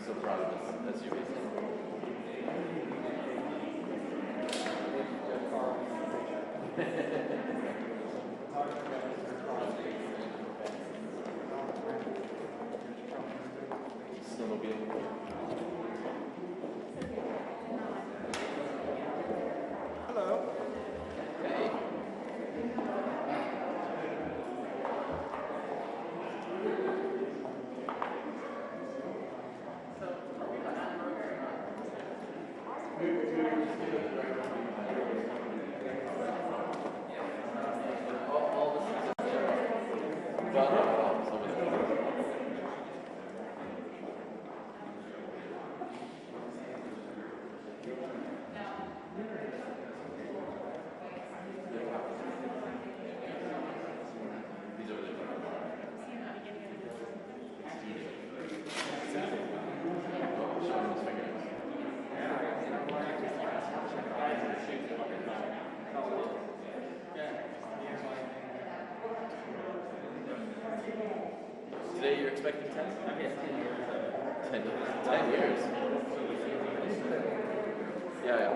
So proud of us. That's you, basically. Snowmobile. Hello. Hey. Today you're expecting 10? 10 years. Yeah.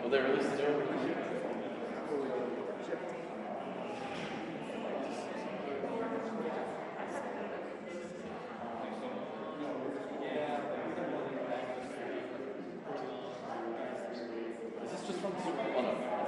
Will they release the new one? Is this just from the Super Bowl? Oh, no.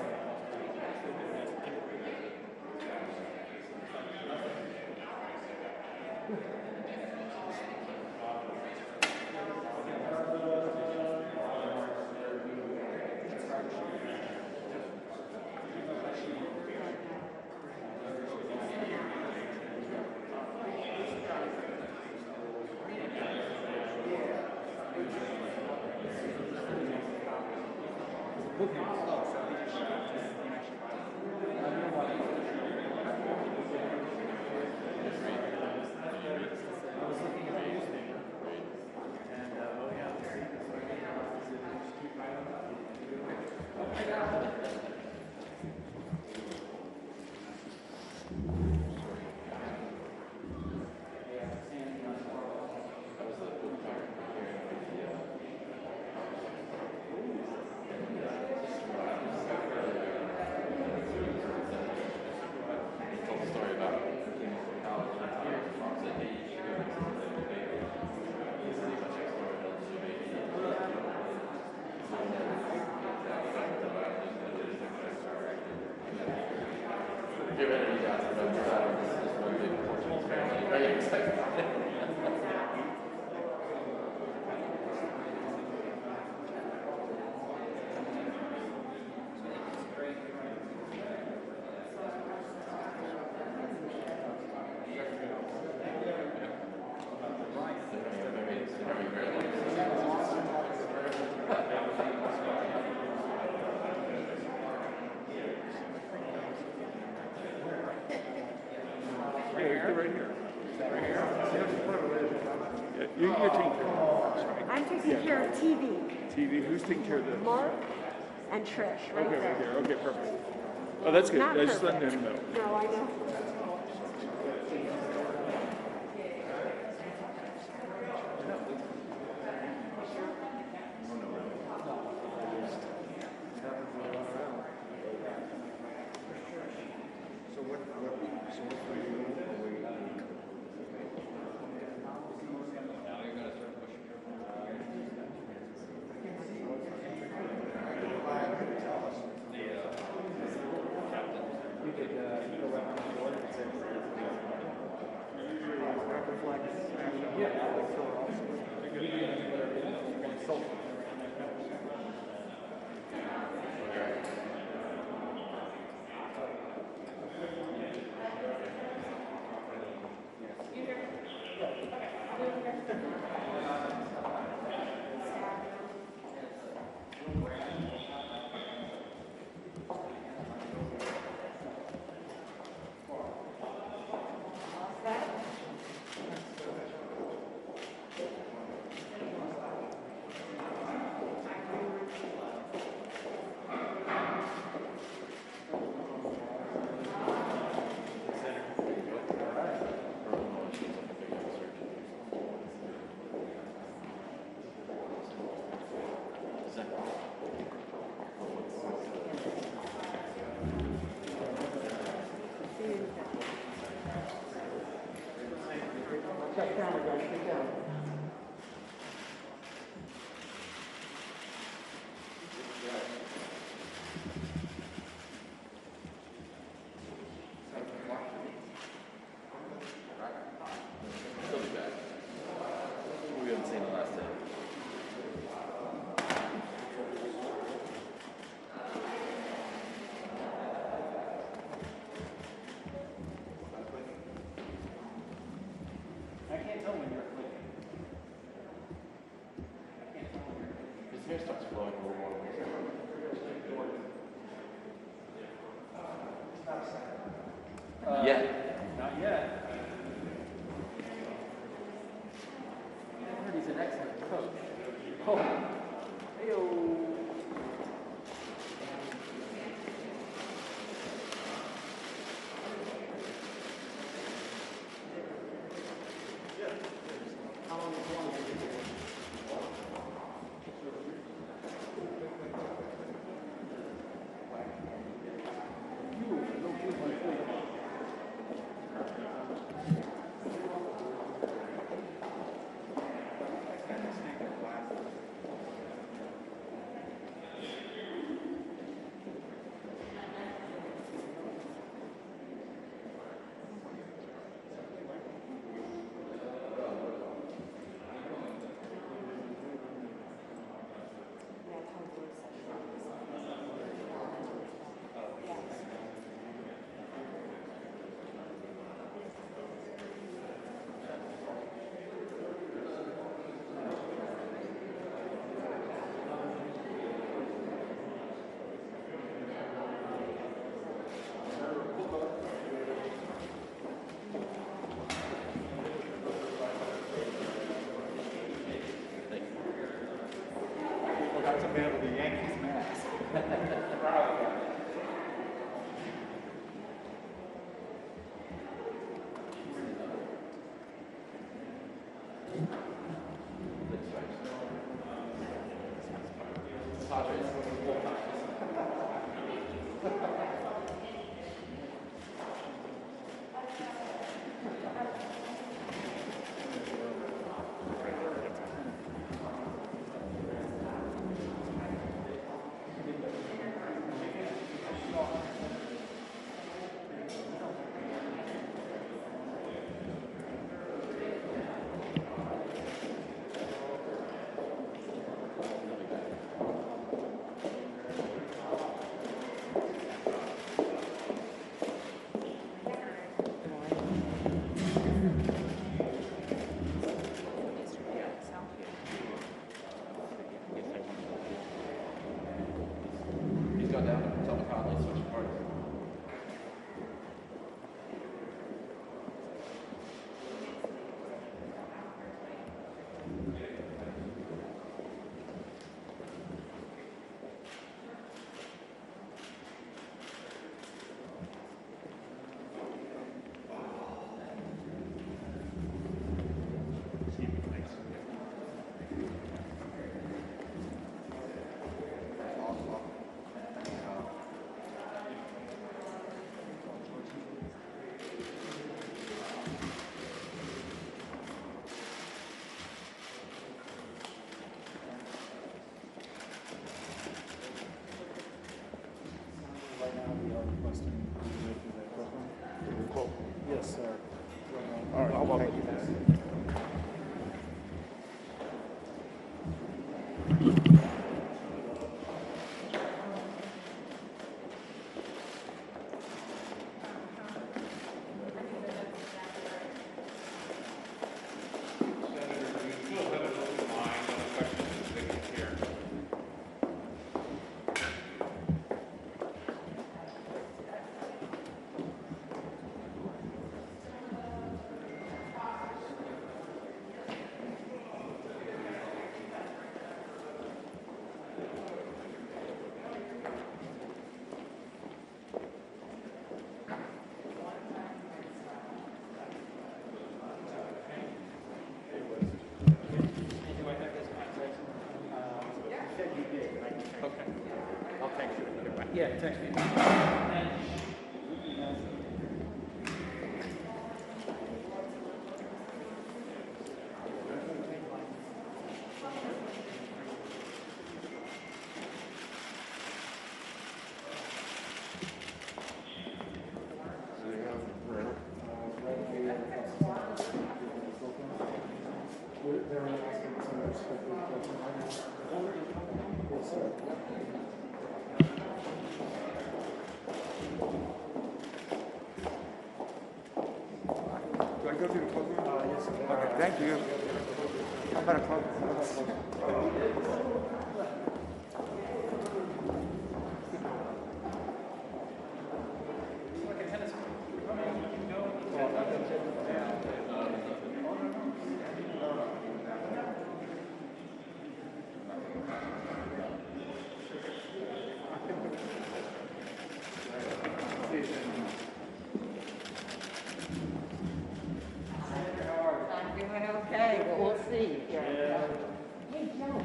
You're taking care of I'm taking care of TV. TV. Who's taking care of this? Mark and Trish, right Okay, there. right there. Okay, perfect. Oh, that's good. Not I just letting perfect. him know. No, I know. Exactly. Check camera, guys, check down. Still be back. We haven't seen the last day. I can't tell when you're clicking. His hair starts flowing a little more. Yeah. Not yet. I heard he's an excellent coach. Oh. Hey-o. How long is long? That's a man with a Yankees mask. He's gone down and tell McConnell he's switching parties. Right now, we are requesting the quote. Yes, sir. All right, thank you. Yeah, text me. Do I go through the closing? Yes, sir. Okay, thank you. How about a close? I'm doing okay, but we'll see. Yeah. Hey, Joe.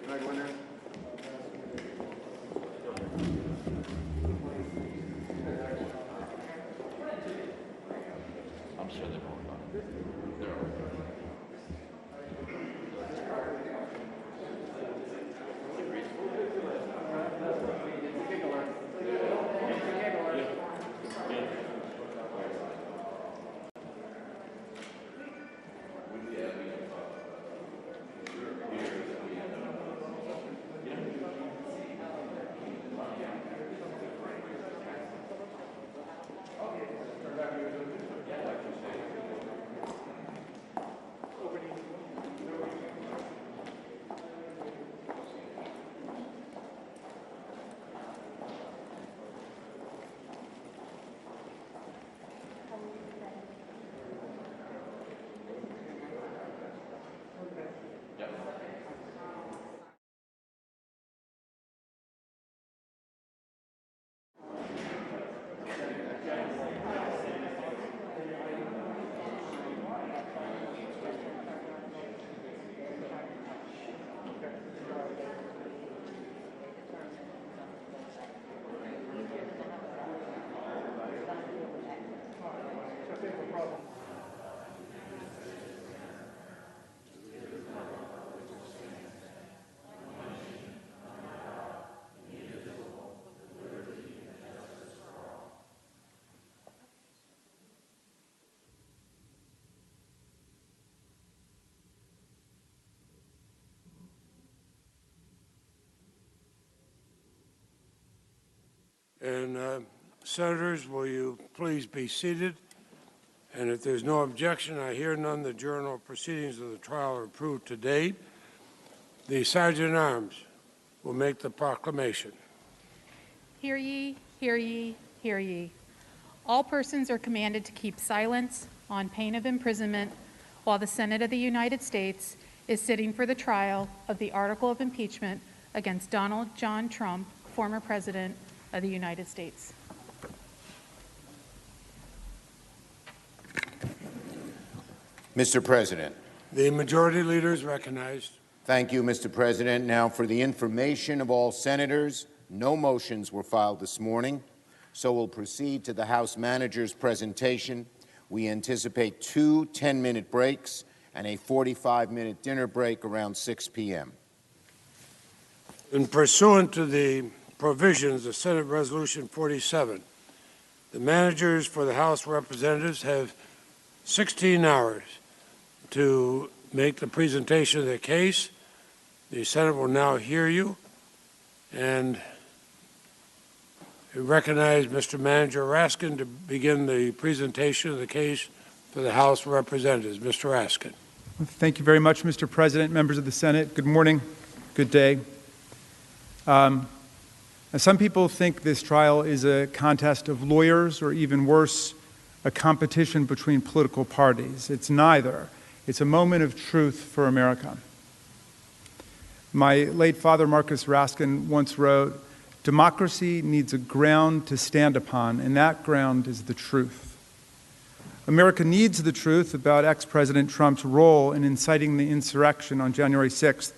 Can I go in there? I'm sure they're going on. They're all right. And Senators, will you please be seated? And if there's no objection, I hear none, the journal proceedings of the trial are approved to date. The Sergeant-at-Arms will make the proclamation. Hear ye, hear ye, hear ye. All persons are commanded to keep silence on pain of imprisonment while the Senate of the United States is sitting for the trial of the article of impeachment against Donald John Trump, former President of the United States. Mr. President. The Majority Leader is recognized. Thank you, Mr. President. Now, for the information of all senators, no motions were filed this morning, so we'll proceed to the House Manager's presentation. We anticipate 2 10-minute breaks and a 45-minute dinner break around 6 p.m. And pursuant to the provisions of Senate Resolution 47, The managers for the House of Representatives have 16 hours to make the presentation of the case. The Senate will now hear you, and I recognize Mr. Manager Raskin to begin the presentation of the case for the House of Representatives. Mr. Raskin. Thank you very much, Mr. President, members of the Senate. Good morning. Good day. Some people think this trial is a contest of lawyers, or even worse, a competition between political parties. It's neither. It's a moment of truth for America. My late father, Marcus Raskin, once wrote, "Democracy needs a ground to stand upon, and that ground is the truth." America needs the truth about ex-President Trump's role in inciting the insurrection on January 6th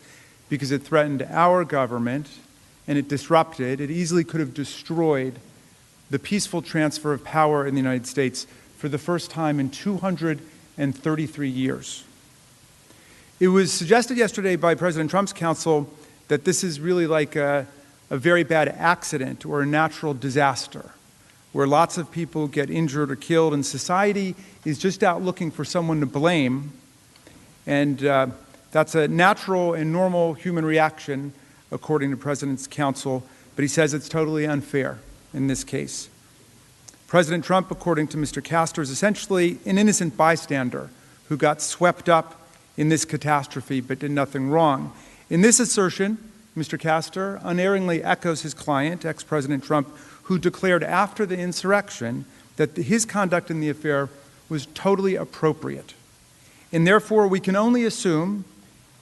because it threatened our government and it disrupted, it easily could have destroyed the peaceful transfer of power in the United States for the first time in 233 years. It was suggested yesterday by President Trump's counsel that this is really like a very bad accident or a natural disaster where lots of people get injured or killed and society is just out looking for someone to blame. And that's a natural and normal human reaction, according to the President's counsel, but he says it's totally unfair in this case. President Trump, according to Mr. Castor, is essentially an innocent bystander who got swept up in this catastrophe but did nothing wrong. In this assertion, Mr. Castor unerringly echoes his client, ex-President Trump, who declared after the insurrection that his conduct in the affair was totally appropriate. And therefore, we can only assume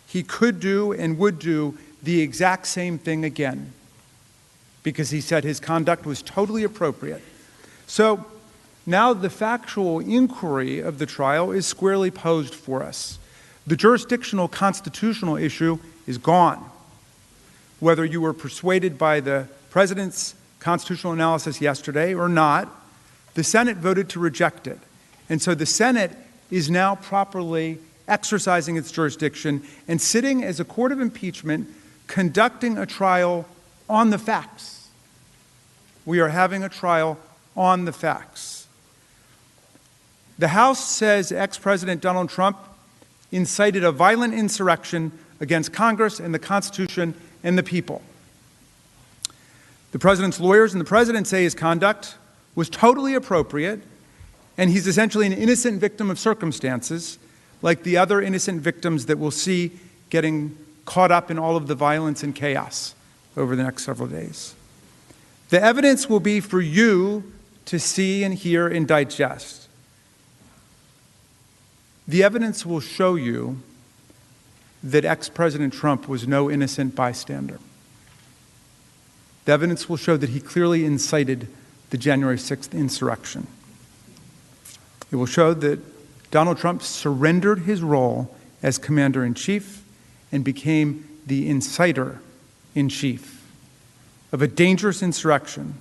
he could do and would do the exact same thing again, because he said his conduct was totally appropriate. So now the factual inquiry of the trial is squarely posed for us. The jurisdictional constitutional issue is gone. Whether you were persuaded by the President's constitutional analysis yesterday or not, the Senate voted to reject it. And so the Senate is now properly exercising its jurisdiction and sitting as a court of impeachment conducting a trial on the facts. We are having a trial on the facts. The House says ex-President Donald Trump incited a violent insurrection against Congress and the Constitution and the people. The President's lawyers and the President say his conduct was totally appropriate, and he's essentially an innocent victim of circumstances, like the other innocent victims that we'll see getting caught up in all of the violence and chaos over the next several days. The evidence will be for you to see and hear and digest. The evidence will show you that ex-President Trump was no innocent bystander. The evidence will show that he clearly incited the January 6th insurrection. It will show that Donald Trump surrendered his role as commander-in-chief and became the inciter-in-chief of a dangerous insurrection.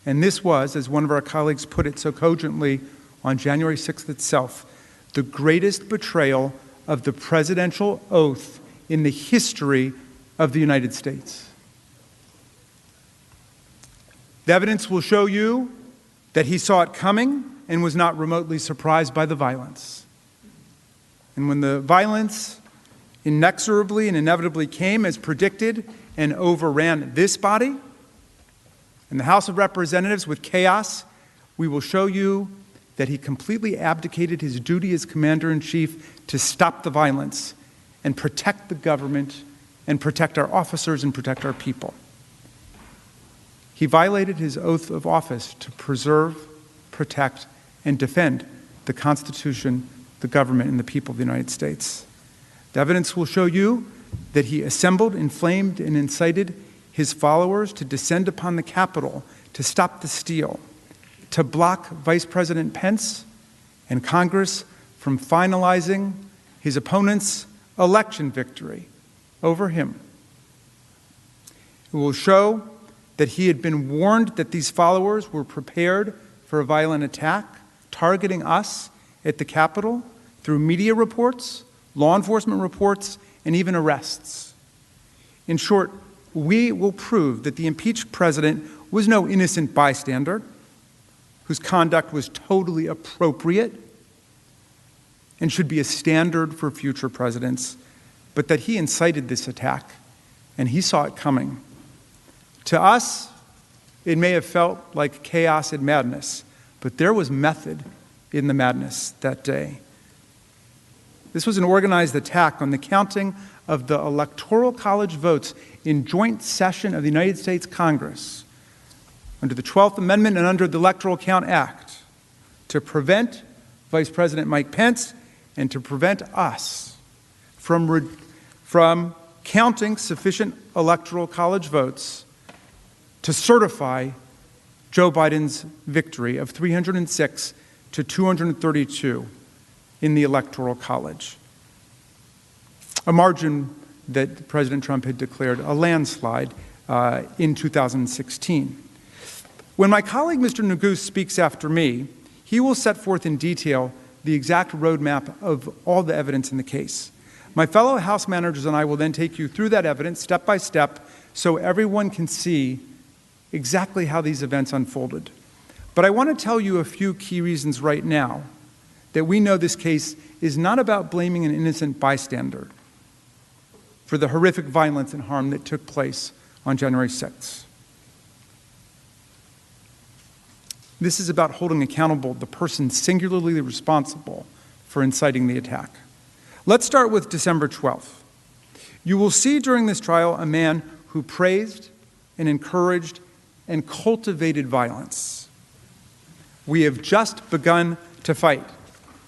And this was, as one of our colleagues put it so cogently on January 6th itself, the greatest betrayal of the presidential oath in the history of the United States. The evidence will show you that he saw it coming and was not remotely surprised by the violence. And when the violence inexorably and inevitably came as predicted and overran this body and the House of Representatives with chaos, we will show you that he completely abdicated his duty as commander-in-chief to stop the violence and protect the government and protect our officers and protect our people. He violated his oath of office to preserve, protect, and defend the Constitution, the government, and the people of the United States. The evidence will show you that he assembled, inflamed, and incited his followers to descend upon the Capitol to stop the steal, to block Vice President Pence and Congress from finalizing his opponent's election victory over him. It will show that he had been warned that these followers were prepared for a violent attack, targeting us at the Capitol through media reports, law enforcement reports, and even arrests. In short, we will prove that the impeached president was no innocent bystander, whose conduct was totally appropriate and should be a standard for future presidents, but that he incited this attack and he saw it coming. To us, it may have felt like chaos and madness, but there was method in the madness that day. This was an organized attack on the counting of the Electoral College votes in joint session of the United States Congress under the 12th Amendment and under the Electoral Count Act to prevent Vice President Mike Pence and to prevent us from counting sufficient Electoral College votes to certify Joe Biden's victory of 306 to 232 in the Electoral College, a margin that President Trump had declared a landslide in 2016. When my colleague, Mr. Neguse, speaks after me, he will set forth in detail the exact roadmap of all the evidence in the case. My fellow House managers and I will then take you through that evidence step by step so everyone can see exactly how these events unfolded. But I want to tell you a few key reasons right now that we know this case is not about blaming an innocent bystander for the horrific violence and harm that took place on January 6th. This is about holding accountable the person singularly responsible for inciting the attack. Let's start with December 12th. You will see during this trial a man who praised and encouraged and cultivated violence. We have just begun to fight,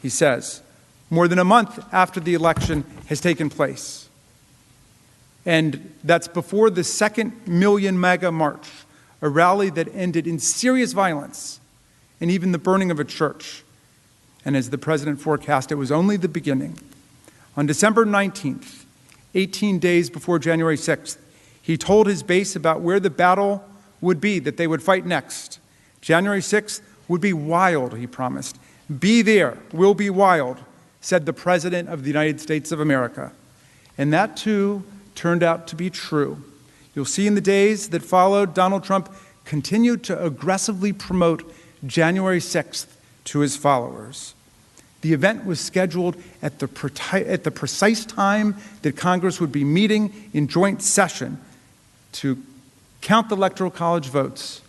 he says, more than a month after the election has taken place. And that's before the 2nd Million MAGA March, a rally that ended in serious violence and even the burning of a church. And as the president forecast, it was only the beginning. On December 19th, 18 days before January 6th, he told his base about where the battle would be that they would fight next. January 6th would be wild, he promised. Be there, will be wild, said the President of the United States of America. And that, too, turned out to be true. You'll see in the days that followed, Donald Trump continued to aggressively promote January 6th to his followers. The event was scheduled at the precise time that Congress would be meeting in joint session to count the Electoral College votes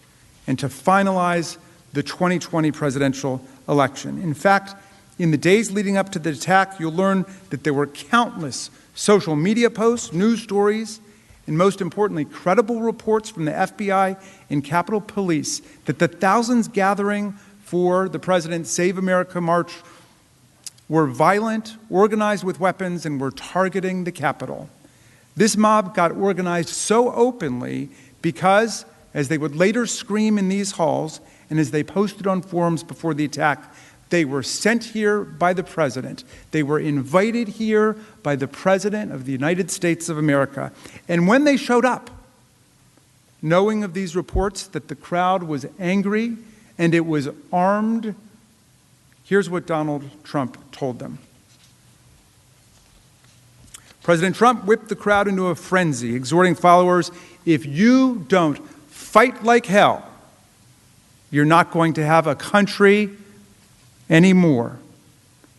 and to finalize the 2020 presidential election. In fact, in the days leading up to the attack, you'll learn that there were countless social media posts, news stories, and most importantly, credible reports from the FBI and Capitol Police that the thousands gathering for the President's Save America March were violent, organized with weapons, and were targeting the Capitol. This mob got organized so openly because, as they would later scream in these halls, and as they posted on forums before the attack, they were sent here by the President. They were invited here by the President of the United States of America. And when they showed up, knowing of these reports that the crowd was angry and it was armed, here's what Donald Trump told them. President Trump whipped the crowd into a frenzy, exhorting followers, if you don't fight like hell, you're not going to have a country anymore.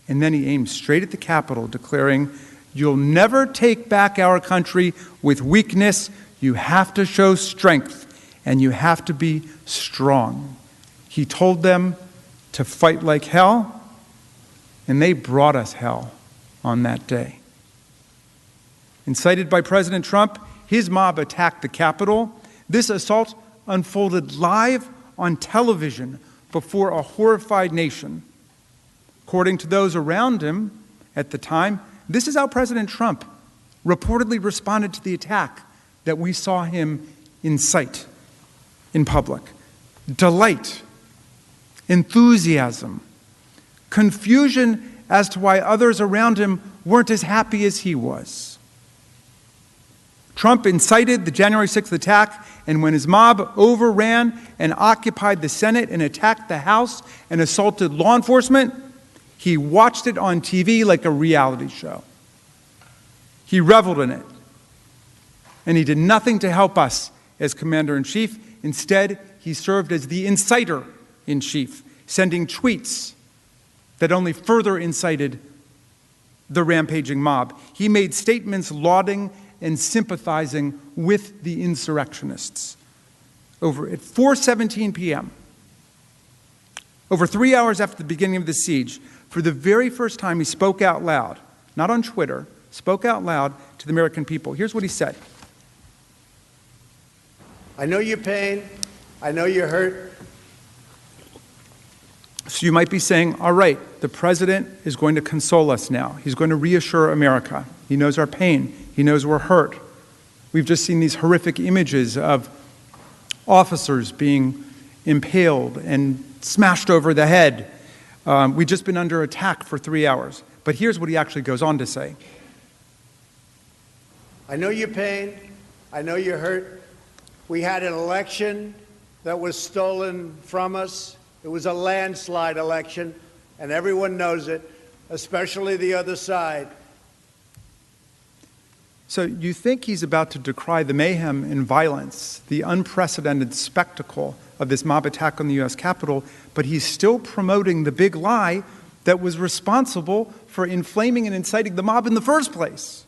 And then he aimed straight at the Capitol, declaring, you'll never take back our country with weakness. You have to show strength, and you have to be strong. He told them to fight like hell, and they brought us hell on that day. Incited by President Trump, his mob attacked the Capitol. This assault unfolded live on television before a horrified nation. According to those around him at the time, this is how President Trump reportedly responded to the attack that we saw him incite in public. Delight, enthusiasm, confusion as to why others around him weren't as happy as he was. Trump incited the January 6th attack, and when his mob overran and occupied the Senate and attacked the House and assaulted law enforcement, he watched it on TV like a reality show. He reveled in it. And he did nothing to help us as commander-in-chief. Instead, he served as the inciter-in-chief. sending tweets that only further incited the rampaging mob. He made statements lauding and sympathizing with the insurrectionists. Over at 4:17 p.m., over 3 hours after the beginning of the siege, for the very first time he spoke out loud, not on Twitter, spoke out loud to the American people. Here's what he said. I know your pain. I know you're hurt. So you might be saying, all right, the president is going to console us now. He's going to reassure America. He knows our pain. He knows we're hurt. We've just seen these horrific images of officers being impaled and smashed over the head. We've just been under attack for 3 hours. But here's what he actually goes on to say. I know your pain. I know you're hurt. We had an election that was stolen from us. It was a landslide election, and everyone knows it, especially the other side. So you think he's about to decry the mayhem and violence, the unprecedented spectacle of this mob attack on the U.S. Capitol, but he's still promoting the big lie that was responsible for inflaming and inciting the mob in the first place.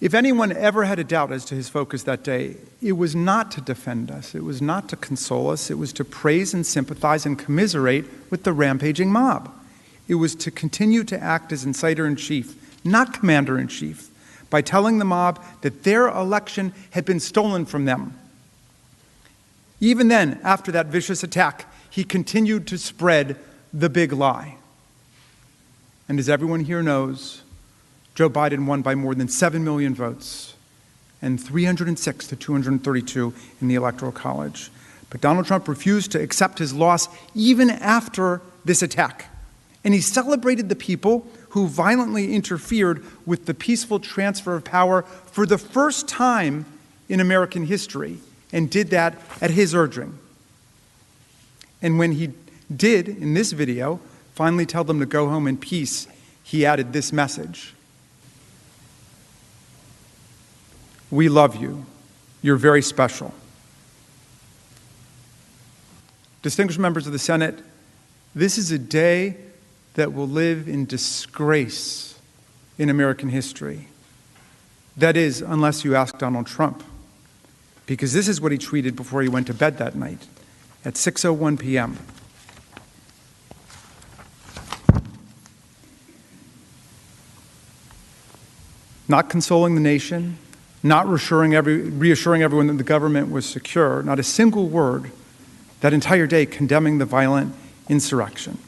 If anyone ever had a doubt as to his focus that day, it was not to defend us, it was not to console us, it was to praise and sympathize and commiserate with the rampaging mob. It was to continue to act as inciter-in-chief, not commander-in-chief, by telling the mob that their election had been stolen from them. Even then, after that vicious attack, he continued to spread the big lie. And as everyone here knows, Joe Biden won by more than 7 million votes and 306 to 232 in the Electoral College. But Donald Trump refused to accept his loss even after this attack. And he celebrated the people who violently interfered with the peaceful transfer of power for the first time in American history, and did that at his urging. And when he did, in this video, finally tell them to go home in peace, he added this message. We love you. You're very special. Distinguished members of the Senate, this is a day that will live in disgrace in American history. That is, unless you ask Donald Trump, because this is what he tweeted before he went to bed that night at 6:01 p.m. Not consoling the nation, not reassuring everyone that the government was secure, not a single word that entire day condemning the violent insurrection.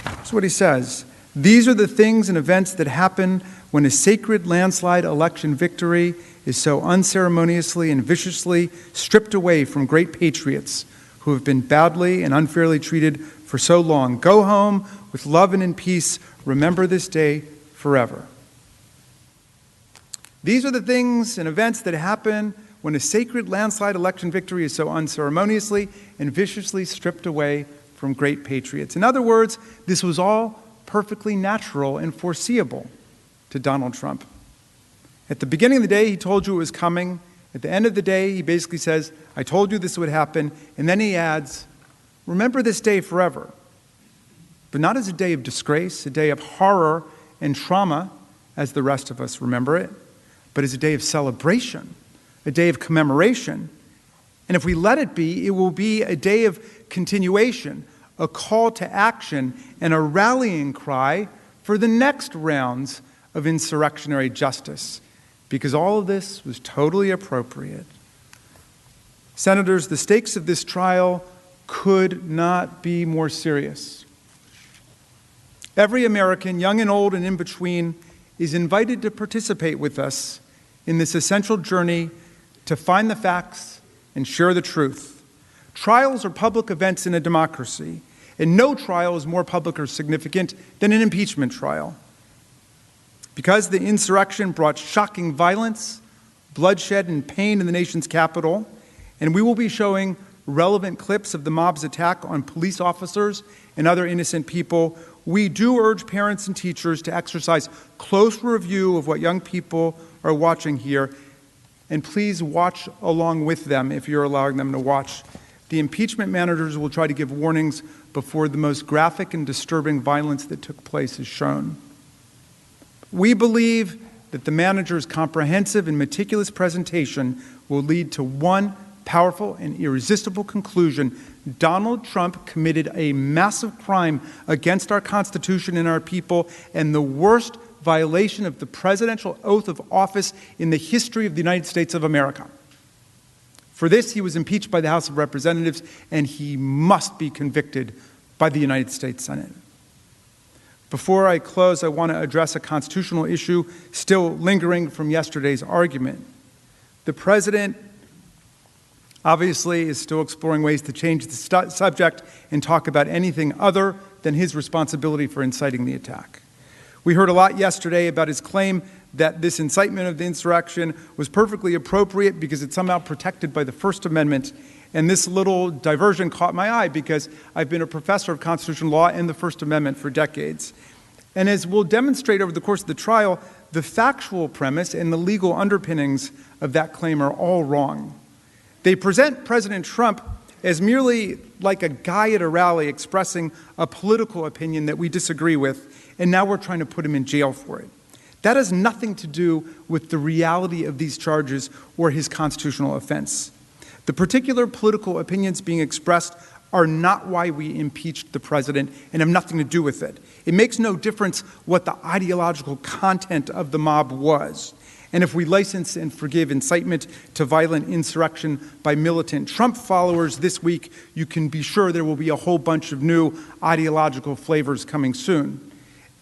That's what he says. These are the things and events that happen when a sacred landslide election victory is so unceremoniously and viciously stripped away from great patriots who have been badly and unfairly treated for so long. Go home with love and in peace. Remember this day forever. These are the things and events that happen when a sacred landslide election victory is so unceremoniously and viciously stripped away from great patriots. In other words, this was all perfectly natural and foreseeable to Donald Trump. At the beginning of the day, he told you it was coming. At the end of the day, he basically says, I told you this would happen. And then he adds, remember this day forever. But not as a day of disgrace, a day of horror and trauma, as the rest of us remember it, but as a day of celebration, a day of commemoration. And if we let it be, it will be a day of continuation, a call to action, and a rallying cry for the next rounds of insurrectionary justice, because all of this was totally appropriate. Senators, the stakes of this trial could not be more serious. Every American, young and old and in between, is invited to participate with us in this essential journey to find the facts and share the truth. Trials are public events in a democracy, and no trial is more public or significant than an impeachment trial. Because the insurrection brought shocking violence, bloodshed, and pain in the nation's capital, and we will be showing relevant clips of the mob's attack on police officers and other innocent people, we do urge parents and teachers to exercise close review of what young people are watching here, and please watch along with them if you're allowing them to watch The impeachment managers will try to give warnings before the most graphic and disturbing violence that took place is shown. We believe that the manager's comprehensive and meticulous presentation will lead to one powerful and irresistible conclusion: Donald Trump committed a massive crime against our Constitution and our people, and the worst violation of the presidential oath of office in the history of the United States of America. For this, he was impeached by the House of Representatives, and he must be convicted by the United States Senate. Before I close, I want to address a constitutional issue still lingering from yesterday's argument. The president obviously is still exploring ways to change the subject and talk about anything other than his responsibility for inciting the attack. We heard a lot yesterday about his claim that this incitement of the insurrection was perfectly appropriate because it's somehow protected by the First Amendment. And this little diversion caught my eye because I've been a professor of constitutional law and the First Amendment for decades. And as we'll demonstrate over the course of the trial, the factual premise and the legal underpinnings of that claim are all wrong. They present President Trump as merely like a guy at a rally expressing a political opinion that we disagree with, and now we're trying to put him in jail for it. That has nothing to do with the reality of these charges or his constitutional offense. The particular political opinions being expressed are not why we impeached the president and have nothing to do with it. It makes no difference what the ideological content of the mob was. And if we license and forgive incitement to violent insurrection by militant Trump followers this week, you can be sure there will be a whole bunch of new ideological flavors coming soon.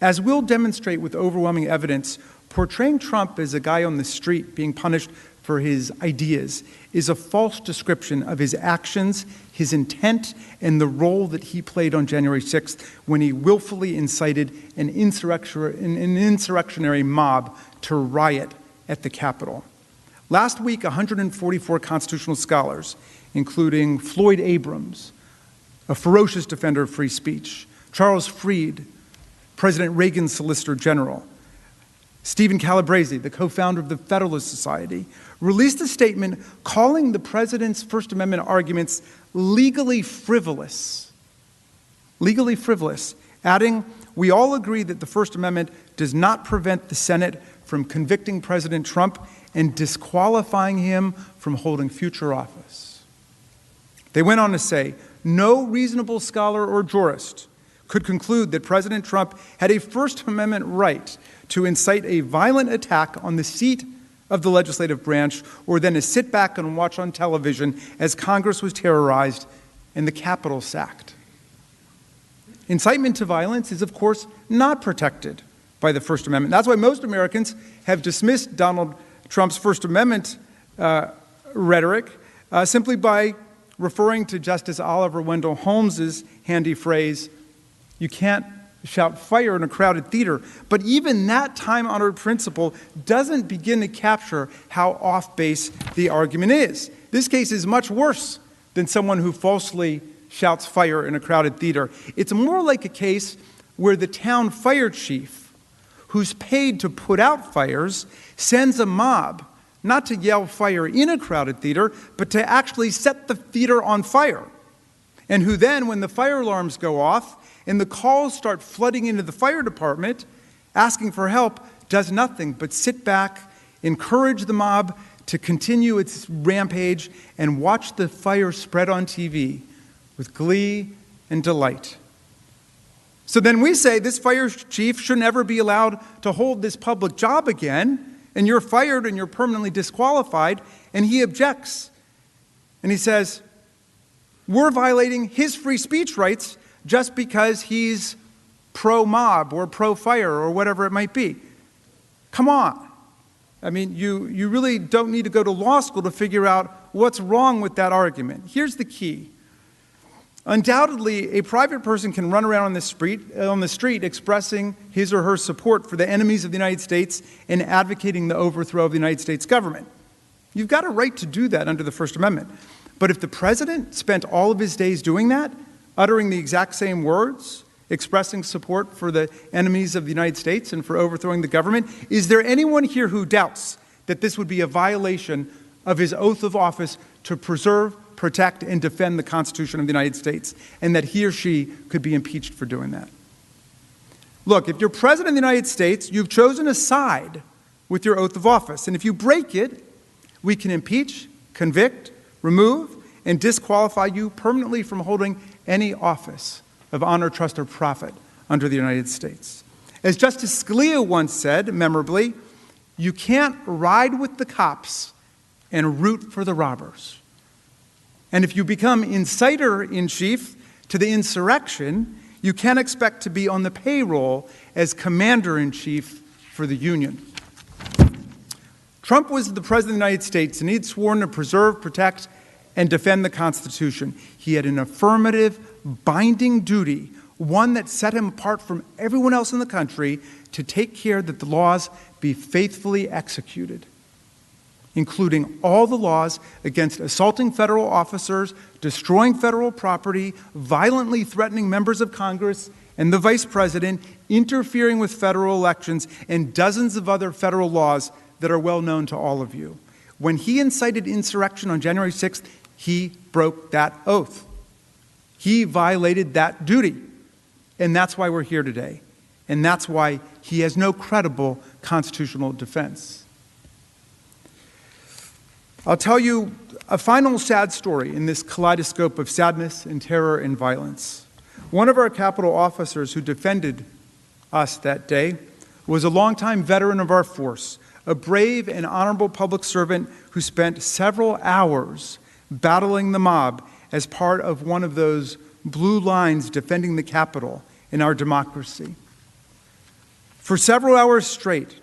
As we'll demonstrate with overwhelming evidence, portraying Trump as a guy on the street being punished for his ideas is a false description of his actions, his intent, and the role that he played on January 6th when he willfully incited an insurrectionary mob to riot at the Capitol. Last week, 144 constitutional scholars, including Floyd Abrams, a ferocious defender of free speech, Charles Freed, President Reagan's Solicitor General, Stephen Calabrese, the co-founder of the Federalist Society, released a statement calling the president's First Amendment arguments legally frivolous, adding, "We all agree that the First Amendment does not prevent the Senate from convicting President Trump and disqualifying him from holding future office." They went on to say, "No reasonable scholar or jurist could conclude that President Trump had a First Amendment right to incite a violent attack on the seat of the legislative branch, or then to sit back and watch on television as Congress was terrorized and the Capitol sacked." Incitement to violence is, of course, not protected by the First Amendment. That's why most Americans have dismissed Donald Trump's First Amendment rhetoric simply by referring to Justice Oliver Wendell Holmes's handy phrase, "You can't shout fire in a crowded theater." But even that time-honored principle doesn't begin to capture how off-base the argument is. This case is much worse than someone who falsely shouts fire in a crowded theater. It's more like a case where the town fire chief, who's paid to put out fires, sends a mob not to yell fire in a crowded theater, but to actually set the theater on fire. And who then, when the fire alarms go off and the calls start flooding into the fire department asking for help, does nothing but sit back, encourage the mob to continue its rampage, and watch the fire spread on TV with glee and delight. So then we say this fire chief should never be allowed to hold this public job again, and you're fired and you're permanently disqualified, and he objects. And he says, we're violating his free speech rights just because he's pro-mob or pro-fire or whatever it might be. Come on. I mean, you really don't need to go to law school to figure out what's wrong with that argument. Here's the key. Undoubtedly, a private person can run around on the street expressing his or her support for the enemies of the United States and advocating the overthrow of the United States government. You've got a right to do that under the First Amendment. But if the president spent all of his days doing that, uttering the exact same words, expressing support for the enemies of the United States and for overthrowing the government, is there anyone here who doubts that this would be a violation of his oath of office to preserve protect, and defend the Constitution of the United States, and that he or she could be impeached for doing that. Look, if you're President of the United States, you've chosen a side with your oath of office, and if you break it, we can impeach, convict, remove, and disqualify you permanently from holding any office of honor, trust, or profit under the United States. As Justice Scalia once said, memorably, you can't ride with the cops and root for the robbers. And if you become inciter-in-chief to the insurrection, you can't expect to be on the payroll as commander-in-chief for the Union. Trump was the President of the United States, and he'd sworn to preserve, protect, and defend the Constitution. He had an affirmative, binding duty, one that set him apart from everyone else in the country, to take care that the laws be faithfully executed, including all the laws against assaulting federal officers, destroying federal property, violently threatening members of Congress and the Vice President, interfering with federal elections, and dozens of other federal laws that are well known to all of you. When he incited insurrection on January 6th, he broke that oath. He violated that duty. And that's why we're here today. And that's why he has no credible constitutional defense. I'll tell you a final sad story in this kaleidoscope of sadness and terror and violence. One of our Capitol officers who defended us that day was a longtime veteran of our force, a brave and honorable public servant who spent several hours battling the mob as part of one of those blue lines defending the Capitol in our democracy. For several hours straight,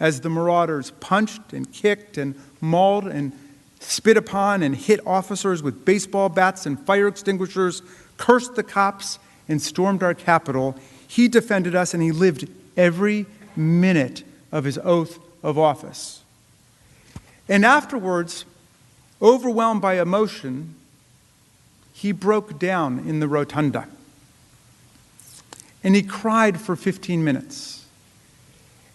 as the marauders punched and kicked and mauled and spit upon and hit officers with baseball bats and fire extinguishers, cursed the cops, and stormed our Capitol, he defended us, and he lived every minute of his oath of office. And afterwards, overwhelmed by emotion, he broke down in the rotunda. And he cried for 15 minutes.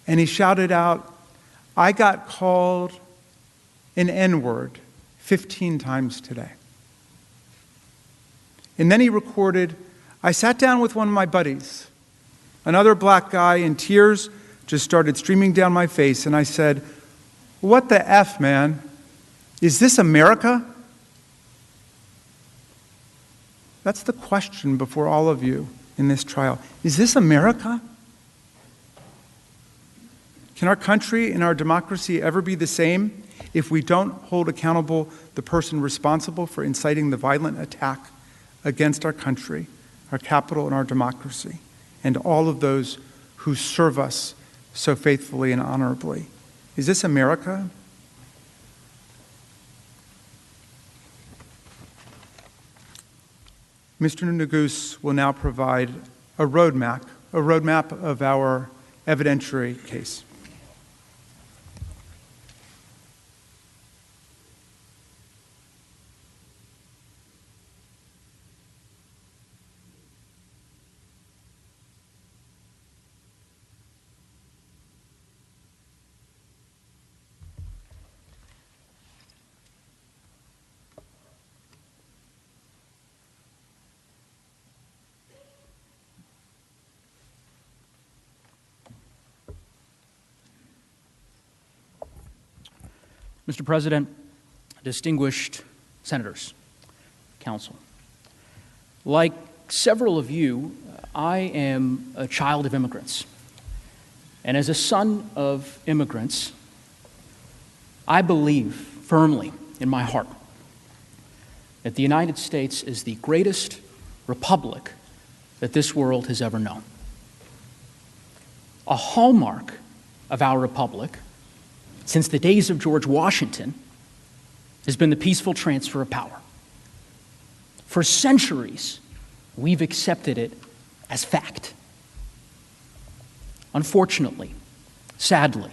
And he shouted out, "I got called an N-word 15 times today." And then he recorded, "I sat down with one of my buddies, another black guy, and tears just started streaming down my face. And I said, 'What the F, man? Is this America?'" That's the question before all of you in this trial. Is this America? Can our country and our democracy ever be the same if we don't hold accountable the person responsible for inciting the violent attack against our country, our Capitol, and our democracy, and all of those who serve us so faithfully and honorably? Is this America? Mr. Neguse will now provide a roadmap of our evidentiary case. Mr. President, distinguished senators, counsel, like several of you, I am a child of immigrants. And as a son of immigrants, I believe firmly in my heart that the United States is the greatest republic that this world has ever known. A hallmark of our republic since the days of George Washington has been the peaceful transfer of power. For centuries, we've accepted it as fact. Unfortunately, sadly,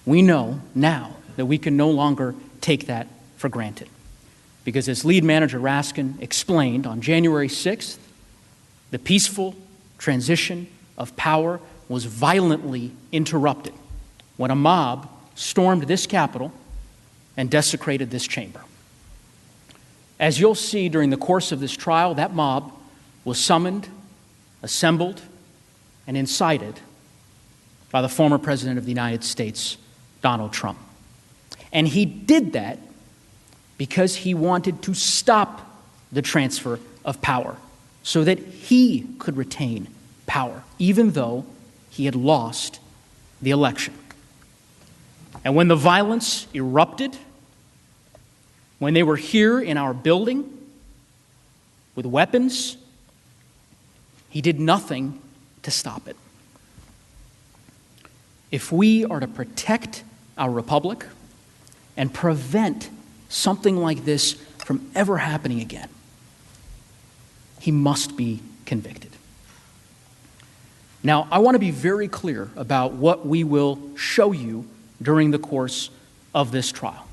we know now that we can no longer take that for granted. Because as lead manager Raskin explained on January 6th, the peaceful transition of power was violently interrupted when a mob stormed this Capitol and desecrated this chamber. As you'll see during the course of this trial, that mob was summoned, assembled, and incited by the former President of the United States, Donald Trump. And he did that because he wanted to stop the transfer of power so that he could retain power, even though he had lost the election. And when the violence erupted, when they were here in our building with weapons, he did nothing to stop it. If we are to protect our republic and prevent something like this from ever happening again, he must be convicted. Now, I want to be very clear about what we will show you during the course of this trial.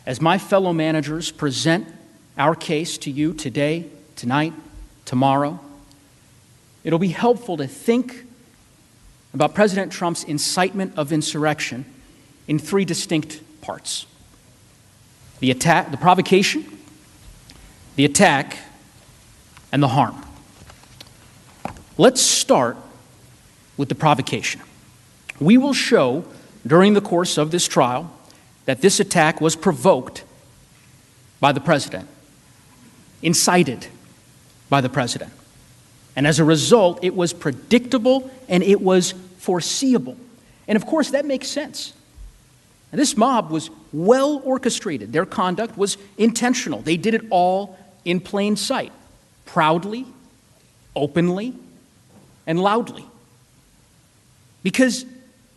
As my fellow managers present our case to you today, tonight, tomorrow, it'll be helpful to think about President Trump's incitement of insurrection in three distinct parts: the attack, the provocation, the attack, and the harm. Let's start with the provocation. We will show during the course of this trial that this attack was provoked by the president, incited by the president. And as a result, it was predictable and it was foreseeable. And of course, that makes sense. And this mob was well orchestrated. Their conduct was intentional. They did it all in plain sight, proudly, openly, and loudly. Because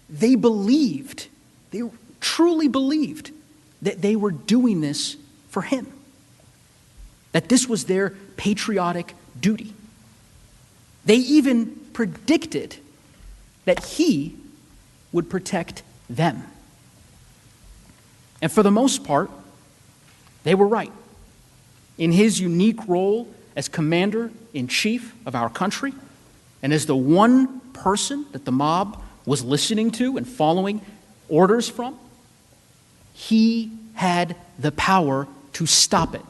they believed, they truly believed that they were doing this for him, that this was their patriotic duty. They even predicted that he would protect them. And for the most part, they were right. In his unique role as commander-in-chief of our country, and as the one person that the mob was listening to and following orders from, he had the power to stop it.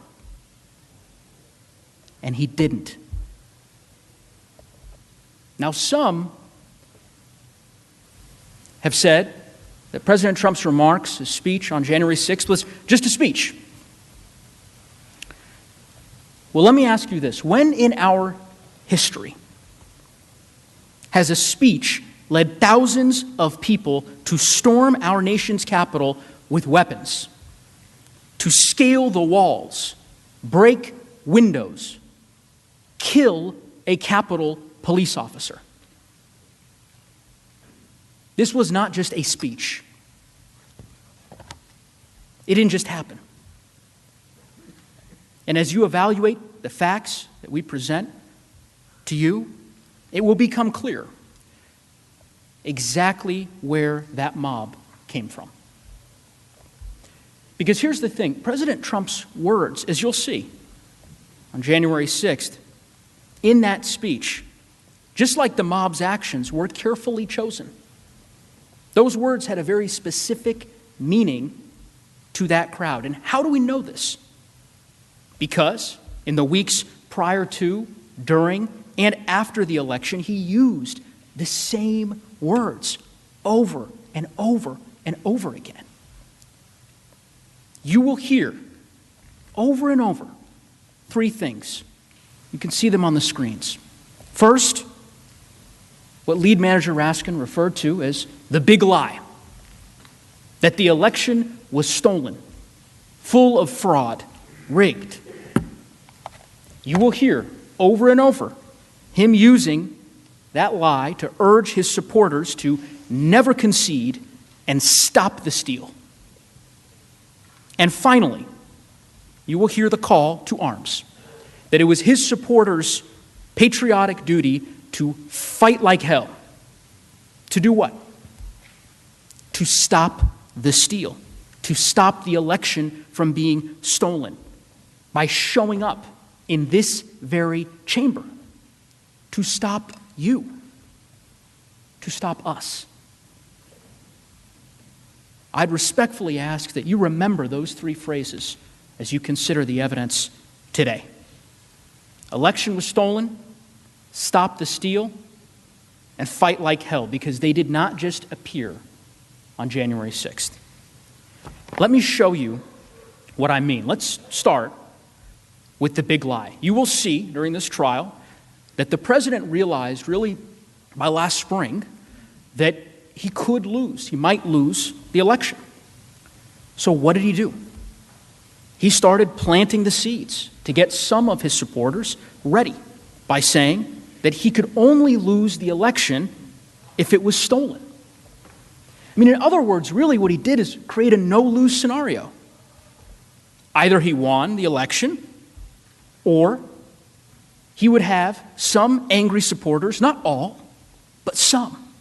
And he didn't. Now, some have said that President Trump's remarks, his speech on January 6th, was just a speech. Well, let me ask you this. When in our history has a speech led thousands of people to storm our nation's capital with weapons, to scale the walls, break windows, kill a Capitol police officer? This was not just a speech. It didn't just happen. And as you evaluate the facts that we present to you, it will become clear exactly where that mob came from. Because here's the thing, President Trump's words, as you'll see on January 6th, in that speech, just like the mob's actions, were carefully chosen. Those words had a very specific meaning to that crowd. And how do we know this? Because in the weeks prior to, during, and after the election, he used the same words over and over and over again. You will hear over and over three things. You can see them on the screens. First, what lead manager Raskin referred to as the big lie, that the election was stolen, full of fraud, rigged. You will hear over and over him using that lie to urge his supporters to never concede and stop the steal. And finally, you will hear the call to arms, that it was his supporters' patriotic duty to fight like hell. To do what? To stop the steal, to stop the election from being stolen by showing up in this very chamber, to stop you, to stop us. I'd respectfully ask that you remember those three phrases as you consider the evidence today. Election was stolen, stop the steal, and fight like hell, because they did not just appear on January 6th. Let me show you what I mean. Let's start with the big lie. You will see during this trial that the president realized really by last spring that he could lose. He might lose the election. So what did he do? He started planting the seeds to get some of his supporters ready by saying that he could only lose the election if it was stolen. I mean, in other words, really what he did is create a no-lose scenario. Either he won the election, or he would have some angry supporters, not all, but some,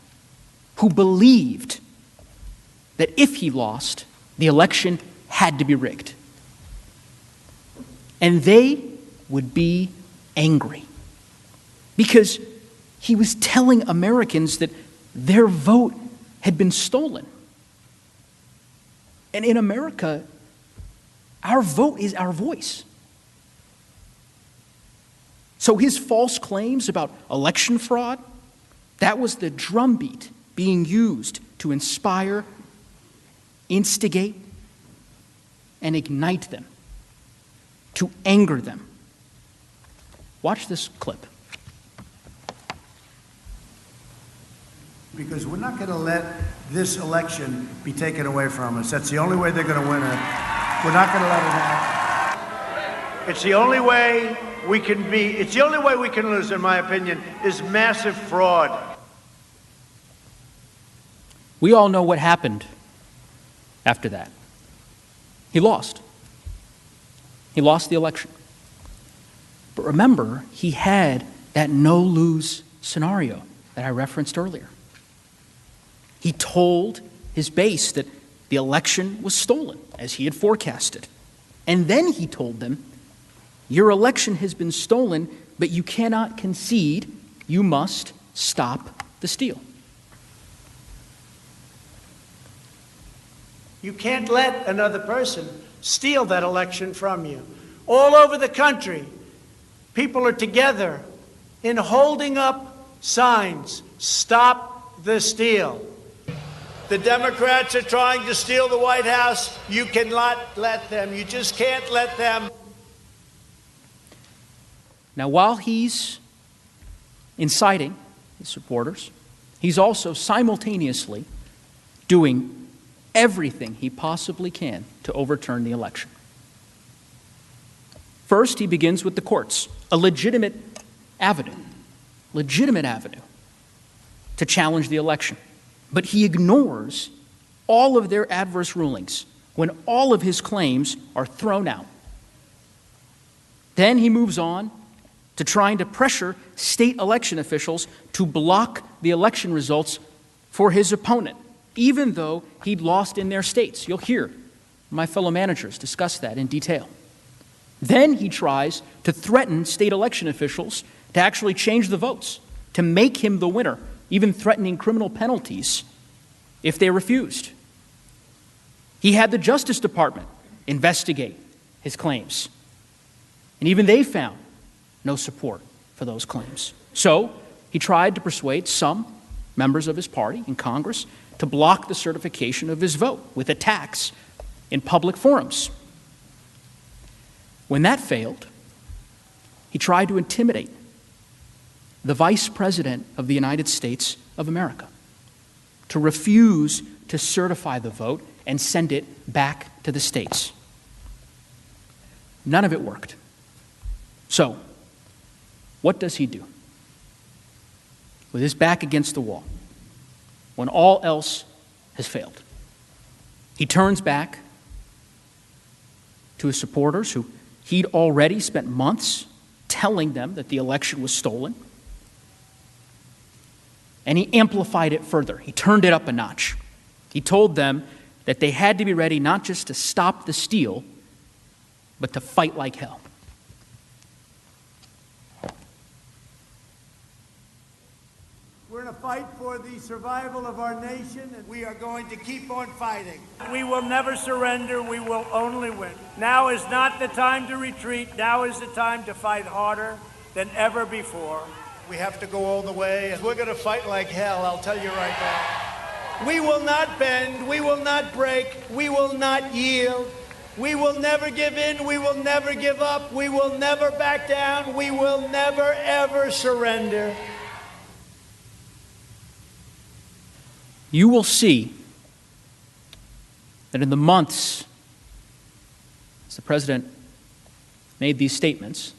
who believed that if he lost, the election had to be rigged. And they would be angry because he was telling Americans that their vote had been stolen. And in America, our vote is our voice. So his false claims about election fraud, that was the drumbeat being used to inspire, instigate, and ignite them, to anger them. Watch this clip. Because we're not going to let this election be taken away from us. That's the only way they're going to win it. We're not going to let it happen. It's the only way we can be, it's the only way we can lose, in my opinion, is massive fraud. We all know what happened after that. He lost. He lost the election. But remember, he had that no-lose scenario that I referenced earlier. He told his base that the election was stolen, as he had forecasted. And then he told them, your election has been stolen, but you cannot concede. You must stop the steal. You can't let another person steal that election from you. All over the country, people are together in holding up signs, stop the steal. The Democrats are trying to steal the White House. You cannot let them. You just can't let them. Now, while he's inciting his supporters, he's also simultaneously doing everything he possibly can to overturn the election. First, he begins with the courts, a legitimate avenue to challenge the election. But he ignores all of their adverse rulings when all of his claims are thrown out. Then he moves on to trying to pressure state election officials to block the election results for his opponent, even though he'd lost in their states. You'll hear my fellow managers discuss that in detail. Then he tries to threaten state election officials to actually change the votes, to make him the winner, even threatening criminal penalties if they refused. He had the Justice Department investigate his claims, and even they found no support for those claims. So he tried to persuade some members of his party in Congress to block the certification of his vote with attacks in public forums. When that failed, he tried to intimidate the Vice President of the United States of America to refuse to certify the vote and send it back to the states. None of it worked. So, what does he do? With his back against the wall, when all else has failed, he turns back to his supporters who he'd already spent months telling them that the election was stolen. And he amplified it further. He turned it up a notch. He told them that they had to be ready not just to stop the steal, but to fight like hell. We're in a fight for the survival of our nation, and we are going to keep on fighting. We will never surrender. We will only win. Now is not the time to retreat. Now is the time to fight harder than ever before. We have to go all the way, and we're going to fight like hell, I'll tell you right now. We will not bend. We will not break. We will not yield. We will never give in. We will never give up. We will never back down. We will never, ever surrender. You will see that in the months as the president made these statements,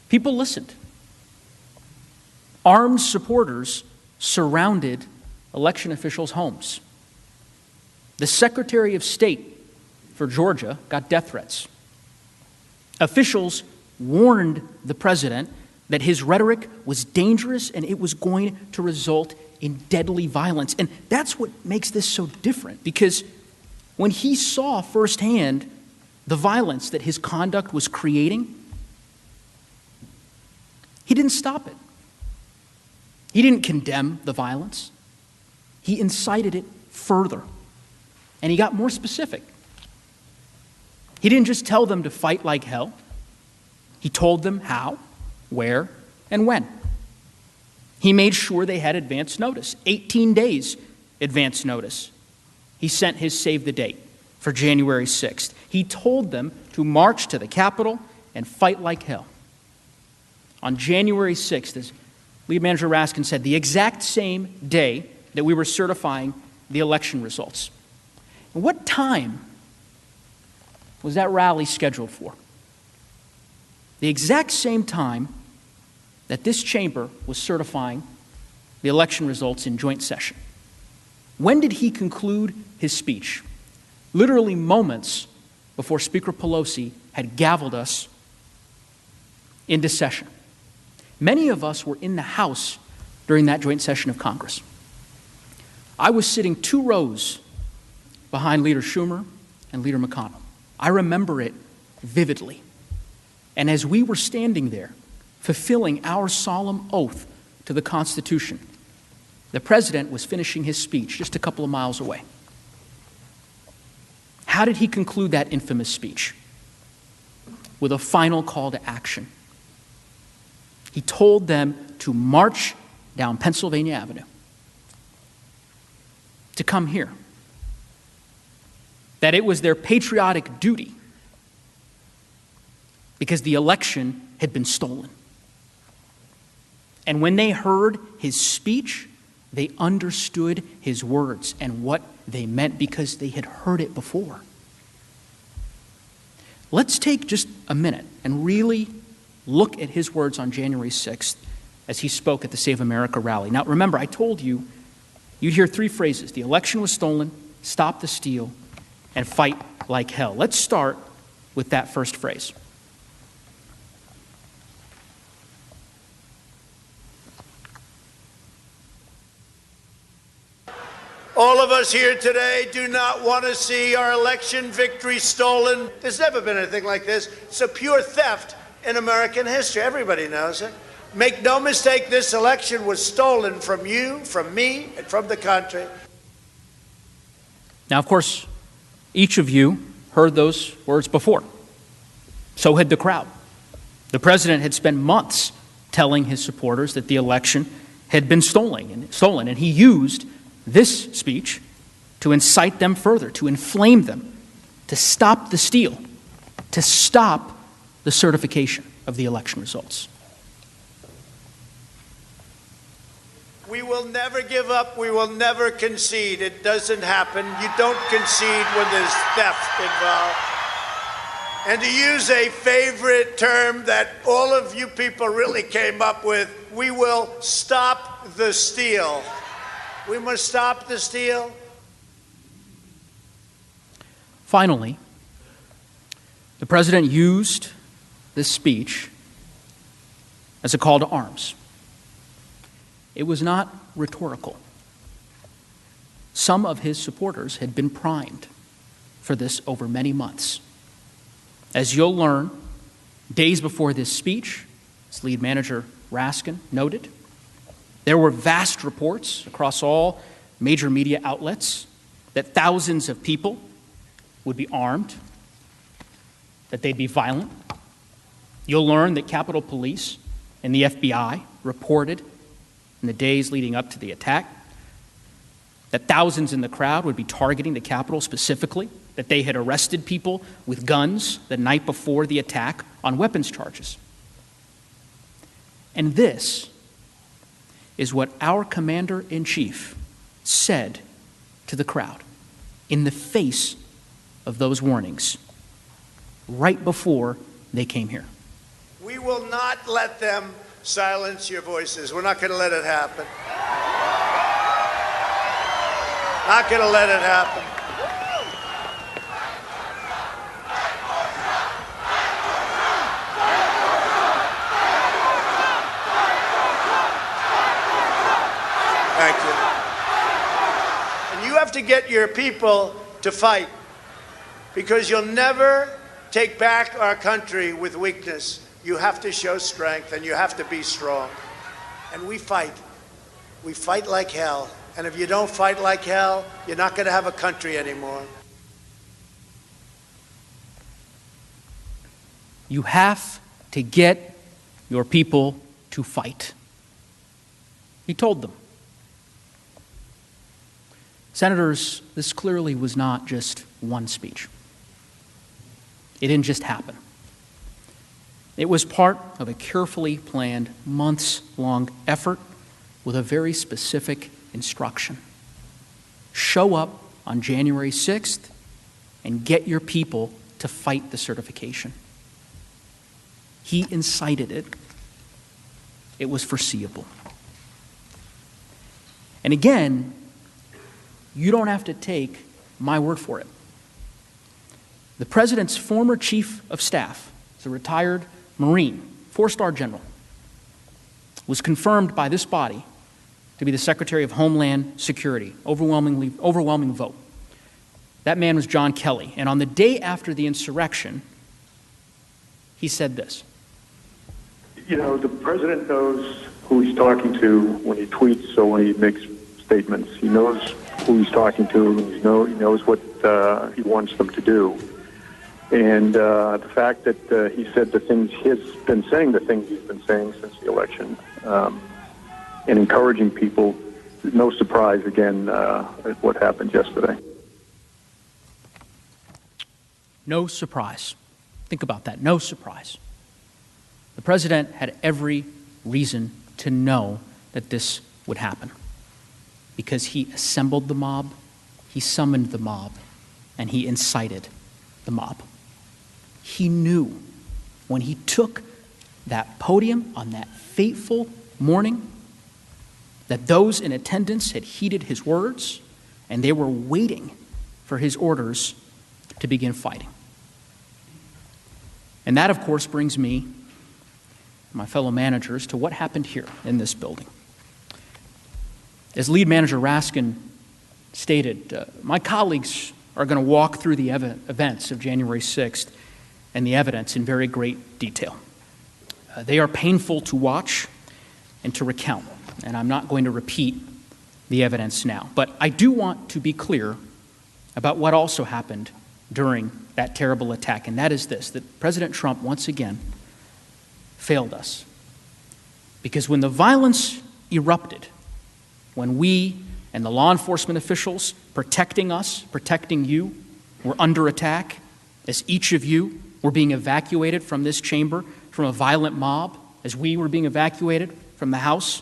people listened. Armed supporters surrounded election officials' homes. The Secretary of State for Georgia got death threats. Officials warned the president that his rhetoric was dangerous and it was going to result in deadly violence. And that's what makes this so different, because when he saw firsthand the violence that his conduct was creating, he didn't stop it. He didn't condemn the violence. He incited it further. And he got more specific. He didn't just tell them to fight like hell. He told them how, where, and when. He made sure they had advance notice, 18 days advance notice. He sent his save the date for January 6th. He told them to march to the Capitol and fight like hell. On January 6th, as Lead Manager Raskin said, the exact same day that we were certifying the election results. And what time was that rally scheduled for? The exact same time that this chamber was certifying the election results in joint session. When did he conclude his speech? Literally moments before Speaker Pelosi had gavelled us into session. Many of us were in the House during that joint session of Congress. I was sitting 2 rows behind Leader Schumer and Leader McConnell. I remember it vividly. And as we were standing there, fulfilling our solemn oath to the Constitution, the president was finishing his speech just a couple of miles away. How did he conclude that infamous speech? With a final call to action. He told them to march down Pennsylvania Avenue, to come here, that it was their patriotic duty because the election had been stolen. And when they heard his speech, they understood his words and what they meant because they had heard it before. Let's take just a minute and really look at his words on January 6th as he spoke at the Save America rally. Now, remember, I told you, you'd hear 3 phrases: the election was stolen, stop the steal, and fight like hell. Let's start with that first phrase. All of us here today do not want to see our election victory stolen. There's never been anything like this. It's a pure theft in American history. Everybody knows it. Make no mistake, this election was stolen from you, from me, and from the country. Now, of course, each of you heard those words before. So had the crowd. The president had spent months telling his supporters that the election had been stolen, and he used this speech to incite them further, to inflame them, to stop the steal, to stop the certification of the election results. We will never give up. We will never concede. It doesn't happen. You don't concede when there's theft involved. And to use a favorite term that all of you people really came up with, we will stop the steal. We must stop the steal. Finally, the president used this speech as a call to arms. It was not rhetorical. Some of his supporters had been primed for this over many months. As you'll learn, days before this speech, as lead manager Raskin noted, There were vast reports across all major media outlets that thousands of people would be armed, that they'd be violent. You'll learn that Capitol Police and the FBI reported in the days leading up to the attack that thousands in the crowd would be targeting the Capitol specifically, that they had arrested people with guns the night before the attack on weapons charges. And this is what our commander-in-chief said to the crowd in the face of those warnings right before they came here. We will not let them silence your voices. We're not going to let it happen. Not going to let it happen. Thank you. And you have to get your people to fight, because you'll never take back our country with weakness. You have to show strength, and you have to be strong. And we fight. We fight like hell. And if you don't fight like hell, you're not going to have a country anymore. You have to get your people to fight. He told them. Senators, this clearly was not just one speech. It didn't just happen. It was part of a carefully planned, months-long effort with a very specific instruction. Show up on January 6th and get your people to fight the certification. He incited it. It was foreseeable. And again, you don't have to take my word for it. The president's former chief of staff, is a retired Marine, 4-star general, was confirmed by this body to be the Secretary of Homeland Security, overwhelming vote. That man was John Kelly. And on the day after the insurrection, he said this. You know, the president knows who he's talking to when he tweets or when he makes statements. He knows who he's talking to. He knows what he wants them to do. And the fact that he said the things he's been saying, the things he's been saying since the election, and encouraging people, no surprise, again, at what happened yesterday. No surprise. Think about that. No surprise. The president had every reason to know that this would happen because he assembled the mob, he summoned the mob, and he incited the mob. He knew when he took that podium on that fateful morning that those in attendance had heeded his words and they were waiting for his orders to begin fighting. And that, of course, brings me, my fellow managers, to what happened here in this building. As lead manager Raskin stated, my colleagues are going to walk through the events of January 6th and the evidence in very great detail. They are painful to watch and to recount, and I'm not going to repeat the evidence now. But I do want to be clear about what also happened during that terrible attack, and that is this, that President Trump once again failed us. Because when the violence erupted, when we and the law enforcement officials protecting us, protecting you, were under attack, as each of you were being evacuated from this chamber, from a violent mob, as we were being evacuated from the House,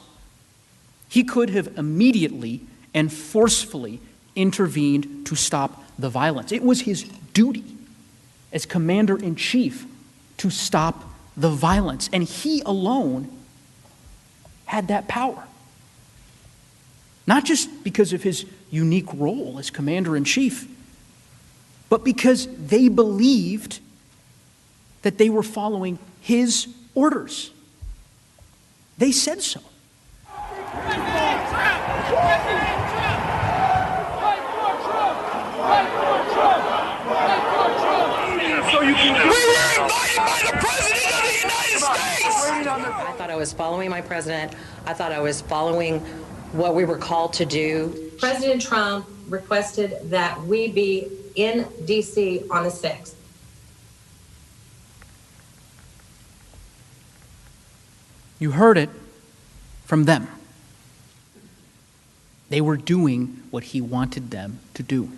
he could have immediately and forcefully intervened to stop the violence. It was his duty as commander-in-chief to stop the violence, and he alone had that power. Not just because of his unique role as commander-in-chief, but because they believed that they were following his orders. They said so. We were invited by the President of the United I thought I was following my president. I thought I was following what we were called to do. President Trump requested that we be in D.C. on the 6th. You heard it from them. They were doing what he wanted them to do.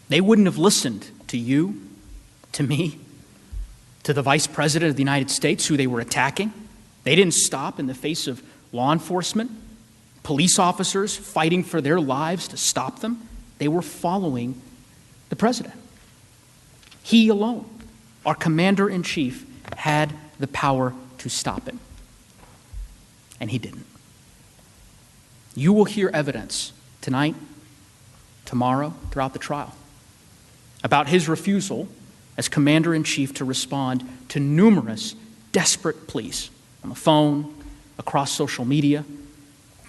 They wouldn't have listened to you, to me, to the Vice President of the United States, who they were attacking. They didn't stop in the face of law enforcement, police officers fighting for their lives to stop them. They were following the president. He alone, our commander-in-chief, had the power to stop him. And he didn't. You will hear evidence tonight, tomorrow, throughout the trial, about his refusal as commander-in-chief to respond to numerous desperate pleas on the phone, across social media,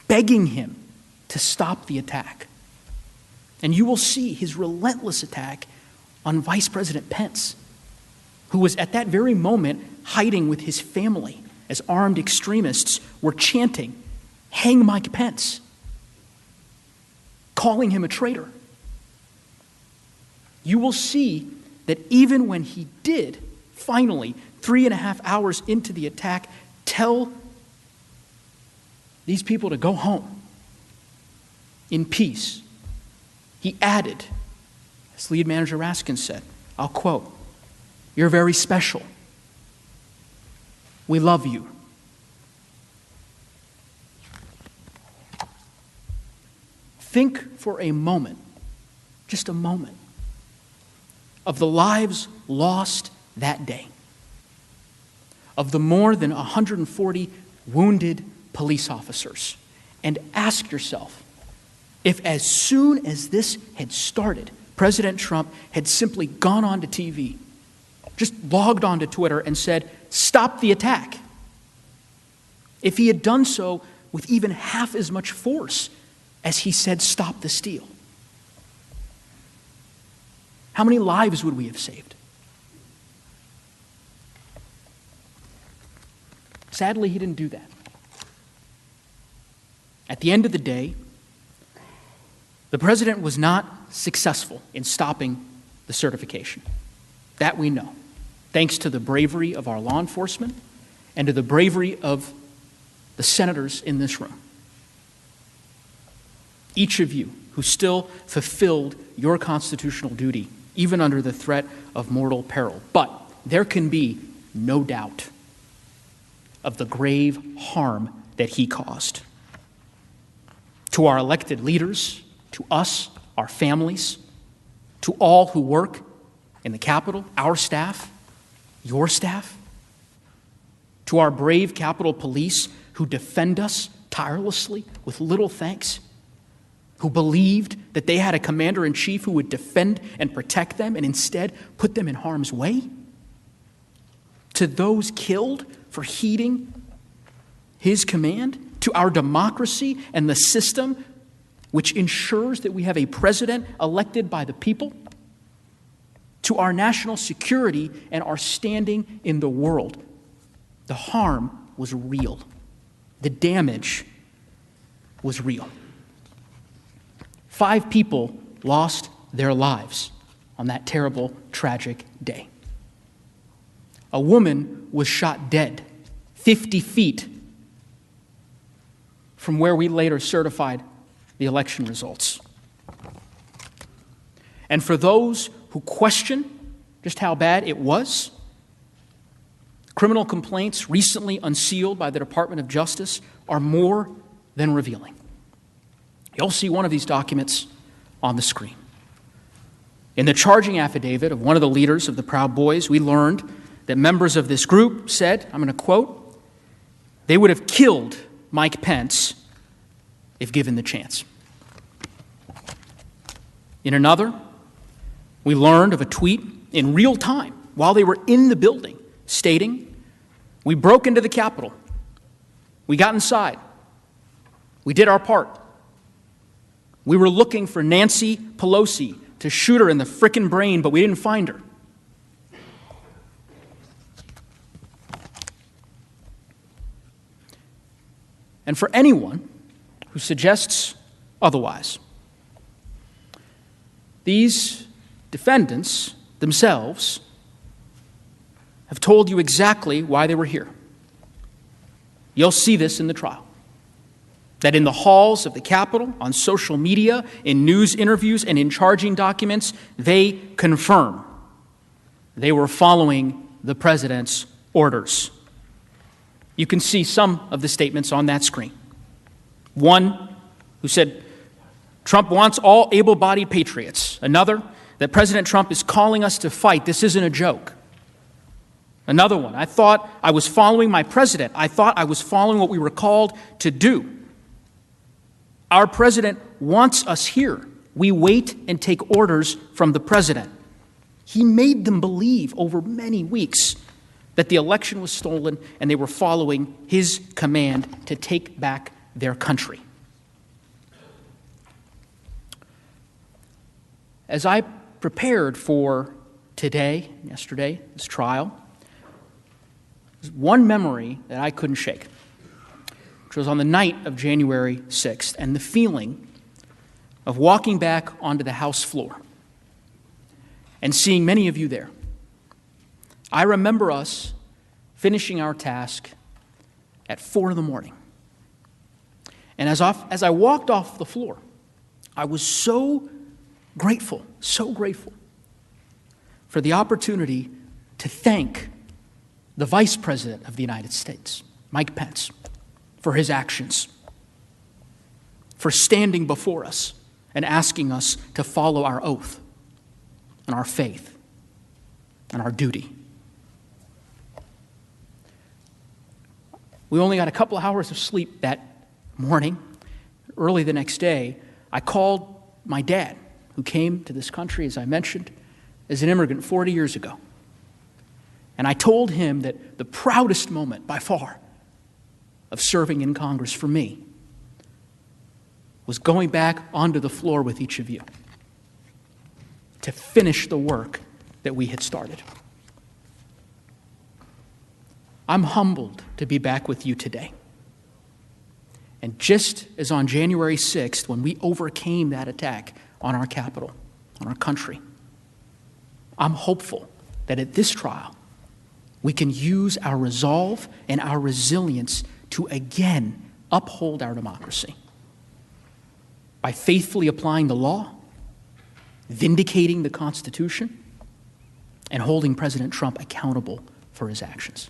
begging him to stop the attack. And you will see his relentless attack on Vice President Pence, who was at that very moment hiding with his family as armed extremists were chanting, "Hang Mike Pence," calling him a traitor. You will see that even when he did, finally, 3.5 hours into the attack, tell these people to go home in peace, he added, as lead manager Raskin said, I'll quote, "You're very special. We love you." Think for a moment, just a moment, of the lives lost that day, of the more than 140 wounded police officers, and ask yourself if as soon as this had started, President Trump had simply gone onto TV, just logged onto Twitter and said, "Stop the attack." If he had done so with even half as much force as he said, "Stop the steal," how many lives would we have saved? Sadly, he didn't do that. At the end of the day, the president was not successful in stopping the certification. That we know, thanks to the bravery of our law enforcement and to the bravery of the senators in this room. Each of you who still fulfilled your constitutional duty, even under the threat of mortal peril. But there can be no doubt of the grave harm that he caused. To our elected leaders, to us, our families, to all who work in the Capitol, our staff, your staff, to our brave Capitol Police who defend us tirelessly with little thanks, who believed that they had a commander-in-chief who would defend and protect them and instead put them in harm's way, to those killed for heeding his command, to our democracy and the system which ensures that we have a president elected by the people, to our national security and our standing in the world. The harm was real. The damage was real. 5 people lost their lives on that terrible, tragic day. A woman was shot dead 50 feet from where we later certified the election results. And for those who question just how bad it was, criminal complaints recently unsealed by the Department of Justice are more than revealing. You'll see one of these documents on the screen. In the charging affidavit of one of the leaders of the Proud Boys, we learned that members of this group said, I'm going to quote, "They would have killed Mike Pence if given the chance." In another, we learned of a tweet in real time while they were in the building stating, "We broke into the Capitol. We got inside. We did our part. We were looking for Nancy Pelosi to shoot her in the frickin' brain, but we didn't find her. and for anyone who suggests otherwise. These defendants themselves have told you exactly why they were here. You'll see this in the trial. That in the halls of the Capitol, on social media, in news interviews, and in charging documents, they confirm they were following the president's orders. You can see some of the statements on that screen. One who said, Trump wants all able-bodied patriots. Another, that President Trump is calling us to fight. This isn't a joke. Another one, I thought I was following my president. I thought I was following what we were called to do. Our president wants us here. We wait and take orders from the president. He made them believe over many weeks that the election was stolen and they were following his command to take back their country. As I prepared for yesterday, this trial, there's one memory that I couldn't shake, which was on the night of January 6th, and the feeling of walking back onto the House floor and seeing many of you there. I remember us finishing our task at 4 a.m. And as I walked off the floor, I was so grateful for the opportunity to thank the Vice President of the United States, Mike Pence, for his actions, for standing before us and asking us to follow our oath and our faith and our duty. We only got a couple of hours of sleep that morning. Early the next day, I called my dad, who came to this country, as I mentioned, as an immigrant 40 years ago. And I told him that the proudest moment by far of serving in Congress for me was going back onto the floor with each of you to finish the work that we had started. I'm humbled to be back with you today. And just as on January 6th, when we overcame that attack on our capital, on our country, I'm hopeful that at this trial, we can use our resolve and our resilience to again uphold our democracy by faithfully applying the law, vindicating the Constitution, and holding President Trump accountable for his actions.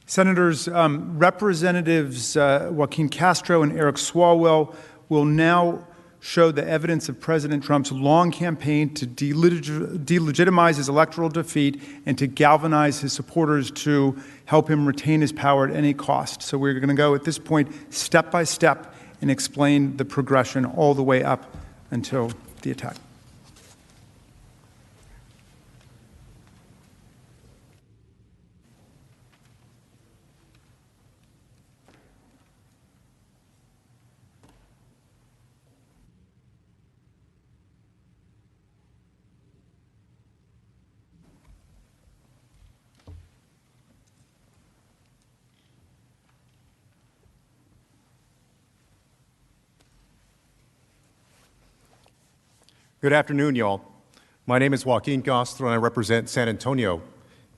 Senators, Representatives Joaquin Castro and Eric Swalwell will now show the evidence of President Trump's long campaign to delegitimize his electoral defeat and to galvanize his supporters to help him retain his power at any cost. So we're going to go at this point step by step and explain the progression all the way up until the attack. Good afternoon, y'all. My name is Joaquin Castro, and I represent San Antonio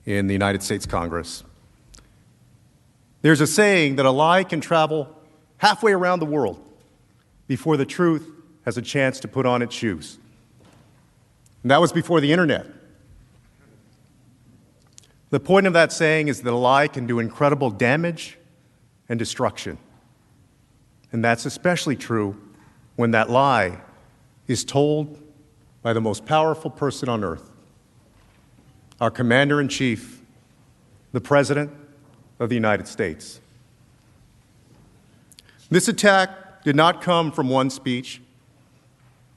in the United States Congress. There's a saying that a lie can travel halfway around the world before the truth has a chance to put on its shoes. And that was before the internet. The point of that saying is that a lie can do incredible damage and destruction. And that's especially true when that lie is told by the most powerful person on earth, our Commander-in-Chief, the President of the United States. This attack did not come from one speech,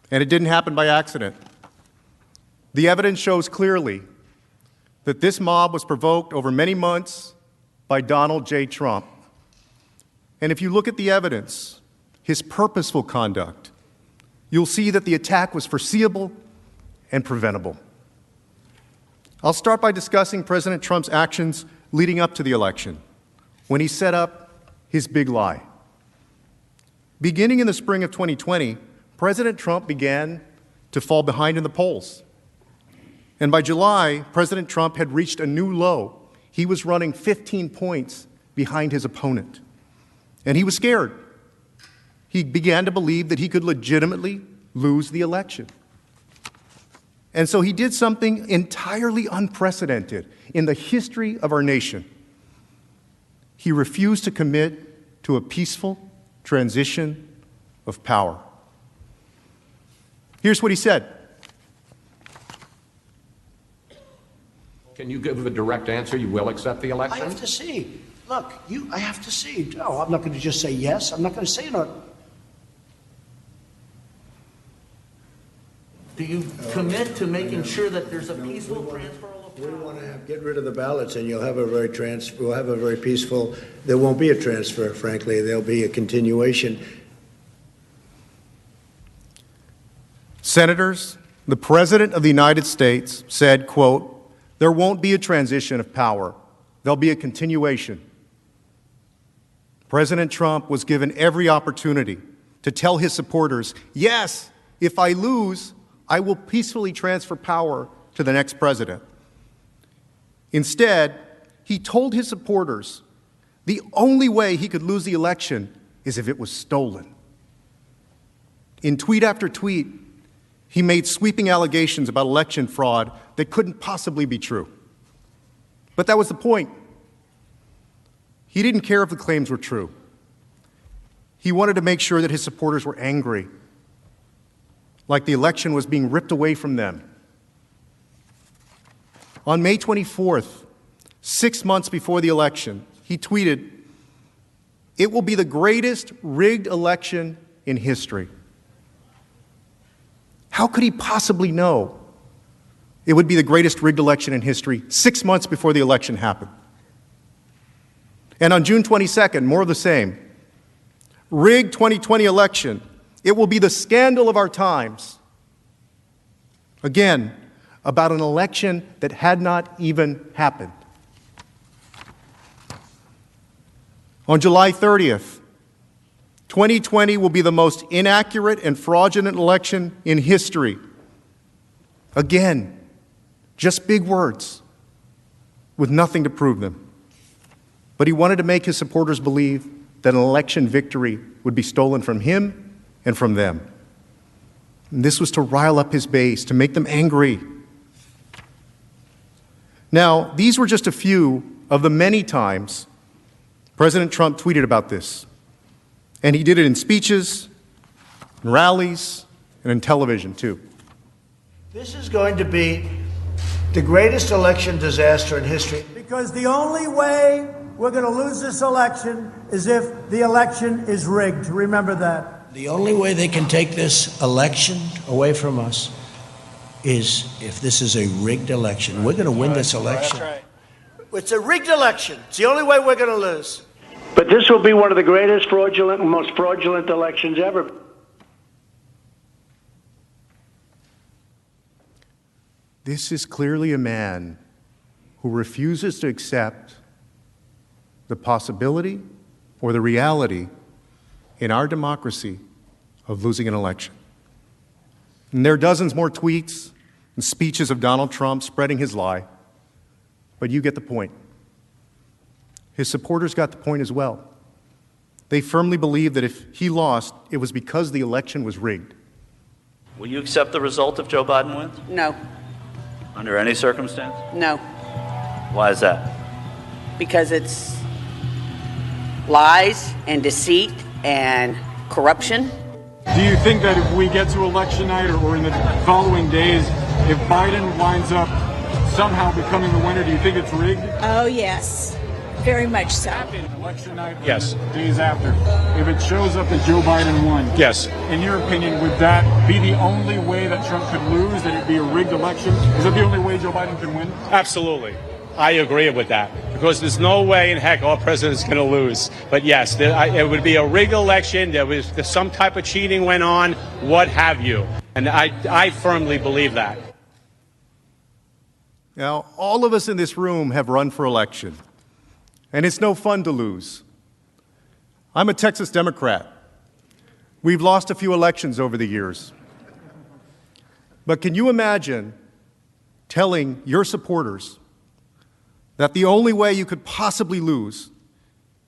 and it didn't happen by accident. The evidence shows clearly that this mob was provoked over many months by Donald J. Trump, And if you look at the evidence, his purposeful conduct, you'll see that the attack was foreseeable and preventable. I'll start by discussing President Trump's actions leading up to the election, when he set up his big lie. Beginning in the spring of 2020, President Trump began to fall behind in the polls. And by July, President Trump had reached a new low. He was running 15 points behind his opponent. And he was scared. He began to believe that he could legitimately lose the election. And so he did something entirely unprecedented in the history of our nation. He refused to commit to a peaceful transition of power. Here's what he said. Can you give a direct answer? You will accept the election? I have to see. Look, I have to see. No, I'm not going to just say yes. I'm not going to say no. Do you commit to making sure that there's a peaceful transfer of power? We want to get rid of the ballots, and we'll have a very peaceful. There won't be a transfer, frankly. There'll be a continuation. Senators, the President of the United States said, quote, "There won't be a transition of power. There'll be a continuation." President Trump was given every opportunity to tell his supporters, yes, if I lose, I will peacefully transfer power to the next president. Instead, he told his supporters the only way he could lose the election is if it was stolen. In tweet after tweet, he made sweeping allegations about election fraud that couldn't possibly be true. But that was the point. He didn't care if the claims were true. He wanted to make sure that his supporters were angry, like the election was being ripped away from them. On May 24th, 6 months before the election, he tweeted, "It will be the greatest rigged election in history." How could he possibly know it would be the greatest rigged election in history 6 months before the election happened? And on June 22nd, more of the same. Rigged 2020 election. It will be the scandal of our times. Again, about an election that had not even happened. On July 30th, 2020 will be the most inaccurate and fraudulent election in history. Again, just big words with nothing to prove them. But he wanted to make his supporters believe that an election victory would be stolen from him and from them. And this was to rile up his base, to make them angry. Now, these were just a few of the many times President Trump tweeted about this. And he did it in speeches, in rallies, and in television, too. This is going to be the greatest election disaster in history. Because the only way we're going to lose this election is if the election is rigged. Remember that. The only way they can take this election away from us is if this is a rigged election. We're going to win this election. That's right. It's a rigged election. It's the only way we're going to lose. But this will be one of the greatest fraudulent, most fraudulent elections ever. This is clearly a man who refuses to accept the possibility or the reality in our democracy of losing an election. And there are dozens more tweets and speeches of Donald Trump spreading his lie, but you get the point. His supporters got the point as well. They firmly believe that if he lost, it was because the election was rigged. Will you accept the result if Joe Biden wins? No. Under any circumstance? No. Why is that? Because it's lies and deceit and corruption. Do you think that if we get to election night or in the following days, if Biden winds up somehow becoming the winner, do you think it's rigged? Oh, yes. Very much so. Election night, yes. Days after, if it shows up that Joe Biden won, yes. In your opinion, would that be the only way that Trump could lose, that it'd be a rigged election? Is that the only way Joe Biden can win? Absolutely. I agree with that. because there's no way in heck our president's going to lose. But yes, it would be a rigged election. There's some type of cheating went on, what have you. And I firmly believe that. Now, all of us in this room have run for election, and it's no fun to lose. I'm a Texas Democrat. We've lost a few elections over the years. But can you imagine telling your supporters that the only way you could possibly lose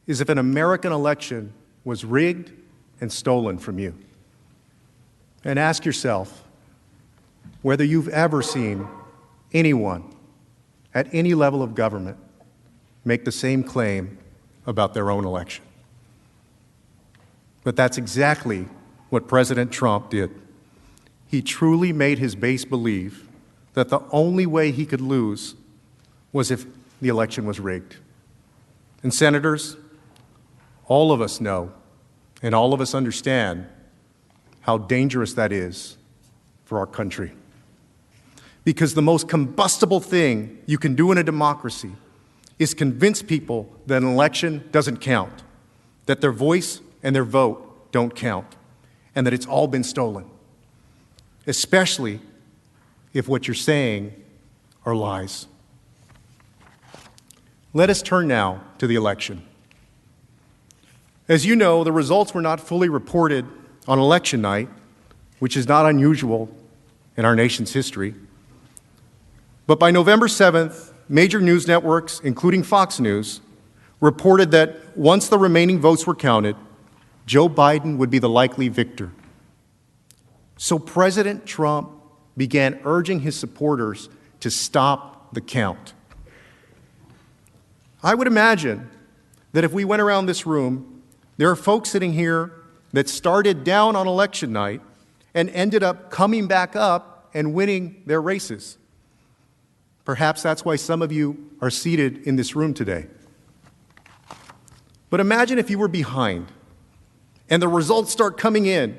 is if an American election was rigged and stolen from you? And ask yourself whether you've ever seen anyone at any level of government make the same claim about their own election. But that's exactly what President Trump did. He truly made his base believe that the only way he could lose was if the election was rigged. And senators, all of us know and all of us understand how dangerous that is for our country. Because the most combustible thing you can do in a democracy is convince people that an election doesn't count, that their voice and their vote don't count, and that it's all been stolen, especially if what you're saying are lies. Let us turn now to the election. As you know, the results were not fully reported on election night, which is not unusual in our nation's history. But by November 7th, major news networks, including Fox News, reported that once the remaining votes were counted, Joe Biden would be the likely victor. So President Trump began urging his supporters to stop the count. I would imagine that if we went around this room, there are folks sitting here that started down on election night and ended up coming back up and winning their races. Perhaps that's why some of you are seated in this room today. But imagine if you were behind and the results start coming in,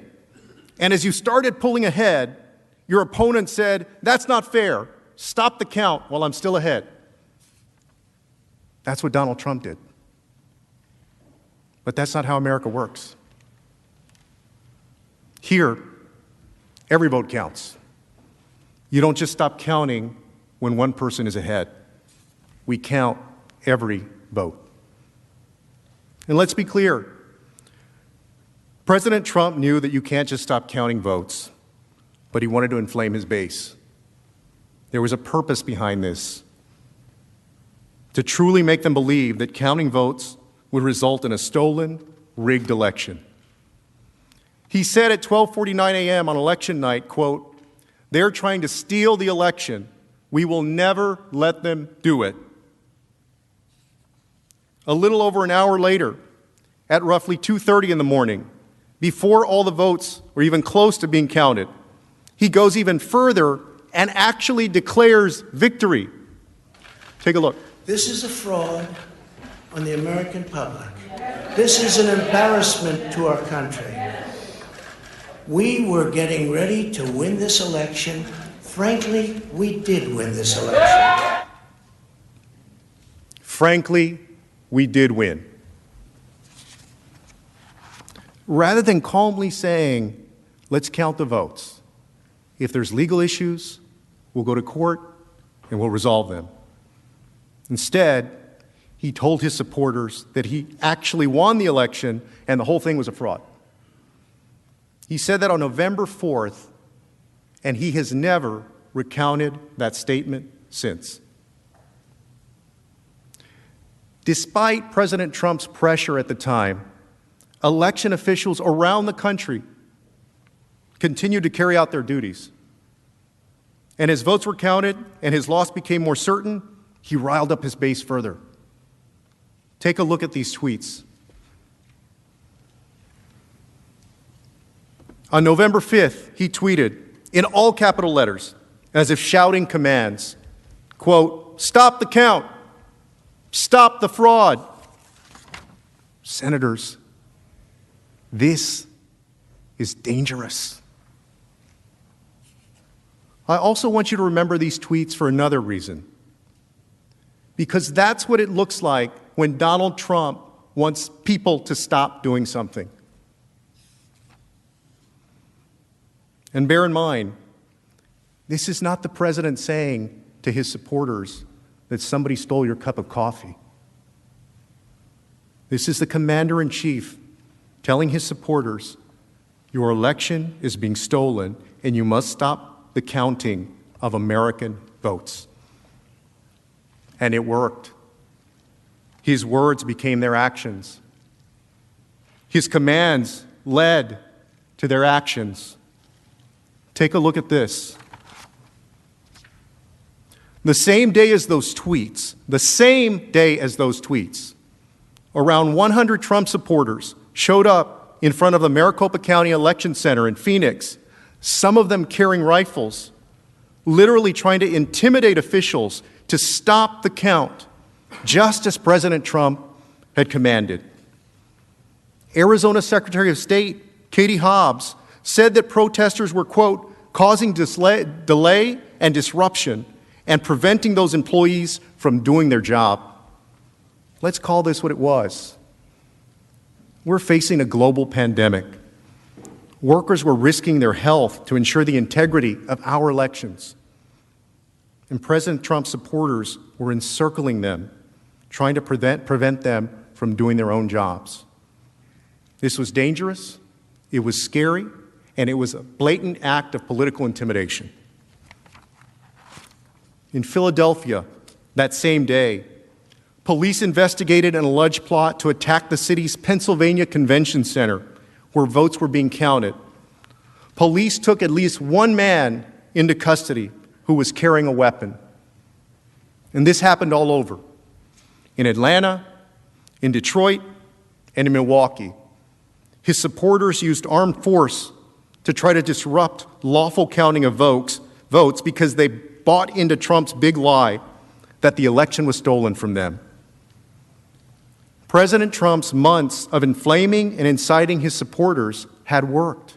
and as you started pulling ahead, your opponent said, "That's not fair. Stop the count while I'm still ahead." That's what Donald Trump did. But that's not how America works. Here, every vote counts. You don't just stop counting when one person is ahead. We count every vote. And let's be clear. President Trump knew that you can't just stop counting votes, but he wanted to inflame his base. There was a purpose behind this, to truly make them believe that counting votes would result in a stolen, rigged election. He said at 12:49 a.m. on election night, quote, "They're trying to steal the election. We will never let them do it." A little over an hour later, at roughly 2:30 in the morning, before all the votes were even close to being counted, he goes even further and actually declares victory. Take a look. This is a fraud on the American public. This is an embarrassment to our country. We were getting ready to win this election. Frankly, we did win this election. Frankly, we did win. Rather than calmly saying, "Let's count the votes. If there's legal issues, we'll go to court and we'll resolve them." Instead, he told his supporters that he actually won the election and the whole thing was a fraud. He said that on November 4th, and he has never recounted that statement since. Despite President Trump's pressure at the time, election officials around the country continued to carry out their duties. And as votes were counted and his loss became more certain, he riled up his base further. Take a look at these tweets. On November 5th, he tweeted in all capital letters, as if shouting commands, quote, "Stop the count. Stop the fraud." Senators, this is dangerous. I also want you to remember these tweets for another reason. because that's what it looks like when Donald Trump wants people to stop doing something. And bear in mind, this is not the president saying to his supporters that somebody stole your cup of coffee. This is the commander-in-chief telling his supporters, your election is being stolen and you must stop the counting of American votes. And it worked. His words became their actions. His commands led to their actions. Take a look at this. The same day as those tweets, around 100 Trump supporters showed up in front of the Maricopa County Election Center in Phoenix, some of them carrying rifles, literally trying to intimidate officials to stop the count, just as President Trump had commanded. Arizona Secretary of State Katie Hobbs said that protesters were, quote, causing delay and disruption and preventing those employees from doing their job. Let's call this what it was. We're facing a global pandemic. Workers were risking their health to ensure the integrity of our elections. And President Trump's supporters were encircling them, trying to prevent them from doing their own jobs. This was dangerous, it was scary, and it was a blatant act of political intimidation. In Philadelphia, that same day, police investigated an alleged plot to attack the city's Pennsylvania Convention Center, where votes were being counted. Police took at least one man into custody who was carrying a weapon. And this happened all over. In Atlanta, in Detroit, and in Milwaukee. His supporters used armed force to try to disrupt lawful counting of votes because they bought into Trump's big lie that the election was stolen from them. President Trump's months of inflaming and inciting his supporters had worked.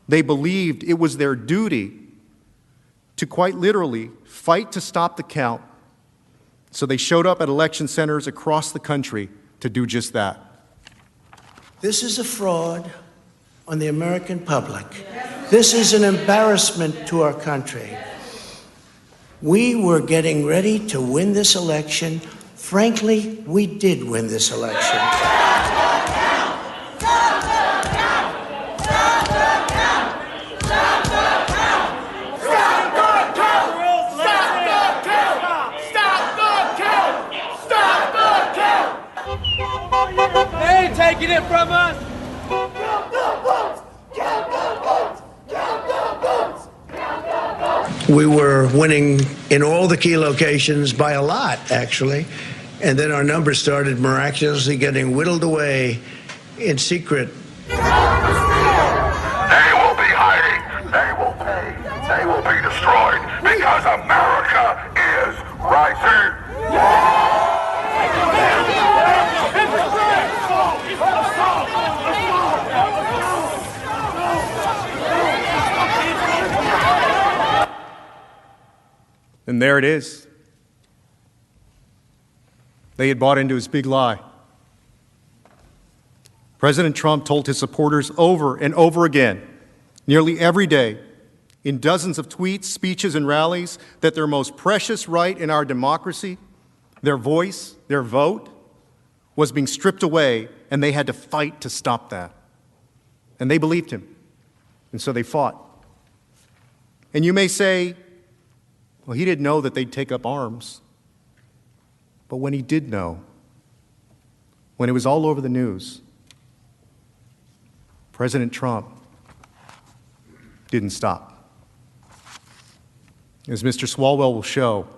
They believed it was their duty to quite literally fight to stop the count, so they showed up at election centers across the country to do just that. This is a fraud on the American public. This is an embarrassment to our country. We were getting ready to win this election. Frankly, we did win this election. They ain't taking it from us. We were winning in all the key locations by a lot, actually. And then our numbers started miraculously getting whittled away in secret. They will be hiding. They will pay. They will be destroyed because America is rising. And there it is. They had bought into his big lie. President Trump told his supporters over and over again, nearly every day, in dozens of tweets, speeches, and rallies, that their most precious right in our democracy, their voice, their vote, was being stripped away, and they had to fight to stop that. And they believed him, and so they fought. And you may say, well, he didn't know that they'd take up arms. But when he did know, when it was all over the news, President Trump didn't stop. As Mr. Swalwell will show,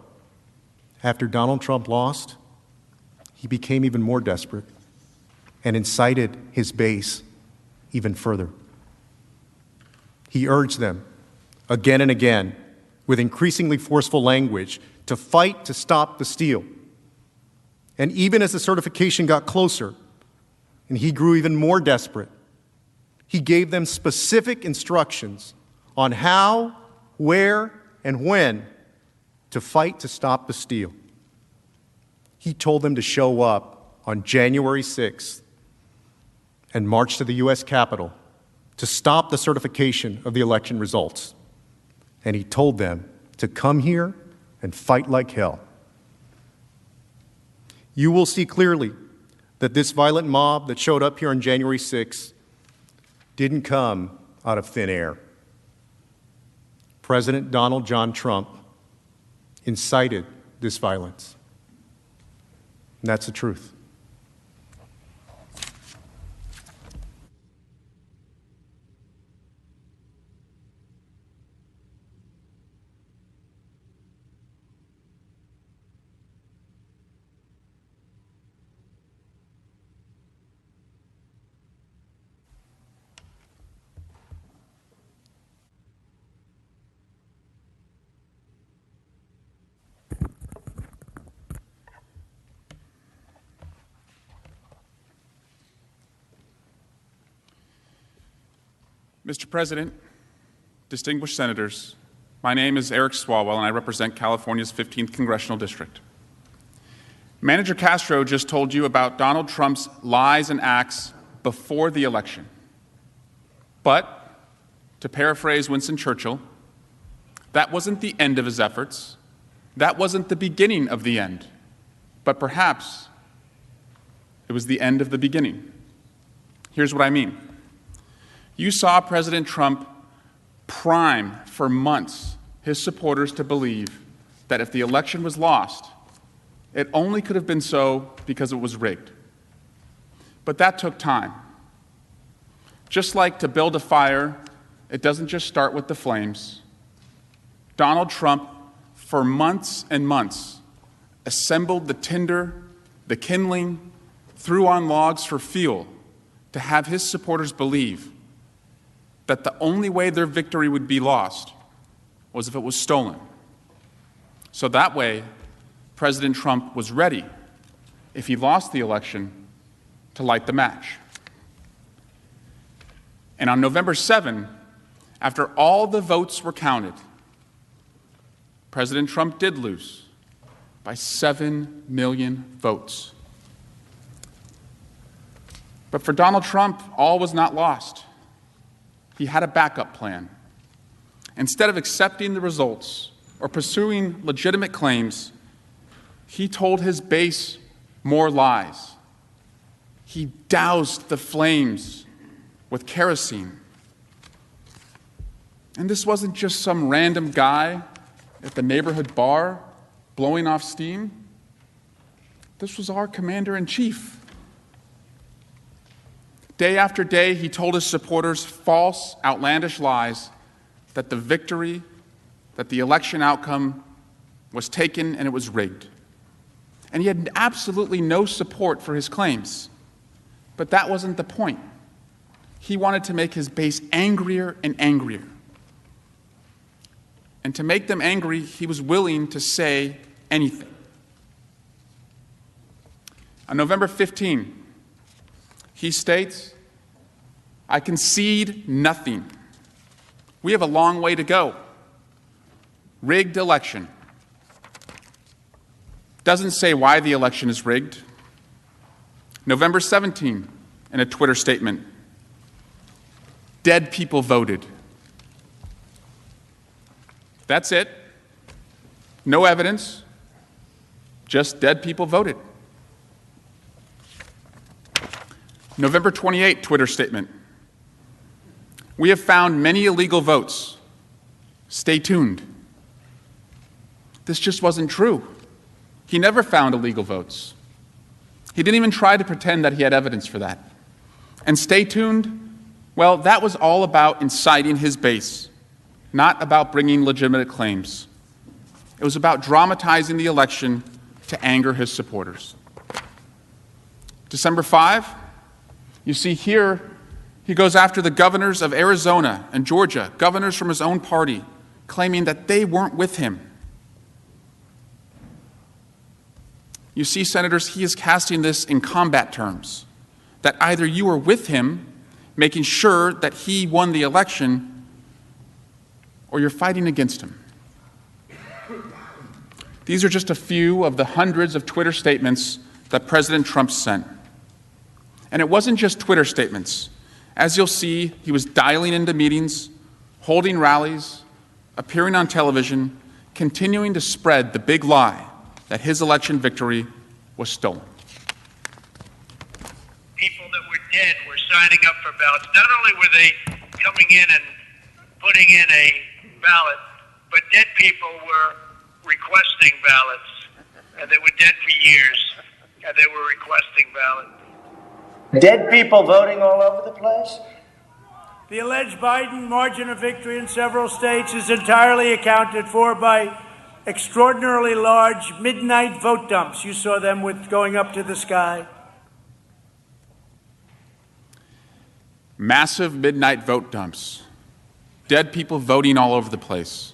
after Donald Trump lost, he became even more desperate and incited his base even further. He urged them again and again, with increasingly forceful language, to fight to stop the steal. And even as the certification got closer, and he grew even more desperate, he gave them specific instructions on how, where, and when to fight to stop the steal. he told them to show up on January 6th and march to the U.S. Capitol to stop the certification of the election results. And he told them to come here and fight like hell. You will see clearly that this violent mob that showed up here on January 6th didn't come out of thin air. President Donald John Trump incited this violence. And that's the truth. Mr. President, distinguished senators, my name is Eric Swalwell, and I represent California's 15th Congressional District. Manager Castro just told you about Donald Trump's lies and acts before the election. But, to paraphrase Winston Churchill, that wasn't the end of his efforts. That wasn't the beginning of the end. But perhaps it was the end of the beginning. Here's what I mean. You saw President Trump prime for months his supporters to believe that if the election was lost, it only could have been so because it was rigged. But that took time. Just like to build a fire, it doesn't just start with the flames. Donald Trump, for months and months, assembled the tinder, the kindling, threw on logs for fuel to have his supporters believe that the only way their victory would be lost was if it was stolen. So that way, President Trump was ready, if he lost the election, to light the match. And on November 7, after all the votes were counted, President Trump did lose by 7 million votes. But for Donald Trump, all was not lost. He had a backup plan. Instead of accepting the results or pursuing legitimate claims, he told his base more lies. He doused the flames with kerosene. And this wasn't just some random guy at the neighborhood bar blowing off steam. This was our commander-in-chief. Day after day, he told his supporters false, outlandish lies that the victory, that the election outcome was taken and it was rigged. And he had absolutely no support for his claims. But that wasn't the point. He wanted to make his base angrier and angrier. And to make them angry, he was willing to say anything. On November 15, he states, "I concede nothing. We have a long way to go. Rigged election." Doesn't say why the election is rigged. November 17, in a Twitter statement, "Dead people voted." That's it. No evidence, just dead people voted. November 28, Twitter statement. "We have found many illegal votes. Stay tuned." This just wasn't true. He never found illegal votes. He didn't even try to pretend that he had evidence for that. And stay tuned, well, that was all about inciting his base, not about bringing legitimate claims. It was about dramatizing the election to anger his supporters. December 5, you see here, he goes after the governors of Arizona and Georgia, governors from his own party, claiming that they weren't with him. You see, senators, he is casting this in combat terms, that either you are with him, making sure that he won the election, or you're fighting against him. These are just a few of the hundreds of Twitter statements that President Trump sent. And it wasn't just Twitter statements. As you'll see, he was dialing into meetings, holding rallies, appearing on television, continuing to spread the big lie that his election victory was stolen. People that were dead were signing up for ballots. Not only were they coming in and putting in a ballot, but dead people were requesting ballots. And they were dead for years, and they were requesting ballots. Dead people voting all over the place? The alleged Biden margin of victory in several states is entirely accounted for by extraordinarily large midnight vote dumps. You saw them with going up to the sky. Massive midnight vote dumps. Dead people voting all over the place.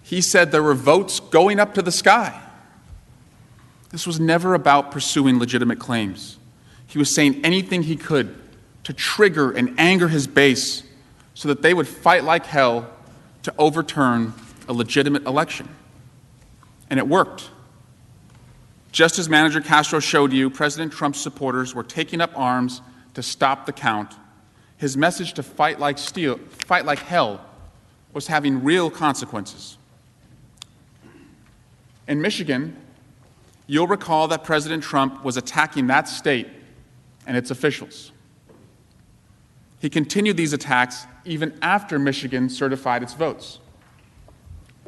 He said there were votes going up to the sky. This was never about pursuing legitimate claims. He was saying anything he could to trigger and anger his base so that they would fight like hell to overturn a legitimate election. And it worked. Just as Manager Castro showed you, President Trump's supporters were taking up arms to stop the count. His message to fight like hell was having real consequences. In Michigan, you'll recall that President Trump was attacking that state and its officials. He continued these attacks even after Michigan certified its votes.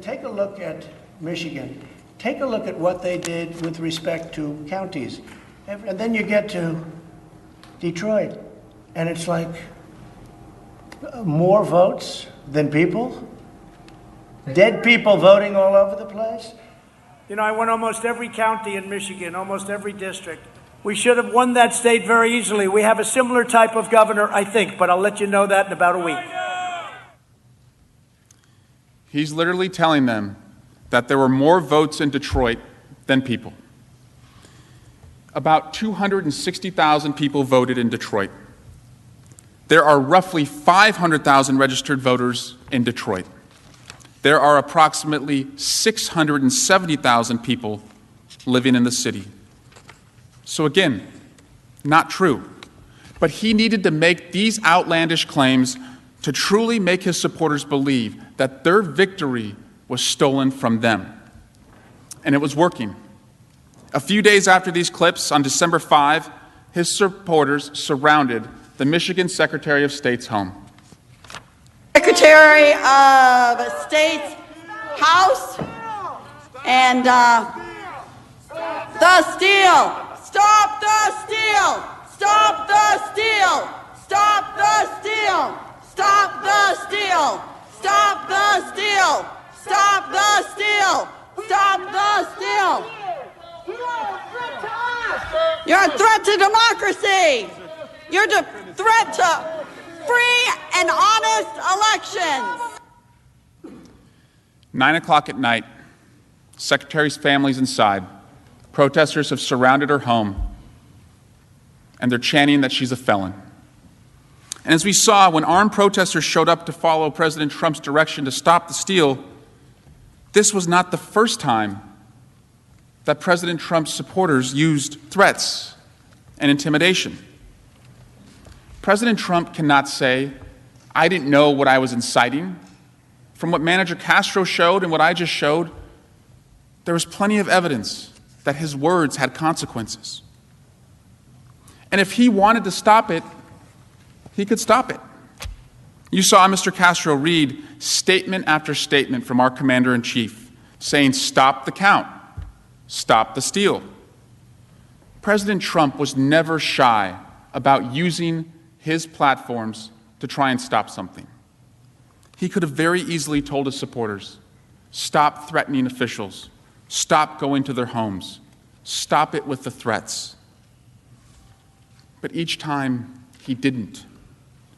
Take a look at Michigan. Take a look at what they did with respect to counties. And then you get to Detroit, and it's like more votes than people? Dead people voting all over the place? You know, I won almost every county in Michigan, almost every district. We should have won that state very easily. We have a similar type of governor, I think, but I'll let you know that in about a week. He's literally telling them that there were more votes in Detroit than people. About 260,000 people voted in Detroit. There are roughly 500,000 registered voters in Detroit. There are approximately 670,000 people living in the city. So again, not true. But he needed to make these outlandish claims to truly make his supporters believe that their victory was stolen from them. And it was working. A few days after these clips, on December 5, his supporters surrounded the Michigan Secretary of State's home. Secretary of State's house and the steal. Stop the steal! Stop the steal! Stop the steal! Stop the steal! Stop the steal! Stop the steal! Stop the steal! You're a threat to democracy! You're a threat to free and honest elections! 9 o'clock at night, Secretary's family's inside. Protesters have surrounded her home, and they're chanting that she's a felon. And as we saw, when armed protesters showed up to follow President Trump's direction to stop the steal, this was not the first time that President Trump's supporters used threats and intimidation. President Trump cannot say, "I didn't know what I was inciting." From what Manager Castro showed and what I just showed, there was plenty of evidence that his words had consequences. And if he wanted to stop it, he could stop it. You saw Mr. Castro read statement after statement from our commander-in-chief saying, "Stop the count, stop the steal." President Trump was never shy about using his platforms to try and stop something. He could have very easily told his supporters, "Stop threatening officials. Stop going to their homes. Stop it with the threats." But each time, he didn't.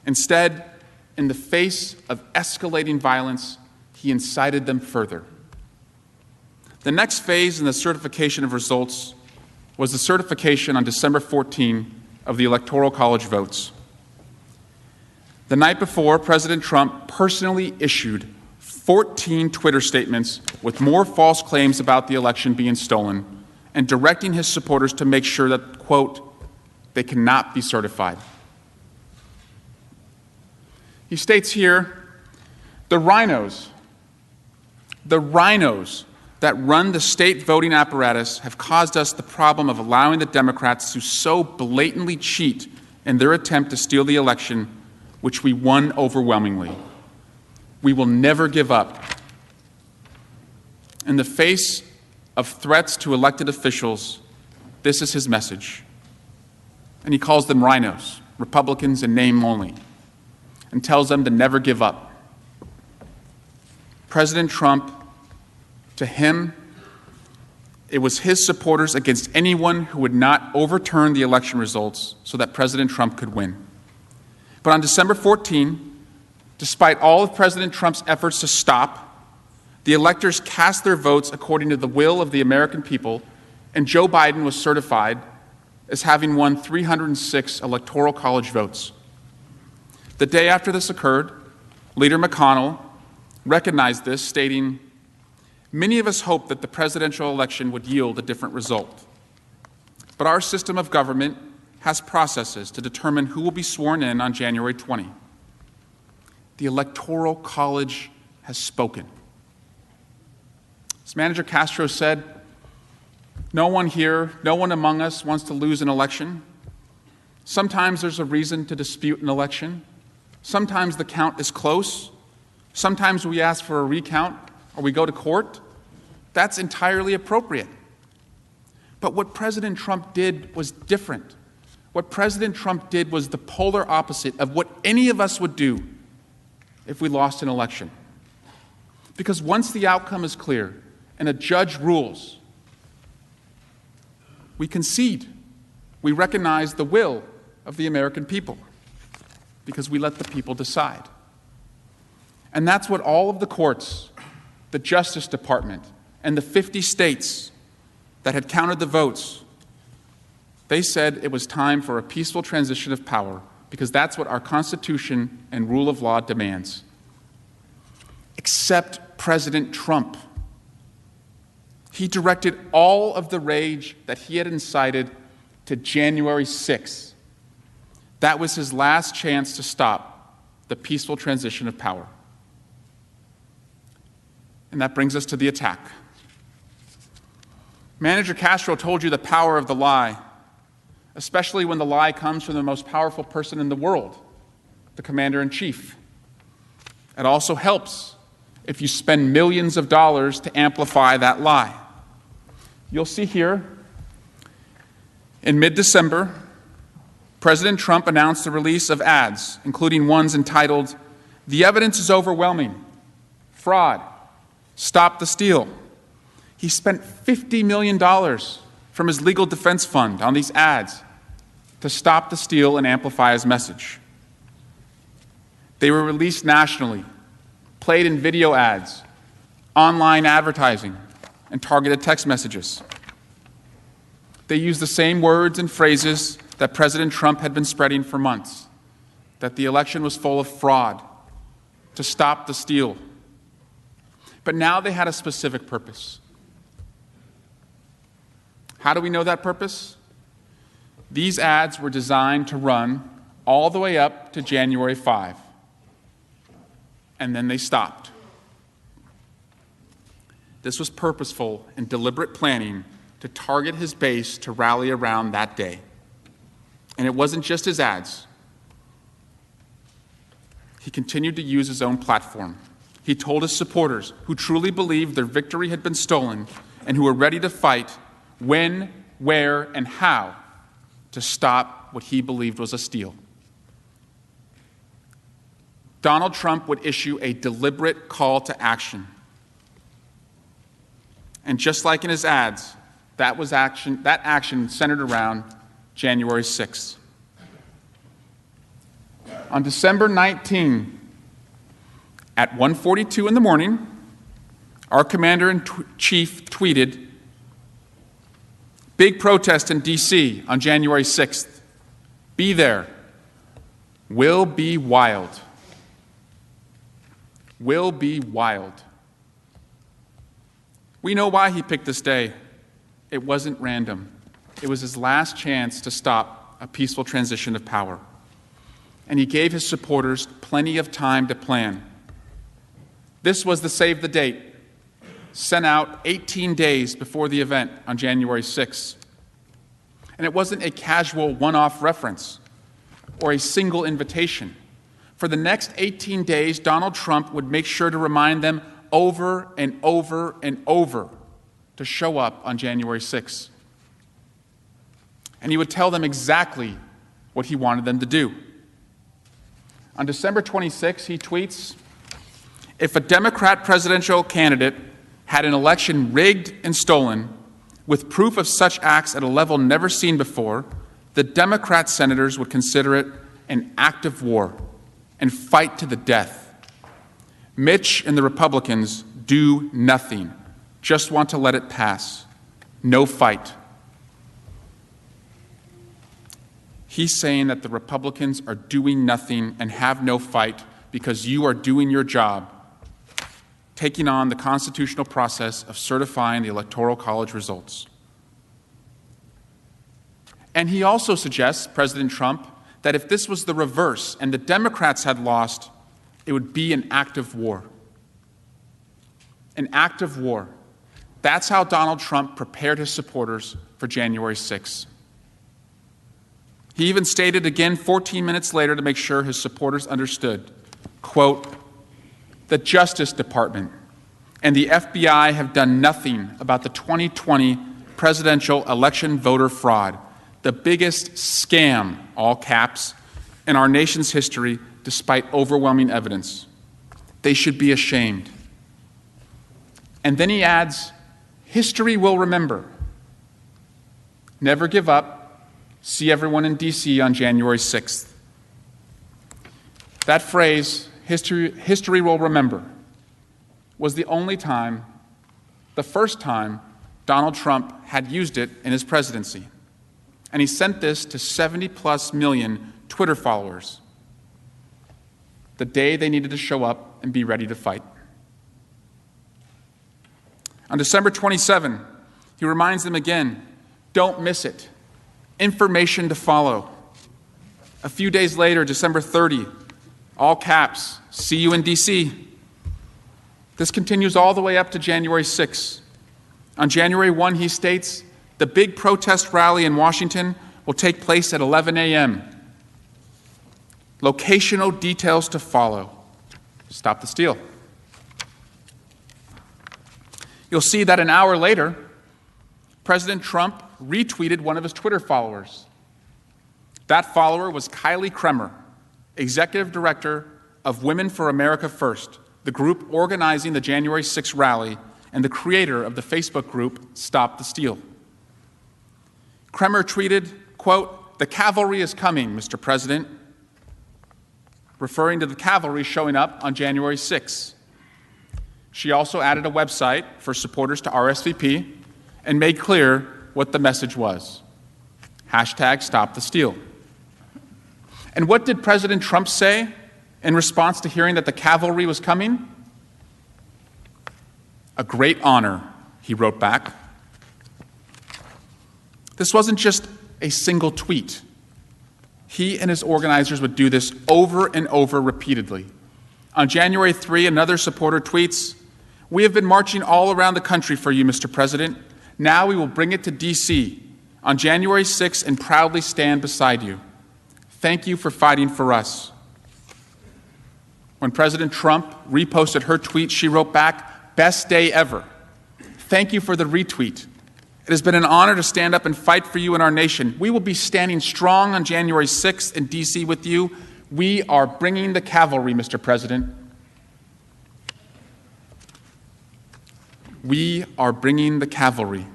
Instead, in the face of escalating violence, he incited them further. The next phase in the certification of results was the certification on December 14 of the Electoral College votes. The night before, President Trump personally issued 14 Twitter statements with more false claims about the election being stolen, and directing his supporters to make sure that, quote, they cannot be certified. He states here, the rhinos that run the state voting apparatus have caused us the problem of allowing the Democrats to so blatantly cheat in their attempt to steal the election, which we won overwhelmingly. We will never give up. In the face of threats to elected officials, this is his message. And he calls them rhinos, Republicans in name only, and tells them to never give up. President Trump, to him, it was his supporters against anyone who would not overturn the election results so that President Trump could win. But on December 14, despite all of President Trump's efforts to stop, the electors cast their votes according to the will of the American people, and Joe Biden was certified as having won 306 Electoral College votes. The day after this occurred, Leader McConnell recognized this, stating, "Many of us hoped that the presidential election would yield a different result. But our system of government has processes to determine who will be sworn in on January 20. The Electoral College has spoken." As Manager Castro said, no one here, no one among us wants to lose an election. Sometimes there's a reason to dispute an election. Sometimes the count is close. Sometimes we ask for a recount or we go to court. That's entirely appropriate. But what President Trump did was different. What President Trump did was the polar opposite of what any of us would do if we lost an election. Because once the outcome is clear and a judge rules, we concede. We recognize the will of the American people because we let the people decide. And that's what all of the courts, the Justice Department, and the 50 states that had counted the votes, they said it was time for a peaceful transition of power because that's what our Constitution and rule of law demands. Except President Trump. He directed all of the rage that he had incited to January 6th. That was his last chance to stop the peaceful transition of power. And that brings us to the attack. Manager Castro told you the power of the lie, especially when the lie comes from the most powerful person in the world, the commander-in-chief. It also helps if you spend millions of dollars to amplify that lie. You'll see here, in mid-December, President Trump announced the release of ads, including ones entitled, "The evidence is overwhelming," "Fraud," "Stop the steal." He spent $50 million from his legal defense fund on these ads to stop the steal and amplify his message. They were released nationally, played in video ads, online advertising, and targeted text messages. They used the same words and phrases that President Trump had been spreading for months, that the election was full of fraud, to stop the steal. But now they had a specific purpose. How do we know that purpose? These ads were designed to run all the way up to January 5, and then they stopped. This was purposeful and deliberate planning to target his base to rally around that day. And it wasn't just his ads. He continued to use his own platform. He told his supporters, who truly believed their victory had been stolen and who were ready to fight when, where, and how to stop what he believed was a steal. Donald Trump would issue a deliberate call to action. And just like in his ads, that action centered around January 6th. On December 19, at 1:42 in the morning, our commander-in-chief tweeted, "Big protest in D.C. on January 6th. Be there. Will be wild." will be wild. We know why he picked this day. It wasn't random. It was his last chance to stop a peaceful transition of power. And he gave his supporters plenty of time to plan. This was the save the date, sent out 18 days before the event on January 6th. And it wasn't a casual one-off reference or a single invitation. For the next 18 days, Donald Trump would make sure to remind them over and over and over to show up on January 6th. And he would tell them exactly what he wanted them to do. On December 26, he tweets, "If a Democrat presidential candidate had an election rigged and stolen, with proof of such acts at a level never seen before, the Democrat senators would consider it an act of war and fight to the death. Mitch and the Republicans do nothing, just want to let it pass. No fight." He's saying that the Republicans are doing nothing and have no fight because you are doing your job, taking on the constitutional process of certifying the Electoral College results. And he also suggests, President Trump, that if this was the reverse and the Democrats had lost, it would be an act of war. An act of war. That's how Donald Trump prepared his supporters for January 6th. He even stated again 14 minutes later to make sure his supporters understood, quote, "The Justice Department and the FBI have done nothing about the 2020 presidential election voter fraud, the biggest scam, all caps, in our nation's history, despite overwhelming evidence. They should be ashamed." And then he adds, "History will remember. Never give up. See everyone in D.C. on January 6th. That phrase, history will remember, was the first time Donald Trump had used it in his presidency. And he sent this to 70+ million Twitter followers the day they needed to show up and be ready to fight. On December 27, he reminds them again, don't miss it. Information to follow. A few days later, December 30, all caps, see you in D.C. This continues all the way up to January 6. On January 1, he states, the big protest rally in Washington will take place at 11 a.m. Locational details to follow. Stop the steal. You'll see that an hour later, President Trump retweeted one of his Twitter followers. That follower was Kylie Kremer, executive director of Women for America First, the group organizing the January 6th rally and the creator of the Facebook group Stop the Steal. Kremer tweeted, quote, "The cavalry is coming, Mr. President," referring to the cavalry showing up on January 6th. She also added a website for supporters to RSVP and made clear what the message was. Hashtag Stop the Steal. And what did President Trump say in response to hearing that the cavalry was coming? "A great honor," he wrote back. This wasn't just a single tweet. He and his organizers would do this over and over repeatedly. On January 3, another supporter tweets, "We have been marching all around the country for you, Mr. President. Now we will bring it to D.C. on January 6 and proudly stand beside you. Thank you for fighting for us." When President Trump reposted her tweet, she wrote back, "Best day ever. Thank you for the retweet. It has been an honor to stand up and fight for you and our nation. We will be standing strong on January 6th in D.C. with you. We are bringing the cavalry, Mr. President." We are bringing the cavalry.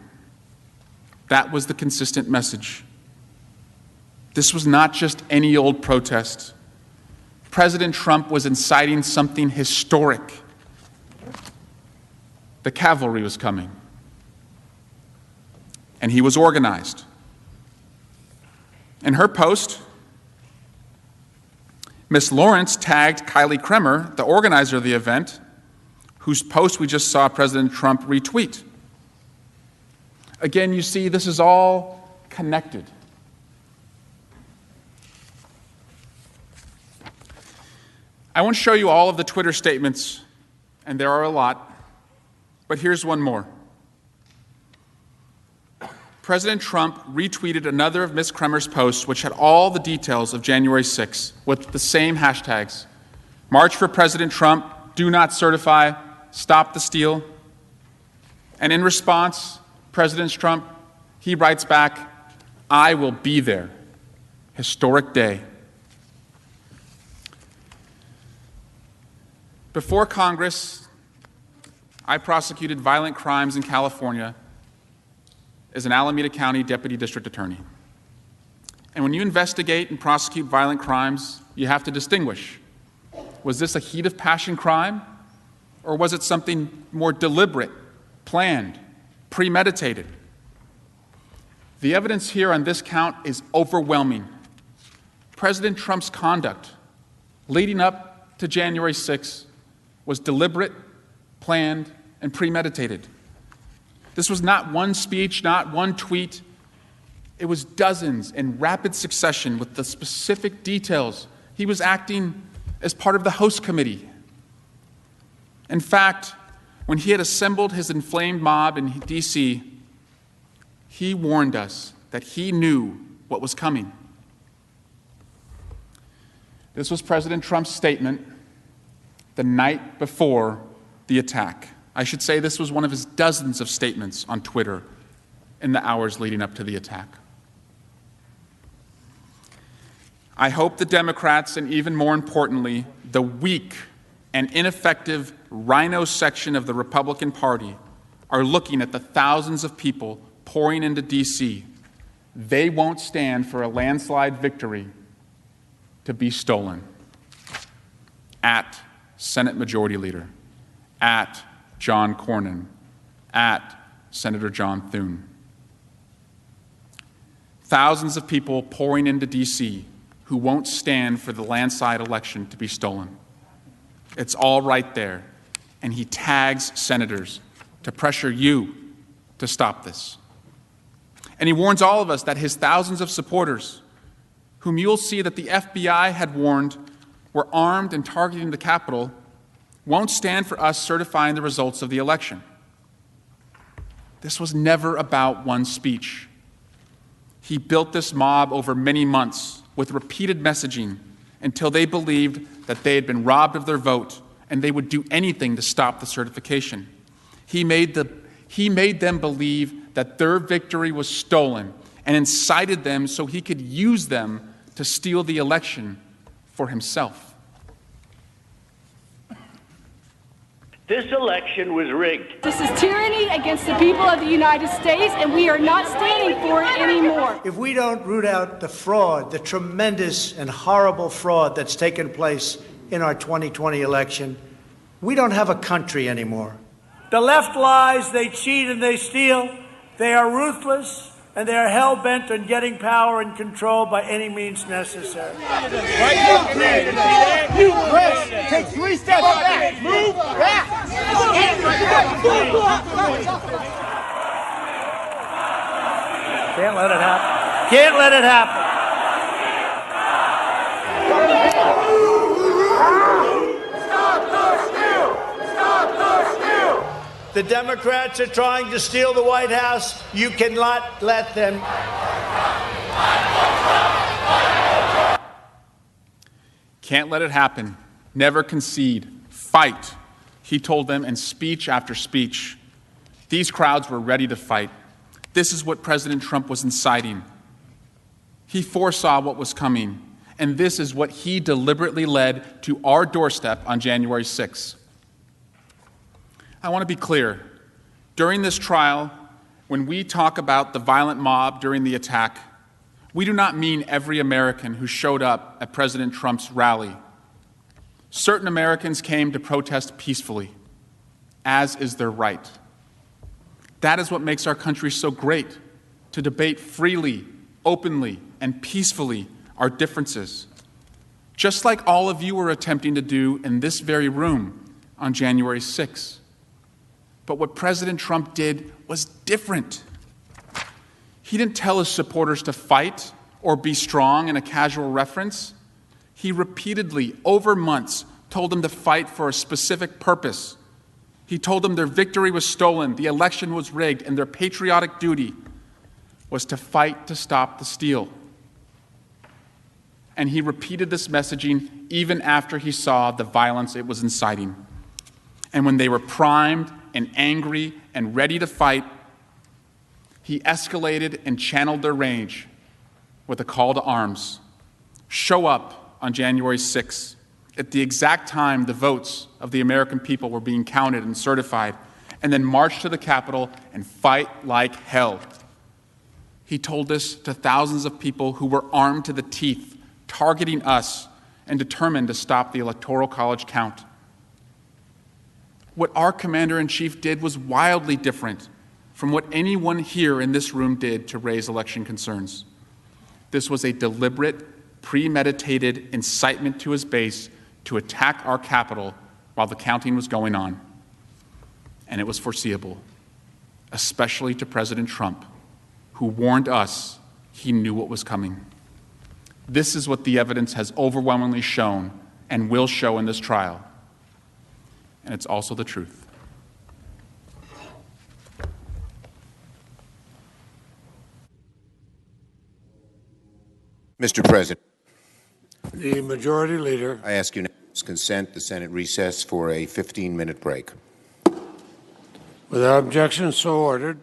That was the consistent message. This was not just any old protest. President Trump was inciting something historic. The cavalry was coming. And he was organized. In her post, Ms. Lawrence tagged Kylie Kremer, the organizer of the event, whose post we just saw President Trump retweet. Again, you see, this is all connected. I won't show you all of the Twitter statements, and there are a lot, but here's one more. President Trump retweeted another of Ms. Kremer's posts, which had all the details of January 6th, with the same hashtags: March for President Trump, do not certify, stop the steal. And in response, President Trump, he writes back, I will be there. Historic day. Before Congress, I prosecuted violent crimes in California as an Alameda County Deputy District Attorney. And when you investigate and prosecute violent crimes, you have to distinguish. Was this a heat of passion crime, or was it something more deliberate, planned, premeditated? The evidence here on this count is overwhelming. President Trump's conduct leading up to January 6th was deliberate, planned, and premeditated. This was not one speech, not one tweet. It was dozens in rapid succession with the specific details. He was acting as part of the host committee. In fact, when he had assembled his inflamed mob in D.C., he warned us that he knew what was coming. This was President Trump's statement the night before the attack. I should say this was one of his dozens of statements on Twitter in the hours leading up to the attack. I hope the Democrats, and even more importantly, the weak and ineffective rhino section of the Republican Party, are looking at the thousands of people pouring into D.C. They won't stand for a landslide victory to be stolen. At Senate Majority Leader, at John Cornyn, at Senator John Thune. Thousands of people pouring into D.C. who won't stand for the landslide election to be stolen. It's all right there. And he tags senators to pressure you to stop this. And he warns all of us that his thousands of supporters, whom you'll see that the FBI had warned were armed and targeting the Capitol, won't stand for us certifying the results of the election. This was never about one speech. He built this mob over many months with repeated messaging until they believed that they had been robbed of their vote and they would do anything to stop the certification. He made them believe that their victory was stolen and incited them so he could use them to steal the election for himself. This election was rigged. This is tyranny against the people of the United States, and we are not standing for it anymore. If we don't root out the fraud, the tremendous and horrible fraud that's taken place in our 2020 election, we don't have a country anymore. The left lies, they cheat and they steal. They are ruthless, and they are hell-bent on getting power and control by any means necessary. You, Chris, take 3 steps back. Move back. Can't let it happen. Can't let it happen. The Democrats are trying to steal the White House. You cannot let them. Can't let it happen. Never concede. Fight, he told them in speech after speech. These crowds were ready to fight. This is what President Trump was inciting. He foresaw what was coming, and this is what he deliberately led to our doorstep on January 6th. I want to be clear. During this trial, when we talk about the violent mob during the attack, we do not mean every American who showed up at President Trump's rally. Certain Americans came to protest peacefully, as is their right. That is what makes our country so great, to debate freely, openly, and peacefully our differences. just like all of you were attempting to do in this very room on January 6th. But what President Trump did was different. He didn't tell his supporters to fight or be strong in a casual reference. He repeatedly, over months, told them to fight for a specific purpose. He told them their victory was stolen, the election was rigged, and their patriotic duty was to fight to stop the steal. And he repeated this messaging even after he saw the violence it was inciting. And when they were primed and angry and ready to fight, he escalated and channeled their rage with a call to arms. Show up on January 6th, at the exact time the votes of the American people were being counted and certified, and then march to the Capitol and fight like hell. He told this to thousands of people who were armed to the teeth, targeting us and determined to stop the Electoral College count. What our commander-in-chief did was wildly different from what anyone here in this room did to raise election concerns. This was a deliberate, premeditated incitement to his base to attack our Capitol while the counting was going on. And it was foreseeable, especially to President Trump, who warned us he knew what was coming. This is what the evidence has overwhelmingly shown and will show in this trial. And it's also the truth. Mr. President. The Majority Leader. I ask unanimous consent the Senate recess for a 15-minute break. Without objection, so ordered.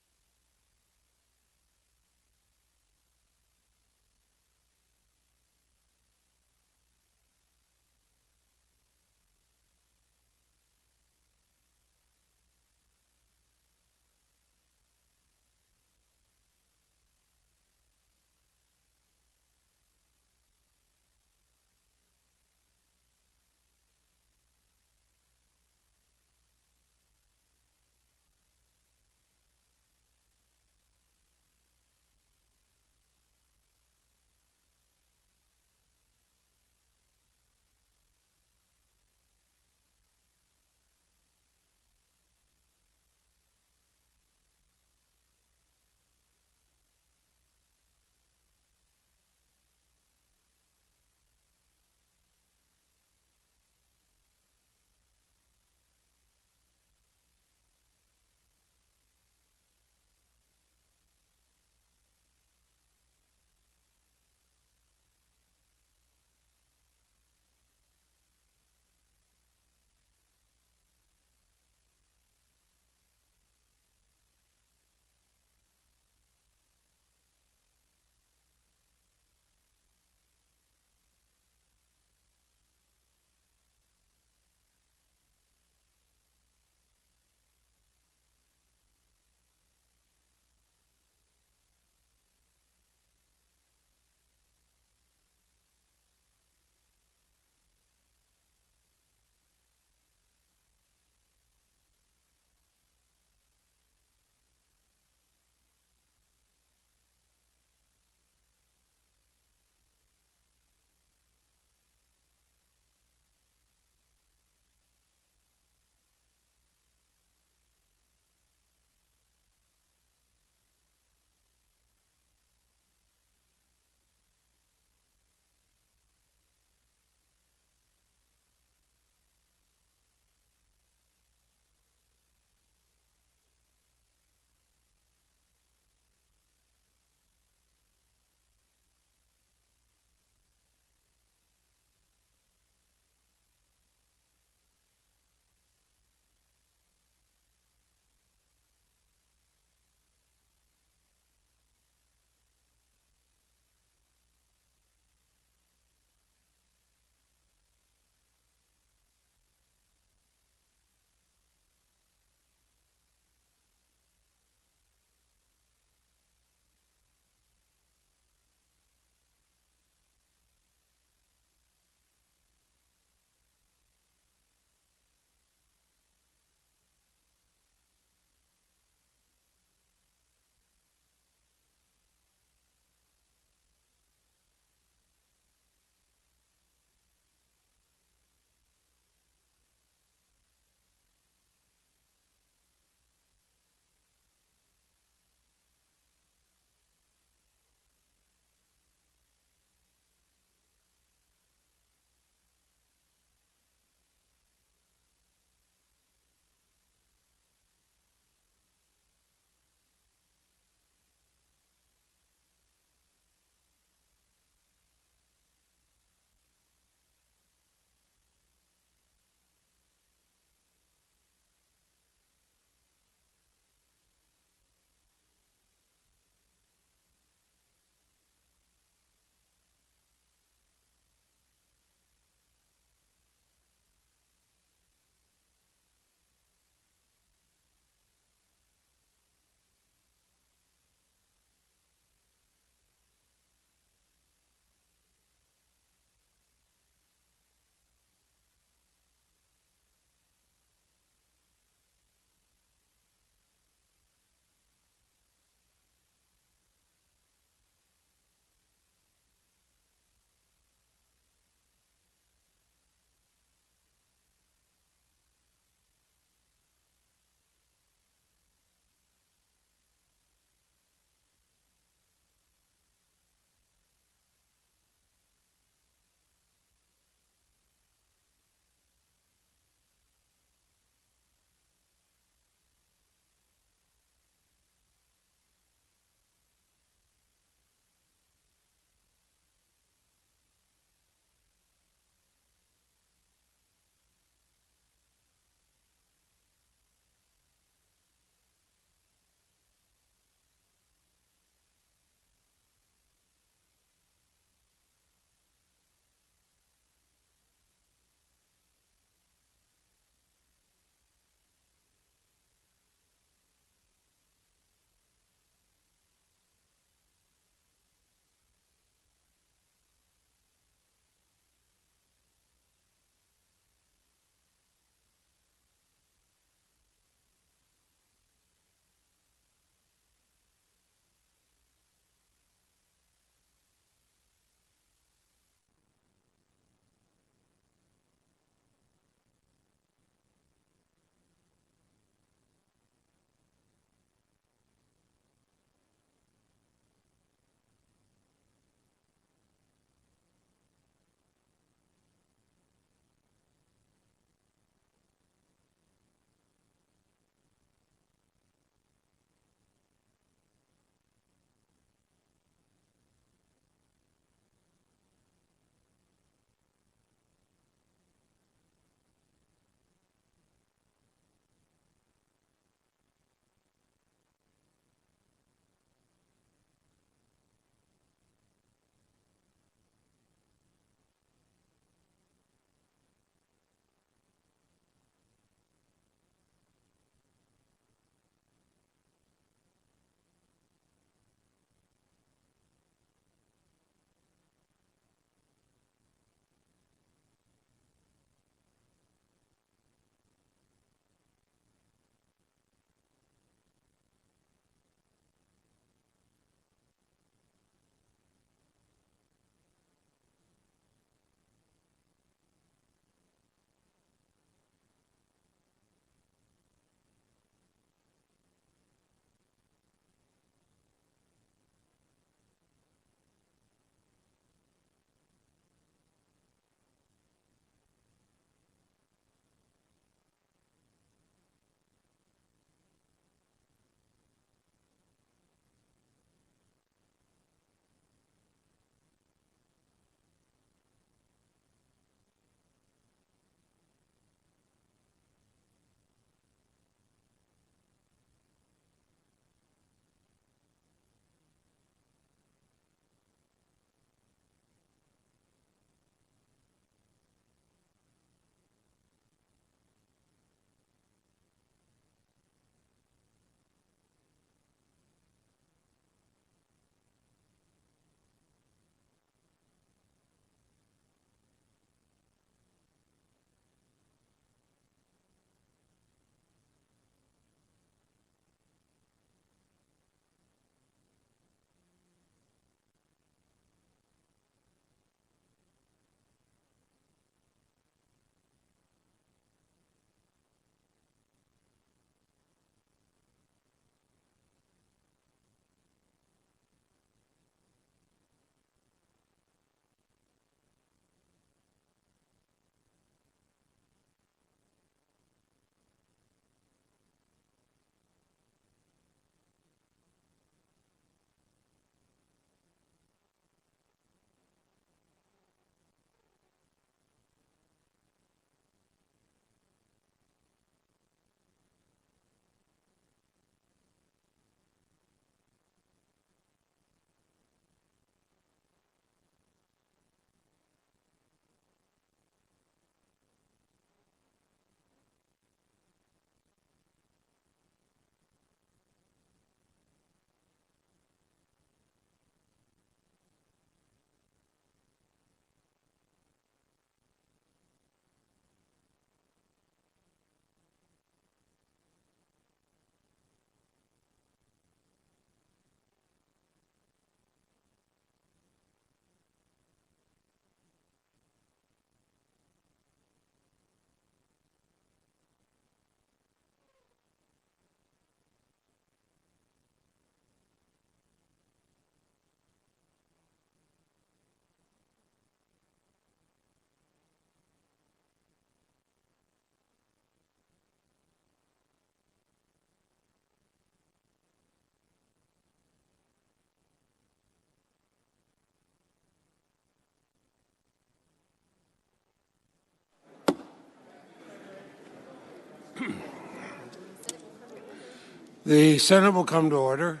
The Senate will come to order.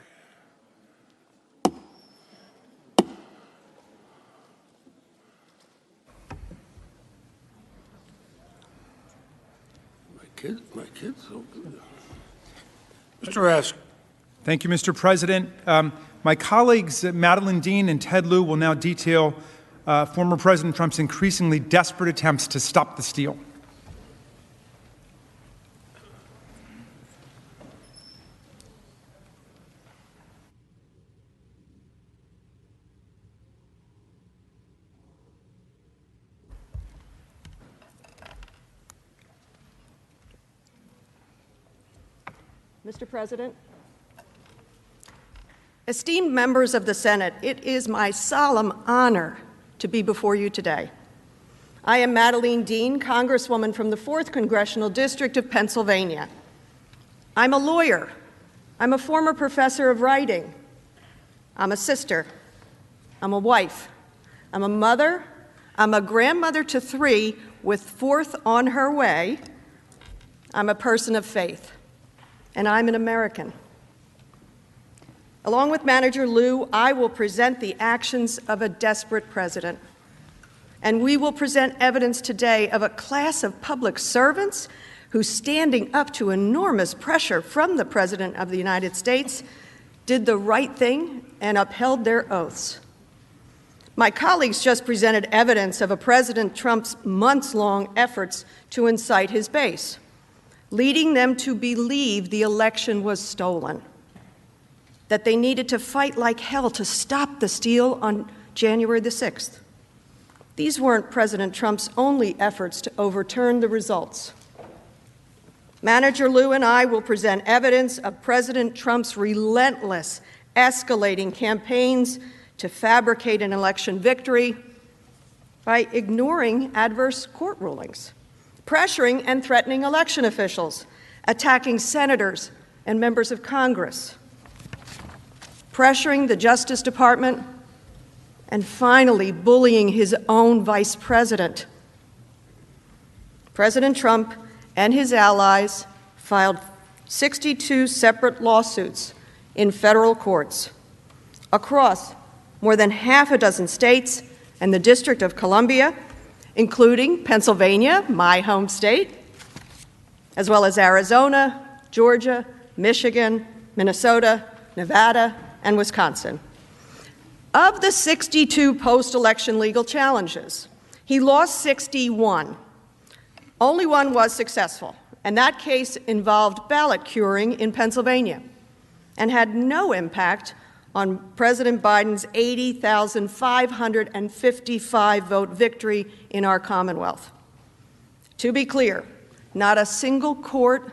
My kids. Mr. Rask. Thank you, Mr. President. My colleagues Madeline Dean and Ted Lieu will now detail former President Trump's increasingly desperate attempts to stop the steal. Mr. President, esteemed members of the Senate, it is my solemn honor to be before you today. I am Madeline Dean, Congresswoman from the 4th Congressional District of Pennsylvania. I'm a lawyer. I'm a former professor of writing. I'm a sister. I'm a wife. I'm a mother. I'm a grandmother to 3 with 4th on her way. I'm a person of faith. And I'm an American. Along with Manager Lieu, I will present the actions of a desperate president. And we will present evidence today of a class of public servants who, standing up to enormous pressure from the President of the United States, did the right thing and upheld their oaths. My colleagues just presented evidence of a President Trump's months-long efforts to incite his base, leading them to believe the election was stolen, that they needed to fight like hell to stop the steal on January the 6th. These weren't President Trump's only efforts to overturn the results. Manager Lieu and I will present evidence of President Trump's relentless, escalating campaigns to fabricate an election victory by ignoring adverse court rulings, pressuring and threatening election officials, attacking senators and members of Congress, pressuring the Justice Department, and finally bullying his own vice president. President Trump and his allies filed 62 separate lawsuits in federal courts across more than half a dozen states and the District of Columbia, including Pennsylvania, my home state, as well as Arizona, Georgia, Michigan, Minnesota, Nevada, and Wisconsin. Of the 62 post-election legal challenges, he lost 61. Only one was successful, and that case involved ballot curing in Pennsylvania and had no impact on President Biden's 80,555 vote victory in our Commonwealth. To be clear, not a single court,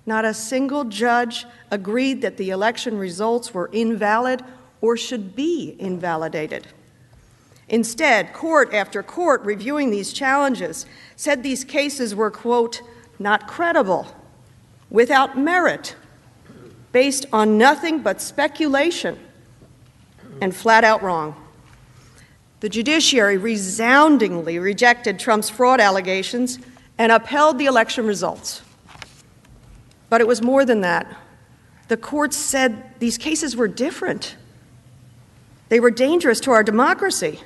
not a single judge agreed that the election results were invalid or should be invalidated. Instead, court after court reviewing these challenges said these cases were, quote, not credible, without merit, based on nothing but speculation, and flat out wrong. The judiciary resoundingly rejected Trump's fraud allegations and upheld the election results. But it was more than that. The courts said these cases were different. They were dangerous to our democracy.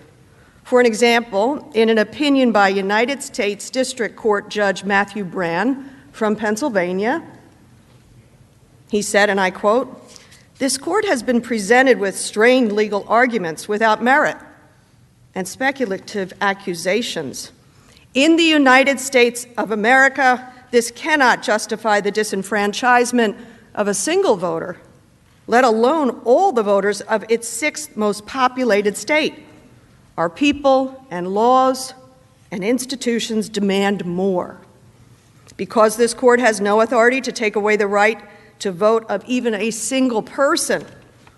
For an example, in an opinion by United States District Court Judge Matthew Brann from Pennsylvania, he said, and I quote, "This court has been presented with strained legal arguments without merit and speculative accusations. In the United States of America, this cannot justify the disenfranchisement of a single voter, let alone all the voters of its 6th most populated state. Our people and laws and institutions demand more. Because this court has no authority to take away the right to vote of even a single person,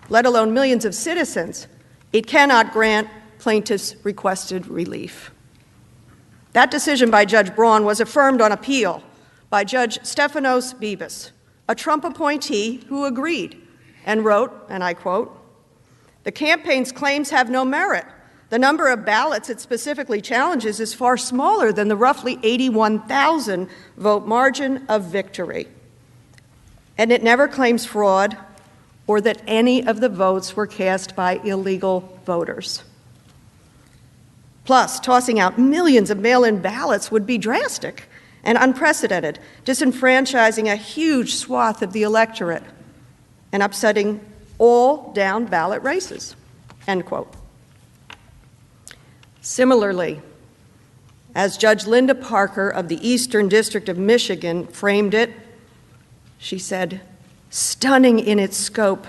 let alone millions of citizens, it cannot grant plaintiffs' requested relief." That decision by Judge Braun was affirmed on appeal by Judge Stephanos Bibas, a Trump appointee who agreed and wrote, and I quote, "The campaign's claims have no merit. The number of ballots it specifically challenges is far smaller than the roughly 81,000 vote margin of victory. And it never claims fraud or that any of the votes were cast by illegal voters. Plus, tossing out millions of mail-in ballots would be drastic and unprecedented, disenfranchising a huge swath of the electorate and upsetting all down-ballot races, end quote. Similarly, as Judge Linda Parker of the Eastern District of Michigan framed it, she said, "Stunning in its scope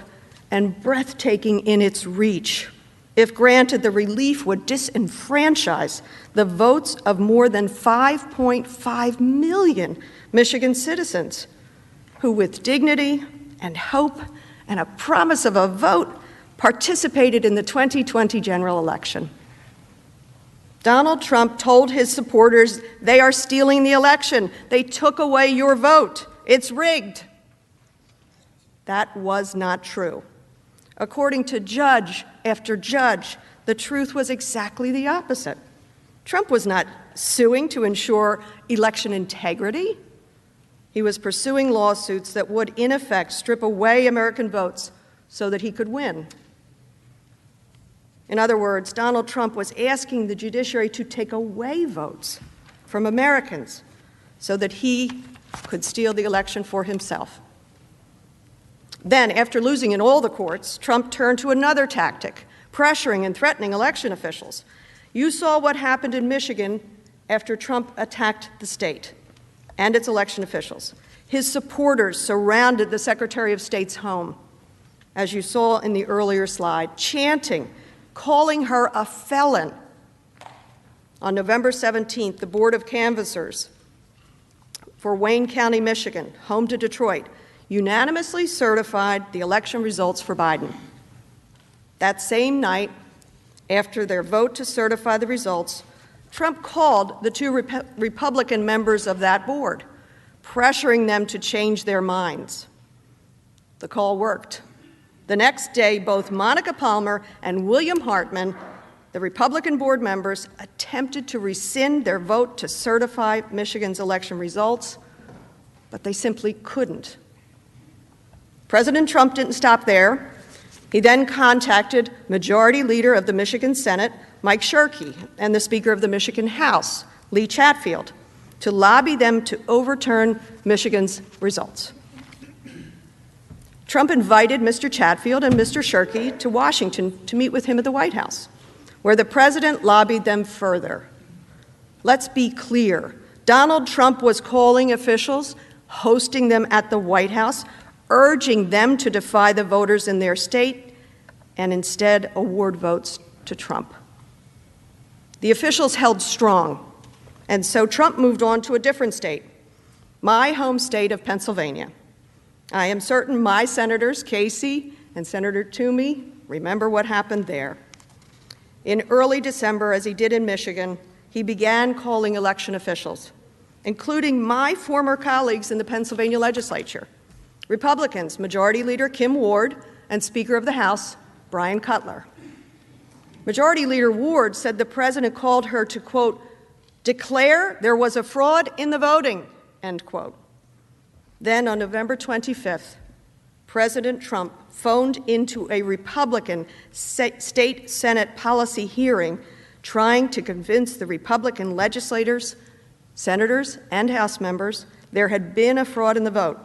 and breathtaking in its reach. If granted, the relief would disenfranchise the votes of more than 5.5 million Michigan citizens who, with dignity and hope and a promise of a vote, participated in the 2020 general election." Donald Trump told his supporters, "They are stealing the election. They took away your vote. It's rigged." That was not true. According to judge after judge, the truth was exactly the opposite. Trump was not suing to ensure election integrity. He was pursuing lawsuits that would, in effect, strip away American votes so that he could win. In other words, Donald Trump was asking the judiciary to take away votes from Americans so that he could steal the election for himself. Then, after losing in all the courts, Trump turned to another tactic, pressuring and threatening election officials. You saw what happened in Michigan after Trump attacked the state and its election officials. His supporters surrounded the Secretary of State's home, as you saw in the earlier slide, chanting, calling her a felon. On November 17th, the Board of Canvassers for Wayne County, Michigan, home to Detroit, unanimously certified the election results for Biden. That same night, after their vote to certify the results, Trump called the two Republican members of that board, pressuring them to change their minds. The call worked. The next day, both Monica Palmer and William Hartman, the Republican board members, attempted to rescind their vote to certify Michigan's election results, but they simply couldn't. President Trump didn't stop there. He then contacted Majority Leader of the Michigan Senate, Mike Shirkey, and the Speaker of the Michigan House, Lee Chatfield, to lobby them to overturn Michigan's results. Trump invited Mr. Chatfield and Mr. Shirkey to Washington to meet with him at the White House, where the president lobbied them further. Let's be clear. Donald Trump was calling officials, hosting them at the White House, urging them to defy the voters in their state and instead award votes to Trump. The officials held strong, and so Trump moved on to a different state, my home state of Pennsylvania. I am certain my senators, Casey and Senator Toomey, remember what happened there. In early December, as he did in Michigan, he began calling election officials, including my former colleagues in the Pennsylvania legislature, Republicans, Majority Leader Kim Ward and Speaker of the House Brian Cutler. Majority Leader Ward said the president called her to, quote, declare there was a fraud in the voting, end quote. Then on November 25th, President Trump phoned into a Republican state Senate policy hearing trying to convince the Republican legislators, senators, and House members there had been a fraud in the vote.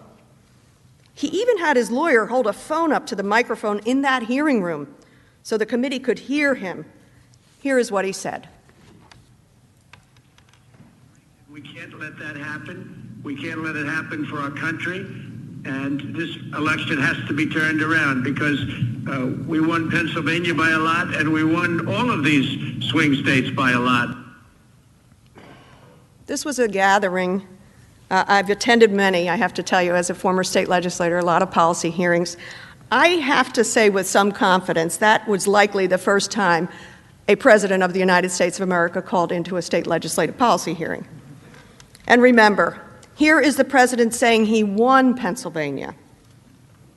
He even had his lawyer hold a phone up to the microphone in that hearing room so the committee could hear him. Here is what he said. We can't let that happen. We can't let it happen for our country. And this election has to be turned around because we won Pennsylvania by a lot and we won all of these swing states by a lot. This was a gathering. I've attended many, I have to tell you, as a former state legislator, a lot of policy hearings. I have to say with some confidence that was likely the first time a president of the United States of America called into a state legislative policy hearing. And remember, here is the president saying he won Pennsylvania,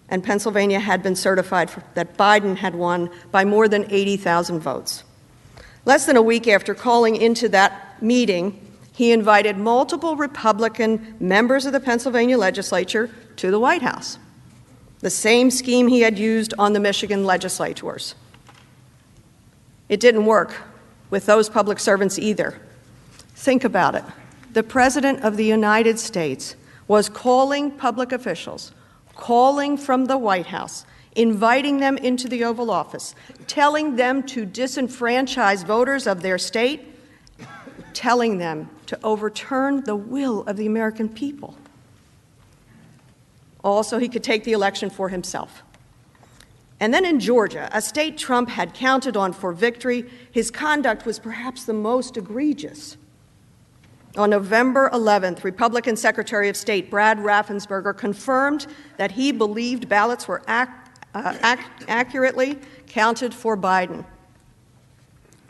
and Pennsylvania had been certified that Biden had won by more than 80,000 votes. Less than a week after calling into that meeting, he invited multiple Republican members of the Pennsylvania legislature to the White House, the same scheme he had used on the Michigan legislators. It didn't work with those public servants either. Think about it. The President of the United States was calling public officials, calling from the White House, inviting them into the Oval Office, telling them to disenfranchise voters of their state, telling them to overturn the will of the American people. Also, he could take the election for himself. And then in Georgia, a state Trump had counted on for victory, his conduct was perhaps the most egregious. On November 11th, Republican Secretary of State Brad Raffensperger confirmed that he believed ballots were accurately counted for Biden.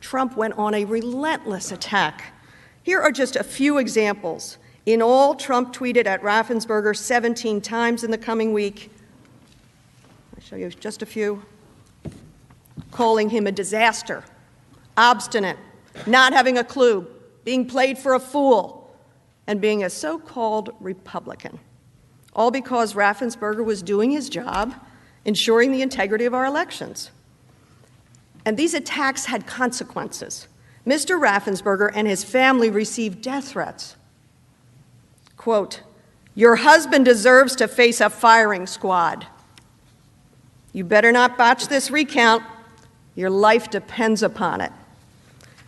Trump went on a relentless attack. Here are just a few examples. In all, Trump tweeted at Raffensperger 17 times in the coming week. I'll show you just a few. Calling him a disaster, obstinate, not having a clue, being played for a fool, and being a so-called Republican. All because Raffensperger was doing his job, ensuring the integrity of our elections. And these attacks had consequences. Mr. Raffensperger and his family received death threats. Quote, "Your husband deserves to face a firing squad. You better not botch this recount. Your life depends upon it."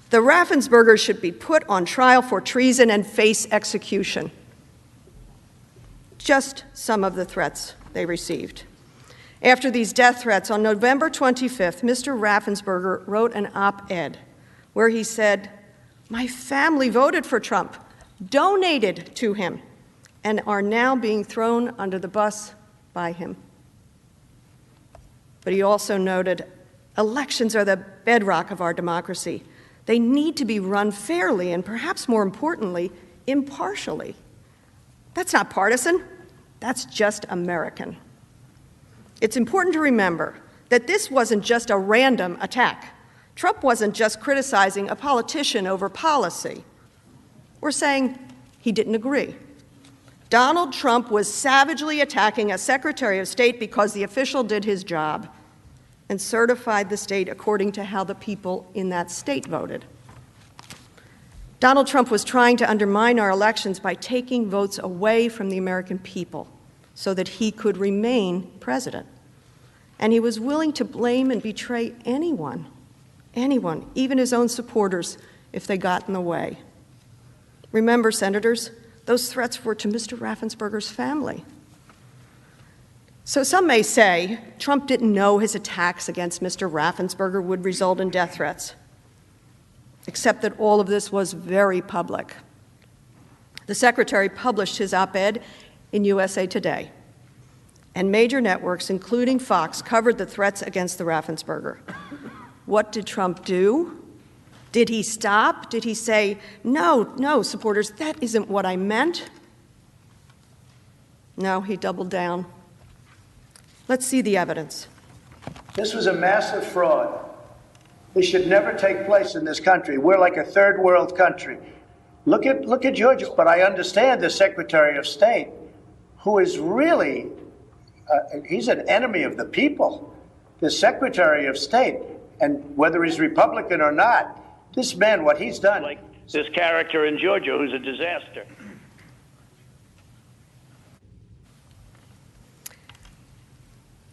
The Raffenspergers should be put on trial for treason and face execution. Just some of the threats they received. After these death threats, on November 25th, Mr. Raffensperger wrote an op-ed where he said, "My family voted for Trump, donated to him, and are now being thrown under the bus by him." But he also noted, elections are the bedrock of our democracy. They need to be run fairly and, perhaps more importantly, impartially. That's not partisan. That's just American. It's important to remember that this wasn't just a random attack. Trump wasn't just criticizing a politician over policy. We're saying he didn't agree. Donald Trump was savagely attacking a Secretary of State because the official did his job and certified the state according to how the people in that state voted. Donald Trump was trying to undermine our elections by taking votes away from the American people so that he could remain president. And he was willing to blame and betray anyone, even his own supporters, if they got in the way. Remember, senators, those threats were to Mr. Raffensperger's family. So some may say Trump didn't know his attacks against Mr. Raffensperger would result in death threats, except that all of this was very public. The Secretary published his op-ed in USA Today, and major networks, including Fox, covered the threats against the Raffensperger. What did Trump do? Did he stop? Did he say, no, supporters, that isn't what I meant? No, he doubled down. Let's see the evidence. This was a massive fraud. This should never take place in this country. We're like a third world country. Look at Georgia. But I understand the Secretary of State, who is really, he's an enemy of the people. The Secretary of State, and whether he's Republican or not, this man, what he's done. Like this character in Georgia who's a disaster.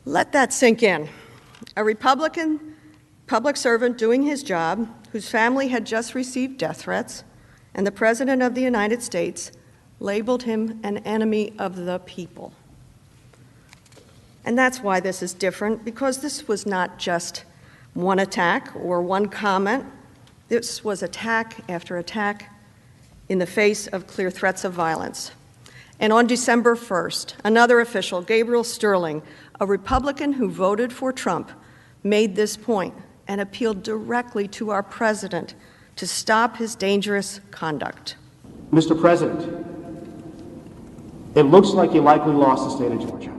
Let that sink in. A Republican public servant doing his job, whose family had just received death threats, and the President of the United States labeled him an enemy of the people. And that's why this is different, because this was not just one attack or one comment. This was attack after attack in the face of clear threats of violence. And on December 1st, another official, Gabriel Sterling, a Republican who voted for Trump, made this point and appealed directly to our president to stop his dangerous conduct. Mr. President, it looks like you likely lost the state of Georgia.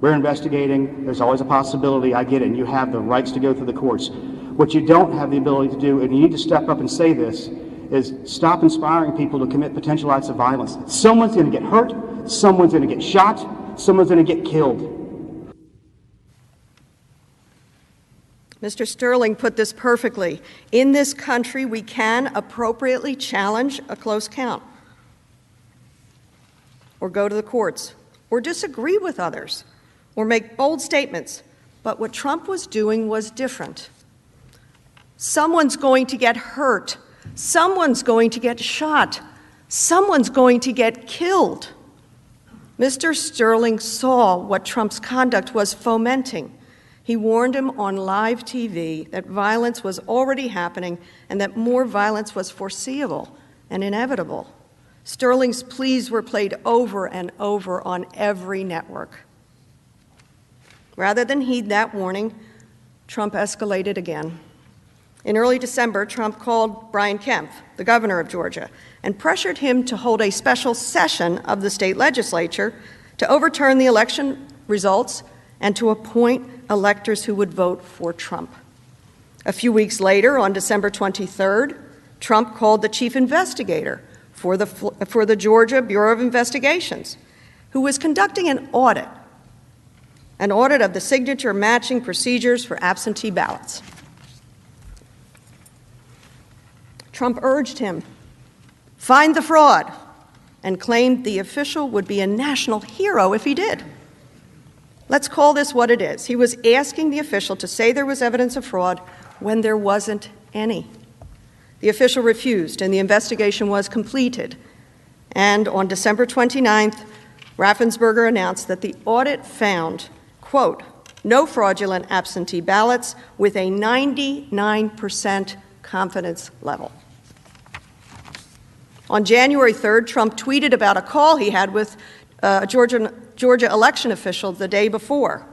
We're investigating. There's always a possibility. I get it. And you have the rights to go through the courts. What you don't have the ability to do, and you need to step up and say this, is stop inspiring people to commit potential acts of violence. Someone's going to get hurt, someone's going to get shot, someone's going to get killed. Mr. Sterling put this perfectly. In this country, we can appropriately challenge a close count, or go to the courts, or disagree with others, or make bold statements. But what Trump was doing was different. Someone's going to get hurt. Someone's going to get shot. Someone's going to get killed. Mr. Sterling saw what Trump's conduct was fomenting. He warned him on live TV that violence was already happening and that more violence was foreseeable and inevitable. Sterling's pleas were played over and over on every network. Rather than heed that warning, Trump escalated again. In early December, Trump called Brian Kemp, the governor of Georgia, and pressured him to hold a special session of the state legislature to overturn the election results and to appoint electors who would vote for Trump. A few weeks later, on December 23rd, Trump called the chief investigator for the Georgia Bureau of Investigations, who was conducting an audit of the signature matching procedures for absentee ballots. Trump urged him, find the fraud, and claimed the official would be a national hero if he did. Let's call this what it is. He was asking the official to say there was evidence of fraud when there wasn't any. The official refused, and the investigation was completed. And on December 29th, Raffensperger announced that the audit found, quote, no fraudulent absentee ballots with a 99% confidence level. On January 3rd, Trump tweeted about a call he had with a Georgia election official the day before.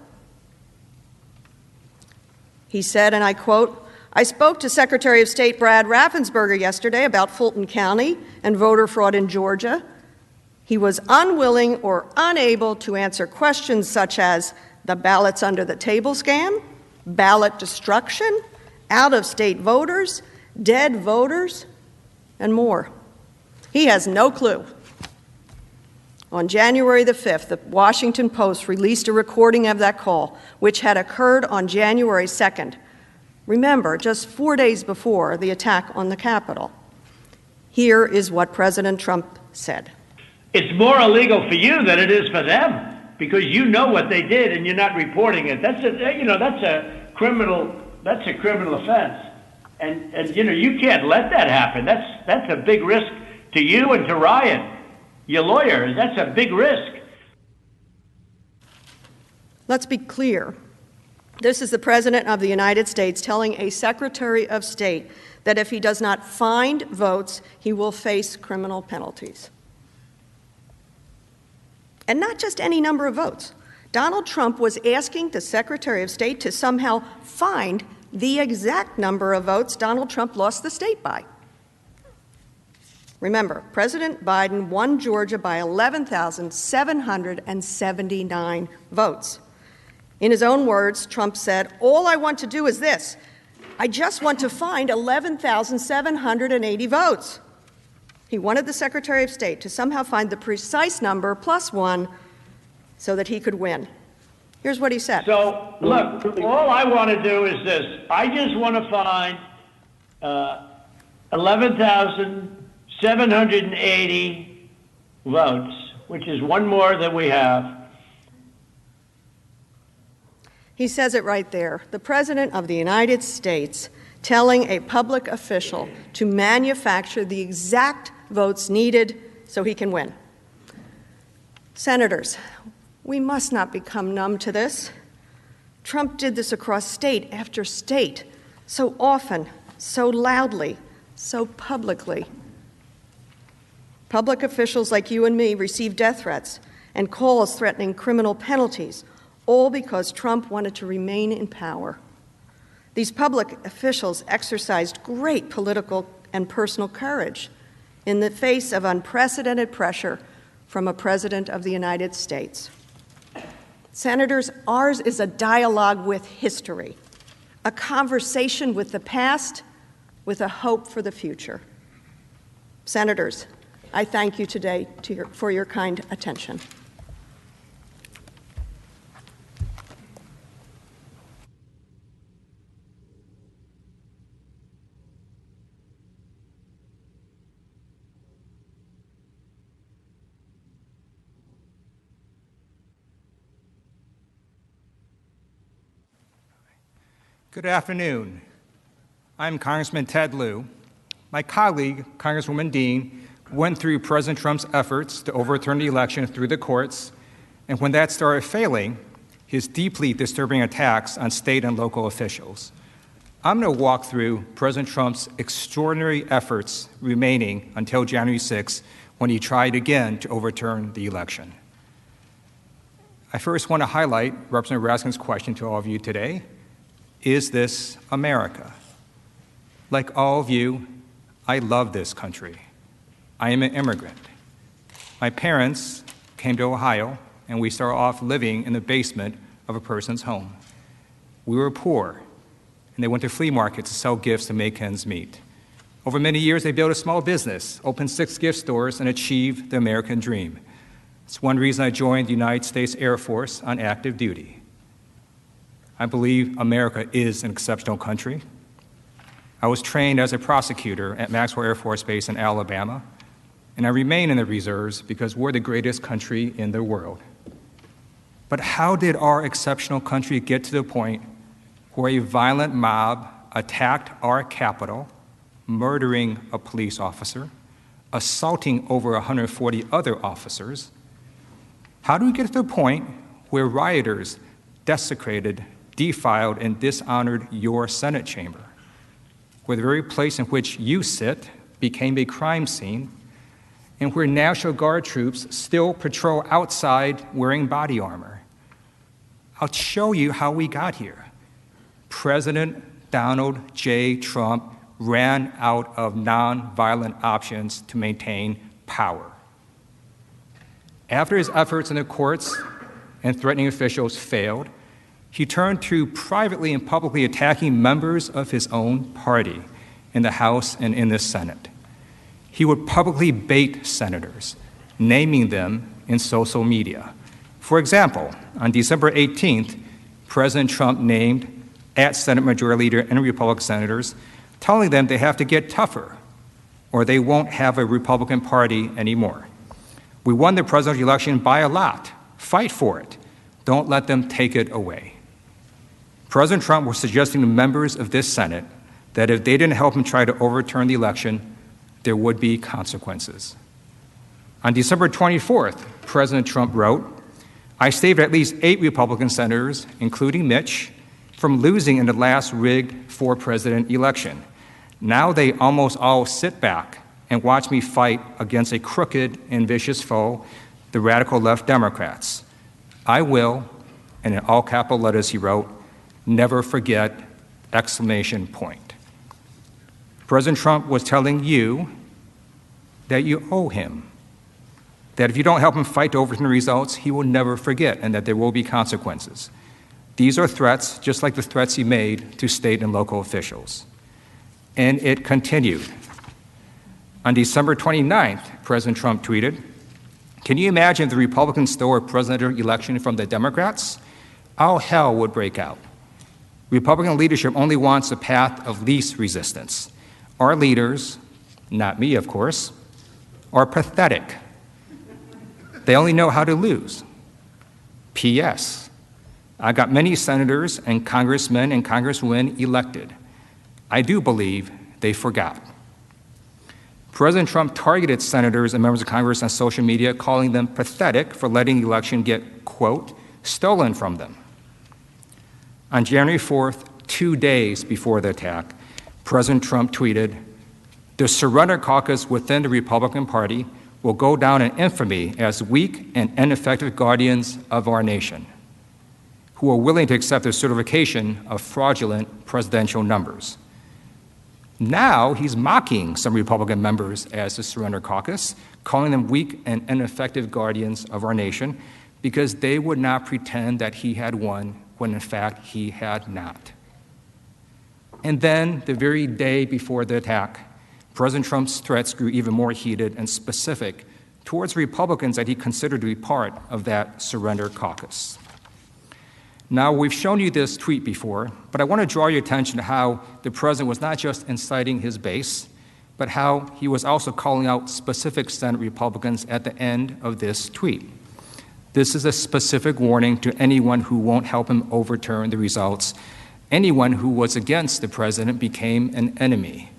He said, and I quote, I spoke to Secretary of State Brad Raffensperger yesterday about Fulton County and voter fraud in Georgia. He was unwilling or unable to answer questions such as the ballots under the table scam, ballot destruction, out-of-state voters, dead voters, and more. He has no clue. On January the 5th, the Washington Post released a recording of that call, which had occurred on January 2nd. Remember, just 4 days before the attack on the Capitol. Here is what President Trump said. It's more illegal for you than it is for them, because you know what they did and you're not reporting it. That's a criminal offense. And you can't let that happen. That's a big risk to you and to Riot, your lawyer. That's a big risk. Let's be clear. This is the President of the United States telling a Secretary of State that if he does not find votes, he will face criminal penalties. And not just any number of votes. Donald Trump was asking the Secretary of State to somehow find the exact number of votes Donald Trump lost the state by. Remember, President Biden won Georgia by 11,779 votes. In his own words, Trump said, all I want to do is this. I just want to find 11,780 votes. He wanted the Secretary of State to somehow find the precise number plus one so that he could win. Here's what he said. So, look, all I want to do is this. I just want to find 11,780 votes, which is one more than we have. He says it right there. The President of the United States telling a public official to manufacture the exact votes needed so he can win. Senators, we must not become numb to this. Trump did this across state after state, so often, so loudly, so publicly. Public officials like you and me received death threats and calls threatening criminal penalties, all because Trump wanted to remain in power. These public officials exercised great political and personal courage in the face of unprecedented pressure from a President of the United States. Senators, ours is a dialogue with history, a conversation with the past with a hope for the future. Senators, I thank you today for your kind attention. Good afternoon. I'm Congressman Ted Lieu. My colleague, Congresswoman Dean, went through President Trump's efforts to overturn the election through the courts, and when that started failing, his deeply disturbing attacks on state and local officials. I'm going to walk through President Trump's extraordinary efforts remaining until January 6th, when he tried again to overturn the election. I first want to highlight Representative Raskin's question to all of you today. Is this America? Like all of you, I love this country. I am an immigrant. My parents came to Ohio, and we started off living in the basement of a person's home. We were poor, and they went to flea markets to sell gifts to make ends meet. Over many years, they built a small business, opened 6 gift stores, and achieved the American dream. It's one reason I joined the United States Air Force on active duty. I believe America is an exceptional country. I was trained as a prosecutor at Maxwell Air Force Base in Alabama, and I remain in the reserves because we're the greatest country in the world. But how did our exceptional country get to the point where a violent mob attacked our Capitol, murdering a police officer, assaulting over 140 other officers? How do we get to the point where rioters desecrated, defiled, and dishonored your Senate chamber, where the very place in which you sit became a crime scene, and where National Guard troops still patrol outside wearing body armor? I'll show you how we got here. President Donald J. Trump ran out of nonviolent options to maintain power. After his efforts in the courts and threatening officials failed, he turned to privately and publicly attacking members of his own party in the House and in the Senate. He would publicly bait senators, naming them in social media. For example, on December 18th, President Trump named at Senate Majority Leader and Republican senators, telling them they have to get tougher or they won't have a Republican Party anymore. We won the presidential election by a lot. Fight for it. Don't let them take it away. President Trump was suggesting to members of this Senate that if they didn't help him try to overturn the election, there would be consequences. On December 24th, President Trump wrote, "I saved at least 8 Republican senators, including Mitch, from losing in the last rigged for-president election. Now they almost all sit back and watch me fight against a crooked and vicious foe, the radical left Democrats. I will," and in all capital letters he wrote, "never forget!" exclamation point. President Trump was telling you that you owe him, that if you don't help him fight to overturn the results, he will never forget, and that there will be consequences. These are threats, just like the threats he made to state and local officials. And it continued. On December 29th, President Trump tweeted, "Can you imagine if the Republicans stole a presidential election from the Democrats? All hell would break out. Republican leadership only wants a path of least resistance. Our leaders, not me of course, are pathetic. They only know how to lose. P.S. I got many senators and congressmen and congresswomen elected. I do believe they forgot." President Trump targeted senators and members of Congress on social media, calling them pathetic for letting the election get, quote, stolen from them. On January 4th, 2 days before the attack, President Trump tweeted, "The surrender caucus within the Republican Party will go down in infamy as weak and ineffective guardians of our nation, who are willing to accept the certification of fraudulent presidential numbers." Now he's mocking some Republican members as the surrender caucus, calling them weak and ineffective guardians of our nation because they would not pretend that he had won when in fact he had not. And then, the very day before the attack, President Trump's threats grew even more heated and specific towards Republicans that he considered to be part of that surrender caucus. Now, we've shown you this tweet before, but I want to draw your attention to how the president was not just inciting his base, but how he was also calling out specific Senate Republicans at the end of this tweet. This is a specific warning to anyone who won't help him overturn the results. Anyone who was against the president became an enemy.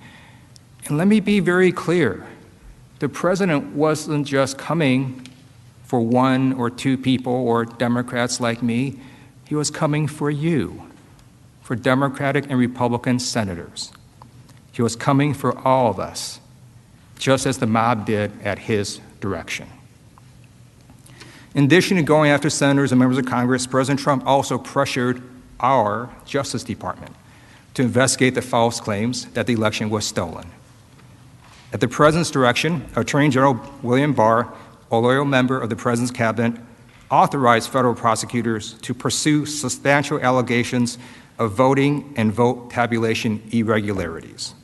And let me be very clear. The president wasn't just coming for one or two people or Democrats like me. He was coming for you, for Democratic and Republican senators. He was coming for all of us, just as the mob did at his direction. In addition to going after senators and members of Congress, President Trump also pressured our Justice Department to investigate the false claims that the election was stolen. At the President's direction, Attorney General William Barr, a loyal member of the President's cabinet, authorized federal prosecutors to pursue substantial allegations of voting and vote tabulation irregularities.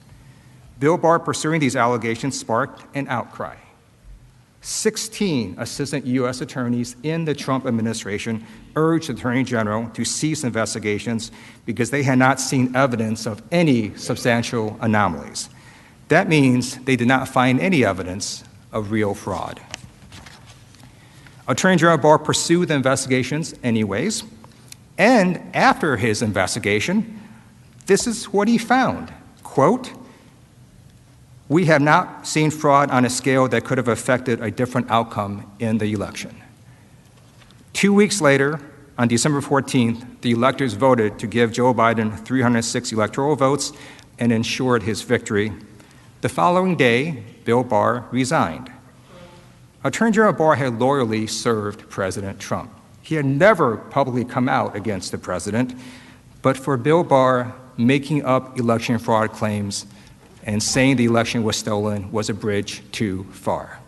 Bill Barr pursuing these allegations sparked an outcry. 16 assistant U.S. attorneys in the Trump administration urged the Attorney General to cease investigations because they had not seen evidence of any substantial anomalies. That means they did not find any evidence of real fraud. Attorney General Barr pursued the investigations anyways, and after his investigation, this is what he found, quote, "We have not seen fraud on a scale that could have affected a different outcome in the election." 2 weeks later, on December 14th, the electors voted to give Joe Biden 306 electoral votes and ensured his victory. The following day, Bill Barr resigned. Attorney General Barr had loyally served President Trump. He had never publicly come out against the president, but for Bill Barr, making up election fraud claims and saying the election was stolen was a bridge too far.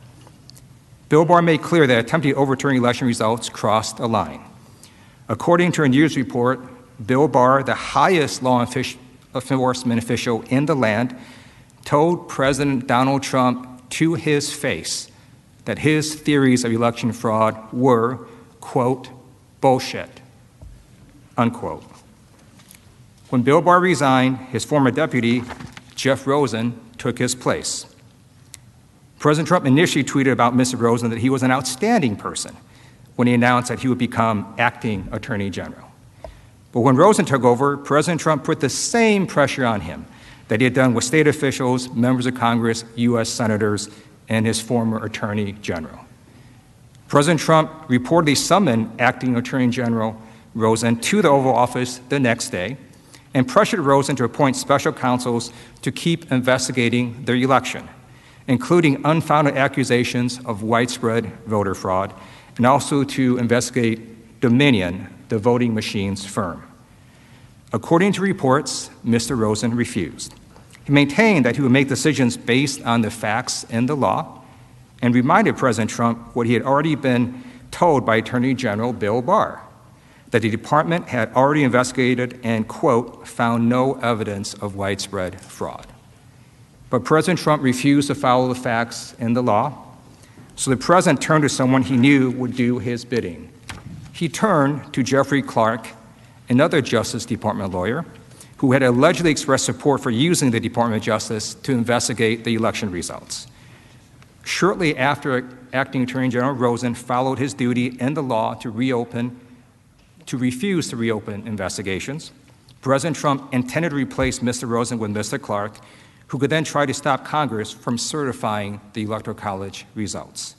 Bill Barr made clear that attempting to overturn election results crossed a line. According to a news report, Bill Barr, the highest law enforcement official in the land, told President Donald Trump to his face that his theories of election fraud were, quote, bullshit, unquote. When Bill Barr resigned, his former deputy, Jeff Rosen, took his place. President Trump initially tweeted about Mr. Rosen that he was an outstanding person when he announced that he would become acting Attorney General. But when Rosen took over, President Trump put the same pressure on him that he had done with state officials, members of Congress, U.S. senators, and his former Attorney General. President Trump reportedly summoned acting Attorney General Rosen to the Oval Office the next day and pressured Rosen to appoint special counsels to keep investigating the election, including unfounded accusations of widespread voter fraud, and also to investigate Dominion, the voting machines firm. According to reports, Mr. Rosen refused. He maintained that he would make decisions based on the facts and the law, and reminded President Trump what he had already been told by Attorney General Bill Barr, that the department had already investigated and, quote, found no evidence of widespread fraud. But President Trump refused to follow the facts and the law, so the president turned to someone he knew would do his bidding. He turned to Jeffrey Clark, another Justice Department lawyer, who had allegedly expressed support for using the Department of Justice to investigate the election results. Shortly after acting Attorney General Rosen followed his duty and the law to refuse to reopen investigations, President Trump intended to replace Mr. Rosen with Mr. Clark, who could then try to stop Congress from certifying the Electoral College results.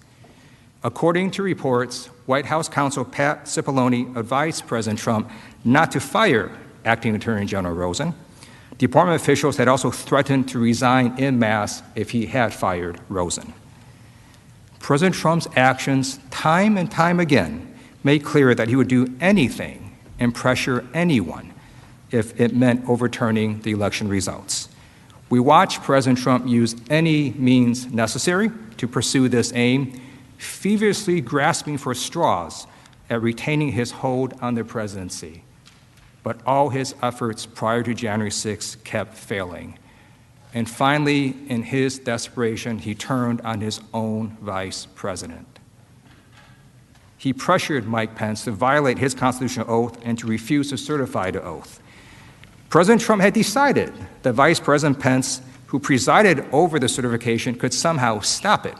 According to reports, White House counsel Pat Cipollone advised President Trump not to fire acting Attorney General Rosen. Department officials had also threatened to resign en masse if he had fired Rosen. President Trump's actions, time and time again, made clear that he would do anything and pressure anyone if it meant overturning the election results. We watched President Trump use any means necessary to pursue this aim, feverishly grasping for straws at retaining his hold on the presidency. But all his efforts prior to January 6 kept failing. And finally, in his desperation, he turned on his own vice president. He pressured Mike Pence to violate his constitutional oath and to refuse to certify the oath. President Trump had decided that Vice President Pence, who presided over the certification, could somehow stop it.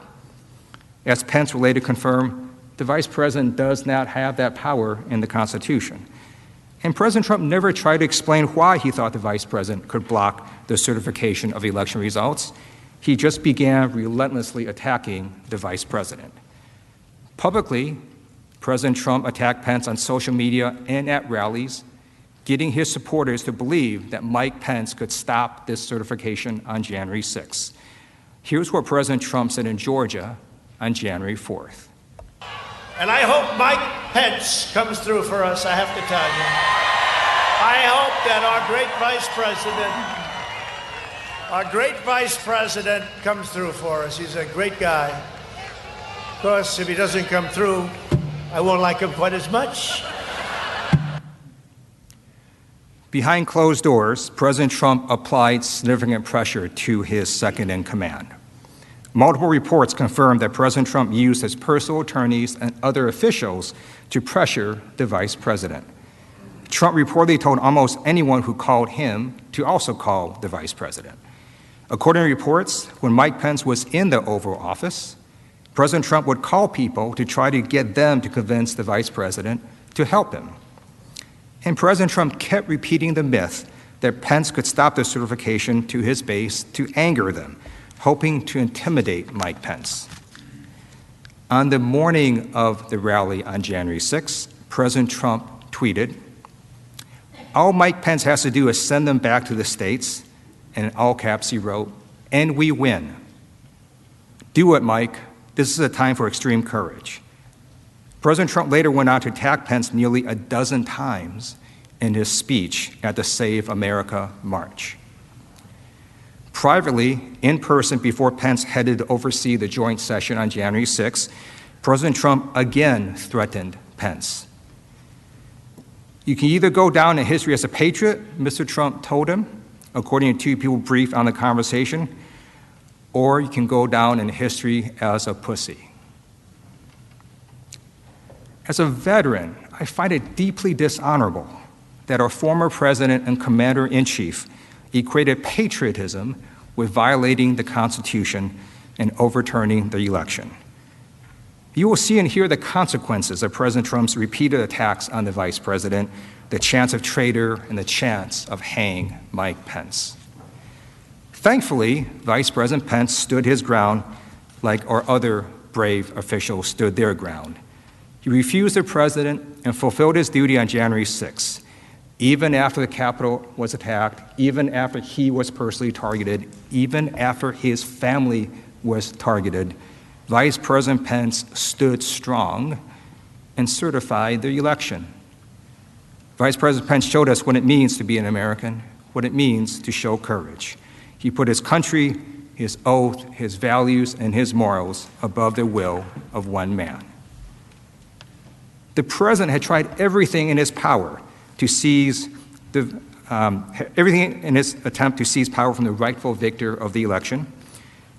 As Pence will later confirm, the Vice President does not have that power in the Constitution. And President Trump never tried to explain why he thought the Vice President could block the certification of election results. He just began relentlessly attacking the Vice President. Publicly, President Trump attacked Pence on social media and at rallies, getting his supporters to believe that Mike Pence could stop this certification on January 6th. Here's what President Trump said in Georgia on January 4th. And I hope Mike Pence comes through for us, I have to tell you. I hope that our great vice president comes through for us. He's a great guy. Of course, if he doesn't come through, I won't like him quite as much. Behind closed doors, President Trump applied significant pressure to his second in command. Multiple reports confirmed that President Trump used his personal attorneys and other officials to pressure the vice president. Trump reportedly told almost anyone who called him to also call the vice president. According to reports, when Mike Pence was in the Oval Office, President Trump would call people to try to get them to convince the vice president to help him. And President Trump kept repeating the myth that Pence could stop the certification to his base to anger them, hoping to intimidate Mike Pence. On the morning of the rally on January 6th, President Trump tweeted, "All Mike Pence has to do is send them back to the states," and in all caps he wrote, "and we win. Do it, Mike. This is a time for extreme courage." President Trump later went on to attack Pence nearly a dozen times in his speech at the Save America March. Privately, in person, before Pence headed to oversee the joint session on January 6th, President Trump again threatened Pence. "You can either go down in history as a patriot," Mr. Trump told him, according to two people briefed on the conversation, "or you can go down in history as a pussy." As a veteran, I find it deeply dishonorable that our former president and commander-in-chief equated patriotism with violating the Constitution and overturning the election. You will see and hear the consequences of President Trump's repeated attacks on the vice president, the chance of traitor, and the chance of hanging Mike Pence. Thankfully, Vice President Pence stood his ground like our other brave officials stood their ground. He refused the president and fulfilled his duty on January 6th, even after the Capitol was attacked, even after he was personally targeted, even after his family was targeted. Vice President Pence stood strong and certified the election. Vice President Pence showed us what it means to be an American, what it means to show courage. He put his country, his oath, his values, and his morals above the will of one man. The president had tried everything in his power to seize everything in his attempt to seize power from the rightful victor of the election.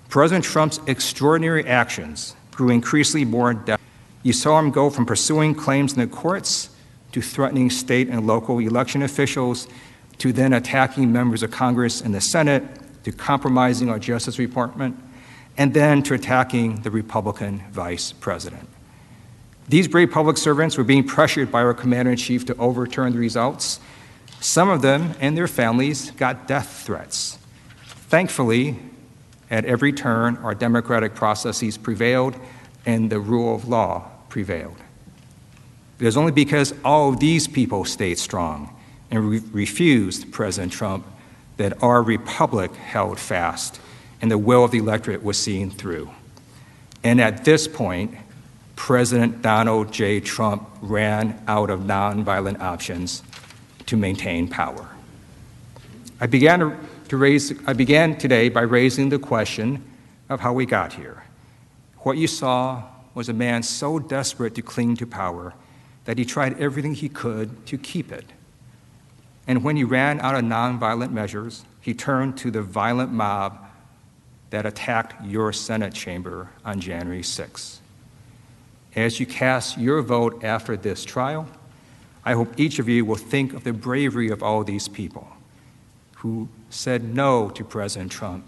President Trump's extraordinary actions grew increasingly more desperate. You saw him go from pursuing claims in the courts to threatening state and local election officials, to then attacking members of Congress and the Senate, to compromising our Justice Department, and then to attacking the Republican vice president. These brave public servants were being pressured by our commander-in-chief to overturn the results. Some of them and their families got death threats. Thankfully, at every turn, our democratic processes prevailed and the rule of law prevailed. It is only because all of these people stayed strong and refused President Trump that our republic held fast and the will of the electorate was seen through. And at this point, President Donald J. Trump ran out of nonviolent options to maintain power. I began today by raising the question of how we got here. What you saw was a man so desperate to cling to power that he tried everything he could to keep it. And when he ran out of nonviolent measures, he turned to the violent mob that attacked your Senate chamber on January 6th. As you cast your vote after this trial, I hope each of you will think of the bravery of all these people who said no to President Trump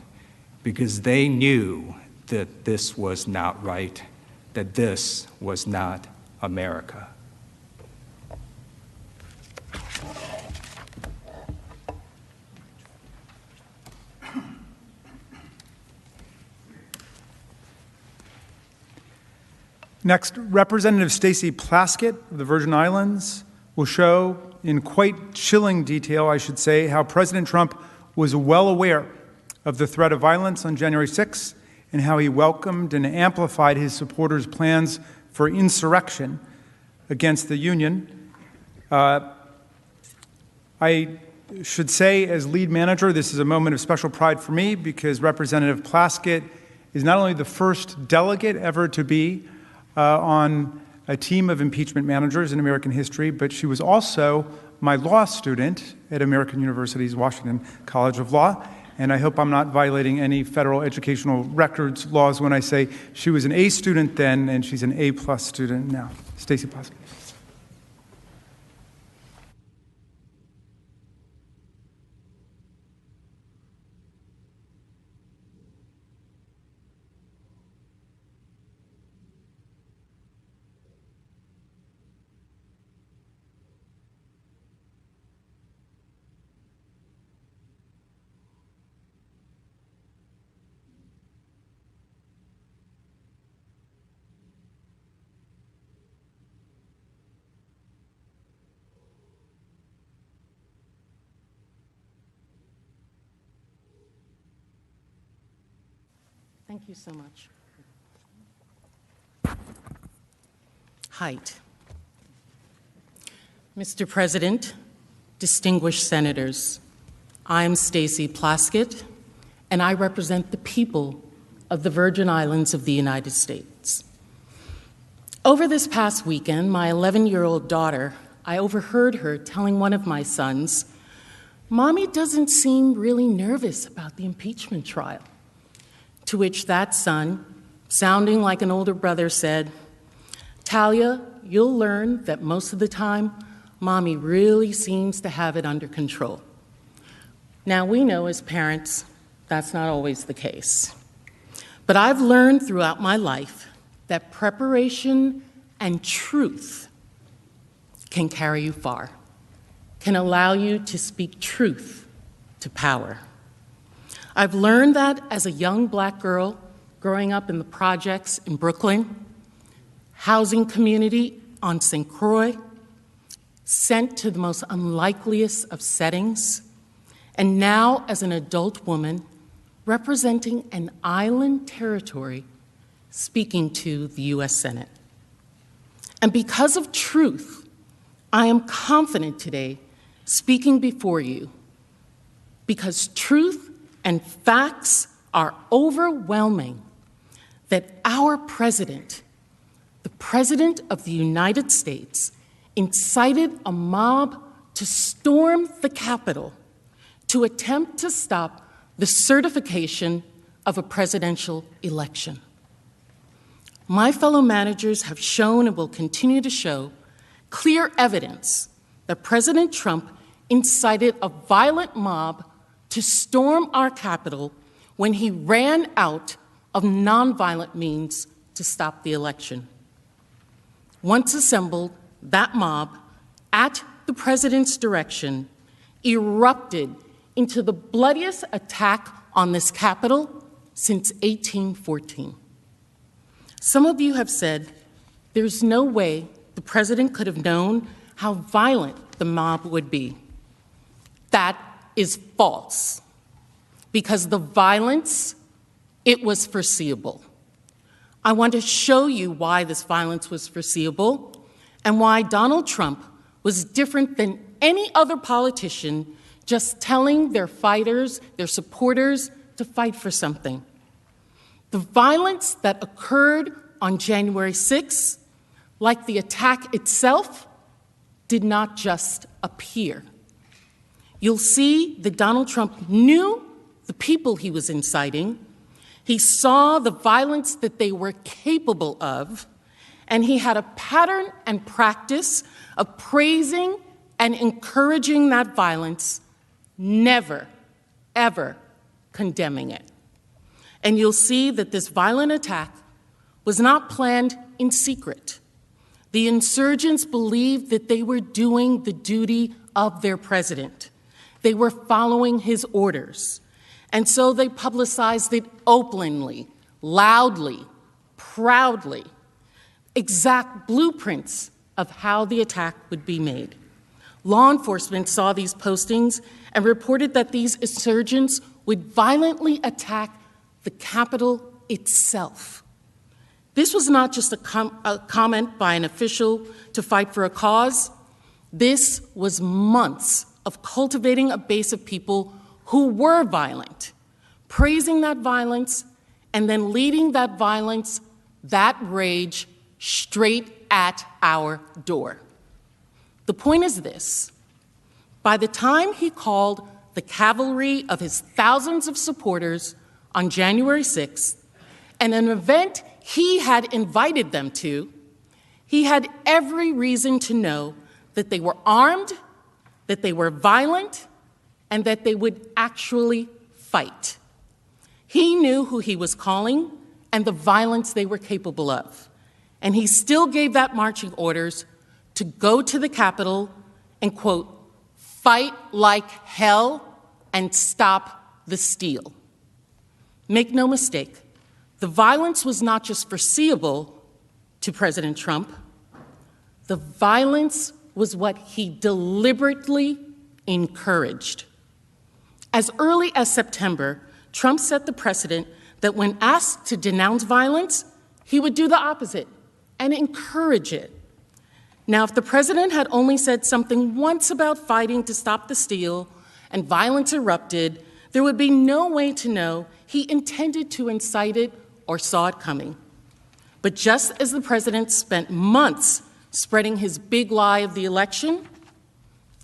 because they knew that this was not right, that this was not America. Next, Representative Stacey Plaskett of the Virgin Islands will show in quite chilling detail, I should say, how President Trump was well aware of the threat of violence on January 6th and how he welcomed and amplified his supporters' plans for insurrection against the Union. I should say, as lead manager, this is a moment of special pride for me because Representative Plaskett is not only the first delegate ever to be on a team of impeachment managers in American history, but she was also my law student at American University's Washington College of Law, and I hope I'm not violating any federal educational records laws when I say she was an A student then and she's an A+ student now. Stacey Plaskett. Thank you so much. Height. Mr. President, distinguished senators, I'm Stacey Plaskett, and I represent the people of the Virgin Islands of the United States. Over this past weekend, my 11-year-old daughter, I overheard her telling one of my sons, "Mommy doesn't seem really nervous about the impeachment trial." To which that son, sounding like an older brother, said, "Talia, you'll learn that most of the time, Mommy really seems to have it under control." Now, we know as parents that's not always the case. But I've learned throughout my life that preparation and truth can carry you far, can allow you to speak truth to power. I've learned that as a young black girl growing up in the projects in Brooklyn, housing community on St. Croix, sent to the most unlikeliest of settings, and now as an adult woman representing an island territory speaking to the U.S. Senate. And because of truth, I am confident today speaking before you because truth and facts are overwhelming that our president, the President of the United States, incited a mob to storm the Capitol to attempt to stop the certification of a presidential election. My fellow managers have shown and will continue to show clear evidence that President Trump incited a violent mob to storm our Capitol when he ran out of nonviolent means to stop the election. Once assembled, that mob, at the president's direction, erupted into the bloodiest attack on this Capitol since 1814. Some of you have said there's no way the president could have known how violent the mob would be. That is false, because the violence, it was foreseeable. I want to show you why this violence was foreseeable and why Donald Trump was different than any other politician just telling their fighters, their supporters, to fight for something. The violence that occurred on January 6th, like the attack itself, did not just appear. you'll see that Donald Trump knew the people he was inciting, he saw the violence that they were capable of, and he had a pattern and practice of praising and encouraging that violence, never, ever condemning it. And you'll see that this violent attack was not planned in secret. The insurgents believed that they were doing the duty of their president. They were following his orders. And so they publicized it openly, loudly, proudly, exact blueprints of how the attack would be made. Law enforcement saw these postings and reported that these insurgents would violently attack the Capitol itself. This was not just a comment by an official to fight for a cause. This was months of cultivating a base of people who were violent, praising that violence, and then leading that violence, that rage, straight at our door. The point is this: by the time he called the cavalry of his thousands of supporters on January 6th, and an event he had invited them to, he had every reason to know that they were armed, that they were violent, and that they would actually fight. He knew who he was calling and the violence they were capable of. And he still gave that marching orders to go to the Capitol and, quote, fight like hell and stop the steal. Make no mistake, the violence was not just foreseeable to President Trump. The violence was what he deliberately encouraged. As early as September, Trump set the precedent that when asked to denounce violence, he would do the opposite and encourage it. Now, if the president had only said something once about fighting to stop the steal and violence erupted, there would be no way to know he intended to incite it or saw it coming. But just as the president spent months spreading his big lie of the election,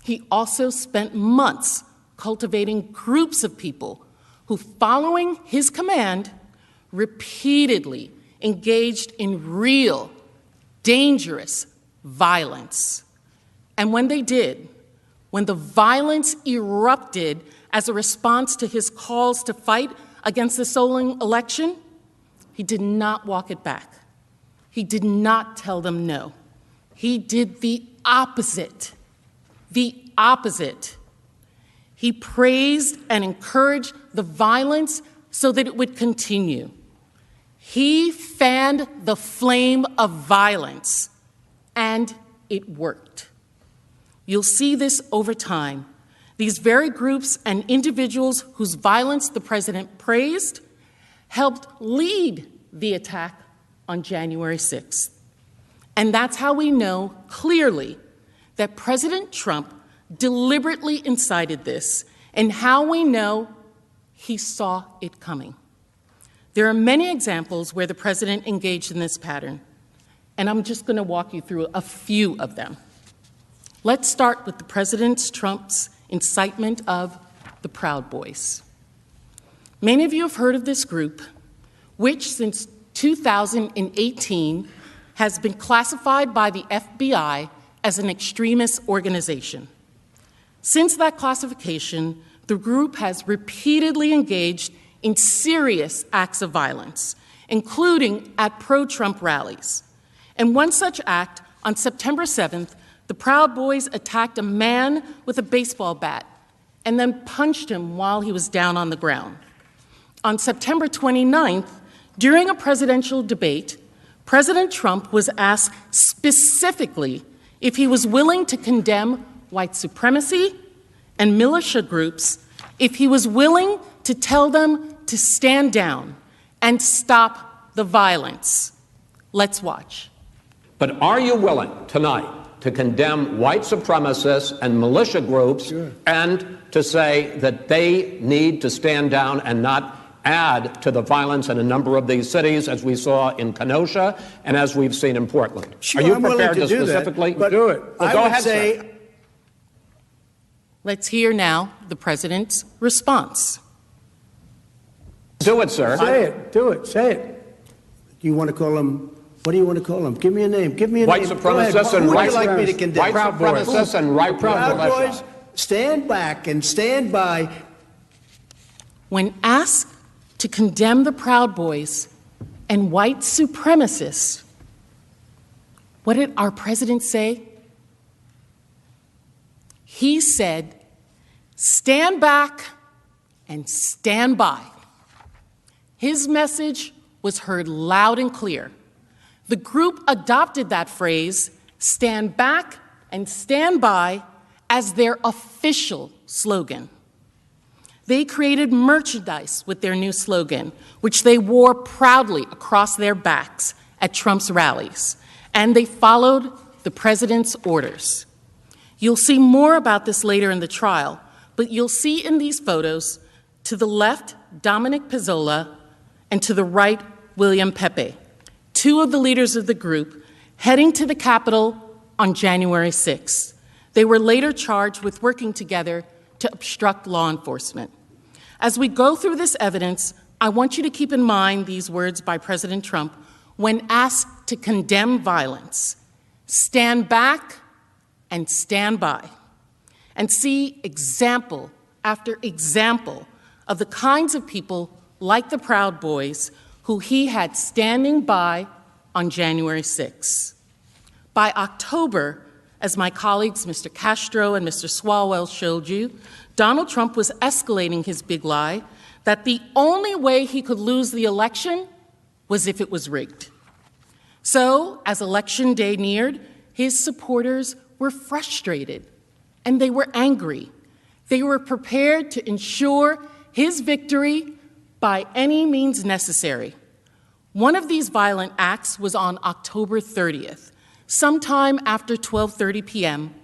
he also spent months cultivating groups of people who, following his command, repeatedly engaged in real, dangerous violence. And when they did, when the violence erupted as a response to his calls to fight against the stolen election, he did not walk it back. He did not tell them no. He did the opposite. The opposite. He praised and encouraged the violence so that it would continue. He fanned the flame of violence, and it worked. You'll see this over time. These very groups and individuals whose violence the president praised helped lead the attack on January 6th. And that's how we know clearly that President Trump deliberately incited this, and how we know he saw it coming. There are many examples where the president engaged in this pattern, and I'm just going to walk you through a few of them. Let's start with the President Trump's incitement of the Proud Boys. Many of you have heard of this group, which since 2018 has been classified by the FBI as an extremist organization. Since that classification, the group has repeatedly engaged in serious acts of violence, including at pro-Trump rallies. In one such act, on September 7th, the Proud Boys attacked a man with a baseball bat and then punched him while he was down on the ground. On September 29th, during a presidential debate, President Trump was asked specifically if he was willing to condemn white supremacy and militia groups, if he was willing to tell them to stand down and stop the violence. Let's watch. But are you willing tonight to condemn white supremacists and militia groups and to say that they need to stand down and not add to the violence in a number of these cities, as we saw in Kenosha and as we've seen in Portland? Sure, are you I'm prepared willing to do specifically that, but do it? Well, I go would ahead, say, sir. Let's hear now the president's response. Do it, sir. Say it. Do it. Say it. Do you want to call them? What do you want to call them? Give me a name. Give me a White name. supremacists and Who would white you like me to condemn? White supremacists and right Proud militia. Boys, stand back and stand by. When asked to condemn the Proud Boys and white supremacists, what did our president say? He said, stand back and stand by. His message was heard loud and clear. The group adopted that phrase, stand back and stand by, as their official slogan. They created merchandise with their new slogan, which they wore proudly across their backs at Trump's rallies, and they followed the president's orders. You'll see more about this later in the trial, but you'll see in these photos, to the left, Dominic Pizzola, and to the right, William Pepe, two of the leaders of the group, heading to the Capitol on January 6th. They were later charged with working together to obstruct law enforcement. As we go through this evidence, I want you to keep in mind these words by President Trump when asked to condemn violence. Stand back and stand by, and see example after example of the kinds of people like the Proud Boys who he had standing by on January 6th. By October, as my colleagues Mr. Castro and Mr. Swalwell showed you, Donald Trump was escalating his big lie that the only way he could lose the election was if it was rigged. So, as Election Day neared, his supporters were frustrated and they were angry. They were prepared to ensure his victory by any means necessary. One of these violent acts was on October 30th, sometime after 12:30 p.m.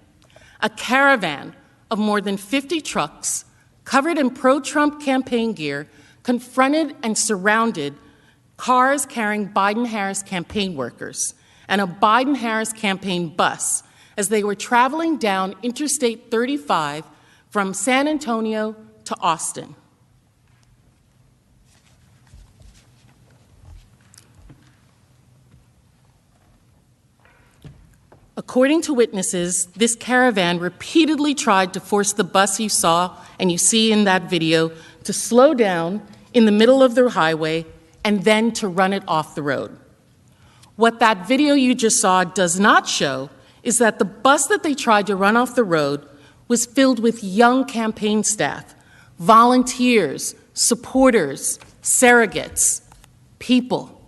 A caravan of more than 50 trucks covered in pro-Trump campaign gear confronted and surrounded cars carrying Biden-Harris campaign workers and a Biden-Harris campaign bus as they were traveling down Interstate 35 from San Antonio to Austin. According to witnesses, this caravan repeatedly tried to force the bus you saw and you see in that video to slow down in the middle of the highway and then to run it off the road. What that video you just saw does not show is that the bus that they tried to run off the road was filled with young campaign staff, volunteers, supporters, surrogates, people.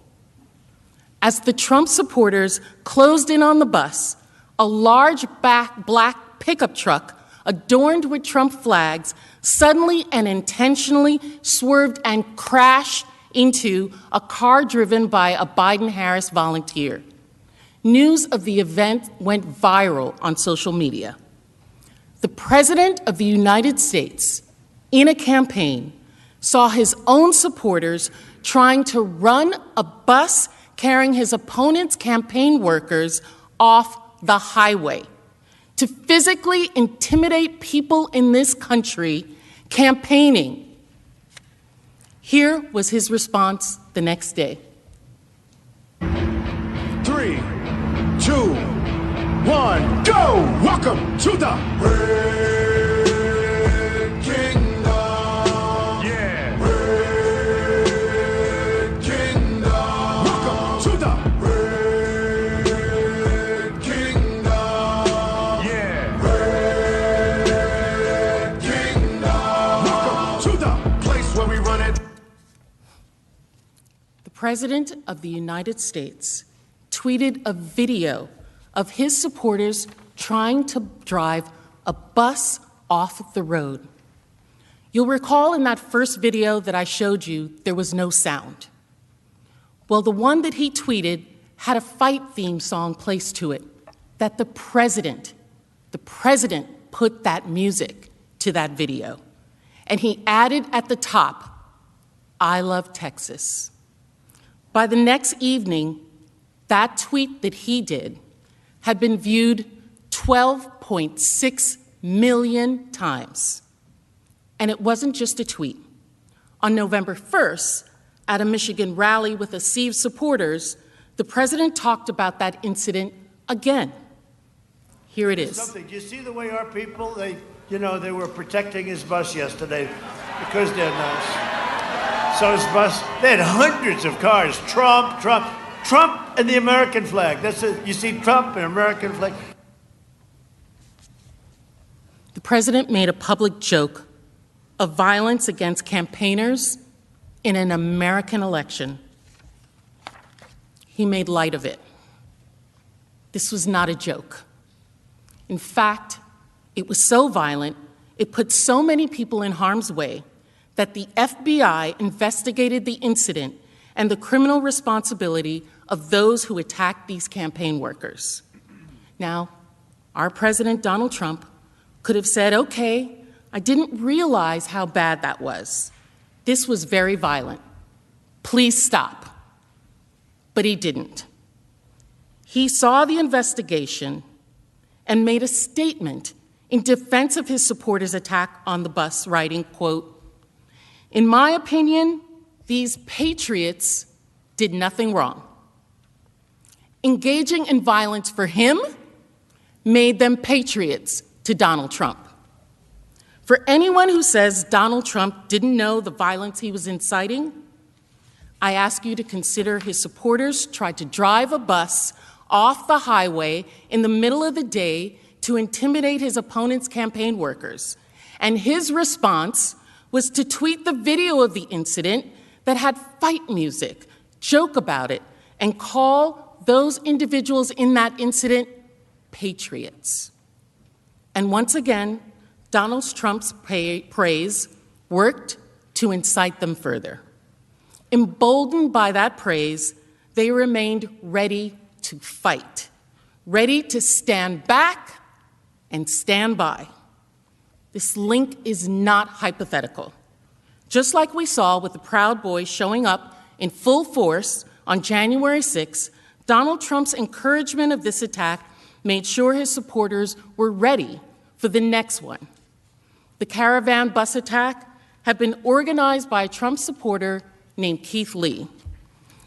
As the Trump supporters closed in on the bus, a large black pickup truck adorned with Trump flags suddenly and intentionally swerved and crashed into a car driven by a Biden-Harris volunteer. News of the event went viral on social media. The President of the United States, in a campaign, saw his own supporters trying to run a bus carrying his opponent's campaign workers off the highway, to physically intimidate people in this country campaigning. Here was his response the next day. 3, 2, 1, go! Welcome to the Red Kingdom. Yeah. Red Kingdom. Welcome to the Red Kingdom. Yeah. Red Kingdom. Welcome to the place where we run it. The President of the United States tweeted a video of his supporters trying to drive a bus off the road. You'll recall in that first video that I showed you, there was no sound. Well, the one that he tweeted had a fight theme song placed to it that the president put that music to that video. And he added at the top, "I love Texas." By the next evening, that tweet that he did had been viewed 12.6 million times. And it wasn't just a tweet. On November 1st, at a Michigan rally with a sea of supporters, the president talked about that incident again. Here it is. Something. Do you see the way our people, they were protecting his bus yesterday because they're nice. So his bus, they had hundreds of cars. Trump, and the American flag. That's it. You see Trump and American flag. The president made a public joke of violence against campaigners in an American election. He made light of it. This was not a joke. In fact, it was so violent, it put so many people in harm's way that the FBI investigated the incident and the criminal responsibility of those who attacked these campaign workers. Now, our President Donald Trump could have said, okay, I didn't realize how bad that was. This was very violent. Please stop. But he didn't. He saw the investigation and made a statement in defense of his supporters' attack on the bus, writing, quote, "In my opinion, these patriots did nothing wrong. Engaging in violence for him made them patriots to Donald Trump. For anyone who says Donald Trump didn't know the violence he was inciting, I ask you to consider his supporters tried to drive a bus off the highway in the middle of the day to intimidate his opponent's campaign workers. And his response was to tweet the video of the incident that had fight music, joke about it, and call those individuals in that incident patriots." And once again, Donald Trump's praise worked to incite them further. Emboldened by that praise, they remained ready to fight, ready to stand back and stand by. This link is not hypothetical. Just like we saw with the Proud Boys showing up in full force on January 6th, Donald Trump's encouragement of this attack made sure his supporters were ready for the next one. The caravan bus attack had been organized by a Trump supporter named Keith Lee.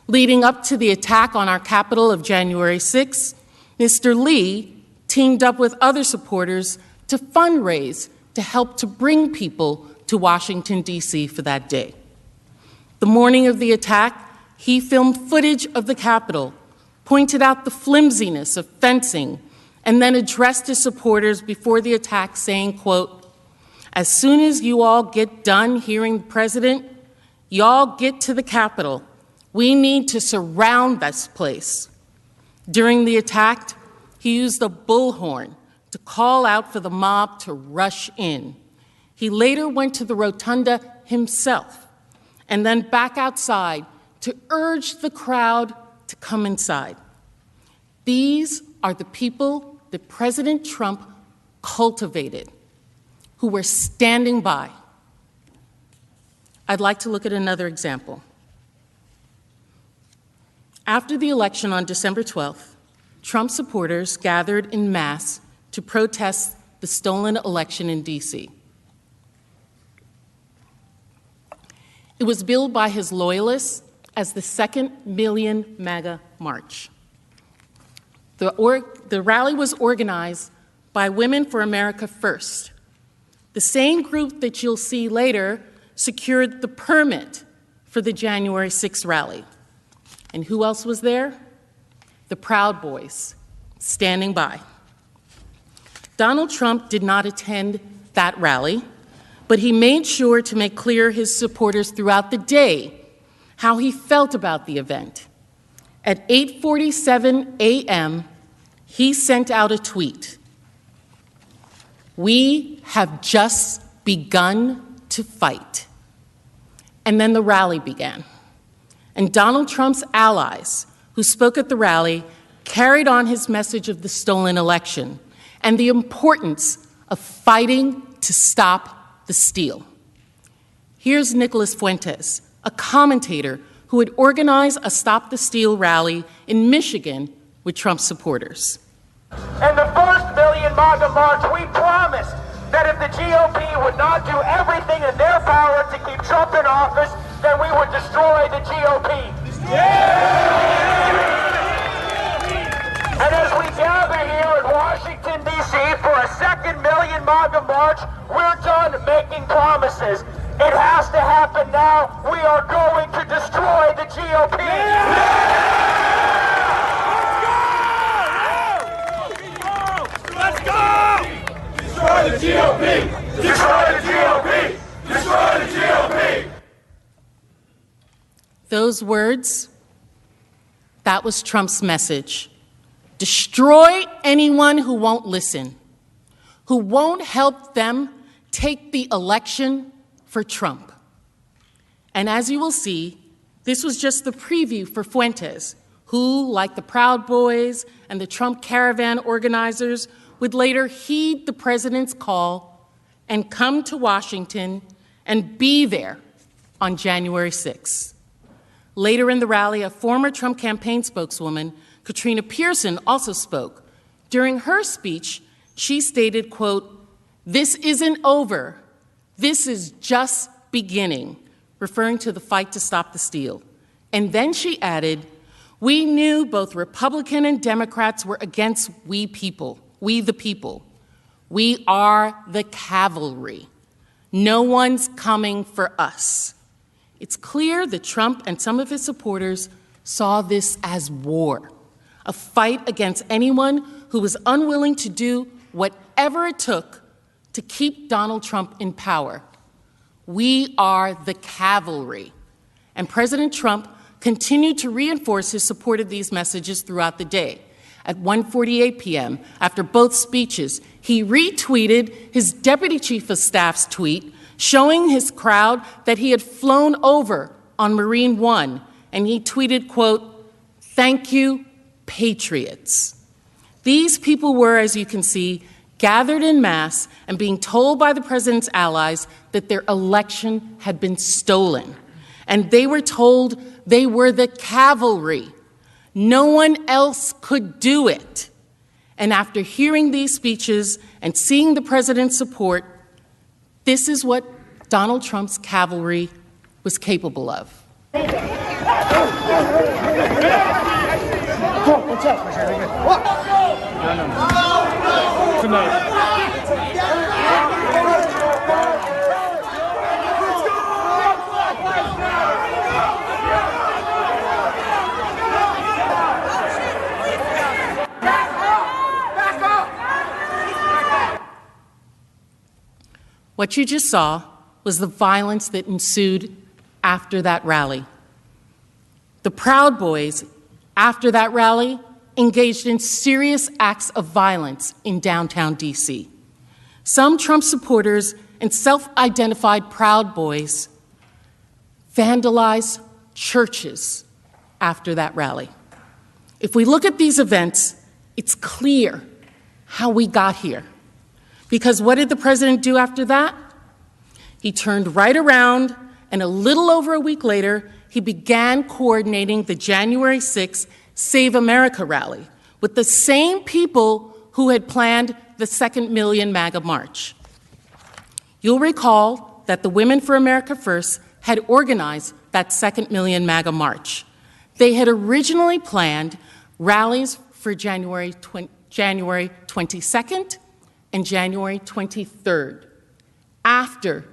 Leading up to the attack on our Capitol of January 6th, Mr. Lee teamed up with other supporters to fundraise to help to bring people to Washington, D.C. for that day. The morning of the attack, he filmed footage of the Capitol, pointed out the flimsiness of fencing, and then addressed his supporters before the attack saying, quote, "As soon as you all get done hearing the president, y'all get to the Capitol. We need to surround this place." During the attack, he used a bullhorn to call out for the mob to rush in. He later went to the rotunda himself and then back outside to urge the crowd to come inside. These are the people that President Trump cultivated, who were standing by. I'd like to look at another example. After the election on December 12th, Trump supporters gathered en masse to protest the stolen election in D.C. It was billed by his loyalists as the second Million MAGA March. The rally was organized by Women for America First, the same group that you'll see later secured the permit for the January 6th rally. And who else was there? The Proud Boys, standing by. Donald Trump did not attend that rally, but he made sure to make clear his supporters throughout the day how he felt about the event. At 8:47 a.m., he sent out a tweet. "We have just begun to fight." And then the rally began. And Donald Trump's allies, who spoke at the rally, carried on his message of the stolen election and the importance of fighting to stop the steal. Here's Nicholas Fuentes, a commentator who had organized a Stop the Steal rally in Michigan with Trump supporters. In the first Million MAGA March, we promised that if the GOP would not do everything in their power to keep Trump in office, then we would destroy the GOP. And as we gather here in Washington, D.C. for a second million MAGA march, we're done making promises. It has to happen now. We are going to destroy the GOP. Let's go! Destroy the GOP! Destroy the GOP! Destroy the GOP! Those words, that was Trump's message. Destroy anyone who won't listen, who won't help them take the election for Trump. And as you will see, this was just the preview for Fuentes, who, like the Proud Boys and the Trump caravan organizers, would later heed the president's call and come to Washington and be there on January 6th. Later in the rally, a former Trump campaign spokeswoman, Katrina Pearson, also spoke. During her speech, she stated, quote, "This isn't over. This is just beginning," referring to the fight to stop the steal. And then she added, "We knew both Republican and Democrats were against we the people. We are the cavalry. No one's coming for us." It's clear that Trump and some of his supporters saw this as war, a fight against anyone who was unwilling to do whatever it took to keep Donald Trump in power. We are the cavalry. And President Trump continued to reinforce his support of these messages throughout the day. At 1:48 p.m., after both speeches, he retweeted his deputy chief of staff's tweet showing his crowd that he had flown over on Marine One, and he tweeted, quote, "Thank you, patriots." These people were, as you can see, gathered en masse and being told by the president's allies that their election had been stolen. And they were told they were the cavalry. No one else could do it. And after hearing these speeches and seeing the president's support, this is what Donald Trump's cavalry was capable of. What's up? Tonight. What you just saw was the violence that ensued after that rally. The Proud Boys, after that rally, engaged in serious acts of violence in downtown D.C. Some Trump supporters and self-identified Proud Boys vandalized churches after that rally. If we look at these events, it's clear how we got here. Because what did the president do after that? He turned right around, and a little over a week later, he began coordinating the January 6th Save America rally with the same people who had planned the second million MAGA march. You'll recall that the Women for America First had organized that second million MAGA march. They had originally planned rallies for January 22nd and January 23rd, after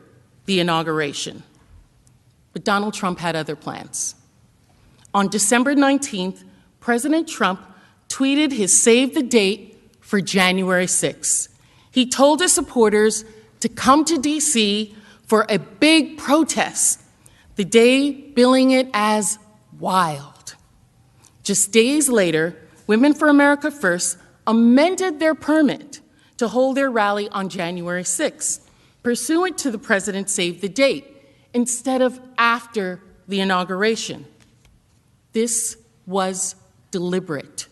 the inauguration. But Donald Trump had other plans. On December 19th, President Trump tweeted his save the date for January 6th. He told his supporters to come to D.C. for a big protest, the day billing it as wild. Just days later, Women for America First amended their permit to hold their rally on January 6th, pursuant to the president's save the date, instead of after the inauguration. This was deliberate.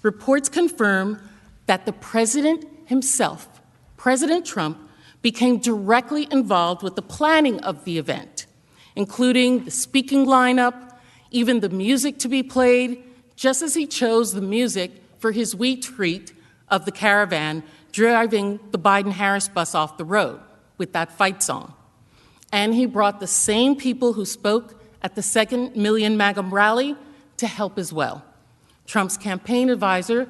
Reports confirm that the president himself, President Trump, became directly involved with the planning of the event, including the speaking lineup, even the music to be played, just as he chose the music for his retreat of the caravan driving the Biden-Harris bus off the road with that fight song. And he brought the same people who spoke at the 2 Million MAGA rally to help as well. Trump's campaign advisor,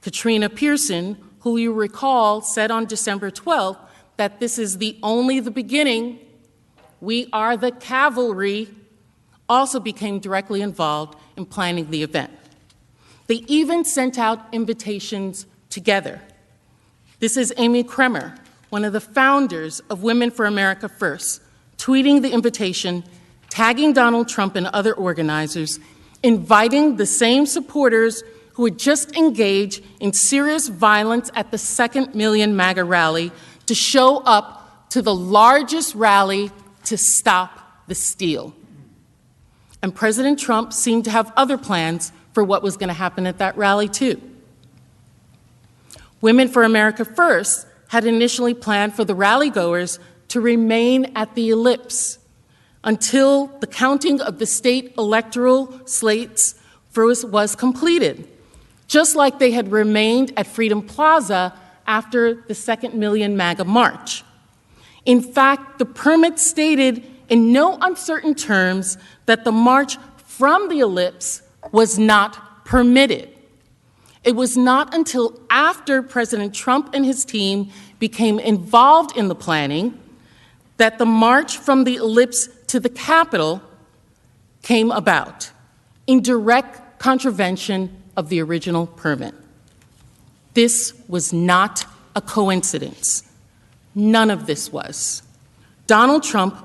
Katrina Pearson, who you recall said on December 12th that this is only the beginning, we are the cavalry, also became directly involved in planning the event. They even sent out invitations together. This is Amy Kremer, one of the founders of Women for America First, tweeting the invitation, tagging Donald Trump and other organizers, inviting the same supporters who had just engaged in serious violence at the 2 Million MAGA rally to show up to the largest rally to stop the steal. And President Trump seemed to have other plans for what was going to happen at that rally, too. Women for America First had initially planned for the rally-goers to remain at the ellipse until the counting of the state electoral slates was completed, just like they had remained at Freedom Plaza after the 2 Million MAGA march. In fact, the permit stated in no uncertain terms that the march from the ellipse was not permitted. It was not until after President Trump and his team became involved in the planning that the march from the ellipse to the Capitol came about, in direct contravention of the original permit. This was not a coincidence. None of this was. Donald Trump,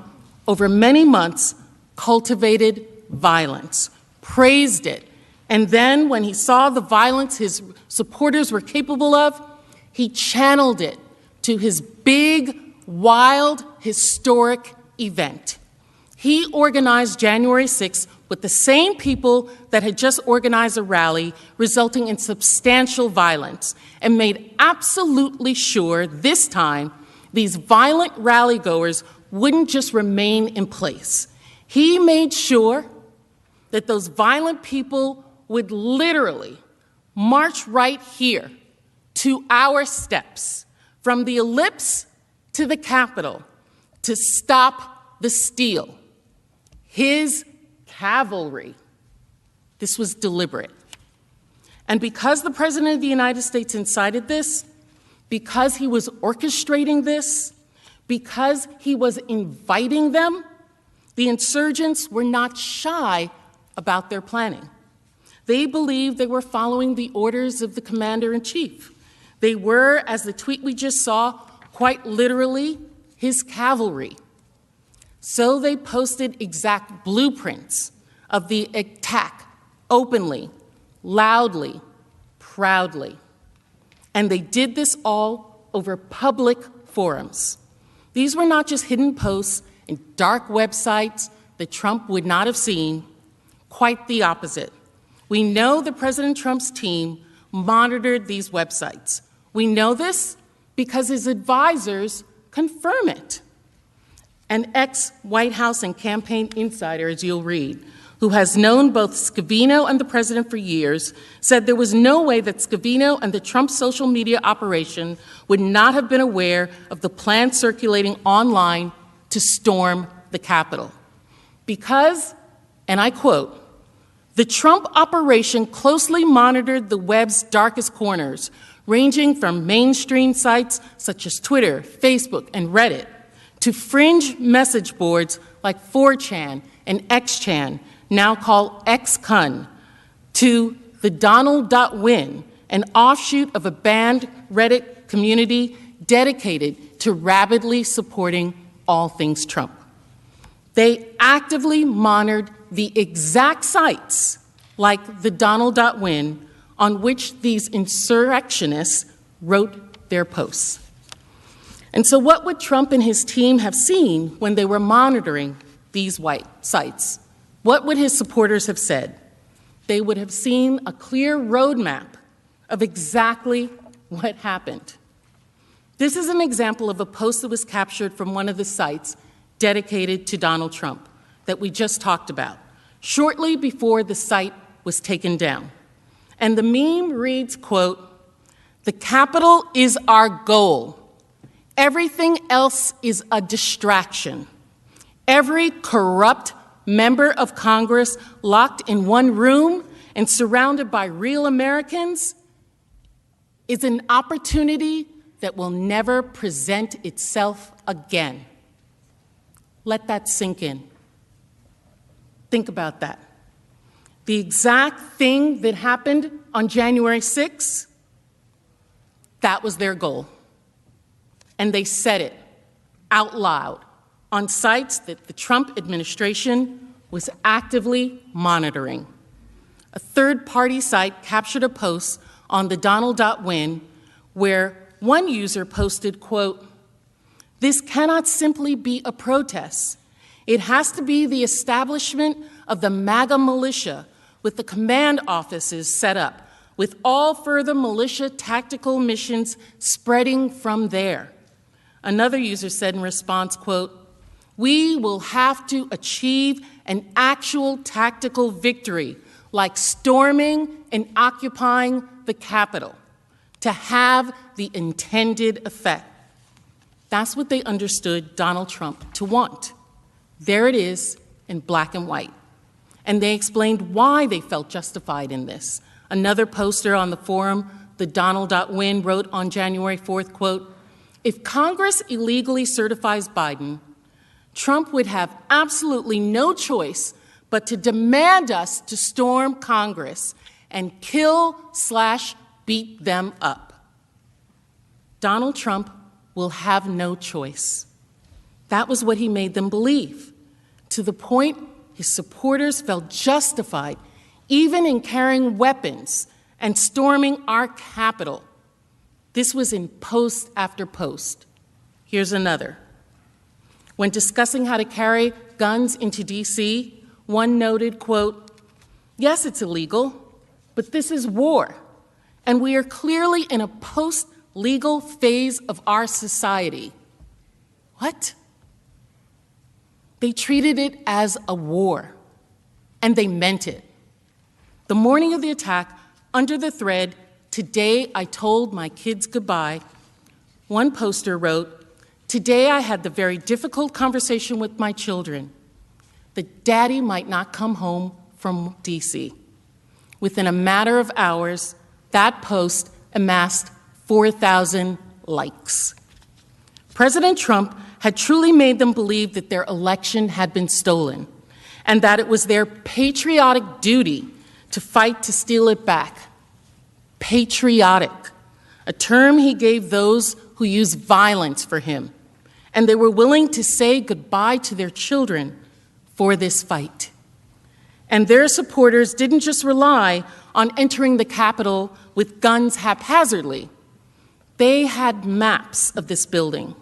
over many months, cultivated violence, praised it, and then when he saw the violence his supporters were capable of, he channeled it to his big, wild, historic event. He organized January 6th with the same people that had just organized a rally, resulting in substantial violence, and made absolutely sure this time these violent rally-goers wouldn't just remain in place. He made sure that those violent people would literally march right here to our steps, from the ellipse to the Capitol, to stop the steal. His cavalry. This was deliberate. And because the President of the United States incited this, because he was orchestrating this, because he was inviting them, the insurgents were not shy about their planning. They believed they were following the orders of the commander-in-chief. They were, as the tweet we just saw, quite literally his cavalry. So they posted exact blueprints of the attack openly, loudly, proudly. And they did this all over public forums. These were not just hidden posts in dark websites that Trump would not have seen, quite the opposite. We know that President Trump's team monitored these websites. We know this because his advisors confirm it. An ex-White House and campaign insider, as you'll read, who has known both Scavino and the president for years, said there was no way that Scavino and the Trump social media operation would not have been aware of the plan circulating online to storm the Capitol. Because, and I quote, "The Trump operation closely monitored the web's darkest corners, ranging from mainstream sites such as Twitter, Facebook, and Reddit, to fringe message boards like 4chan and XChan, now called XCon, to the Donald.win, an offshoot of a banned Reddit community dedicated to rabidly supporting all things Trump. They actively monitored the exact sites, like the Donald.win, on which these insurrectionists wrote their posts. And so what would Trump and his team have seen when they were monitoring these white sites? What would his supporters have said? They would have seen a clear roadmap of exactly what happened. This is an example of a post that was captured from one of the sites dedicated to Donald Trump that we just talked about, shortly before the site was taken down. And the meme reads, quote, The Capitol is our goal. Everything else is a distraction. Every corrupt member of Congress locked in one room and surrounded by real Americans is an opportunity that will never present itself again. Let that sink in. Think about that. The exact thing that happened on January 6th, that was their goal. And they said it out loud on sites that the Trump administration was actively monitoring. A third-party site captured a post on the Donald.win where one user posted, quote, "This cannot simply be a protest. It has to be the establishment of the MAGA militia with the command offices set up, with all further militia tactical missions spreading from there." Another user said in response, quote, "We will have to achieve an actual tactical victory, like storming and occupying the Capitol, to have the intended effect." That's what they understood Donald Trump to want. There it is in black and white. And they explained why they felt justified in this. Another poster on the forum, the Donald.win, wrote on January 4th, quote, "If Congress illegally certifies Biden, Trump would have absolutely no choice but to demand us to storm Congress and kill/beat them up. Donald Trump will have no choice." That was what he made them believe, to the point his supporters felt justified even in carrying weapons and storming our Capitol. This was in post after post. Here's another. When discussing how to carry guns into D.C., one noted, quote, "Yes, it's illegal, but this is war, and we are clearly in a post-legal phase of our society." What? They treated it as a war, and they meant it. The morning of the attack, under the thread, "Today I told my kids goodbye," one poster wrote, "Today I had the very difficult conversation with my children that Daddy might not come home from D.C. Within a matter of hours, that post amassed 4,000 likes. President Trump had truly made them believe that their election had been stolen and that it was their patriotic duty to fight to steal it back. Patriotic, a term he gave those who used violence for him, and they were willing to say goodbye to their children for this fight. And their supporters didn't just rely on entering the Capitol with guns haphazardly. They had maps of this building.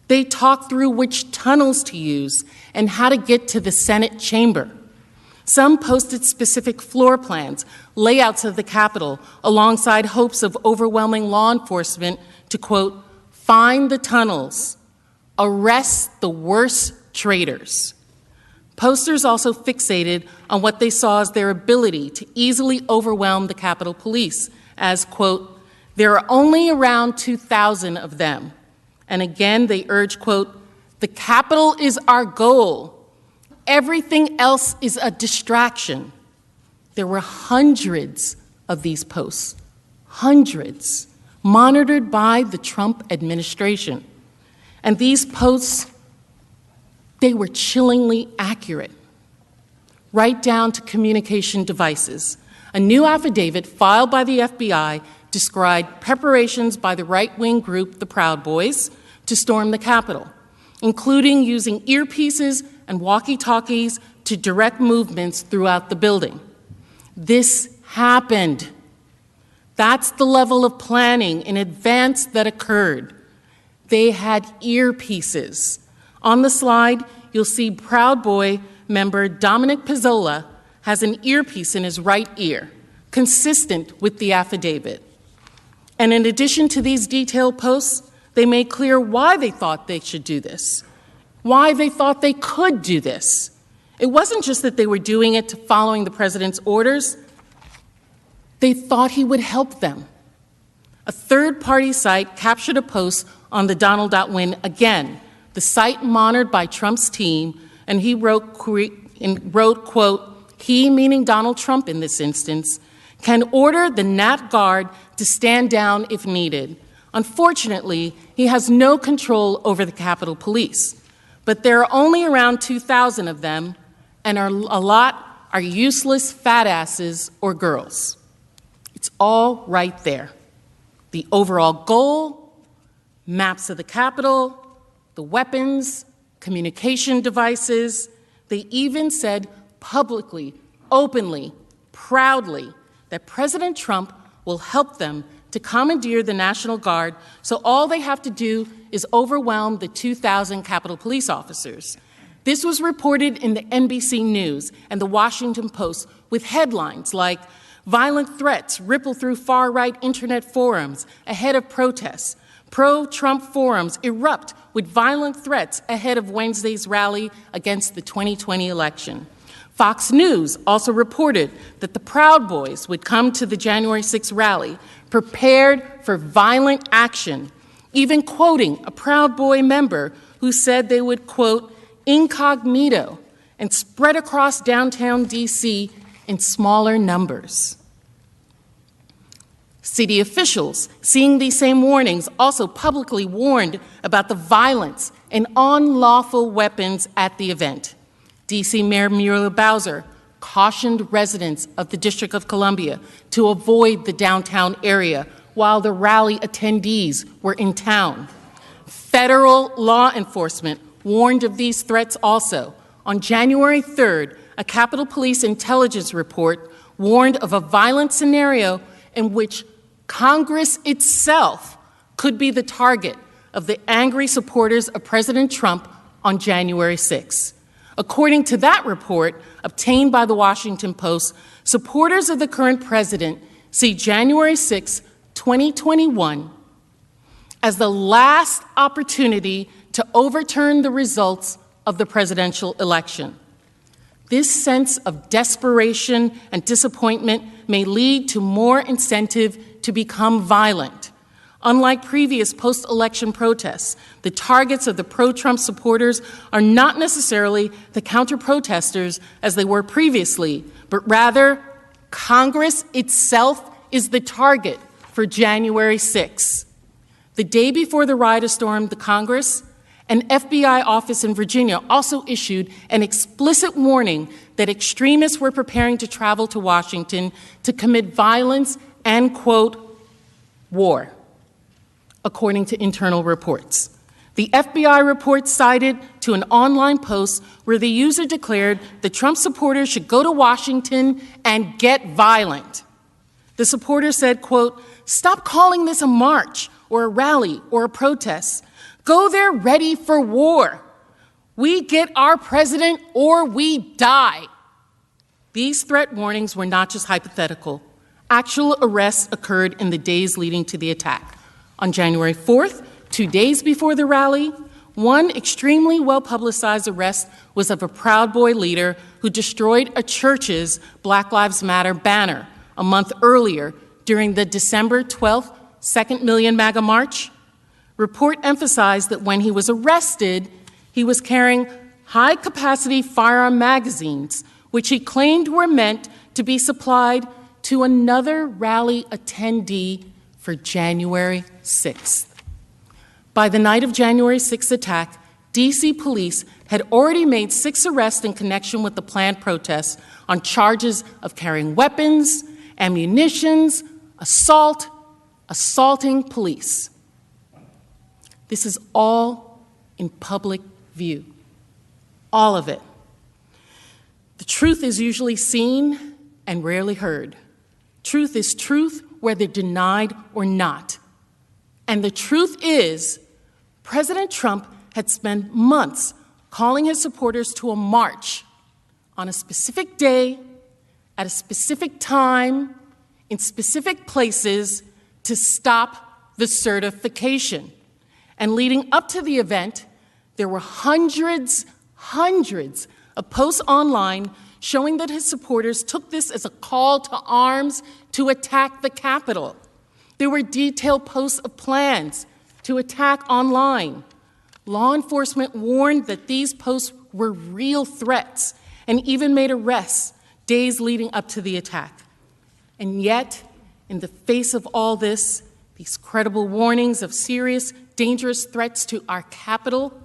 They talked through which tunnels to use and how to get to the Senate chamber. Some posted specific floor plans, layouts of the Capitol, alongside hopes of overwhelming law enforcement to, quote, "find the tunnels, arrest the worst traitors." Posters also fixated on what they saw as their ability to easily overwhelm the Capitol Police, as, quote, "there are only around 2,000 of them." And again, they urged, quote, "the Capitol is our goal. Everything else is a distraction." There were hundreds of these posts, hundreds, monitored by the Trump administration. And these posts, they were chillingly accurate, right down to communication devices. A new affidavit filed by the FBI described preparations by the right-wing group, the Proud Boys, to storm the Capitol, including using earpieces and walkie-talkies to direct movements throughout the building. This happened. That's the level of planning in advance that occurred. They had earpieces. On the slide, you'll see Proud Boy member Dominic Pizzola has an earpiece in his right ear, consistent with the affidavit. And in addition to these detailed posts, they made clear why they thought they should do this, why they thought they could do this. It wasn't just that they were doing it following the president's orders. They thought he would help them. A third-party site captured a post on the Donald.win again, the site monitored by Trump's team, and he wrote, quote, he, meaning Donald Trump in this instance, can order the Nat Guard to stand down if needed. Unfortunately, he has no control over the Capitol Police, but there are only around 2,000 of them, and a lot are useless fat asses or girls. It's all right there. The overall goal, maps of the Capitol, the weapons, communication devices. They even said publicly, openly, proudly, that President Trump will help them to commandeer the National Guard, so all they have to do is overwhelm the 2,000 Capitol Police officers. This was reported in the NBC News and the Washington Post with headlines like, violent threats ripple through far-right internet forums ahead of protests. Pro-Trump forums erupt with violent threats ahead of Wednesday's rally against the 2020 election. Fox News also reported that the Proud Boys would come to the January 6th rally, prepared for violent action, even quoting a Proud Boy member who said they would, quote, incognito and spread across downtown D.C. in smaller numbers. City officials, seeing these same warnings, also publicly warned about the violence and unlawful weapons at the event. D.C. Mayor Muriel Bowser cautioned residents of the District of Columbia to avoid the downtown area while the rally attendees were in town. Federal law enforcement warned of these threats also. On January 3rd, a Capitol Police intelligence report warned of a violent scenario in which Congress itself could be the target of the angry supporters of President Trump on January 6th. According to that report, obtained by the Washington Post, supporters of the current president see January 6, 2021, as the last opportunity to overturn the results of the presidential election. This sense of desperation and disappointment may lead to more incentive to become violent. Unlike previous post-election protests, the targets of the pro-Trump supporters are not necessarily the counter-protesters as they were previously, but rather Congress itself is the target for January 6. The day before the rioters stormed the Congress, an FBI office in Virginia also issued an explicit warning that extremists were preparing to travel to Washington to commit violence and, quote, war, according to internal reports. The FBI report cited to an online post where the user declared that Trump supporters should go to Washington and get violent. The supporter said, quote, stop calling this a march or a rally or a protest. Go there ready for war. We get our president or we die. These threat warnings were not just hypothetical. Actual arrests occurred in the days leading to the attack. On January 4th, 2 days before the rally, one extremely well-publicized arrest was of a Proud Boy leader who destroyed a church's Black Lives Matter banner a month earlier during the December 12th Second Million MAGA March. Report emphasized that when he was arrested, he was carrying high-capacity firearm magazines, which he claimed were meant to be supplied to another rally attendee for January 6th. By the night of January 6th attack, D.C. police had already made 6 arrests in connection with the planned protests on charges of carrying weapons, ammunitions, assaulting police. This is all in public view, all of it. The truth is usually seen and rarely heard. Truth is truth, whether denied or not. And the truth is, President Trump had spent months calling his supporters to a march on a specific day, at a specific time, in specific places to stop the certification. And leading up to the event, there were hundreds of posts online showing that his supporters took this as a call to arms to attack the Capitol. There were detailed posts of plans to attack online. Law enforcement warned that these posts were real threats and even made arrests days leading up to the attack. And yet, in the face of all this, these credible warnings of serious, dangerous threats to our Capitol,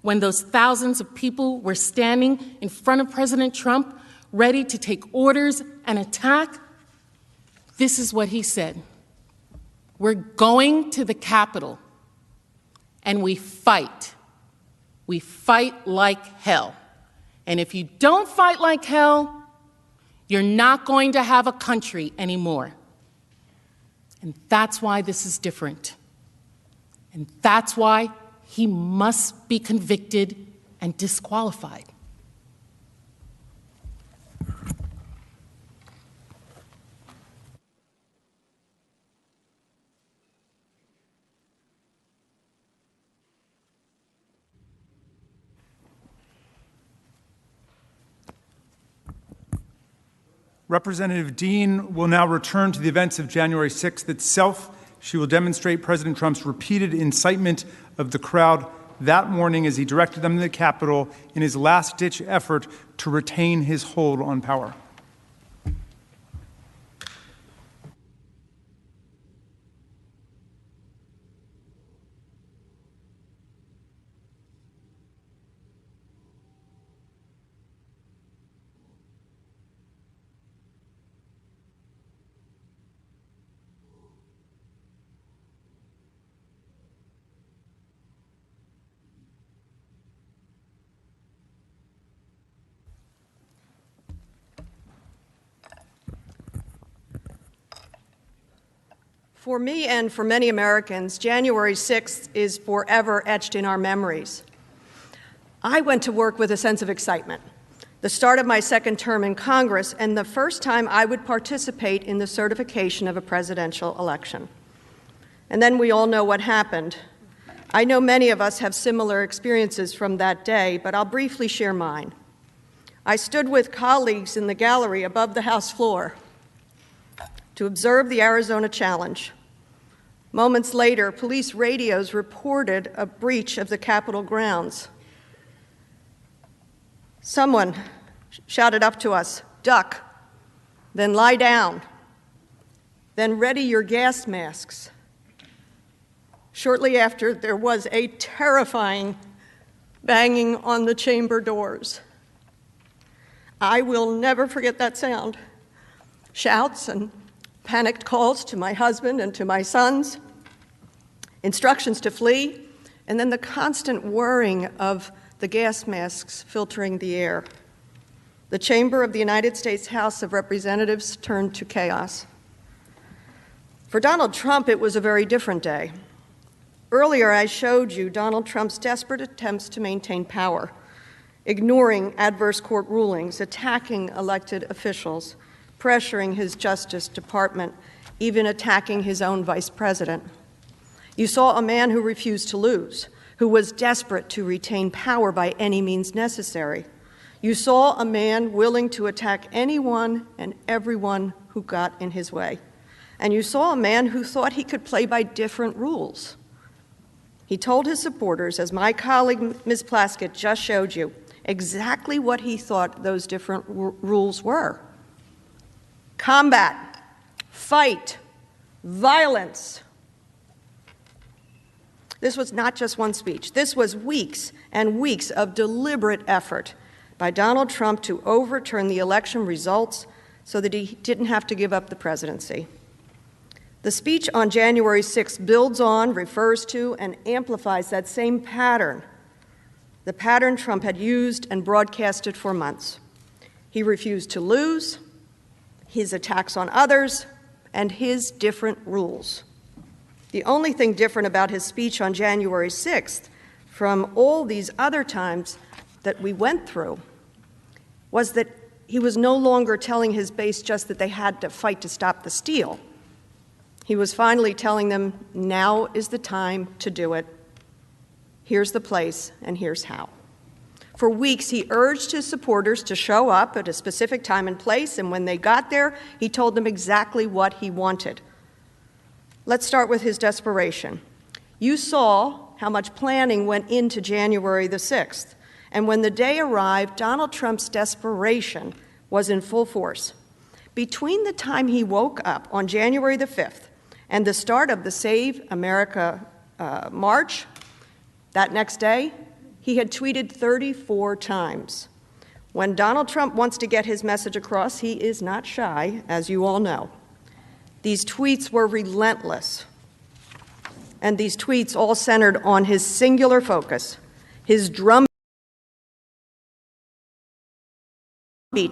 when those thousands of people were standing in front of President Trump, ready to take orders and attack, this is what he said. We're going to the Capitol, and we fight. We fight like hell. And if you don't fight like hell, you're not going to have a country anymore. And that's why this is different. And that's why he must be convicted and disqualified. Representative Dean will now return to the events of January 6th itself. She will demonstrate President Trump's repeated incitement of the crowd that morning as he directed them to the Capitol in his last-ditch effort to retain his hold on power. For me and for many Americans, January 6th is forever etched in our memories. I went to work with a sense of excitement, the start of my second term in Congress and the first time I would participate in the certification of a presidential election. And then we all know what happened. I know many of us have similar experiences from that day, but I'll briefly share mine. I stood with colleagues in the gallery above the House floor to observe the Arizona challenge. Moments later, police radios reported a breach of the Capitol grounds. Someone shouted up to us, "Duck, then lie down, then ready your gas masks." Shortly after, there was a terrifying banging on the chamber doors. I will never forget that sound. Shouts and panicked calls to my husband and to my sons, instructions to flee, and then the constant whirring of the gas masks filtering the air. The chamber of the United States House of Representatives turned to chaos. For Donald Trump, it was a very different day. Earlier, I showed you Donald Trump's desperate attempts to maintain power, ignoring adverse court rulings, attacking elected officials, pressuring his Justice Department, even attacking his own vice president. You saw a man who refused to lose, who was desperate to retain power by any means necessary. You saw a man willing to attack anyone and everyone who got in his way. And you saw a man who thought he could play by different rules. He told his supporters, as my colleague Ms. Plaskett just showed you, exactly what he thought those different rules were. Combat, fight, violence. This was not just one speech. This was weeks and weeks of deliberate effort by Donald Trump to overturn the election results so that he didn't have to give up the presidency. The speech on January 6th builds on, refers to, and amplifies that same pattern, the pattern Trump had used and broadcasted for months. He refused to lose, his attacks on others, and his different rules. The only thing different about his speech on January 6th from all these other times that we went through was that he was no longer telling his base just that they had to fight to stop the steal. He was finally telling them, now is the time to do it. Here's the place, and here's how. For weeks, he urged his supporters to show up at a specific time and place, and when they got there, he told them exactly what he wanted. Let's start with his desperation. You saw how much planning went into January the 6th. And when the day arrived, Donald Trump's desperation was in full force. Between the time he woke up on January the 5th and the start of the Save America March, that next day, he had tweeted 34 times. When Donald Trump wants to get his message across, he is not shy, as you all know. These tweets were relentless. And these tweets all centered on his singular focus, his drumbeat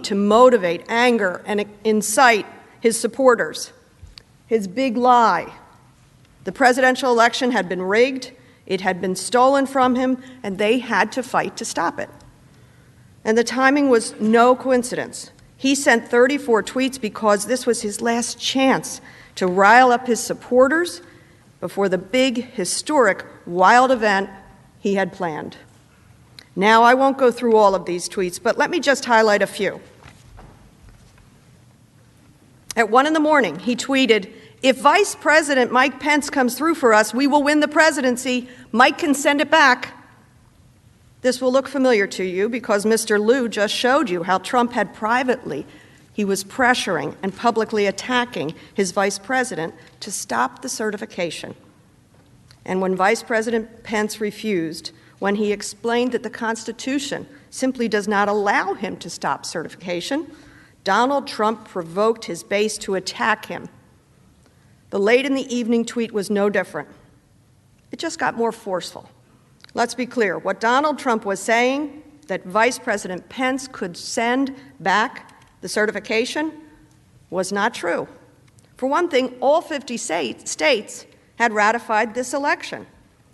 to motivate, anger, and incite his supporters. His big lie. The presidential election had been rigged, it had been stolen from him, and they had to fight to stop it. And the timing was no coincidence. He sent 34 tweets because this was his last chance to rile up his supporters before the big, historic, wild event he had planned. Now, I won't go through all of these tweets, but let me just highlight a few. At 1 in the morning, he tweeted, "If Vice President Mike Pence comes through for us, we will win the presidency. Mike can send it back." This will look familiar to you because Mr. Liu just showed you how Trump had privately, he was pressuring and publicly attacking his vice president to stop the certification. And when Vice President Pence refused, when he explained that the Constitution simply does not allow him to stop certification, Donald Trump provoked his base to attack him. The late in the evening tweet was no different. It just got more forceful. Let's be clear. What Donald Trump was saying, that Vice President Pence could send back the certification, was not true. For one thing, all 50 states had ratified this election.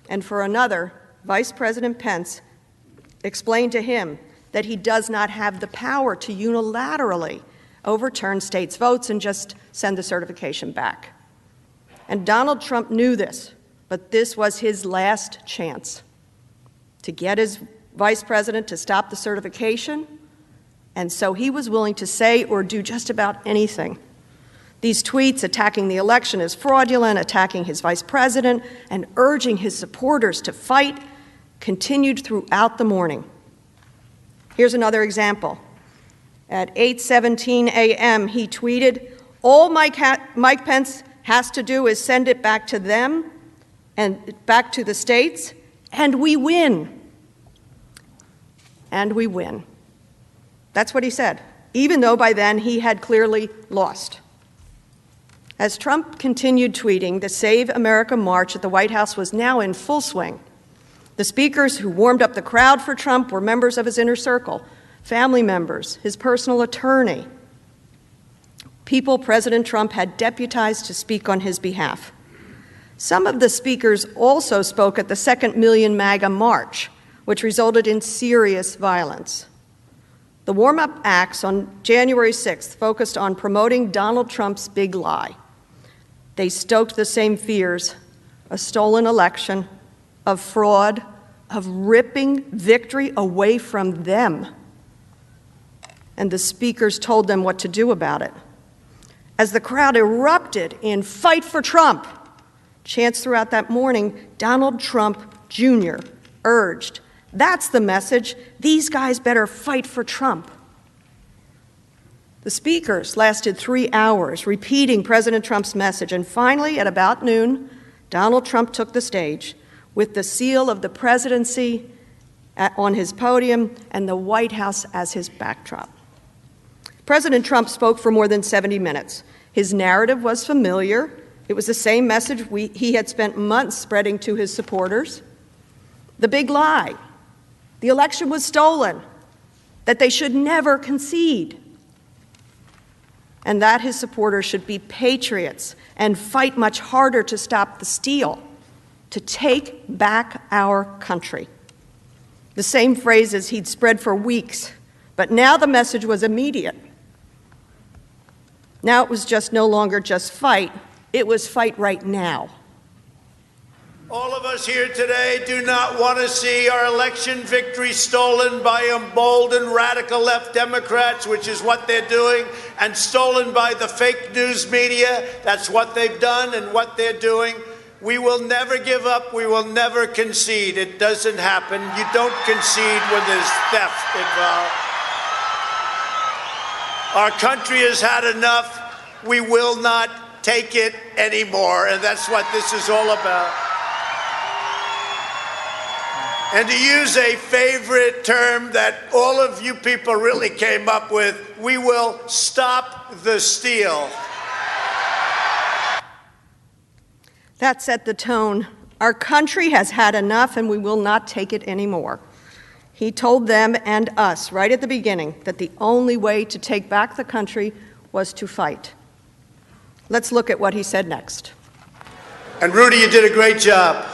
And for another, Vice President Pence explained to him that he does not have the power to unilaterally overturn states' votes and just send the certification back. And Donald Trump knew this, but this was his last chance to get his vice president to stop the certification, and so he was willing to say or do just about anything. These tweets attacking the election as fraudulent, attacking his vice president, and urging his supporters to fight continued throughout the morning. Here's another example. At 8:17 a.m., he tweeted, "All Mike Pence has to do is send it back to them and back to the states, and we win." And we win. That's what he said, even though by then he had clearly lost. As Trump continued tweeting, the Save America March at the White House was now in full swing. The speakers who warmed up the crowd for Trump were members of his inner circle, family members, his personal attorney, people President Trump had deputized to speak on his behalf. Some of the speakers also spoke at the Second Million MAGA March, which resulted in serious violence. The warm-up acts on January 6th focused on promoting Donald Trump's big lie. They stoked the same fears, a stolen election, of fraud, of ripping victory away from them. And the speakers told them what to do about it. As the crowd erupted in "Fight for Trump," chants throughout that morning, Donald Trump Jr. urged, "That's the message. These guys better fight for Trump." The speakers lasted 3 hours, repeating President Trump's message, and finally, at about noon, Donald Trump took the stage with the seal of the presidency on his podium and the White House as his backdrop. President Trump spoke for more than 70 minutes. His narrative was familiar. It was the same message he had spent months spreading to his supporters. The big lie. The election was stolen, that they should never concede, and that his supporters should be patriots and fight much harder to stop the steal, to take back our country. The same phrases he'd spread for weeks, but now the message was immediate. Now it was just no longer just fight, it was fight right now. All of us here today do not want to see our election victory stolen by emboldened radical left Democrats, which is what they're doing, and stolen by the fake news media. That's what they've done and what they're doing. We will never give up. We will never concede. It doesn't happen. You don't concede when there's theft involved. Our country has had enough. We will not take it anymore, and that's what this is all about. And to use a favorite term that all of you people really came up with, we will stop the steal. That set the tone. Our country has had enough and we will not take it anymore. He told them and us right at the beginning that the only way to take back the country was to fight. Let's look at what he said next. And Rudy, you did a great job.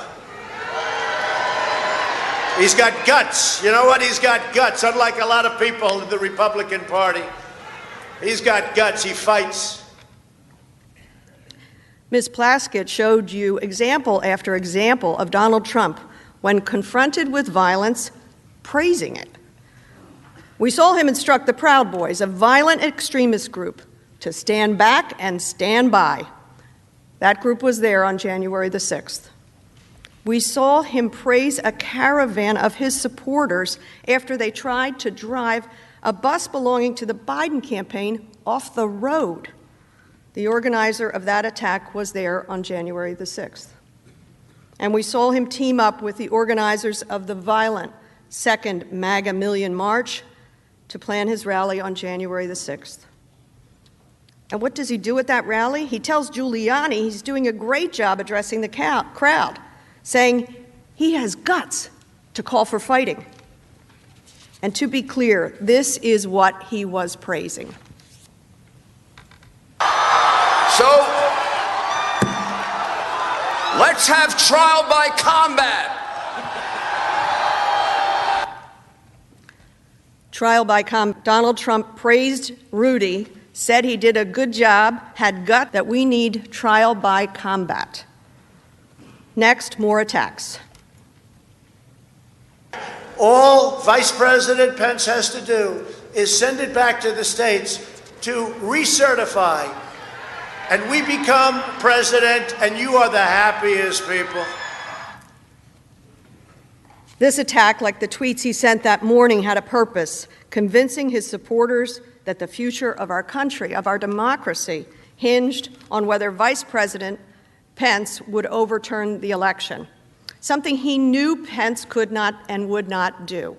He's got guts. You know what? He's got guts, unlike a lot of people in the Republican Party. He's got guts. He fights. Ms. Plaskett showed you example after example of Donald Trump, when confronted with violence, praising it. We saw him instruct the Proud Boys, a violent extremist group, to stand back and stand by. That group was there on January the 6th. We saw him praise a caravan of his supporters after they tried to drive a bus belonging to the Biden campaign off the road. The organizer of that attack was there on January the 6th. And we saw him team up with the organizers of the violent Second MAGA Million March to plan his rally on January the 6th. And what does he do at that rally? He tells Giuliani he's doing a great job addressing the crowd, saying he has guts to call for fighting. And to be clear, this is what he was praising. So, let's have trial by combat. Trial by combat. Donald Trump praised Rudy, said he did a good job, had gut, that we need trial by combat. Next, more attacks. All Vice President Pence has to do is send it back to the states to recertify, and we become president, and you are the happiest people. This attack, like the tweets he sent that morning, had a purpose: convincing his supporters that the future of our country, of our democracy, hinged on whether Vice President Pence would overturn the election, something he knew Pence could not and would not do.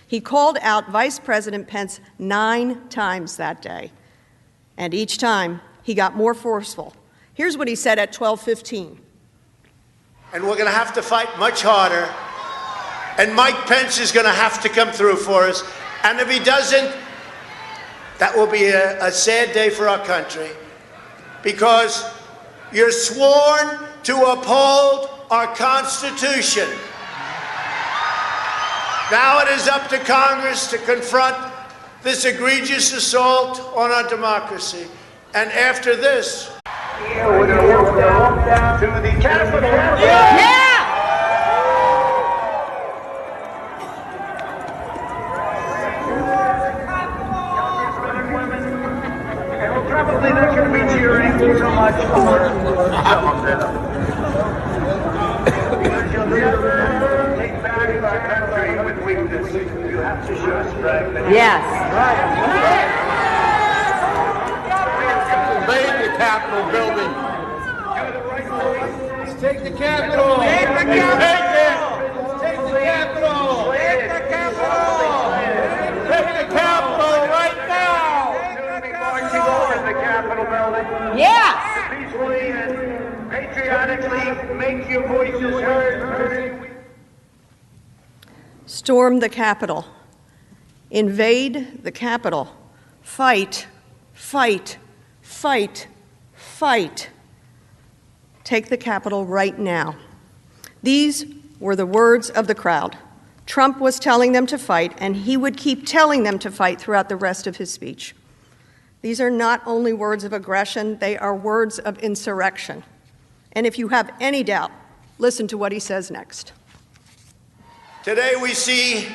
He called out Vice President Pence 9 times that day, and each time he got more forceful. Here's what he said at 12:15. And we're going to have to fight much harder, and Mike Pence is going to have to come through for us, and if he doesn't, that will be a sad day for our country, because you're sworn to uphold our Constitution. Now it is up to Congress to confront this egregious assault on our democracy. And after this, we're going to walk down to the Capitol. Yeah! Probably not going to be cheering so much for some of them. Because you'll never take back our country with weakness. You have to show strength. Yes. Invade the Capitol building. Let's take the Capitol. Take the Capitol. Take the Capitol. Take the Capitol. Take the Capitol right now. Marching over the Capitol building. Yes. Peacefully and patriotically make your voices heard. Storm the Capitol. Invade the Capitol. Fight, fight, fight, fight. Take the Capitol right now. These were the words of the crowd. Trump was telling them to fight, and he would keep telling them to fight throughout the rest of his speech. These are not only words of aggression, they are words of insurrection. And if you have any doubt Listen to what he says next. Today we see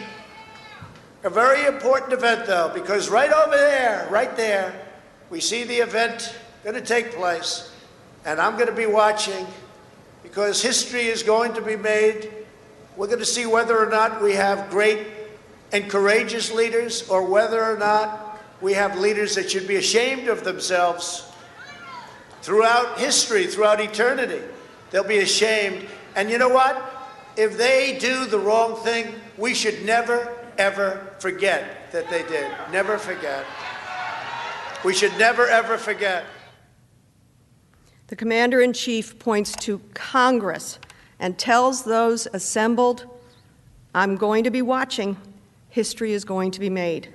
a very important event, though, because right over there, right there, we see the event going to take place, and I'm going to be watching because history is going to be made. We're going to see whether or not we have great and courageous leaders or whether or not we have leaders that should be ashamed of themselves throughout history, throughout eternity. They'll be ashamed. And you know what? If they do the wrong thing, we should never, ever forget that they did. Never forget. We should never, ever forget. The Commander-in-Chief points to Congress and tells those assembled, I'm going to be watching. History is going to be made.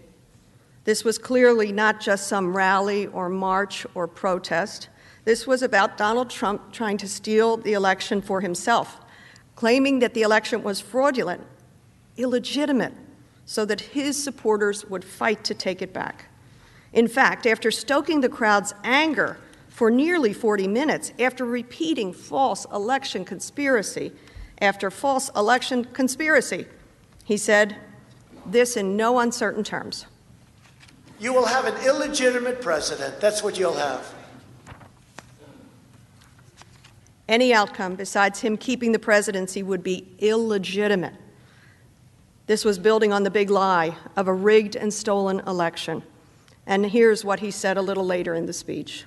This was clearly not just some rally or march or protest. This was about Donald Trump trying to steal the election for himself, claiming that the election was fraudulent, illegitimate, so that his supporters would fight to take it back. In fact, after stoking the crowd's anger for nearly 40 minutes, after repeating false election conspiracy after false election conspiracy, he said this in no uncertain terms. You will have an illegitimate president. That's what you'll have. Any outcome besides him keeping the presidency would be illegitimate. This was building on the big lie of a rigged and stolen election. And here's what he said a little later in the speech.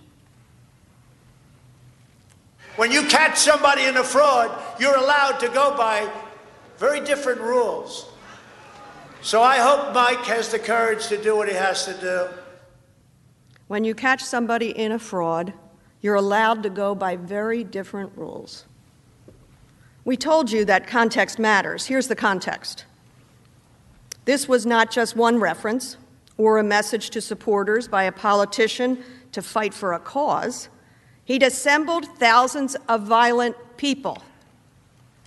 When you catch somebody in a fraud, you're allowed to go by very different rules. So I hope Mike has the courage to do what he has to do. When you catch somebody in a fraud, you're allowed to go by very different rules. We told you that context matters. Here's the context. This was not just one reference or a message to supporters by a politician to fight for a cause. He'd assembled thousands of violent people,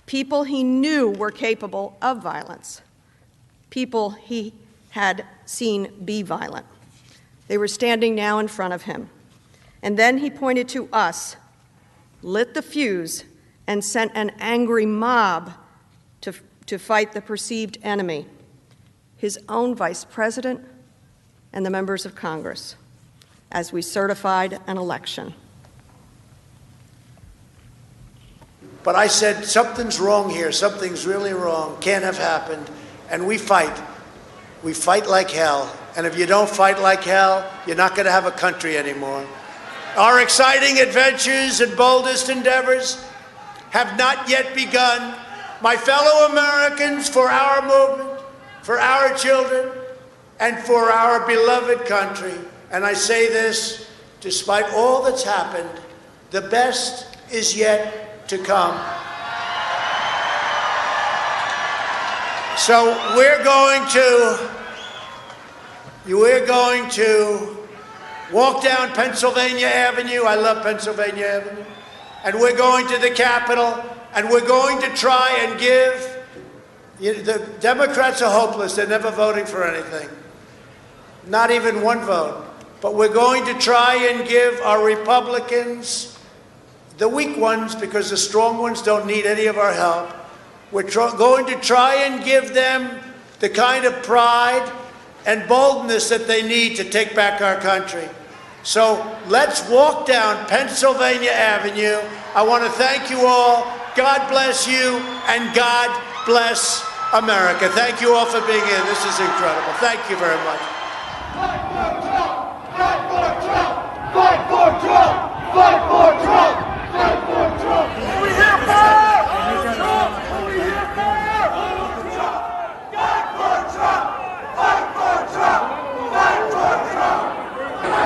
people he knew were capable of violence, people he had seen be violent. They were standing now in front of him. And then he pointed to us, lit the fuse, and sent an angry mob to fight the perceived enemy, his own vice president and the members of Congress, as we certified an election. But I said, something's wrong here. Something's really wrong. Can't have happened. And we fight. We fight like hell. And if you don't fight like hell, you're not going to have a country anymore. Our exciting adventures and boldest endeavors have not yet begun. My fellow Americans, for our movement, for our children, and for our beloved country. And I say this, despite all that's happened, the best is yet to come. So we're going to walk down Pennsylvania Avenue. I love Pennsylvania Avenue. And we're going to the Capitol, and we're going to try and give, the Democrats are hopeless. They're never voting for anything. Not even one vote. But we're going to try and give our Republicans, the weak ones, because the strong ones don't need any of our help. We're going to try and give them the kind of pride and boldness that they need to take back our country. So let's walk down Pennsylvania Avenue. I want to thank you all. God bless you, and God bless America. Thank you all for being here. This is incredible. Thank you very much. Fight for Trump! Fight for Trump! Fight for Trump! Fight for Trump! Fight for Trump! What are we here for? Trump! What are we here for? Trump! Fight for Trump! Fight for Trump! Fight for Trump! Fight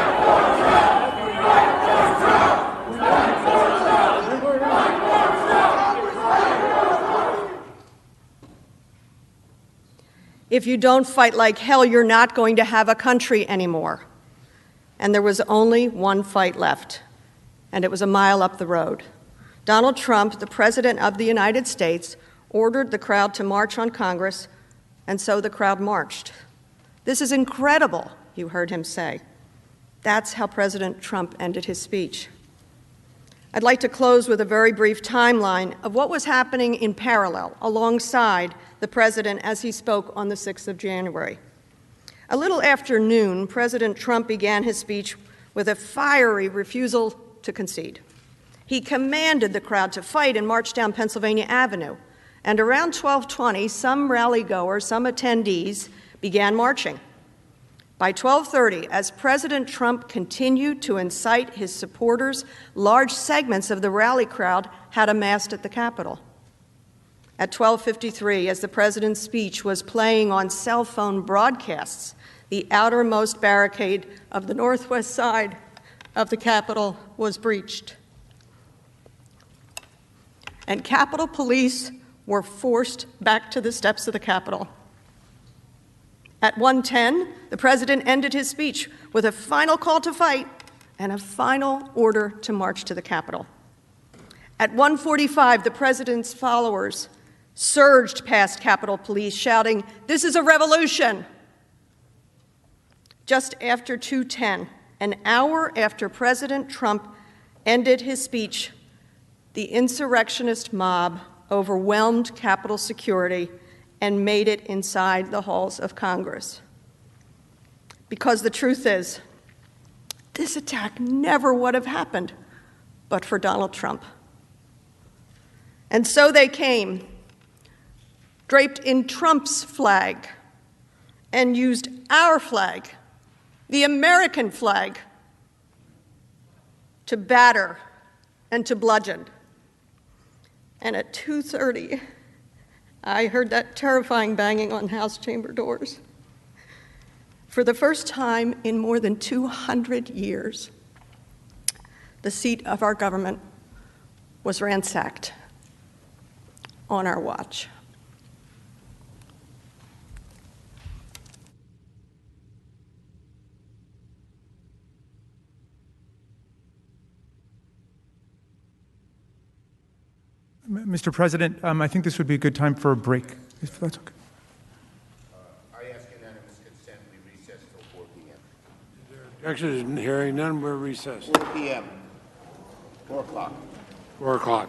for Trump! Fight for Trump! Fight for Trump! Fight for Trump! If you don't fight like hell, you're not going to have a country anymore. And there was only one fight left, and it was a mile up the road. Donald Trump, the President of the United States, ordered the crowd to march on Congress, and so the crowd marched. This is incredible, you heard him say. That's how President Trump ended his speech. I'd like to close with a very brief timeline of what was happening in parallel alongside the president as he spoke on the 6th of January. A little after noon, President Trump began his speech with a fiery refusal to concede. He commanded the crowd to fight and march down Pennsylvania Avenue. And around 12:20, some rally-goers, some attendees began marching. By 12:30, as President Trump continued to incite his supporters, large segments of the rally crowd had amassed at the Capitol. At 12:53, as the president's speech was playing on cell phone broadcasts, the outermost barricade of the northwest side of the Capitol was breached. And Capitol Police were forced back to the steps of the Capitol. At 1:10, the president ended his speech with a final call to fight and a final order to march to the Capitol. At 1:45, the president's followers surged past Capitol Police, shouting, "This is a revolution!" Just after 2:10, an hour after President Trump ended his speech, the insurrectionist mob overwhelmed Capitol security and made it inside the halls of Congress. Because the truth is, this attack never would have happened but for Donald Trump. And so they came, draped in Trump's flag, and used our flag, the American flag, to batter and to bludgeon. And at 2:30, I heard that terrifying banging on House chamber doors. For the first time in more than 200 years, the seat of our government was ransacked on our watch. Mr. President, I think this would be a good time for a break, if that's okay. I ask unanimous consent we recess till 4 p.m. Objection is hearing none, we're recessed. 4 p.m. 4 o'clock. 4 o'clock.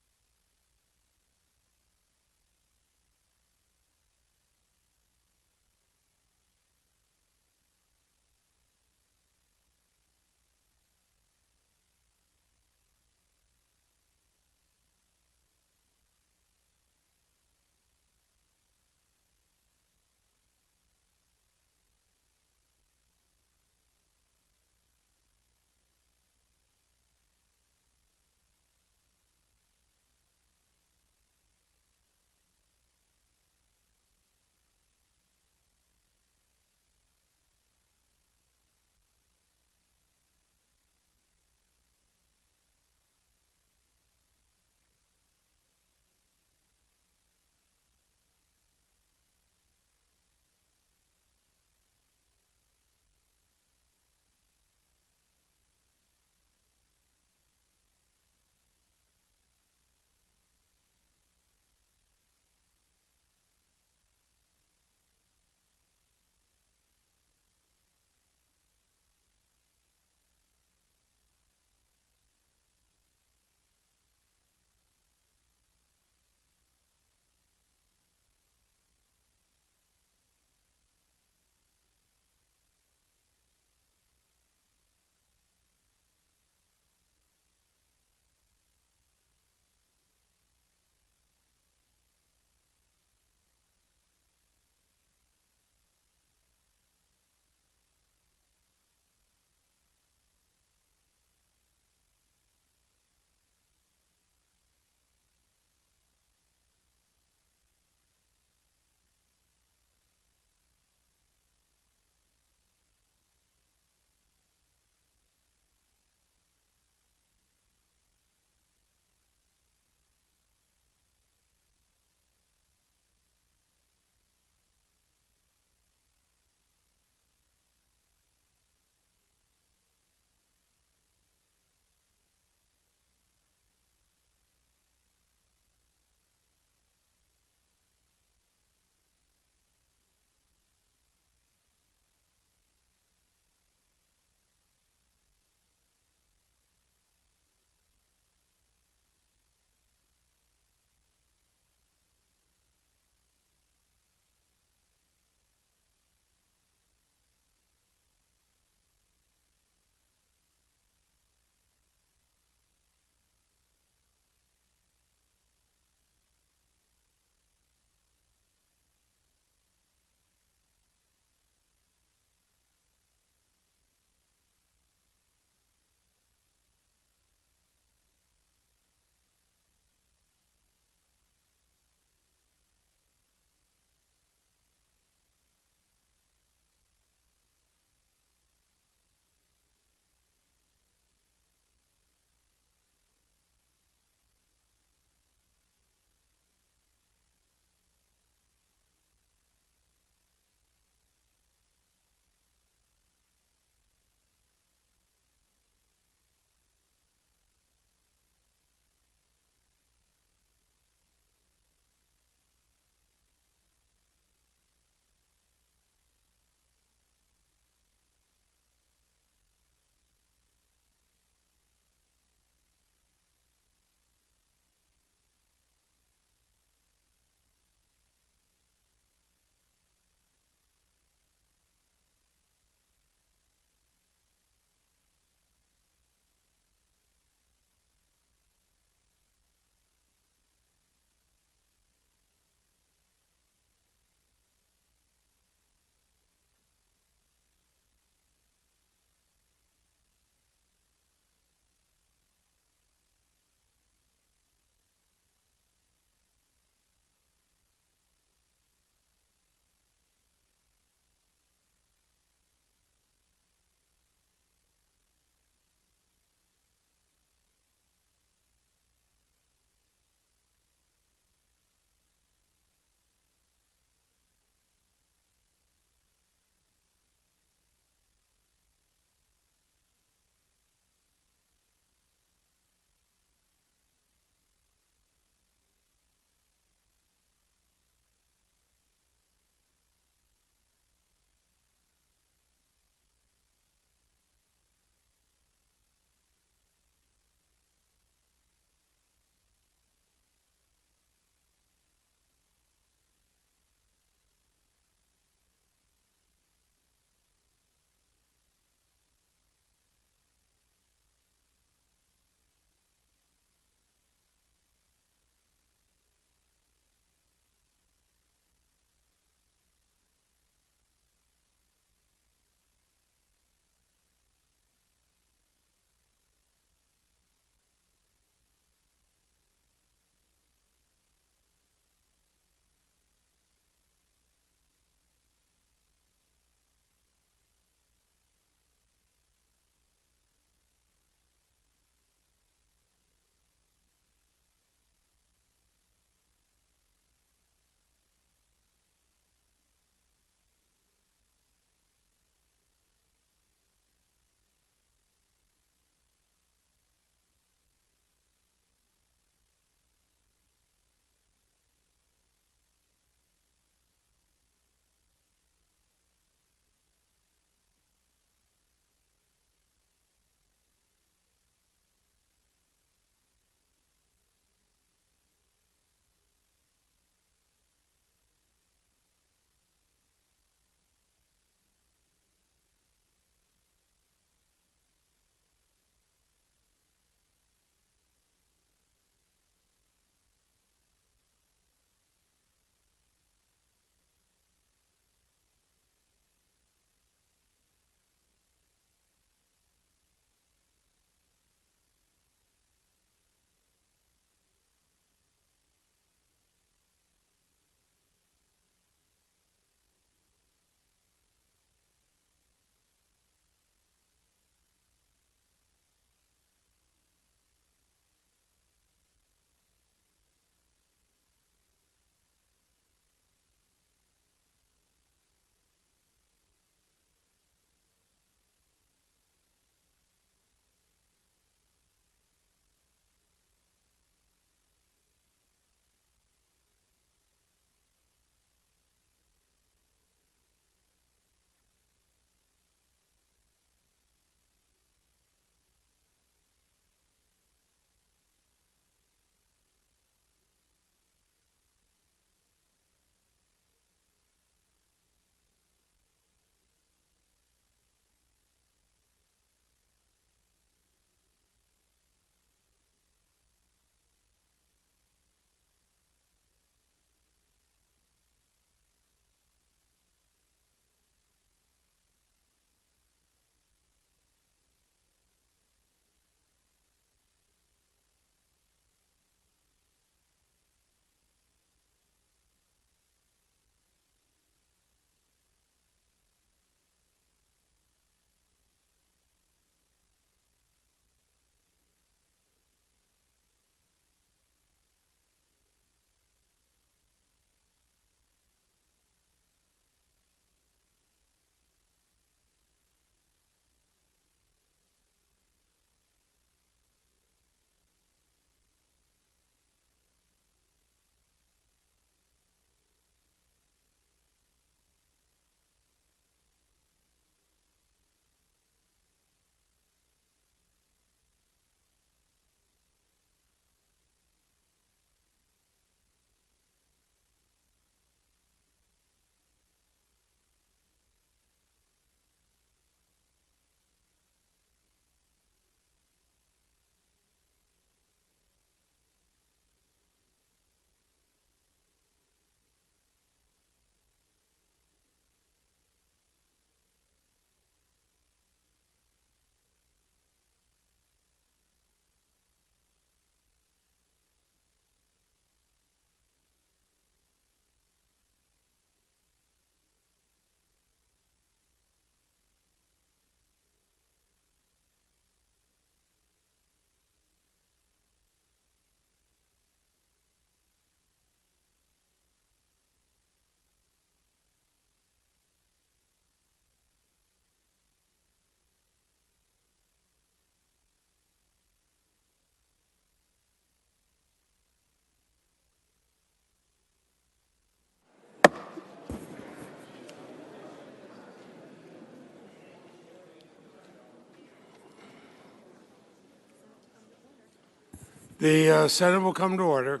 The Senate will come to order.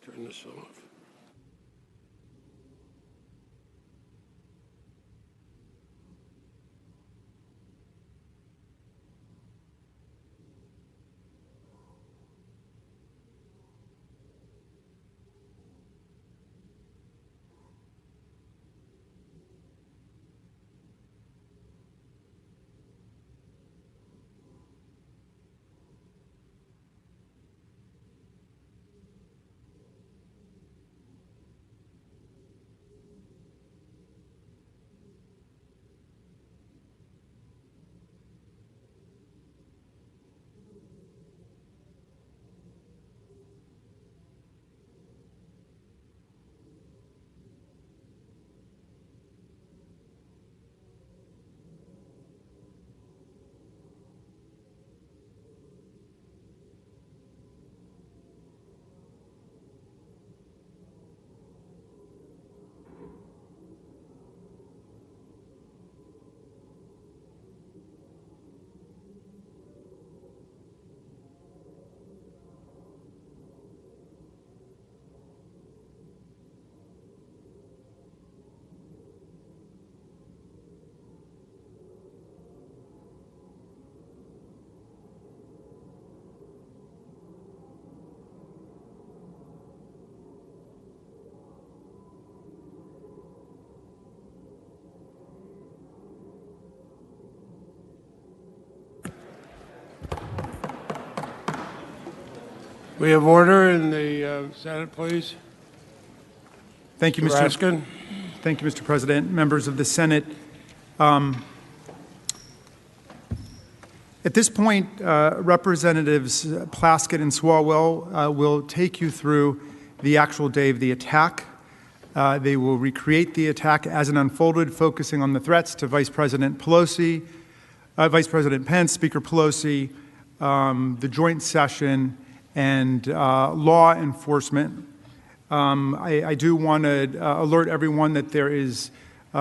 Turn this off. We have order in the Senate, please. Thank you, Mr. Raskin. Thank you, Mr. President. Members of the Senate. At this point, Representatives Plaskett and Swalwell will take you through the actual day of the attack. They will recreate the attack as it unfolded, focusing on the threats to Vice President Pelosi, Vice President Pence, Speaker Pelosi, the joint session, and law enforcement. I do want to alert everyone that there is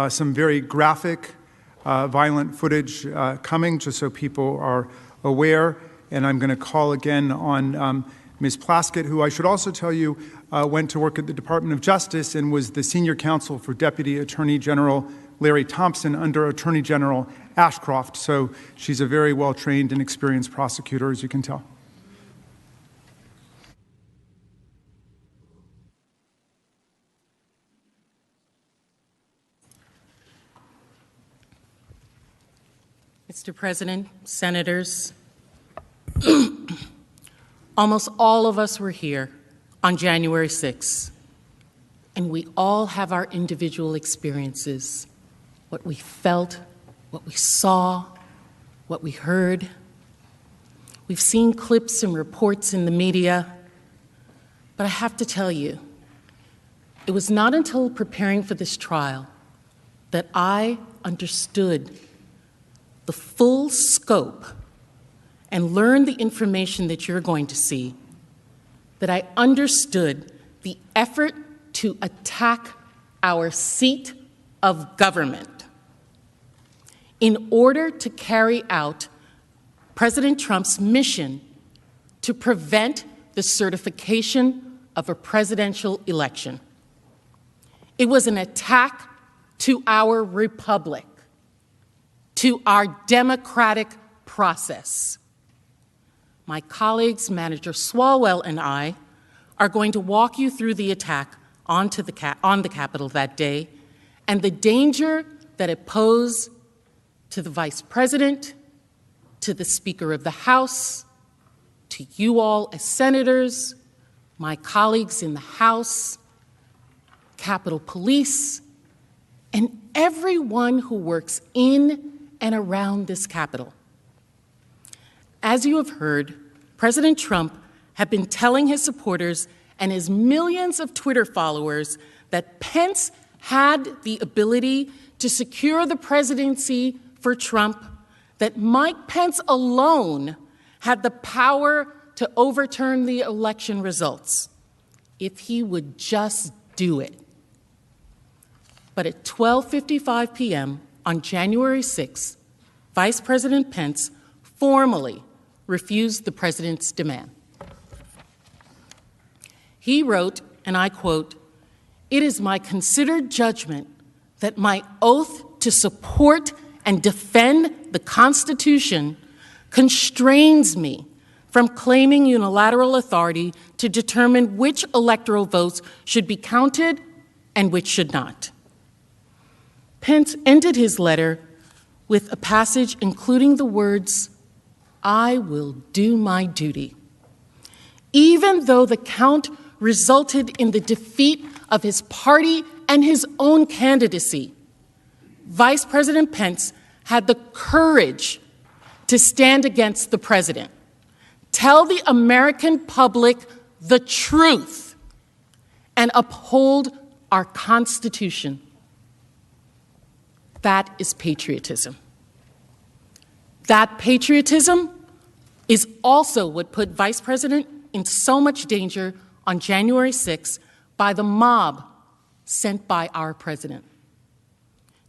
some very graphic, violent footage coming, just so people are aware. And I'm going to call again on Ms. Plaskett, who I should also tell you went to work at the Department of Justice and was the senior counsel for Deputy Attorney General Larry Thompson under Attorney General Ashcroft. So she's a very well-trained and experienced prosecutor, as you can tell. Mr. President, Senators, almost all of us were here on January 6th, and we all have our individual experiences, what we felt, what we saw, what we heard. We've seen clips and reports in the media, but I have to tell you, it was not until preparing for this trial that I understood the full scope and learned the information that you're going to see, that I understood the effort to attack our seat of government in order to carry out President Trump's mission to prevent the certification of a presidential election. It was an attack to our republic, to our democratic process. My colleagues, Manager Swalwell and I, are going to walk you through the attack on the Capitol that day and the danger that it posed to the Vice President, to the Speaker of the House, to you all as senators, my colleagues in the House, Capitol Police, and everyone who works in and around this Capitol. As you have heard, President Trump had been telling his supporters and his millions of Twitter followers that Pence had the ability to secure the presidency for Trump, that Mike Pence alone had the power to overturn the election results if he would just do it. But at 12:55 p.m. on January 6, Vice President Pence formally refused the president's demand. He wrote, and I quote, "It is my considered judgment that my oath to support and defend the Constitution constrains me from claiming unilateral authority to determine which electoral votes should be counted and which should not." Pence ended his letter with a passage including the words, "I will do my duty." Even though the count resulted in the defeat of his party and his own candidacy, Vice President Pence had the courage to stand against the president, tell the American public the truth, and uphold our Constitution. That is patriotism. That patriotism is also what put Vice President in so much danger on January 6 by the mob sent by our president.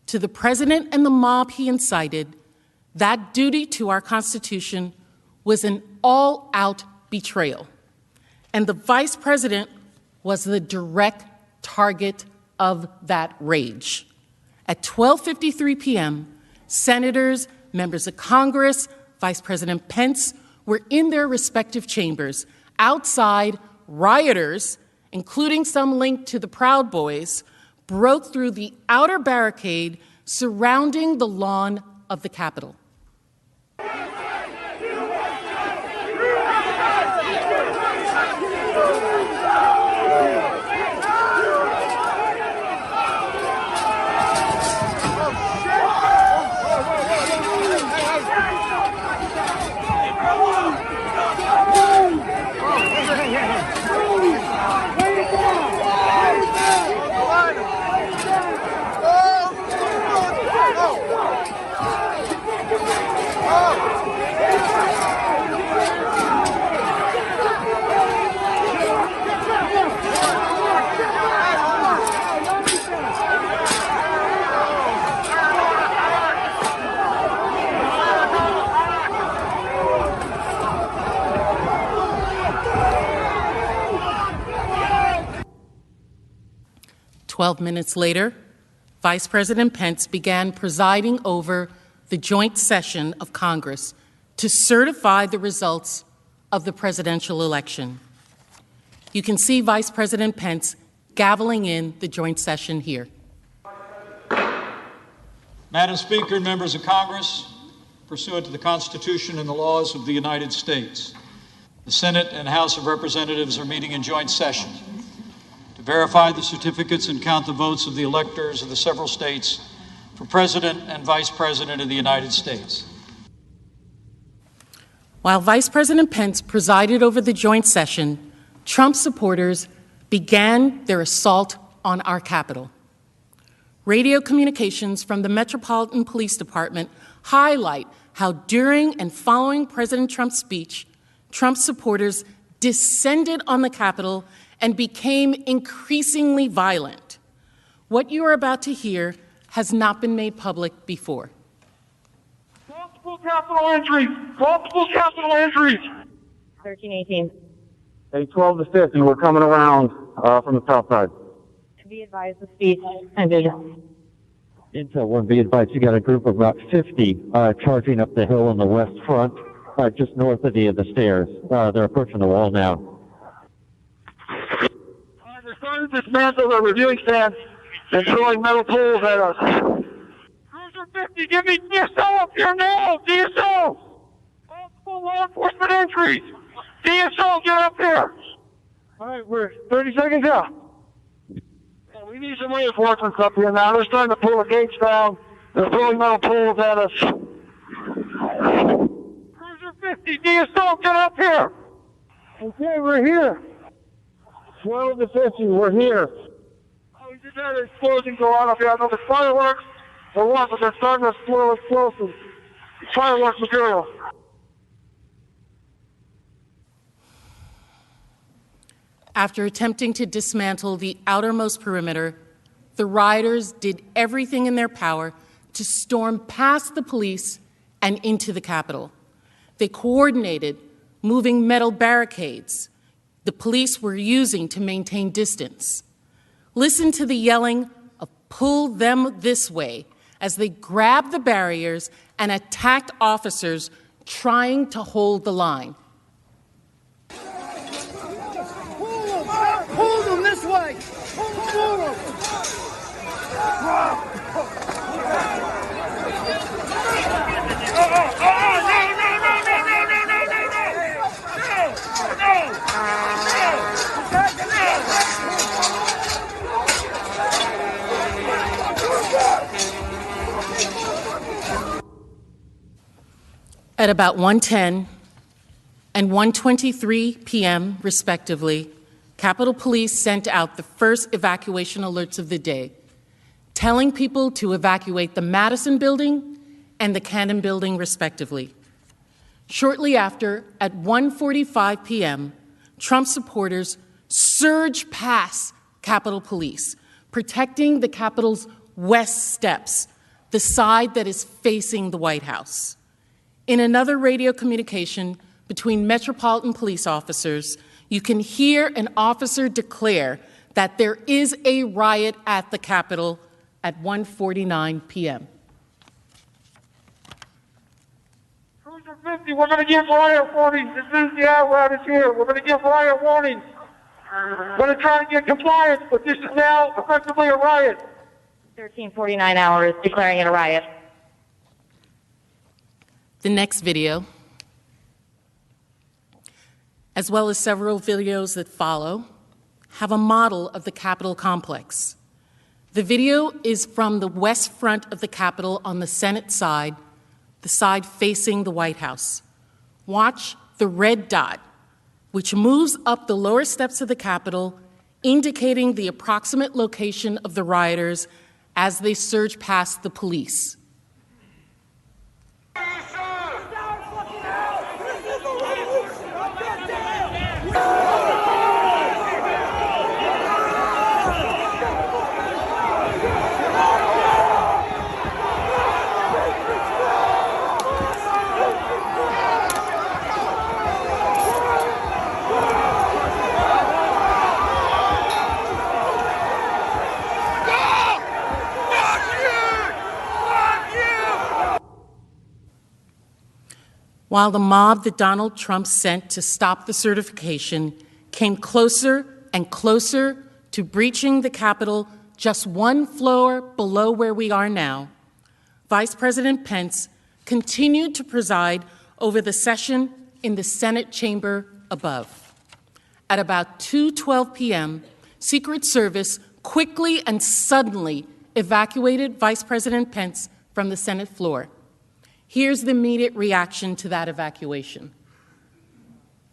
To the president and the mob he incited, that duty to our Constitution was an all-out betrayal, and the vice president was the direct target of that rage. At 12:53 p.m., senators, members of Congress, Vice President Pence were in their respective chambers. Outside, rioters, including some linked to the Proud Boys, broke through the outer barricade surrounding the lawn of the Capitol. Twelve minutes later, Vice President Pence began presiding over the joint session of Congress to certify the results of the presidential election. You can see Vice President Pence gaveling in the joint session here. Madam Speaker and members of Congress, pursuant to the Constitution and the laws of the United States, the Senate and House of Representatives are meeting in joint session to verify the certificates and count the votes of the electors of the several states for President and Vice President of the United States. While Vice President Pence presided over the joint session, Trump supporters began their assault on our Capitol. Radio communications from the Metropolitan Police Department highlight how during and following President Trump's speech, Trump supporters descended on the Capitol and became increasingly violent. What you are about to hear has not been made public before. Multiple capital entries! Multiple capital entries! 1318. Hey, 12 to 50, we're coming around from the south side. To be advised, the speed ended. Intel 1, be advised, you got a group of about 50 charging up the hill on the west front, just north of the stairs. They're approaching the wall now. They're starting to dismantle their reviewing stands and throwing metal poles at us. Cruiser 50, give me DSO up here now! DSO! Multiple law enforcement entries! DSO, get up here! Alright, we're 30 seconds out. We need some reinforcements up here now. They're starting to pull the gates down. They're throwing metal poles at us. Cruiser 50, DSO, get up here! Okay, we're here. 12 to 50, we're here. Oh, we just had an explosion go on up here. I know there's fireworks or what, but they're starting to explode explosives. Fireworks material. After attempting to dismantle the outermost perimeter, the rioters did everything in their power to storm past the police and into the Capitol. They coordinated moving metal barricades the police were using to maintain distance. Listen to the yelling of "pull them this way" as they grabbed the barriers and attacked officers trying to hold the line. Pull them this way! Pull them forward! At about 1:10 and 1:23 p.m., respectively, Capitol Police sent out the first evacuation alerts of the day, telling people to evacuate the Madison Building and the Cannon Building, respectively. Shortly after, at 1:45 p.m., Trump supporters surged past Capitol Police, protecting the Capitol's west steps, the side that is facing the White House. In another radio communication between Metropolitan Police officers, you can hear an officer declare that there is a riot at the Capitol at 1:49 p.m. Cruiser 50, we're going to give riot warnings as soon as the apparatus is here. We're going to give riot warnings. We're going to try and get compliance, but this is now effectively a riot. 1349 hours declaring it a riot. The next video, as well as several videos that follow, have a model of the Capitol complex. The video is from the west front of the Capitol on the Senate side, the side facing the White House. Watch the red dot, which moves up the lower steps of the Capitol, indicating the approximate location of the rioters as they surge past the police. While the mob that Donald Trump sent to stop the certification came closer and closer to breaching the Capitol just one floor below where we are now, Vice President Pence continued to preside over the session in the Senate chamber above. At about 2:12 p.m., Secret Service quickly and suddenly evacuated Vice President Pence from the Senate floor. Here's the immediate reaction to that evacuation.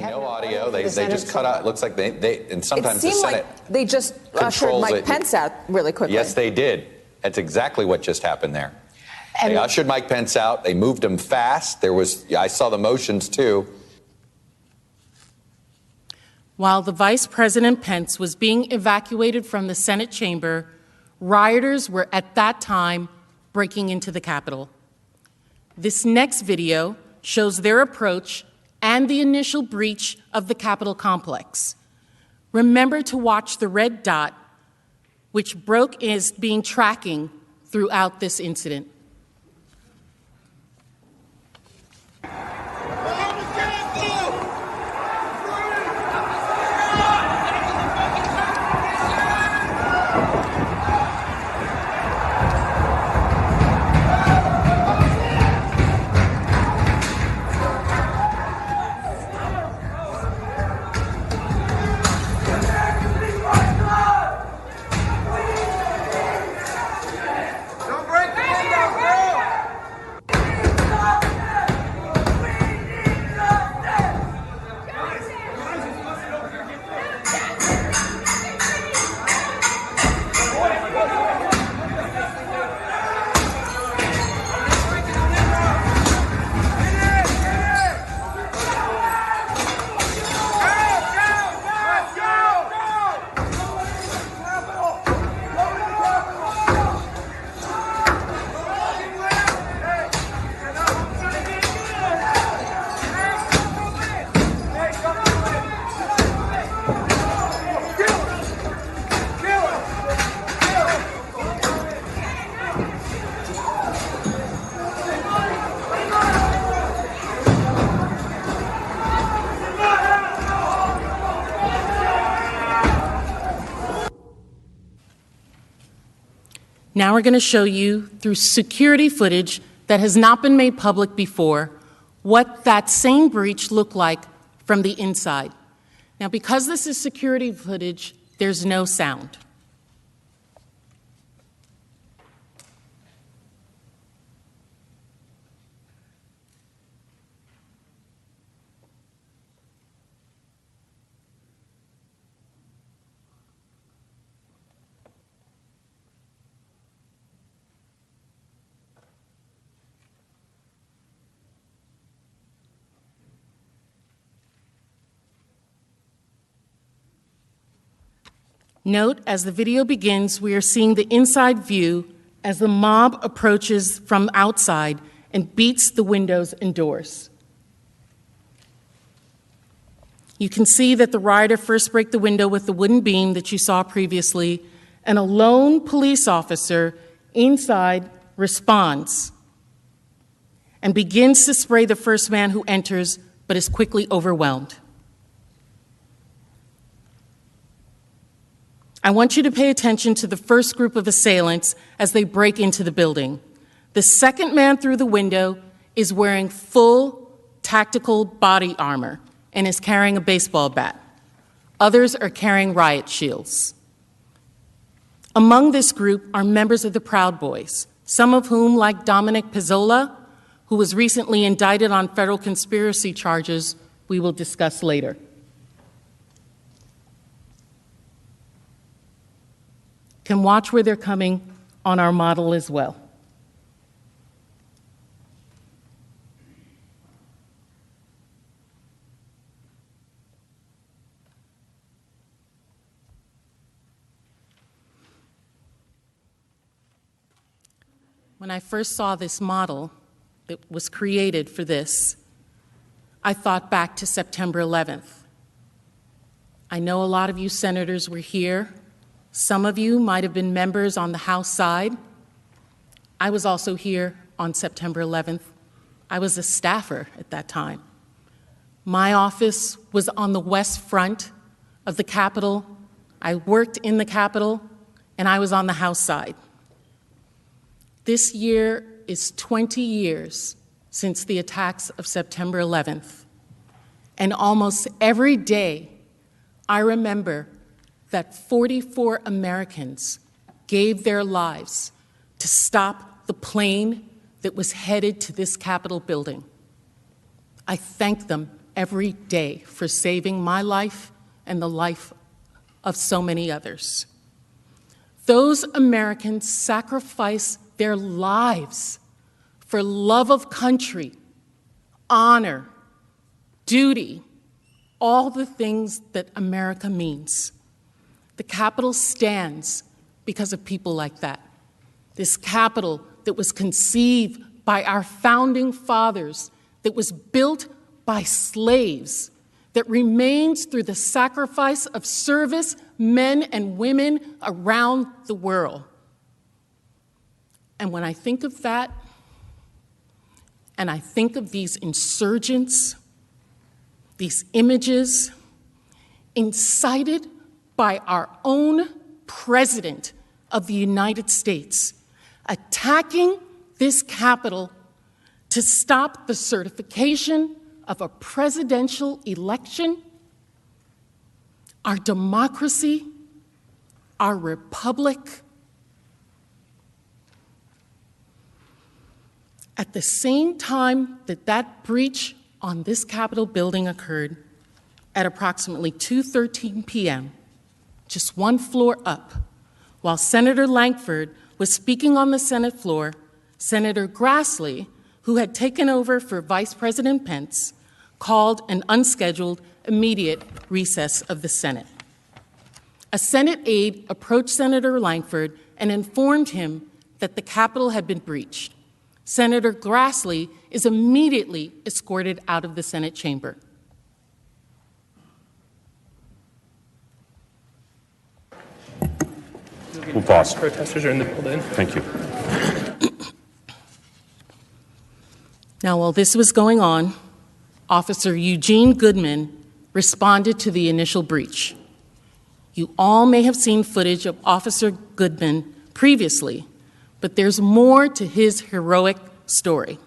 No audio. They just cut out. It looks like they and sometimes the It seemed Senate like they just ushered Mike Pence out really quickly. Yes, they did. That's exactly what just happened there. They ushered Mike Pence out. They moved him fast. I saw the motions too. While the Vice President Pence was being evacuated from the Senate chamber, rioters were at that time breaking into the Capitol. This next video shows their approach and the initial breach of the Capitol complex. Remember to watch the red dot, which is being tracking throughout this incident. Don't break the window! Now we're going to show you, through security footage that has not been made public before, what that same breach looked like from the inside. Now, because this is security footage, there's no sound. Note, as the video begins, we are seeing the inside view as the mob approaches from outside and beats the windows and doors. You can see that the rioter first break the window with the wooden beam that you saw previously, and a lone police officer inside responds and begins to spray the first man who enters, but is quickly overwhelmed. I want you to pay attention to the first group of assailants as they break into the building. The second man through the window is wearing full tactical body armor and is carrying a baseball bat. Others are carrying riot shields. Among this group are members of the Proud Boys, some of whom, like Dominic Pizzola, who was recently indicted on federal conspiracy charges we will discuss later. Can watch where they're coming on our model as well. When I first saw this model that was created for this, I thought back to September 11th. I know a lot of you senators were here. Some of you might have been members on the House side. I was also here on September 11th. I was a staffer at that time. My office was on the west front of the Capitol. I worked in the Capitol, and I was on the House side. This year is 20 years since the attacks of September 11th. And almost every day, I remember that 44 Americans gave their lives to stop the plane that was headed to this Capitol building. I thank them every day for saving my life and the life of so many others. Those Americans sacrificed their lives for love of country, honor, duty, all the things that America means. The Capitol stands because of people like that. This Capitol that was conceived by our founding fathers, that was built by slaves, that remains through the sacrifice of service men and women around the world. And when I think of that, and I think of these insurgents, these images, incited by our own President of the United States, attacking this Capitol to stop the certification of a presidential election, our democracy, our republic. At the same time that that breach on this Capitol building occurred, at approximately 2:13 p.m., just one floor up, while Senator Lankford was speaking on the Senate floor, Senator Grassley, who had taken over for Vice President Pence, called an unscheduled immediate recess of the Senate. A Senate aide approached Senator Lankford and informed him that the Capitol had been breached. Senator Grassley is immediately escorted out of the Senate chamber. We'll pause. Protesters are in the building. Thank you. Now, while this was going on, Officer Eugene Goodman responded to the initial breach. You all may have seen footage of Officer Goodman previously, But there's more to his heroic story.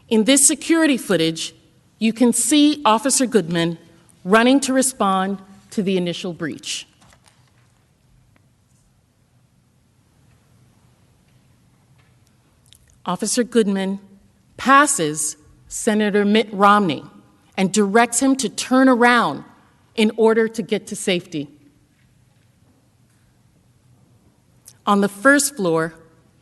In this security footage, you can see Officer Goodman running to respond to the initial breach. Officer Goodman passes Senator Mitt Romney and directs him to turn around in order to get to safety. On the first floor,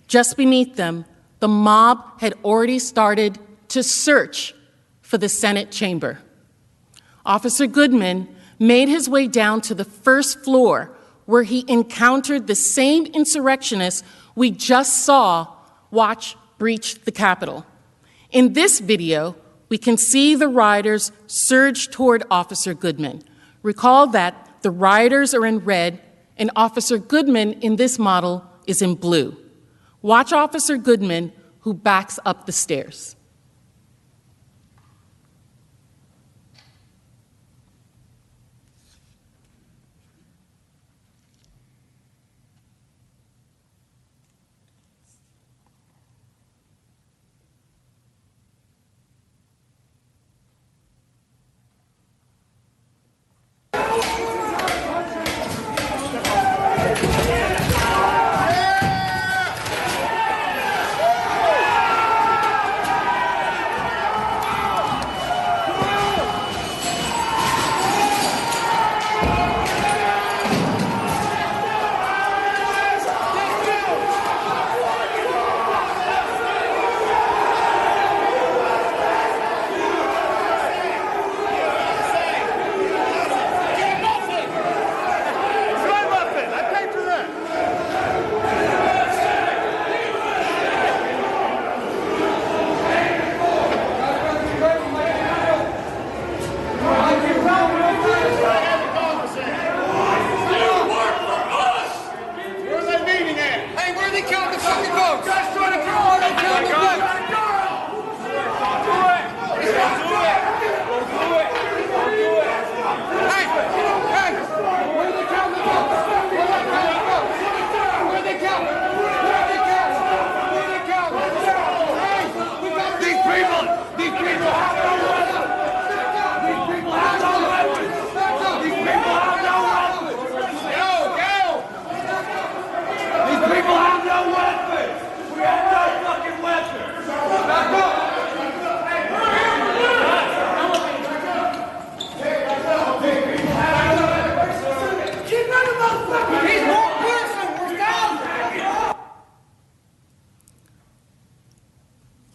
just beneath them, the mob had already started to search for the Senate chamber. Officer Goodman made his way down to the first floor where he encountered the same insurrectionists we just saw watch breach the Capitol. In this video, we can see the rioters surge toward Officer Goodman. Recall that the rioters are in red and Officer Goodman in this model is in blue. Watch Officer Goodman, who backs up the stairs.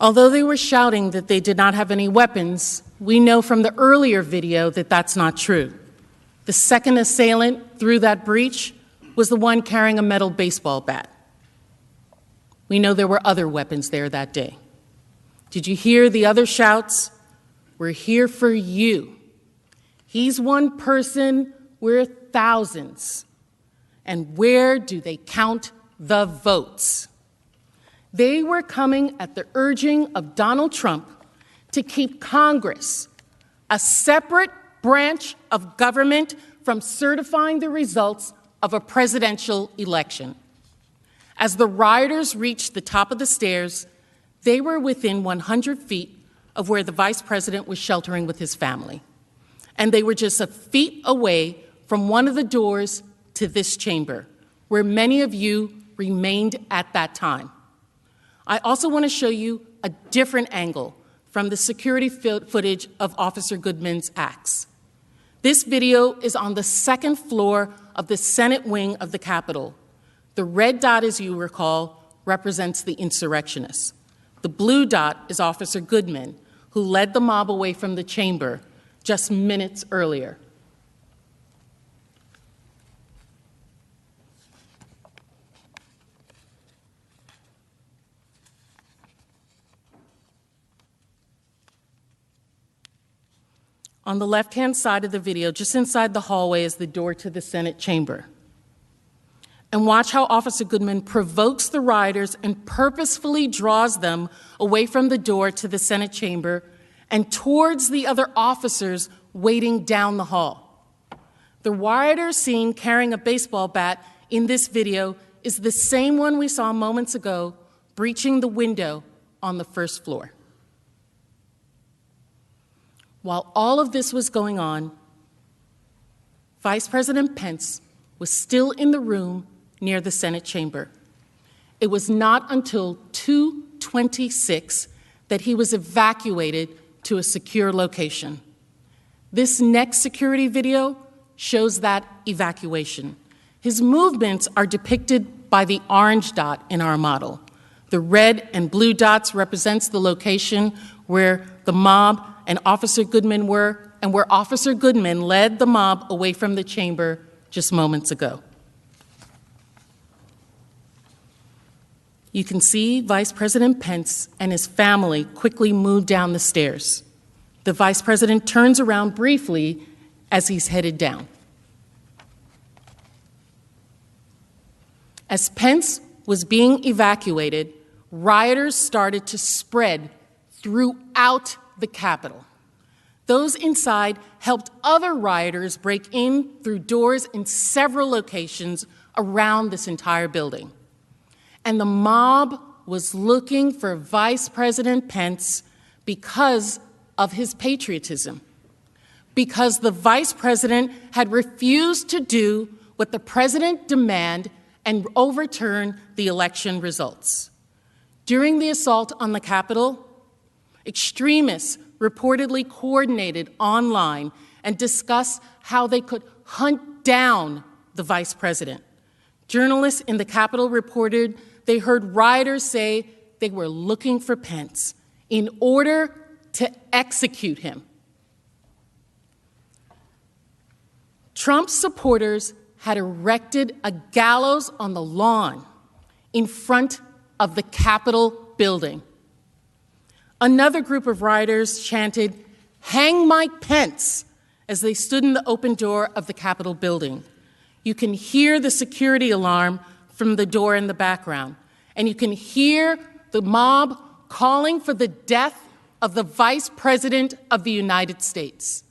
Although they were shouting that they did not have any weapons, we know from the earlier video that that's not true. The second assailant through that breach was the one carrying a metal baseball bat. We know there were other weapons there that day. Did you hear the other shouts? We're here for you. He's one person, we're thousands. And where do they count the votes? They were coming at the urging of Donald Trump to keep Congress, a separate branch of government, from certifying the results of a presidential election. As the rioters reached the top of the stairs, they were within 100 feet of where the vice president was sheltering with his family. And they were just a feet away from one of the doors to this chamber, where many of you remained at that time. I also want to show you a different angle from the security footage of Officer Goodman's acts. This video is on the second floor of the Senate wing of the Capitol. The red dot, as you recall, represents the insurrectionists. The blue dot is Officer Goodman, who led the mob away from the chamber just minutes earlier. On the left-hand side of the video, just inside the hallway, is the door to the Senate chamber. And watch how Officer Goodman provokes the rioters and purposefully draws them away from the door to the Senate chamber and towards the other officers waiting down the hall. The rioter seen carrying a baseball bat in this video is the same one we saw moments ago breaching the window on the first floor. While all of this was going on, Vice President Pence was still in the room near the Senate chamber. It was not until 2:26 that he was evacuated to a secure location. This next security video shows that evacuation. His movements are depicted by the orange dot in our model. The red and blue dots represents the location where the mob and Officer Goodman were, and where Officer Goodman led the mob away from the chamber just moments ago. You can see Vice President Pence and his family quickly move down the stairs. The Vice President turns around briefly as he's headed down. As Pence was being evacuated, rioters started to spread throughout the Capitol. Those inside helped other rioters break in through doors in several locations around this entire building. And the mob was looking for Vice President Pence because of his patriotism, because the Vice President had refused to do what the President demanded and overturn the election results. During the assault on the Capitol, extremists reportedly coordinated online and discussed how they could hunt down the Vice President. Journalists in the Capitol reported they heard rioters say they were looking for Pence in order to execute him. Trump's supporters had erected a gallows on the lawn in front of the Capitol building. Another group of rioters chanted, "Hang Mike Pence," as they stood in the open door of the Capitol building. You can hear the security alarm from the door in the background, and you can hear the mob calling for the death of the Vice President of the United States.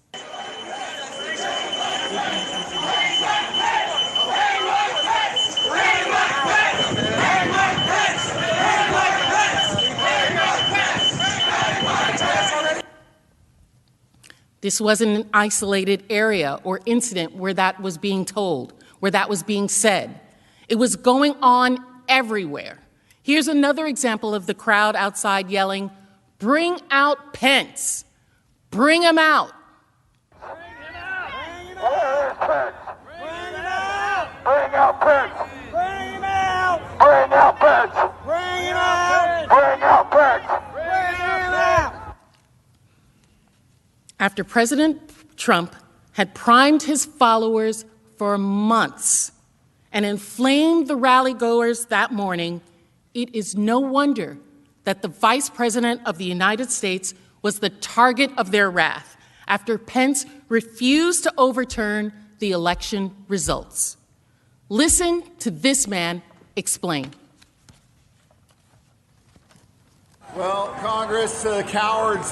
This wasn't an isolated area or incident where that was being told, where that was being said. It was going on everywhere. Here's another example of the crowd outside yelling, "Bring out Pence! Bring him out!" Bring out Pence! Bring out Pence! Bring him out! Bring out Pence! Bring him out! Bring out Pence! Bring him out! After President Trump had primed his followers for months and inflamed the rally-goers that morning, it is no wonder that the Vice President of the United States was the target of their wrath after Pence refused to overturn the election results. Listen to this man explain. Well, Congress, cowards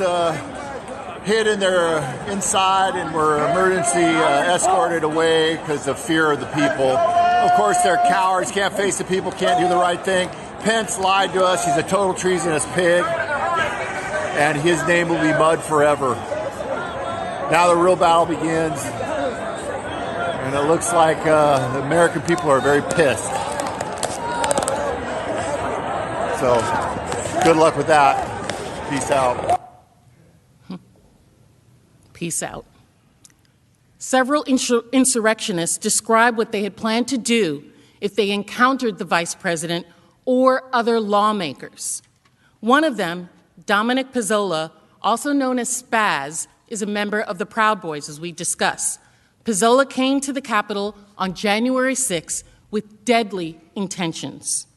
hid in their inside and were emergency escorted away because of fear of the people. Of course, they're cowards, can't face the people, can't do the right thing. Pence lied to us. He's a total treasonous pig, and his name will be mud forever. Now the real battle begins, and it looks like the American people are very pissed. So, good luck with that. Peace out. Peace out. Several insurrectionists described what they had planned to do if they encountered the Vice President or other lawmakers. One of them, Dominic Pizzola, also known as Spaz, is a member of the Proud Boys, as we discussed. Pizzola came to the Capitol on January 6 with deadly intentions.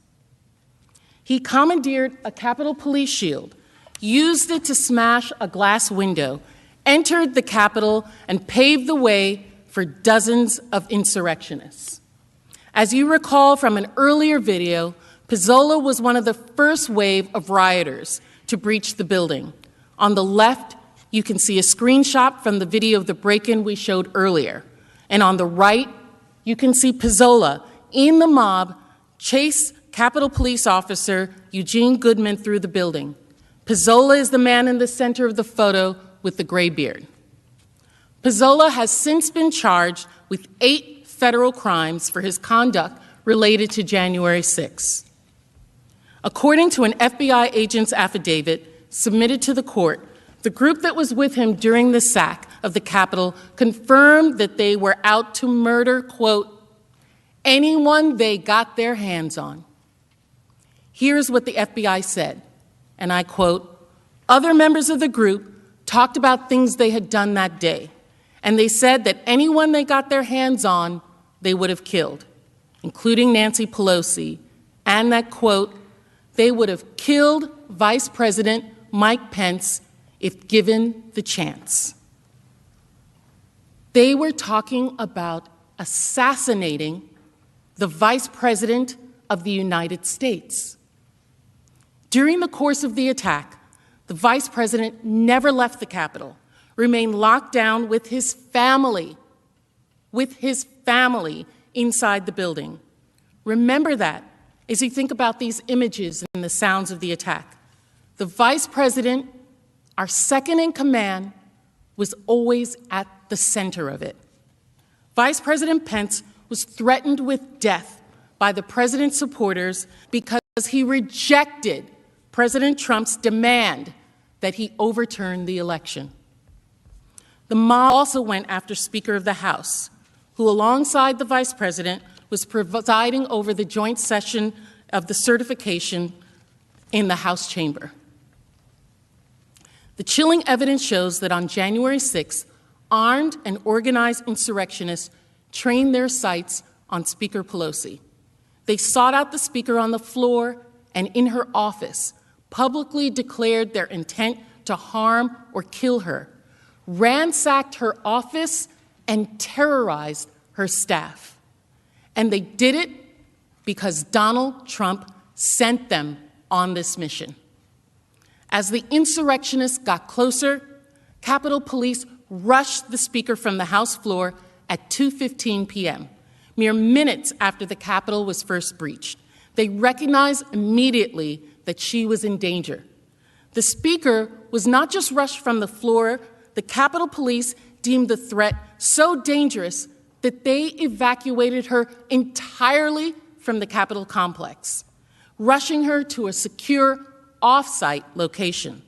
He commandeered a Capitol police shield, used it to smash a glass window, entered the Capitol, and paved the way for dozens of insurrectionists. As you recall from an earlier video, Pizzola was one of the first wave of rioters to breach the building. On the left, you can see a screenshot from the video of the break-in we showed earlier. And on the right, you can see Pizzola in the mob chase Capitol Police Officer Eugene Goodman through the building. Pizzola is the man in the center of the photo with the gray beard. Pizzola has since been charged with 8 federal crimes for his conduct related to January 6. According to an FBI agent's affidavit submitted to the court, the group that was with him during the sack of the Capitol confirmed that they were out to murder, quote, anyone they got their hands on. Here's what the FBI said, and I quote, other members of the group talked about things they had done that day, and they said that anyone they got their hands on, they would have killed, including Nancy Pelosi, and that, quote, they would have killed Vice President Mike Pence if given the chance. They were talking about assassinating the Vice President of the United States. During the course of the attack, the Vice President never left the Capitol, remained locked down with his family inside the building. Remember that as you think about these images and the sounds of the attack. The Vice President, our second in command, was always at the center of it. Vice President Pence was threatened with death by the president's supporters because he rejected President Trump's demand that he overturn the election. The mob also went after Speaker of the House, who alongside the Vice President was presiding over the joint session of the certification in the House chamber. The chilling evidence shows that on January 6th, armed and organized insurrectionists trained their sights on Speaker Pelosi. They sought out the Speaker on the floor and in her office, publicly declared their intent to harm or kill her, ransacked her office, and terrorized her staff. And they did it because Donald Trump sent them on this mission. As the insurrectionists got closer, Capitol Police rushed the Speaker from the House floor at 2:15 p.m., mere minutes after the Capitol was first breached. They recognized immediately that she was in danger. The Speaker was not just rushed from the floor, the Capitol Police deemed the threat so dangerous that they evacuated her entirely from the Capitol complex, rushing her to a secure off-site location.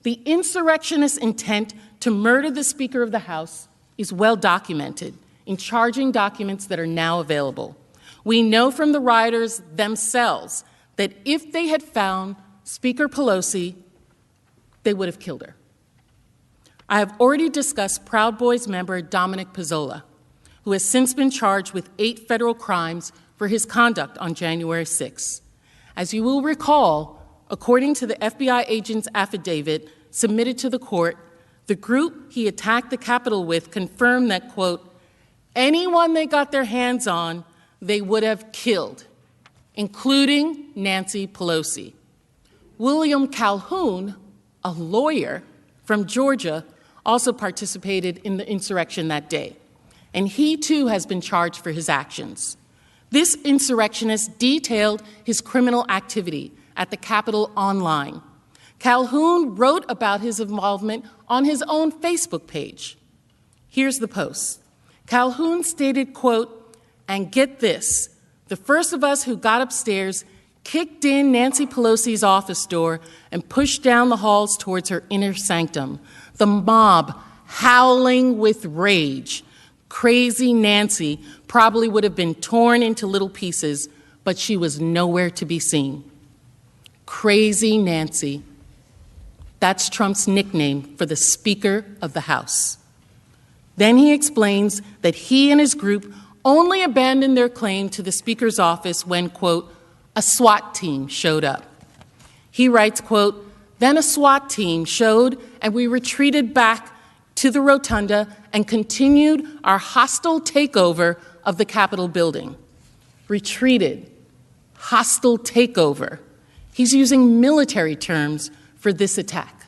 The insurrectionist intent to murder the Speaker of the House is well documented in charging documents that are now available. We know from the rioters themselves that if they had found Speaker Pelosi, they would have killed her. I have already discussed Proud Boys member Dominic Pizzola, who has since been charged with 8 federal crimes for his conduct on January 6. As you will recall, according to the FBI agent's affidavit submitted to the court, the group he attacked the Capitol with confirmed that, quote, anyone they got their hands on, they would have killed, including Nancy Pelosi. William Calhoun, a lawyer from Georgia, also participated in the insurrection that day, and he too has been charged for his actions. This insurrectionist detailed his criminal activity at the Capitol online. Calhoun wrote about his involvement on his own Facebook page. Here's the post. Calhoun stated, quote, and get this, the first of us who got upstairs kicked in Nancy Pelosi's office door and pushed down the halls towards her inner sanctum. The mob howling with rage. Crazy Nancy probably would have been torn into little pieces, but she was nowhere to be seen. Crazy Nancy. That's Trump's nickname for the Speaker of the House. Then he explains that he and his group only abandoned their claim to the Speaker's office when, quote, a SWAT team showed up. He writes, quote, then a SWAT team showed and we retreated back to the rotunda and continued our hostile takeover of the Capitol building. Retreated, hostile takeover. He's using military terms for this attack.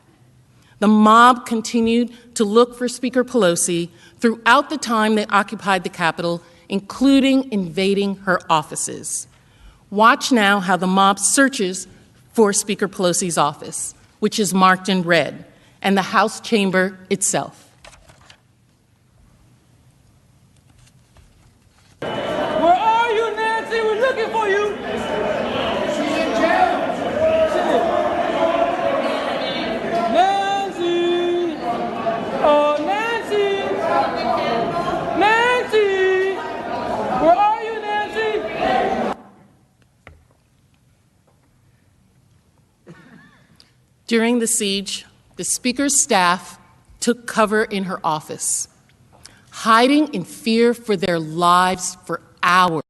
The mob continued to look for Speaker Pelosi throughout the time they occupied the Capitol, including invading her offices. Watch now how the mob searches for Speaker Pelosi's office, which is marked in red, and the House chamber itself. Where are you, Nancy? We're looking for you. She's in jail. Nancy. Oh, Nancy. Nancy. Where are you, Nancy? During the siege, the Speaker's staff took cover in her office, hiding in fear for their lives for hours.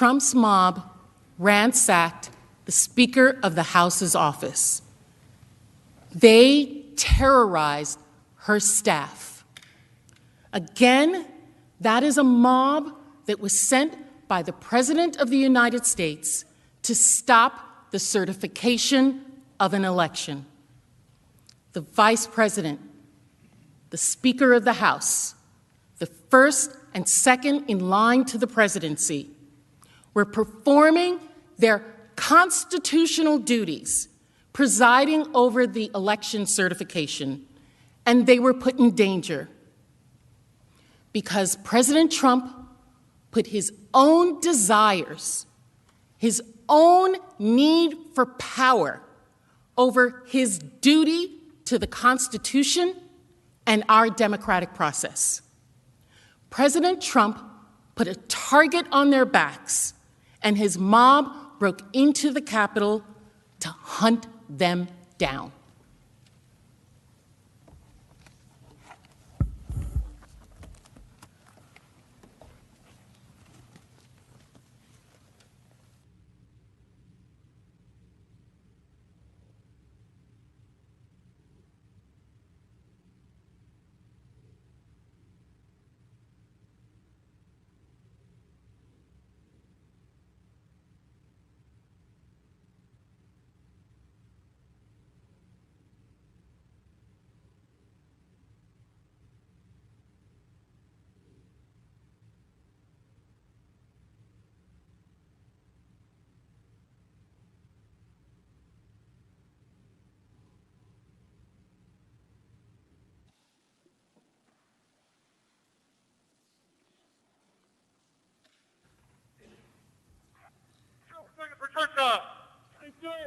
Trump's mob ransacked the Speaker of the House's office. They terrorized her staff. Again, that is a mob that was sent by the President of the United States to stop the certification of an election. The Vice President, the Speaker of the House, the first and second in line to the presidency, were performing their constitutional duties, presiding over the election certification, and they were put in danger because President Trump put his own desires, his own need for power over his duty to the Constitution and our democratic process. President Trump put a target on their backs, and his mob broke into the Capitol to hunt them down.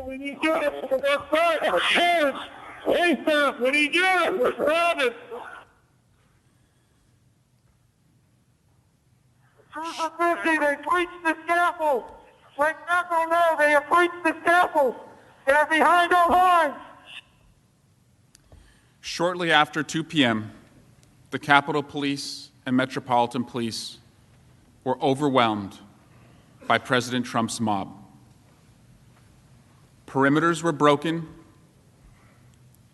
We need justice for their our parents, ASAP. We need justice for Robin. Susan Christie, they breached the scaffold. Like nothing, no, they have breached the scaffold. They're behind our lines. Shortly after 2 p.m., the Capitol Police and Metropolitan Police were overwhelmed by President Trump's mob. Perimeters were broken.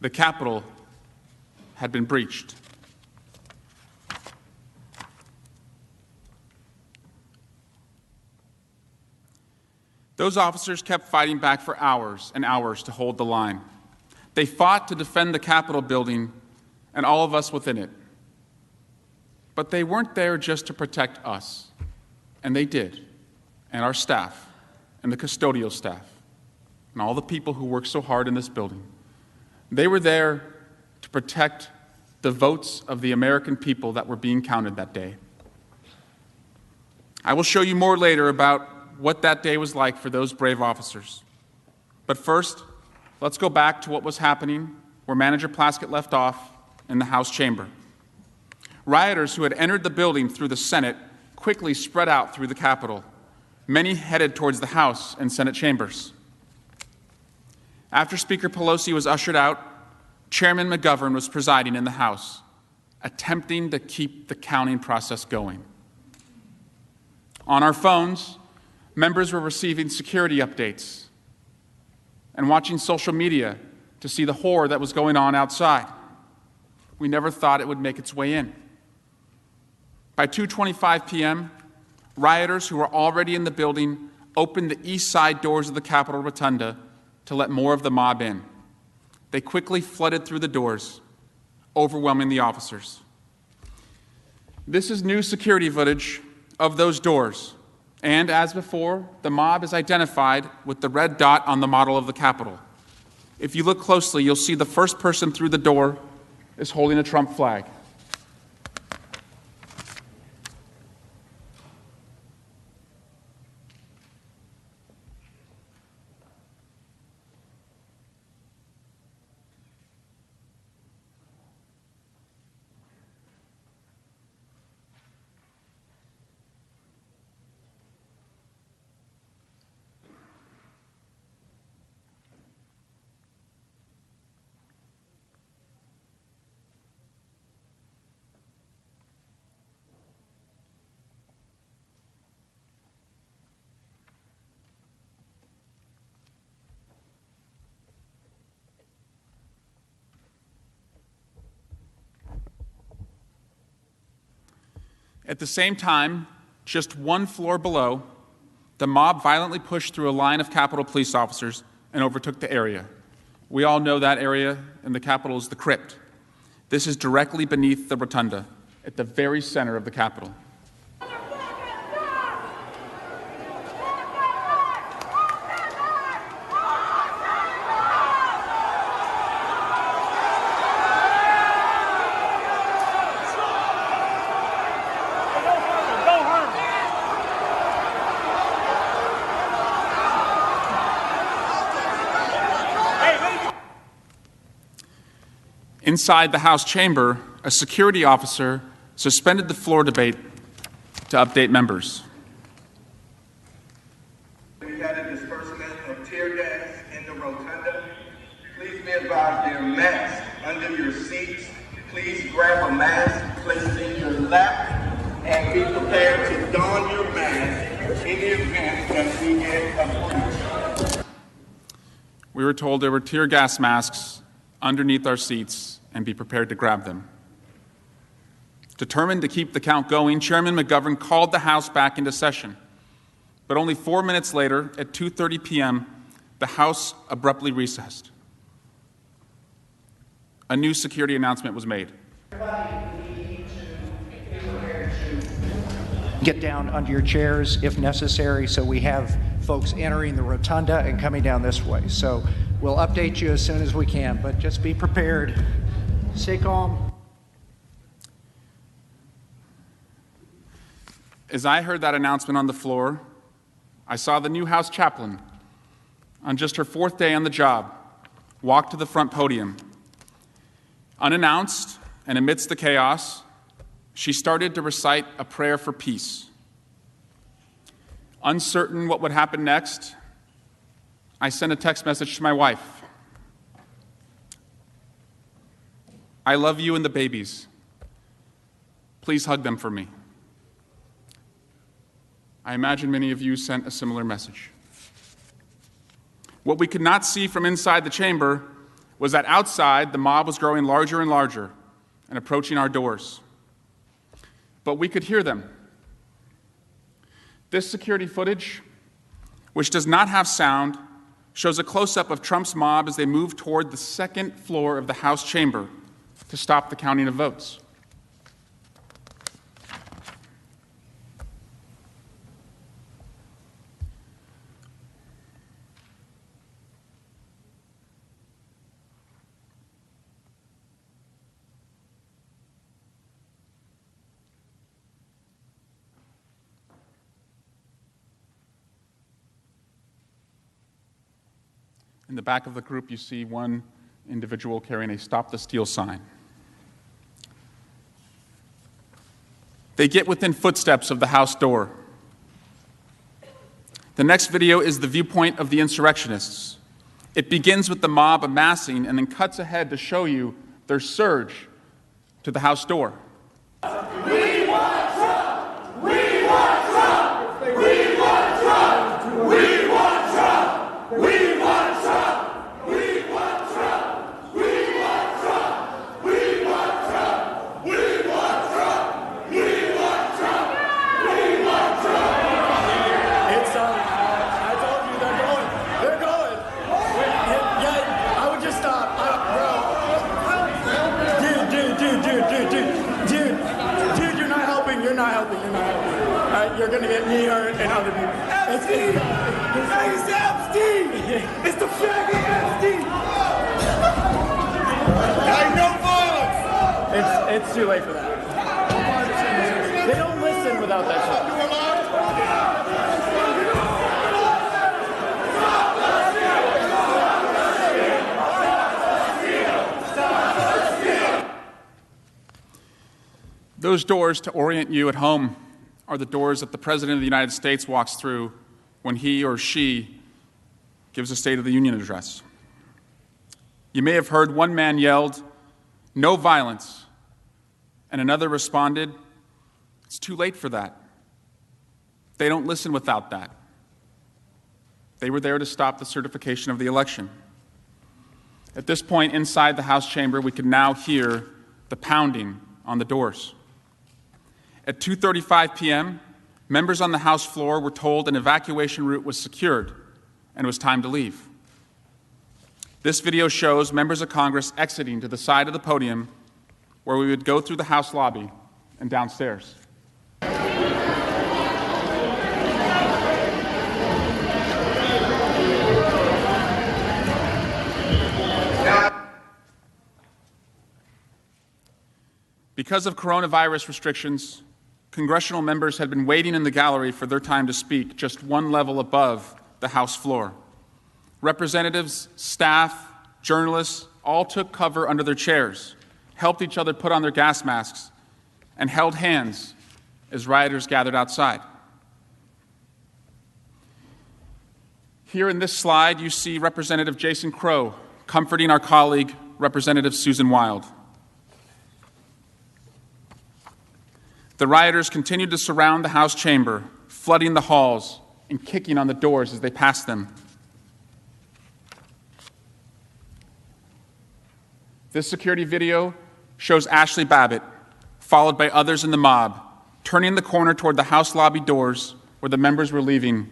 The Capitol had been breached. Those officers kept fighting back for hours and hours to hold the line. They fought to defend the Capitol building and all of us within it. But they weren't there just to protect us, and they did, and our staff, and the custodial staff, and all the people who work so hard in this building. They were there to protect the votes of the American people that were being counted that day. I will show you more later about what that day was like for those brave officers. But first, let's go back to what was happening where Manager Plaskett left off in the House chamber. Rioters who had entered the building through the Senate quickly spread out through the Capitol. Many headed towards the House and Senate chambers. After Speaker Pelosi was ushered out, Chairman McGovern was presiding in the House, attempting to keep the counting process going. On our phones, members were receiving security updates and watching social media to see the horror that was going on outside. We never thought it would make its way in. By 2:25 p.m., rioters who were already in the building opened the east side doors of the Capitol Rotunda to let more of the mob in. They quickly flooded through the doors, overwhelming the officers. This is new security footage of those doors. And as before, the mob is identified with the red dot on the model of the Capitol. If you look closely, you'll see the first person through the door is holding a Trump flag. At the same time, just one floor below, the mob violently pushed through a line of Capitol police officers and overtook the area. We all know that area in the Capitol is the crypt. This is directly beneath the rotunda, at the very center of the Capitol. Inside the House chamber, a security officer suspended the floor debate to update members. We had a disbursement of tear gas in the rotunda. Please be advised there are masks under your seats. Please grab a mask, place it in your lap, and be prepared to don your mask in the event that we get a breach. We were told there were tear gas masks underneath our seats and be prepared to grab them. Determined to keep the count going, Chairman McGovern called the House back into session. But only 4 minutes later, at 2:30 p.m., the House abruptly recessed. A new security announcement was made. Get down under your chairs if necessary, so we have folks entering the rotunda and coming down this way. So we'll update you as soon as we can, but just be prepared. Stay calm. As I heard that announcement on the floor, I saw the new House chaplain, on just her 4th day on the job, walk to the front podium. Unannounced and amidst the chaos, she started to recite a prayer for peace. Uncertain what would happen next, I sent a text message to my wife. I love you and the babies. Please hug them for me. I imagine many of you sent a similar message. What we could not see from inside the chamber was that outside the mob was growing larger and larger and approaching our doors. But we could hear them. This security footage, which does not have sound, shows a close-up of Trump's mob as they move toward the 2nd floor of the House chamber to stop the counting of votes. In the back of the group, you see one individual carrying a "Stop the Steal" sign. They get within footsteps of the House door. The next video is the viewpoint of the insurrectionists. It begins with the mob amassing and then cuts ahead to show you their surge to the House door. We want Trump! We want Trump! We want Trump! We want Trump! We want Trump! We want Trump! We want Trump! We want Trump! We want Trump! We want Trump! We want Trump! It's I told you they're going. They're going. Yeah, I would just stop. Dude, you're not helping. You're not helping. All right, you're gonna get me hurt and other people. Epstein! It's Epstein! It's the faggot Epstein! Hey, no violence! It's too late for that. They don't listen without that shit. Those doors, to orient you at home, are the doors that the President of the United States walks through when he or she gives a State of the Union address. You may have heard one man yelled, "No violence," and another responded, "It's too late for that." They don't listen without that. They were there to stop the certification of the election. At this point inside the House chamber, we could now hear the pounding on the doors. At 2:35 p.m., members on the House floor were told an evacuation route was secured and it was time to leave. This video shows members of Congress exiting to the side of the podium where we would go through the House lobby and downstairs. Because of coronavirus restrictions, congressional members had been waiting in the gallery for their time to speak, just one level above the House floor. Representatives, staff, journalists all took cover under their chairs, helped each other put on their gas masks, and held hands as rioters gathered outside. Here in this slide, you see Representative Jason Crow comforting our colleague, Representative Susan Wild. The rioters continued to surround the House chamber, flooding the halls and kicking on the doors as they passed them. This security video shows Ashley Babbitt, followed by others in the mob, turning the corner toward the House lobby doors where the members were leaving.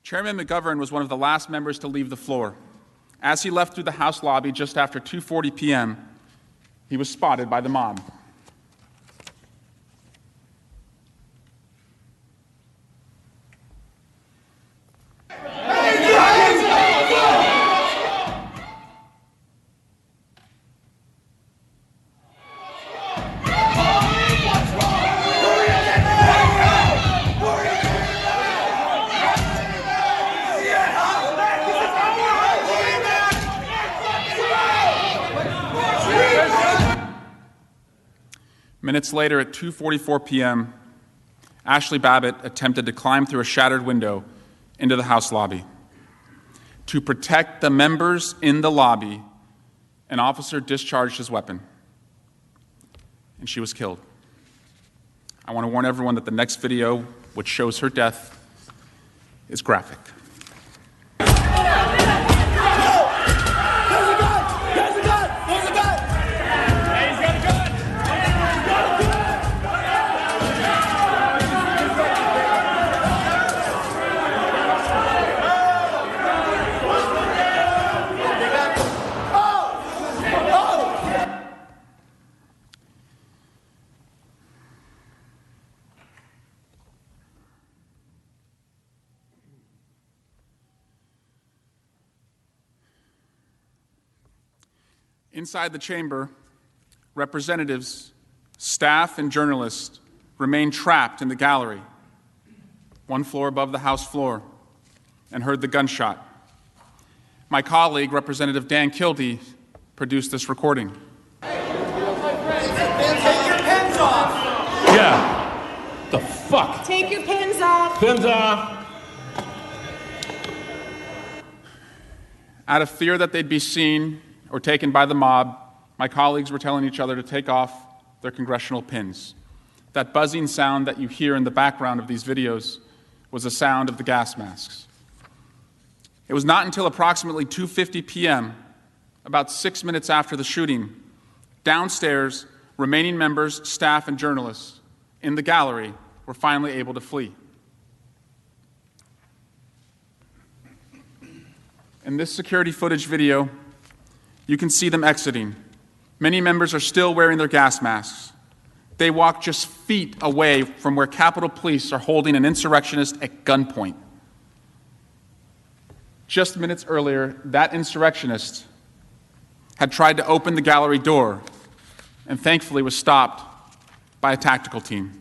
Chairman McGovern was one of the last members to leave the floor. As he left through the House lobby just after 2:40 p.m., he was spotted by the mob. Minutes later, at 2:44 p.m., Ashley Babbitt attempted to climb through a shattered window into the House lobby. To protect the members in the lobby, an officer discharged his weapon, and she was killed. I want to warn everyone that the next video, which shows her death, is graphic. Inside the chamber, representatives, staff, and journalists remained trapped in the gallery, one floor above the House floor, and heard the gunshot. My colleague, Representative Dan Kildee, produced this recording. Take your pins off! Yeah. The fuck? Take your pins off! Pins off! Out of fear that they'd be seen or taken by the mob, my colleagues were telling each other to take off their congressional pins. That buzzing sound that you hear in the background of these videos was the sound of the gas masks. It was not until approximately 2:50 p.m., about 6 minutes after the shooting, downstairs, remaining members, staff, and journalists in the gallery were finally able to flee. In this security footage video, you can see them exiting. Many members are still wearing their gas masks. They walk just feet away from where Capitol Police are holding an insurrectionist at gunpoint. Just minutes earlier, that insurrectionist had tried to open the gallery door and thankfully was stopped by a tactical team.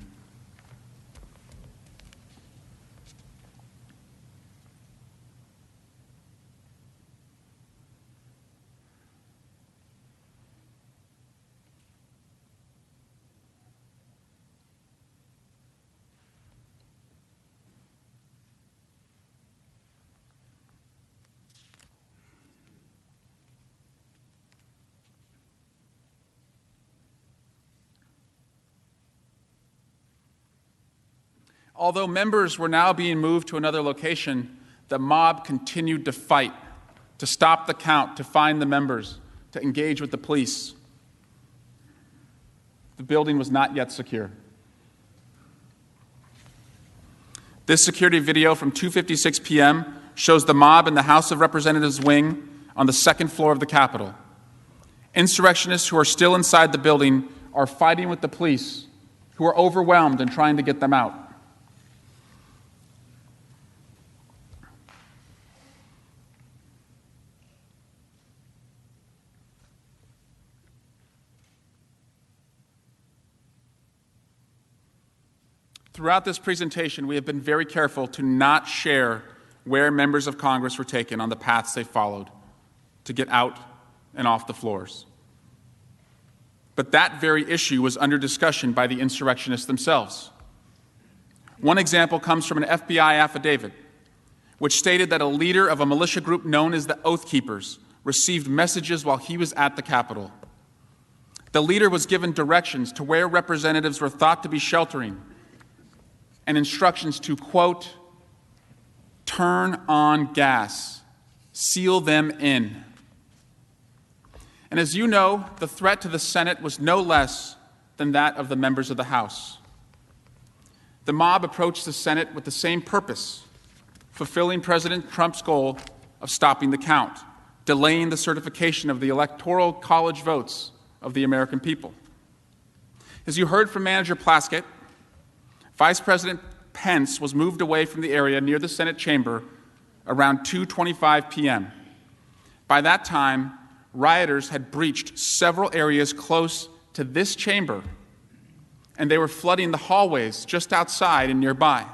Although members were now being moved to another location, the mob continued to fight, to stop the count, to find the members, to engage with the police. The building was not yet secure. This security video from 2:56 p.m. shows the mob in the House of Representatives wing on the second floor of the Capitol. Insurrectionists who are still inside the building are fighting with the police, who are overwhelmed and trying to get them out. Throughout this presentation, we have been very careful to not share where members of Congress were taken on the paths they followed to get out and off the floors. But that very issue was under discussion by the insurrectionists themselves. One example comes from an FBI affidavit, which stated that a leader of a militia group known as the Oath Keepers received messages while he was at the Capitol. The leader was given directions to where representatives were thought to be sheltering and instructions to, quote, turn on gas, seal them in. And as you know, the threat to the Senate was no less than that of the members of the House. The mob approached the Senate with the same purpose, fulfilling President Trump's goal of stopping the count, delaying the certification of the Electoral College votes of the American people. As you heard from Manager Plaskett, Vice President Pence was moved away from the area near the Senate chamber around 2:25 p.m. By that time, rioters had breached several areas close to this chamber, and they were flooding the hallways just outside and nearby.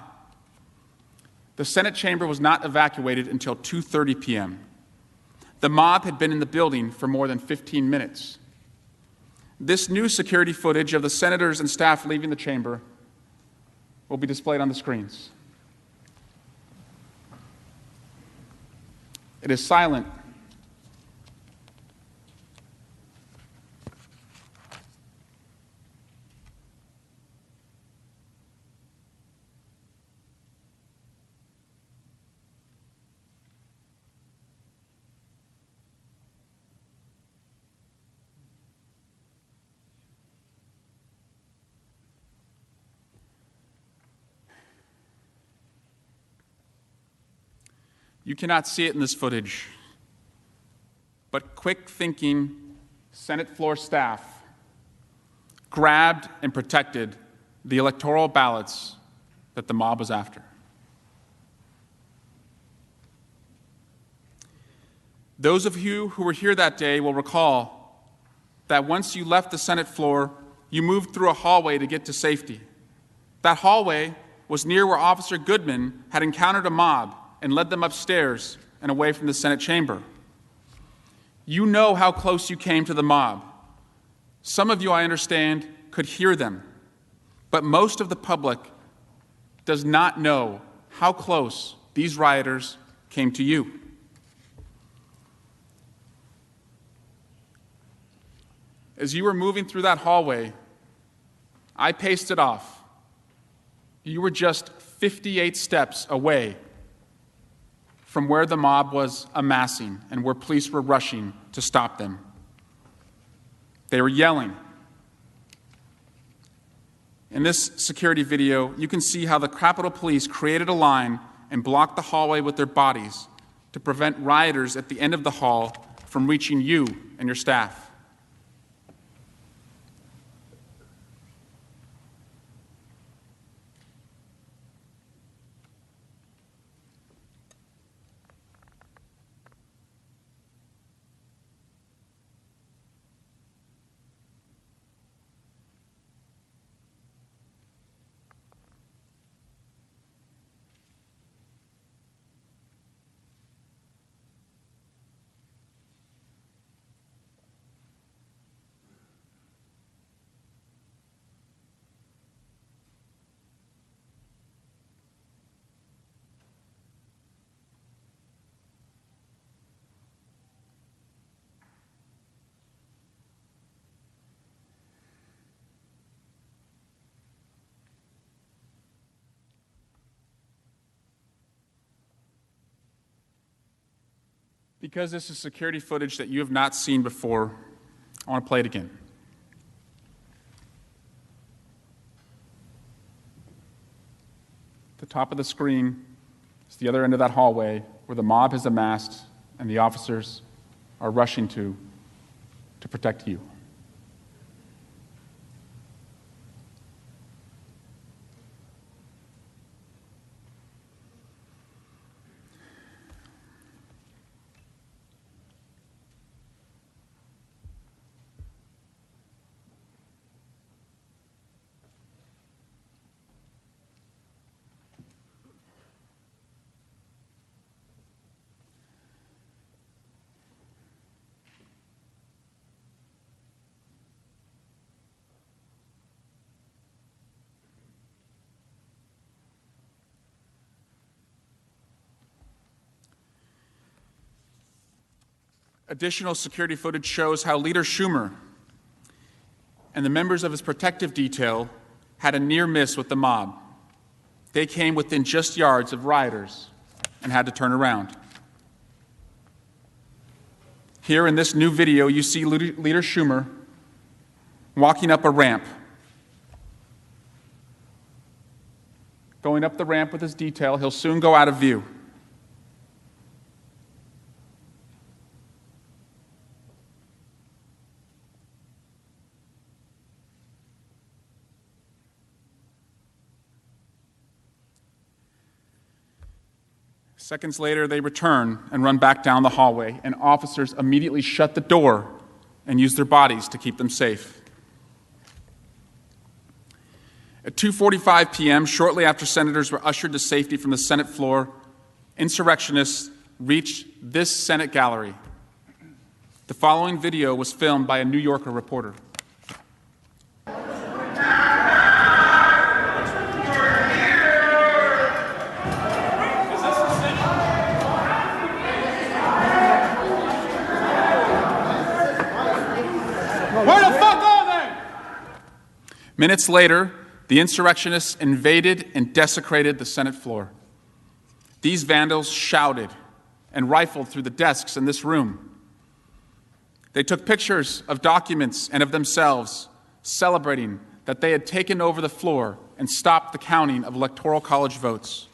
The Senate chamber was not evacuated until 2:30 p.m. The mob had been in the building for more than 15 minutes. This new security footage of the senators and staff leaving the chamber will be displayed on the screens. It is silent. You cannot see it in this footage, but quick-thinking Senate floor staff grabbed and protected the electoral ballots that the mob was after. Those of you who were here that day will recall that once you left the Senate floor, you moved through a hallway to get to safety. That hallway was near where Officer Goodman had encountered a mob and led them upstairs and away from the Senate chamber. You know how close you came to the mob. Some of you, I understand, could hear them, but most of the public does not know how close these rioters came to you. As you were moving through that hallway, I paced it off. You were just 58 steps away from where the mob was amassing and where police were rushing to stop them. They were yelling. In this security video, you can see how the Capitol Police created a line and blocked the hallway with their bodies to prevent rioters at the end of the hall from reaching you and your staff. Because this is security footage that you have not seen before, I want to play it again. At the top of the screen is the other end of that hallway where the mob has amassed and the officers are rushing to protect you. Additional security footage shows how Leader Schumer and the members of his protective detail had a near miss with the mob. They came within just yards of rioters and had to turn around. Here in this new video, you see Leader Schumer walking up a ramp. Going up the ramp with his detail, he'll soon go out of view. Seconds later, they return and run back down the hallway, and officers immediately shut the door and use their bodies to keep them safe. At 2:45 p.m., shortly after senators were ushered to safety from the Senate floor, insurrectionists reached this Senate gallery. The following video was filmed by a New Yorker reporter. Where the fuck are they? Minutes later, the insurrectionists invaded and desecrated the Senate floor. These vandals shouted and rifled through the desks in this room. They took pictures of documents and of themselves, celebrating that they had taken over the floor and stopped the counting of Electoral College votes.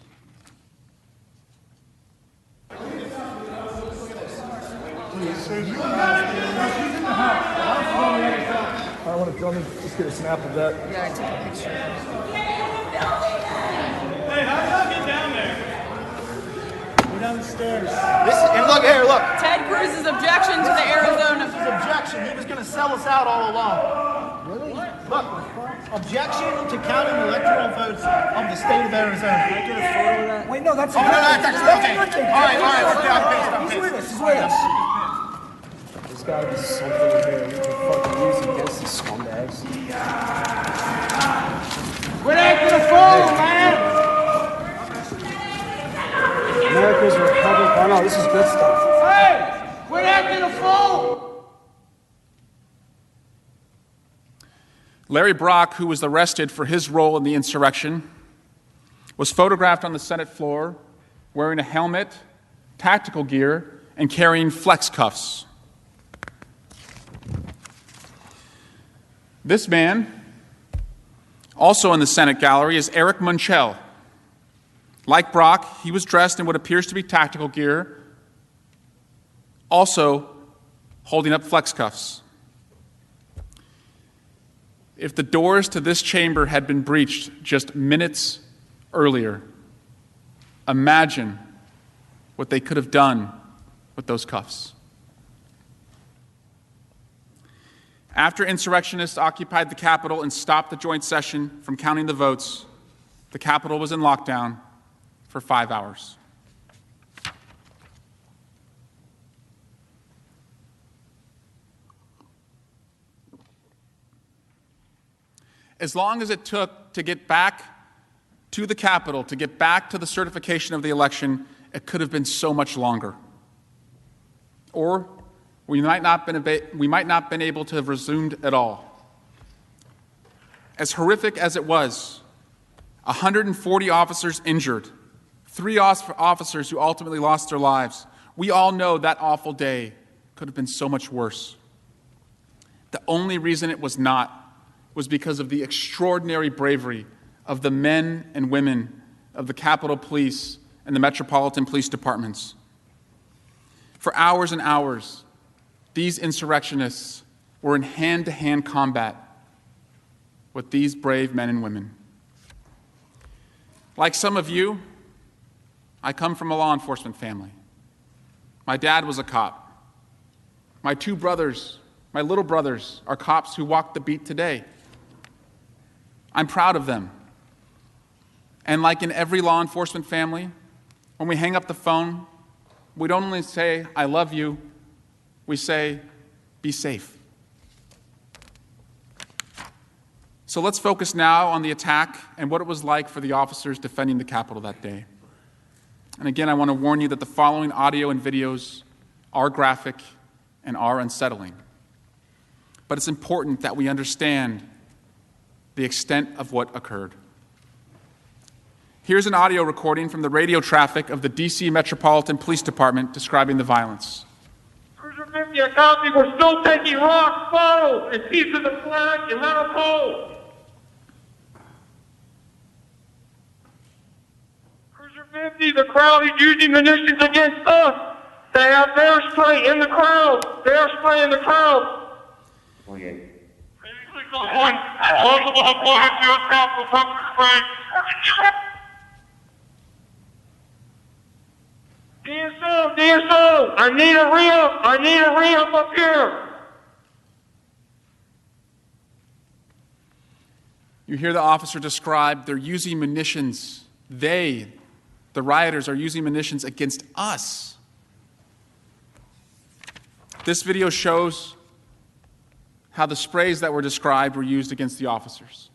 I want to just get a snap of that. Yeah, I took a picture. Hey, how do y'all get down there? Go down the stairs. And look here, look. Ted Cruz's objection to the Arizona. His objection. He was going to sell us out all along. Really? Look. Objection to counting electoral votes of the state of Arizona. Can I get a photo of that? Wait, no, that's... Oh, no, that's okay. All right. He's with us. There's got to be something in here we can fucking use against these scumbags. Quit acting a fool, man! America's a republic. Oh, no, this is good stuff. Hey! Quit acting a fool! Larry Brock, who was arrested for his role in the insurrection, was photographed on the Senate floor wearing a helmet, tactical gear, and carrying flex cuffs. This man, also in the Senate gallery, is Eric Munchell. Like Brock, he was dressed in what appears to be tactical gear, also holding up flex cuffs. If the doors to this chamber had been breached just minutes earlier, imagine what they could have done with those cuffs. After insurrectionists occupied the Capitol and stopped the joint session from counting the votes, the Capitol was in lockdown for 5 hours. As long as it took to get back to the Capitol, to get back to the certification of the election, it could have been so much longer. Or we might not have been able to have resumed at all. As horrific as it was, 140 officers injured, 3 officers who ultimately lost their lives, We all know that awful day could have been so much worse. The only reason it was not was because of the extraordinary bravery of the men and women of the Capitol Police and the Metropolitan Police Departments. For hours and hours, these insurrectionists were in hand-to-hand combat with these brave men and women. Like some of you, I come from a law enforcement family. My dad was a cop. My two brothers, my little brothers, are cops who walk the beat today. I'm proud of them. And like in every law enforcement family, when we hang up the phone, we don't only say, "I love you," we say, "Be safe." So let's focus now on the attack and what it was like for the officers defending the Capitol that day. And again, I want to warn you that the following audio and videos are graphic and are unsettling. But it's important that we understand the extent of what occurred. Here's an audio recording from the radio traffic of the D.C. Metropolitan Police Department describing the violence. Cruiser 50 and copy, we're still taking rocks, bottles, and pieces of flag and metal poles. Cruiser 50, the crowd is using munitions against us. They have bear spray in the crowd. Bear spray in the crowd. DSO, I need a re-up up here. You hear the officer describe they're using munitions. The rioters, are using munitions against us. This video shows how the sprays that were described were used against the officers.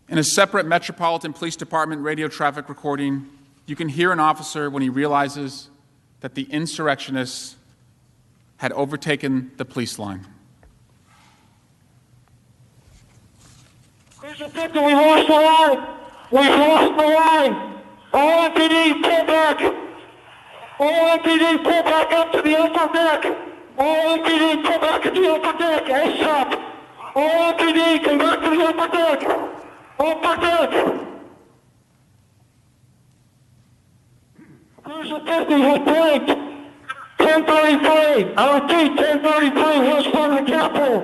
In a separate Metropolitan Police Department radio traffic recording, you can hear an officer when he realizes that the insurrectionists had overtaken the police line. Cruiser 50, we lost the line. We lost the line. All MPD, pull back. All MPD, pull back up to the upper deck. All MPD, pull back to the upper deck. ASAP. All MPD, come back to the upper deck. Upper deck. Cruiser 50 was blanked. 1033. I repeat, 1033 was from the Capitol.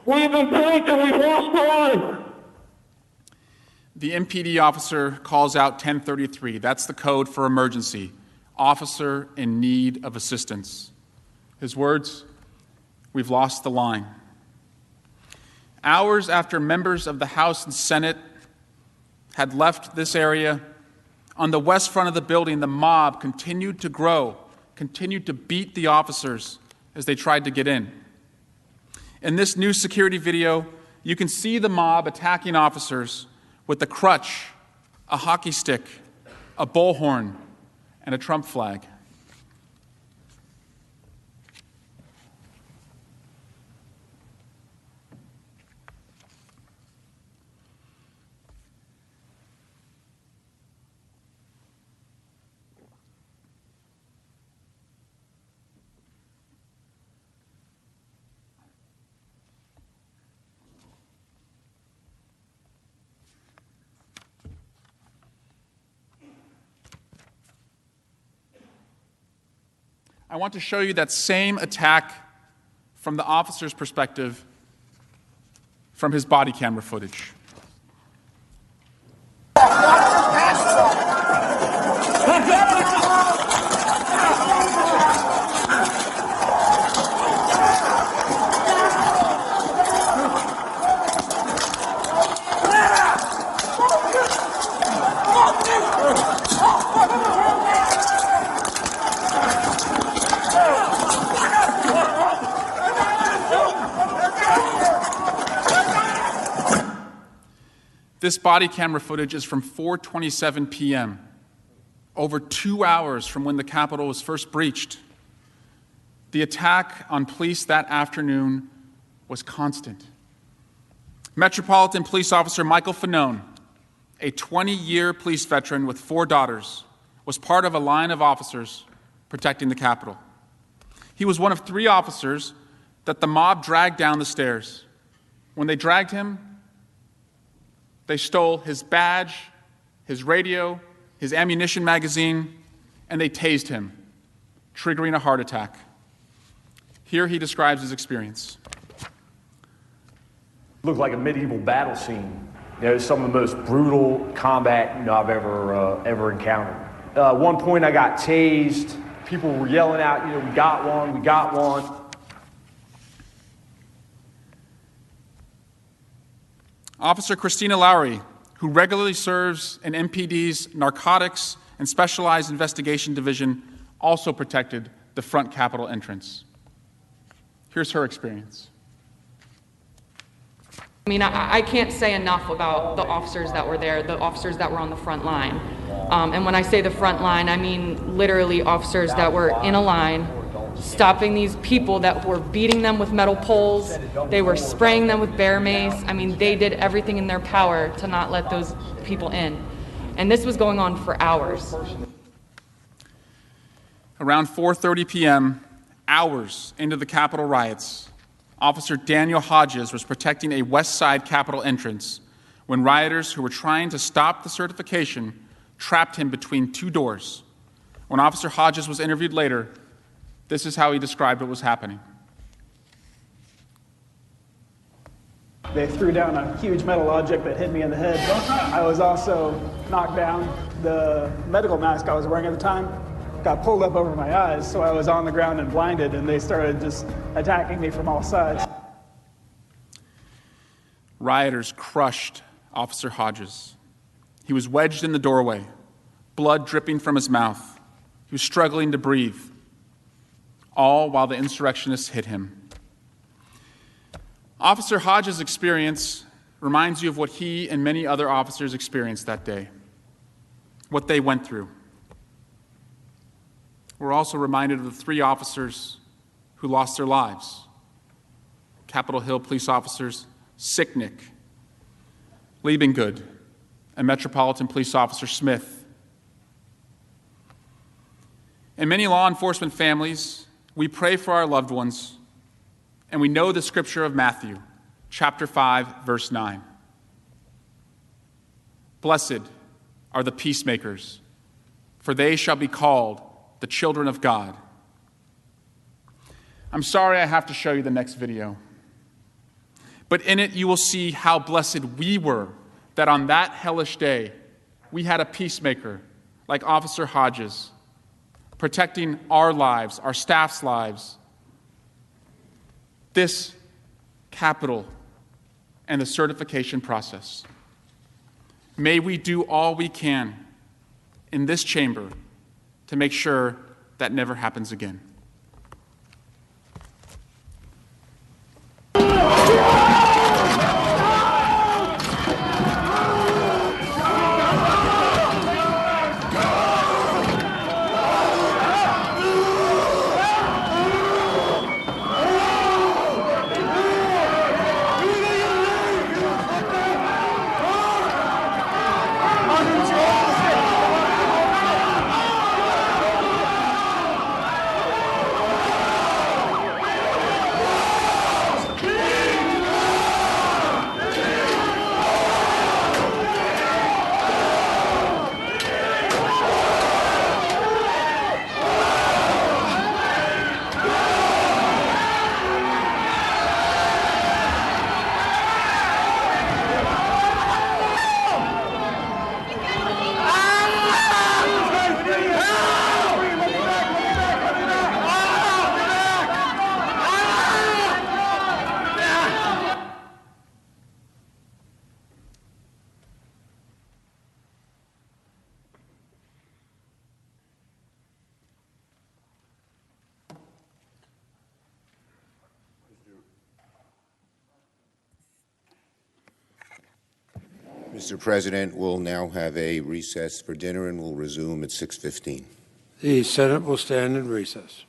We've been blanked and we've lost the line. The MPD officer calls out 1033. That's the code for emergency. Officer in need of assistance. His words, "We've lost the line." Hours after members of the House and Senate had left this area, on the west front of the building, the mob continued to grow, continued to beat the officers as they tried to get in. In this new security video, you can see the mob attacking officers with a crutch, a hockey stick, a bullhorn, and a Trump flag. I want to show you that same attack from the officer's perspective from his body camera footage. This body camera footage is from 4:27 p.m., over 2 hours from when the Capitol was first breached. The attack on police that afternoon was constant. Metropolitan Police Officer Michael Fanone, a 20-year police veteran with 4 daughters, was part of a line of officers protecting the Capitol. He was one of 3 officers that the mob dragged down the stairs. When they dragged him, they stole his badge, his radio, his ammunition magazine, and they tased him, triggering a heart attack. Here he describes his experience. It looked like a medieval battle scene. It's some of the most brutal combat I've ever encountered. At one point I got tased. People were yelling out, we got one, we got one. Officer Christina Lowry, who regularly serves in MPD's Narcotics and Specialized Investigation Division, also protected the front Capitol entrance. Here's her experience. I can't say enough about the officers that were there, the officers that were on the front line. And when I say the front line, I mean literally officers that were in a line, stopping these people that were beating them with metal poles. They were spraying them with bear mace. They did everything in their power to not let those people in. And this was going on for hours. Around 4:30 p.m., hours into the Capitol riots, Officer Daniel Hodges was protecting a West Side Capitol entrance when rioters who were trying to stop the certification trapped him between 2 doors. When Officer Hodges was interviewed later, this is how he described what was happening. They threw down a huge metal object that hit me in the head. I was also knocked down. The medical mask I was wearing at the time got pulled up over my eyes, so I was on the ground and blinded, and they started just attacking me from all sides. Rioters crushed Officer Hodges. He was wedged in the doorway, blood dripping from his mouth. He was struggling to breathe, all while the insurrectionists hit him. Officer Hodges' experience reminds you of what he and many other officers experienced that day, what they went through. We're also reminded of the 3 officers who lost their lives. Capitol Hill police officers Sicknick, Liebengood, and Metropolitan Police Officer Smith. In many law enforcement families, we pray for our loved ones, and we know the scripture of Matthew, chapter 5, verse 9. Blessed are the peacemakers, for they shall be called the children of God. I'm sorry I have to show you the next video, but in it you will see how blessed we were that on that hellish day we had a peacemaker like Officer Hodges, protecting our lives, our staff's lives, this Capitol, and the certification process. May we do all we can in this chamber to make sure that never happens again. Mr. President, we'll now have a recess for dinner and we'll resume at 6:15. The Senate will stand in recess.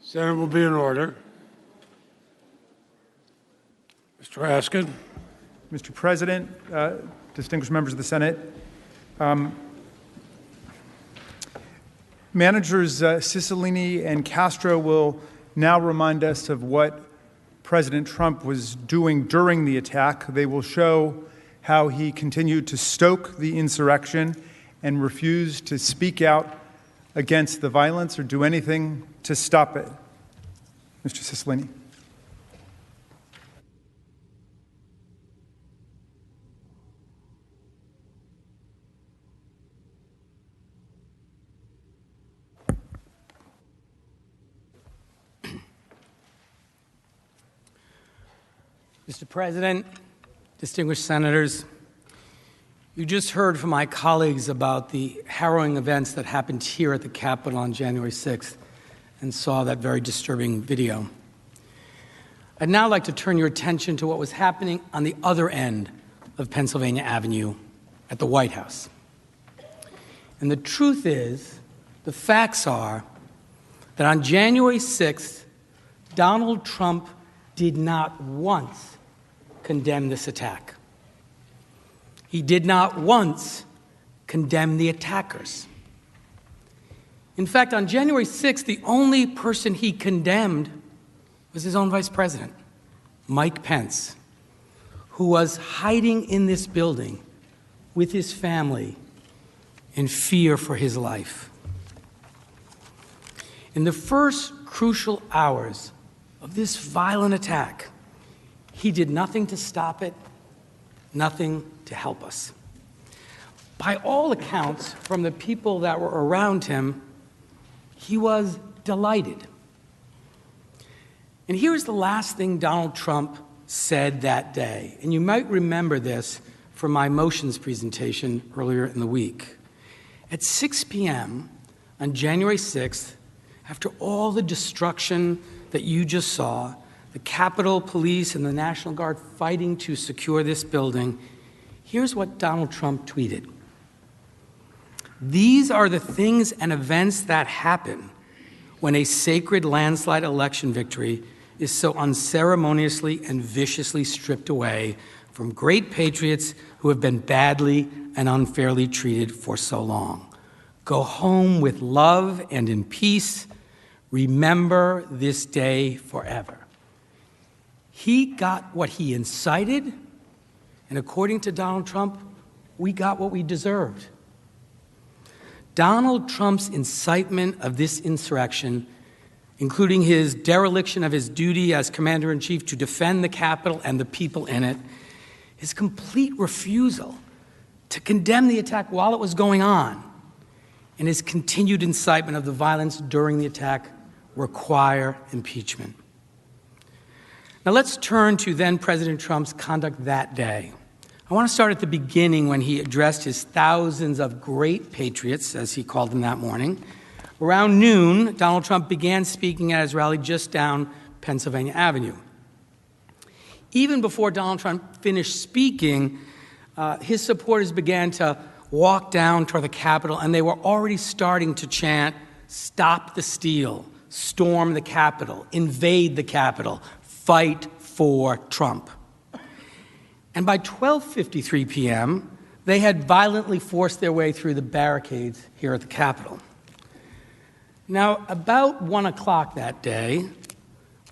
Senate will be in order. Mr. Askin. Mr. President, distinguished members of the Senate, Managers Cicilline and Castro will now remind us of what President Trump was doing during the attack. They will show how he continued to stoke the insurrection and refused to speak out against the violence or do anything to stop it. Mr. Cicilline. Mr. President, distinguished senators, you just heard from my colleagues about the harrowing events that happened here at the Capitol on January 6th and saw that very disturbing video. I'd now like to turn your attention to what was happening on the other end of Pennsylvania Avenue at the White House. And the truth is, the facts are that on January 6th, Donald Trump did not once condemn this attack. He did not once condemn the attackers. In fact, on January 6th, the only person he condemned was his own vice president, Mike Pence, who was hiding in this building with his family in fear for his life. In the first crucial hours of this violent attack, he did nothing to stop it, nothing to help us. By all accounts, from the people that were around him, he was delighted. And here's the last thing Donald Trump said that day. And you might remember this from my motions presentation earlier in the week. At 6 p.m. on January 6th, after all the destruction that you just saw, the Capitol Police and the National Guard fighting to secure this building, here's what Donald Trump tweeted. These are the things and events that happen when a sacred landslide election victory is so unceremoniously and viciously stripped away from great patriots who have been badly and unfairly treated for so long. Go home with love and in peace. Remember this day forever. He got what he incited, and according to Donald Trump, we got what we deserved. Donald Trump's incitement of this insurrection, including his dereliction of his duty as commander-in-chief to defend the Capitol and the people in it, his complete refusal to condemn the attack while it was going on, and his continued incitement of the violence during the attack require impeachment. Now let's turn to then President Trump's conduct that day. I want to start at the beginning when he addressed his thousands of great patriots, as he called them that morning. Around noon, Donald Trump began speaking at his rally just down Pennsylvania Avenue. Even before Donald Trump finished speaking, his supporters began to walk down toward the Capitol, and they were already starting to chant, "Stop the steal, storm the Capitol, invade the Capitol, fight for Trump." And by 12:53 p.m., they had violently forced their way through the barricades here at the Capitol. Now, about 1 o'clock that day,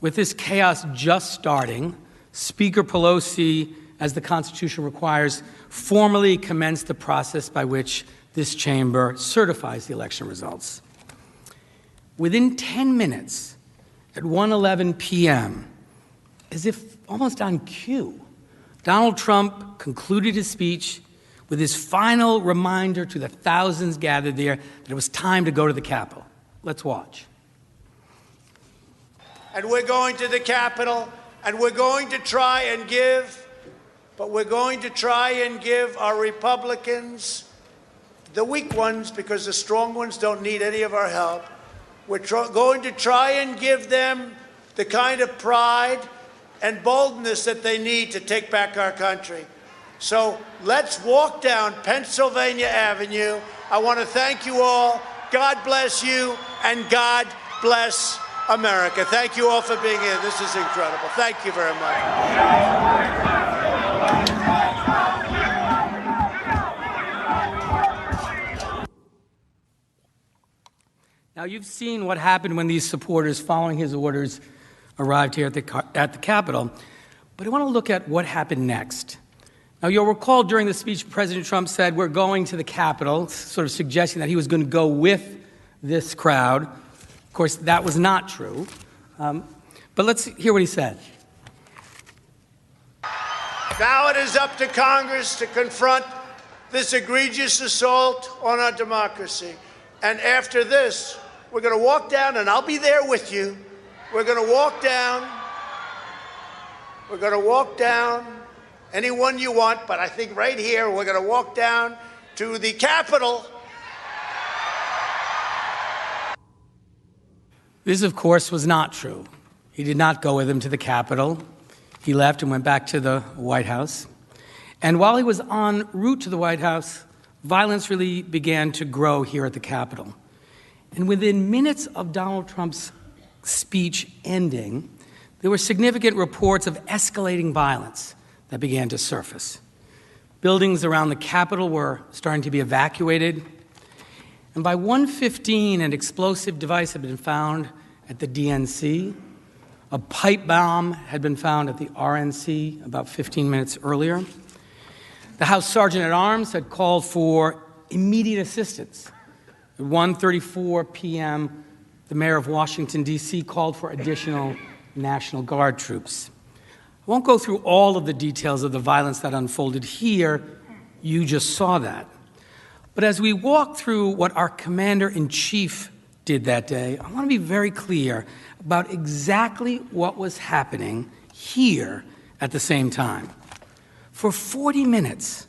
with this chaos just starting, Speaker Pelosi, as the Constitution requires, formally commenced the process by which this chamber certifies the election results. Within 10 minutes, at 1:11 p.m., as if almost on cue, Donald Trump concluded his speech with his final reminder to the thousands gathered there that it was time to go to the Capitol. Let's watch. And we're going to the Capitol, and we're going to try and give, but we're going to try and give our Republicans, the weak ones, because the strong ones don't need any of our help, we're going to try and give them the kind of pride and boldness that they need to take back our country. So let's walk down Pennsylvania Avenue. I want to thank you all. God bless you, and God bless America. Thank you all for being here. This is incredible. Thank you very much. Now, you've seen what happened when these supporters, following his orders, arrived here at the Capitol. But I want to look at what happened next. Now, you'll recall during the speech, President Trump said, we're going to the Capitol, sort of suggesting that he was going to go with this crowd. Of course, that was not true. But let's hear what he said. Now it is up to Congress to confront this egregious assault on our democracy. And after this, we're going to walk down, and I'll be there with you. We're going to walk down. We're going to walk down anyone you want, but I think right here, we're going to walk down to the Capitol. This, of course, was not true. He did not go with him to the Capitol. He left and went back to the White House. And while he was en route to the White House, violence really began to grow here at the Capitol. And within minutes of Donald Trump's speech ending, there were significant reports of escalating violence that began to surface. Buildings around the Capitol were starting to be evacuated. And by 1:15, an explosive device had been found at the DNC. A pipe bomb had been found at the RNC about 15 minutes earlier. The House Sergeant at Arms had called for immediate assistance. At 1:34 p.m., the mayor of Washington, D.C. called for additional National Guard troops. I won't go through all of the details of the violence that unfolded here. You just saw that. But as we walk through what our commander-in-chief did that day, I want to be very clear about exactly what was happening here at the same time. For 40 minutes,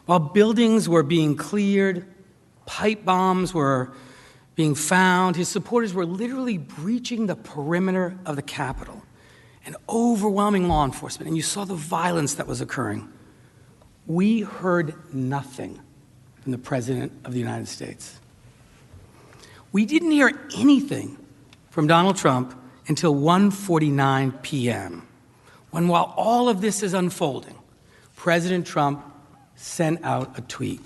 while buildings were being cleared, pipe bombs were being found, his supporters were literally breaching the perimeter of the Capitol and overwhelming law enforcement, and you saw the violence that was occurring. We heard nothing from the President of the United States. We didn't hear anything from Donald Trump until 1:49 p.m., when while all of this is unfolding, President Trump sent out a tweet.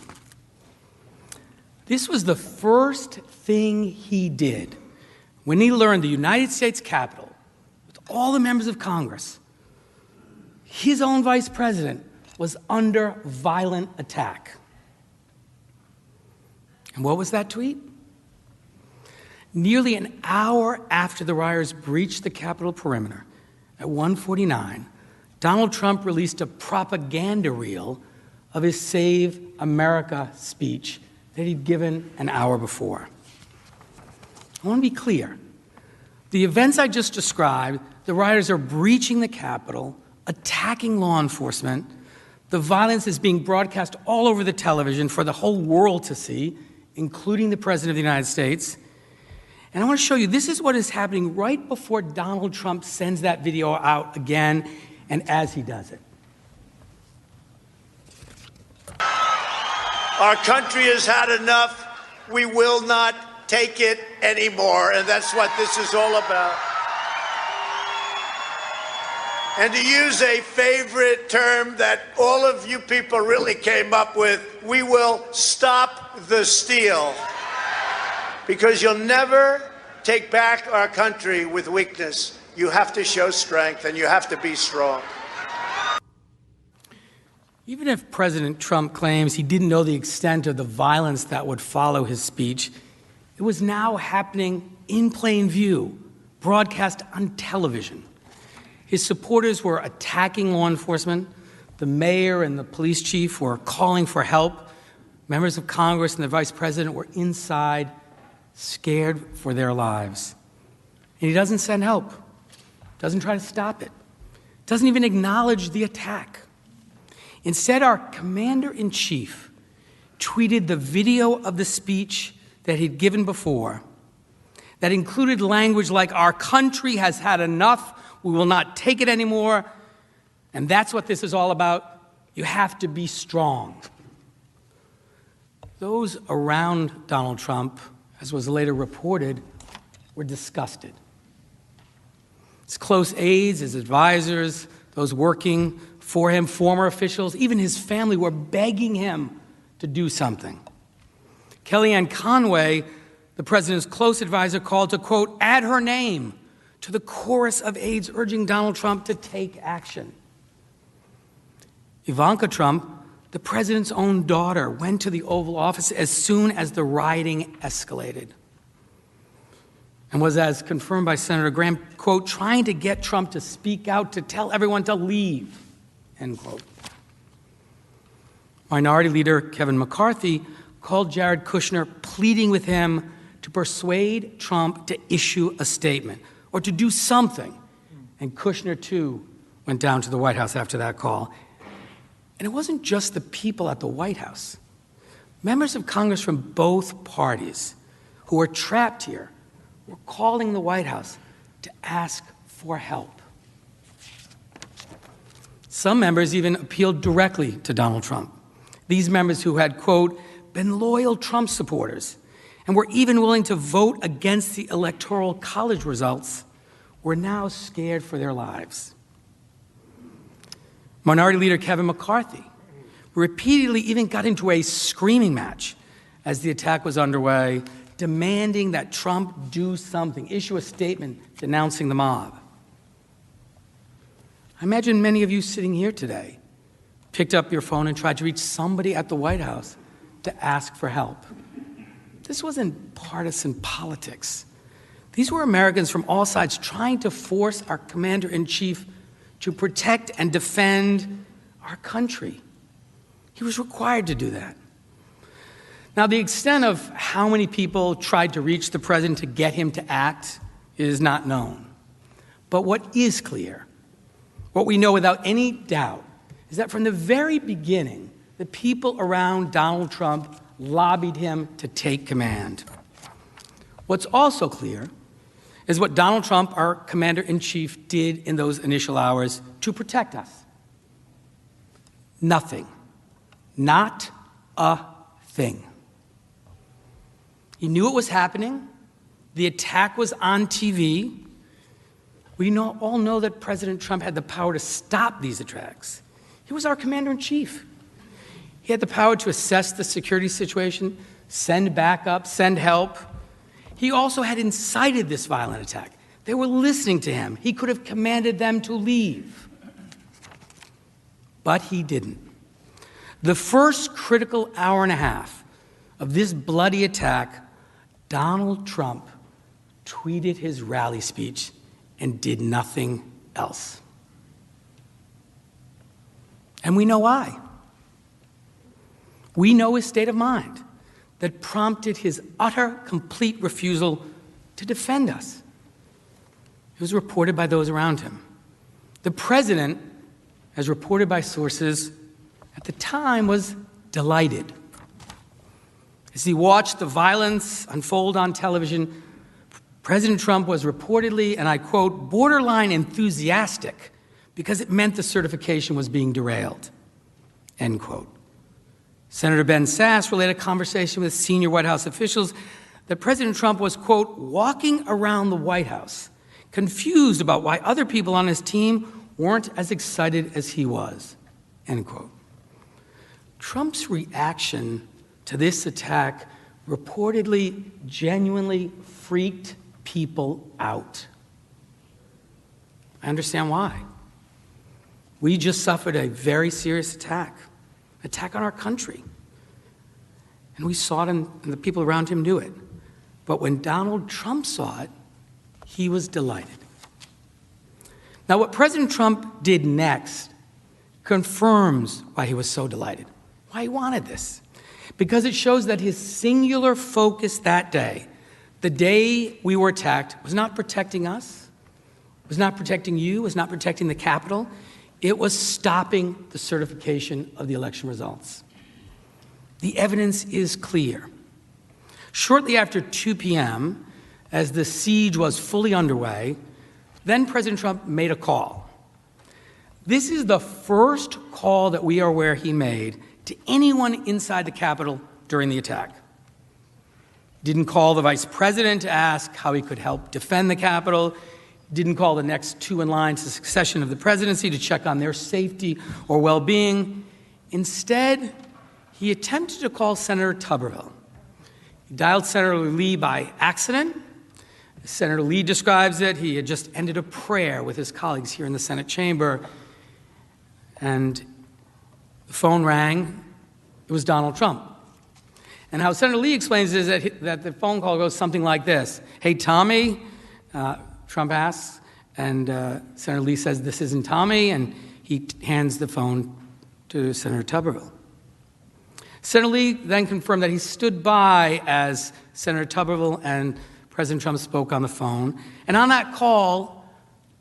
This was the first thing he did when he learned the United States Capitol, with all the members of Congress, his own vice president, was under violent attack. And what was that tweet? Nearly an hour after the rioters breached the Capitol perimeter, at 1:49, Donald Trump released a propaganda reel of his Save America speech that he'd given an hour before. I want to be clear. The events I just described, the rioters are breaching the Capitol, attacking law enforcement. The violence is being broadcast all over the television for the whole world to see, including the President of the United States. And I want to show you, this is what is happening right before Donald Trump sends that video out again, and as he does it. Our country has had enough. We will not take it anymore, and that's what this is all about. And to use a favorite term that all of you people really came up with, we will stop the steal. Because you'll never take back our country with weakness. You have to show strength, and you have to be strong. Even if President Trump claims he didn't know the extent of the violence that would follow his speech, it was now happening in plain view, broadcast on television. His supporters were attacking law enforcement. The mayor and the police chief were calling for help. Members of Congress and the vice president were inside, scared for their lives. And he doesn't send help, doesn't try to stop it, doesn't even acknowledge the attack. Instead, our commander-in-chief tweeted the video of the speech that he'd given before that included language like, "Our country has had enough, we will not take it anymore, and that's what this is all about. You have to be strong. Those around Donald Trump, as was later reported, were disgusted. His close aides, his advisors, those working for him, former officials, even his family were begging him to do something. Kellyanne Conway, the president's close advisor, called to, quote, add her name to the chorus of aides urging Donald Trump to take action. Ivanka Trump, the president's own daughter, went to the Oval Office as soon as the rioting escalated and was, as confirmed by Senator Graham, quote, trying to get Trump to speak out, to tell everyone to leave, end quote. Minority Leader Kevin McCarthy called Jared Kushner, pleading with him to persuade Trump to issue a statement or to do something. And Kushner, too, went down to the White House after that call. And it wasn't just the people at the White House. Members of Congress from both parties who were trapped here were calling the White House to ask for help. Some members even appealed directly to Donald Trump. These members who had, quote, been loyal Trump supporters and were even willing to vote against the Electoral College results were now scared for their lives. Minority Leader Kevin McCarthy repeatedly even got into a screaming match as the attack was underway, demanding that Trump do something, issue a statement denouncing the mob. I imagine many of you sitting here today picked up your phone and tried to reach somebody at the White House to ask for help. This wasn't partisan politics. These were Americans from all sides trying to force our commander-in-chief to protect and defend our country. He was required to do that. Now, the extent of how many people tried to reach the president to get him to act is not known. But what is clear, what we know without any doubt, is that from the very beginning, the people around Donald Trump lobbied him to take command. What's also clear is what Donald Trump, our commander-in-chief, did in those initial hours to protect us. Nothing. Not a thing. He knew it was happening. The attack was on TV. We all know that President Trump had the power to stop these attacks. He was our commander-in-chief. He had the power to assess the security situation, send backup, send help. He also had incited this violent attack. They were listening to him. He could have commanded them to leave. But he didn't. The first critical hour and a half of this bloody attack, Donald Trump tweeted his rally speech and did nothing else. And we know why. We know his state of mind that prompted his utter, complete refusal to defend us. It was reported by those around him. The president, as reported by sources, at the time was delighted. As he watched the violence unfold on television, President Trump was reportedly, and I quote, borderline enthusiastic because it meant the certification was being derailed, end quote. Senator Ben Sasse relayed a conversation with senior White House officials that President Trump was, quote, walking around the White House, confused about why other people on his team weren't as excited as he was, end quote. Trump's reaction to this attack reportedly genuinely freaked people out. I understand why. We just suffered a very serious attack on our country. And we saw it, and the people around him knew it. But when Donald Trump saw it, he was delighted. Now, what President Trump did next confirms why he was so delighted, why he wanted this. Because it shows that his singular focus that day, the day we were attacked, was not protecting us, was not protecting you, was not protecting the Capitol. It was stopping the certification of the election results. The evidence is clear. Shortly after 2 p.m., as the siege was fully underway, then President Trump made a call. This is the first call that we are aware he made to anyone inside the Capitol during the attack. Didn't call the vice president to ask how he could help defend the Capitol. Didn't call the next two in line to succession of the presidency to check on their safety or well-being. Instead, he attempted to call Senator Tuberville. He dialed Senator Lee by accident. Senator Lee describes it. He had just ended a prayer with his colleagues here in the Senate chamber, and the phone rang. It was Donald Trump. And how Senator Lee explains is that the phone call goes something like this. "Hey, Tommy," Trump asks, and Senator Lee says, "This isn't Tommy," and he hands the phone to Senator Tuberville. Senator Lee then confirmed that he stood by as Senator Tuberville and President Trump spoke on the phone. And on that call,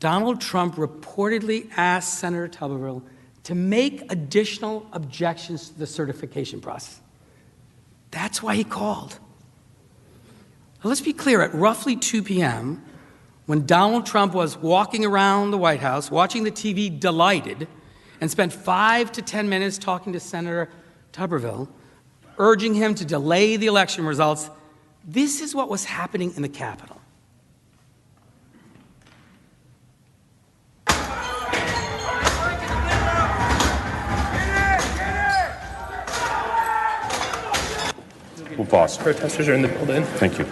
Donald Trump reportedly asked Senator Tuberville to make additional objections to the certification process. That's why he called. Now, let's be clear, at roughly 2 p.m., when Donald Trump was walking around the White House, watching the TV delighted, and spent 5 to 10 minutes talking to Senator Tuberville, urging him to delay the election results, this is what was happening in the Capitol. We'll pause. Protesters are in the building. Thank you.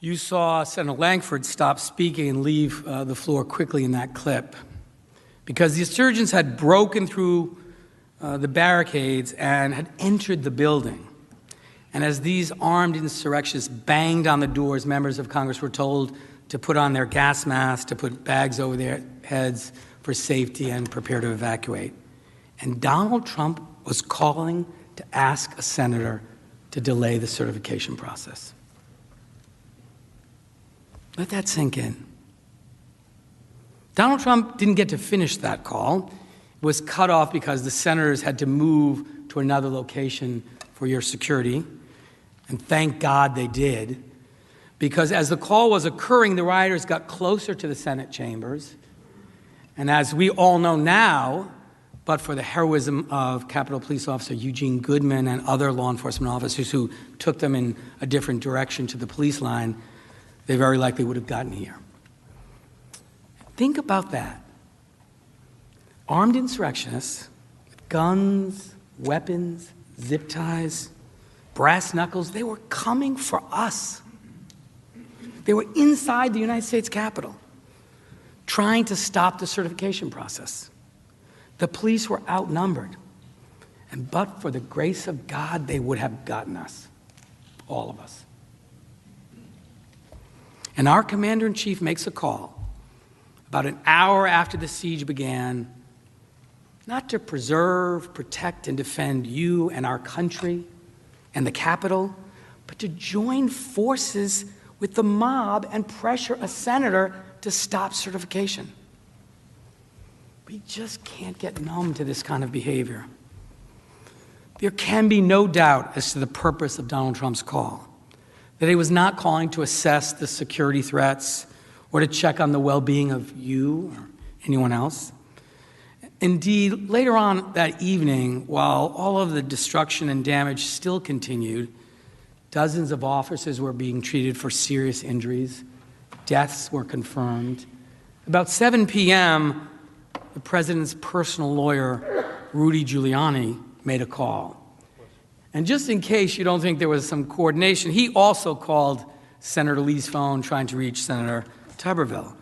You saw Senator Langford stop speaking and leave the floor quickly in that clip because the insurgents had broken through the barricades and had entered the building. And as these armed insurrectionists banged on the doors, members of Congress were told to put on their gas masks, to put bags over their heads for safety and prepare to evacuate. And Donald Trump was calling to ask a senator to delay the certification process. Let that sink in. Donald Trump didn't get to finish that call. It was cut off because the senators had to move to another location for your security. And thank God they did. Because as the call was occurring, the rioters got closer to the Senate chambers. And as we all know now, but for the heroism of Capitol Police Officer Eugene Goodman and other law enforcement officers who took them in a different direction to the police line, they very likely would have gotten here. Think about that. Armed insurrectionists with guns, weapons, zip ties, brass knuckles, they were coming for us. They were inside the United States Capitol, trying to stop the certification process. The police were outnumbered, and but for the grace of God, they would have gotten us, all of us. And our commander-in-chief makes a call about an hour after the siege began, not to preserve, protect, and defend you and our country and the Capitol, but to join forces with the mob and pressure a senator to stop certification. We just can't get numb to this kind of behavior. There can be no doubt as to the purpose of Donald Trump's call, that he was not calling to assess the security threats or to check on the well-being of you or anyone else. Indeed, later on that evening, while all of the destruction and damage still continued, dozens of officers were being treated for serious injuries. Deaths were confirmed. About 7 p.m., the president's personal lawyer, Rudy Giuliani, made a call. And just in case you don't think there was some coordination, he also called Senator Lee's phone trying to reach Senator Tuberville.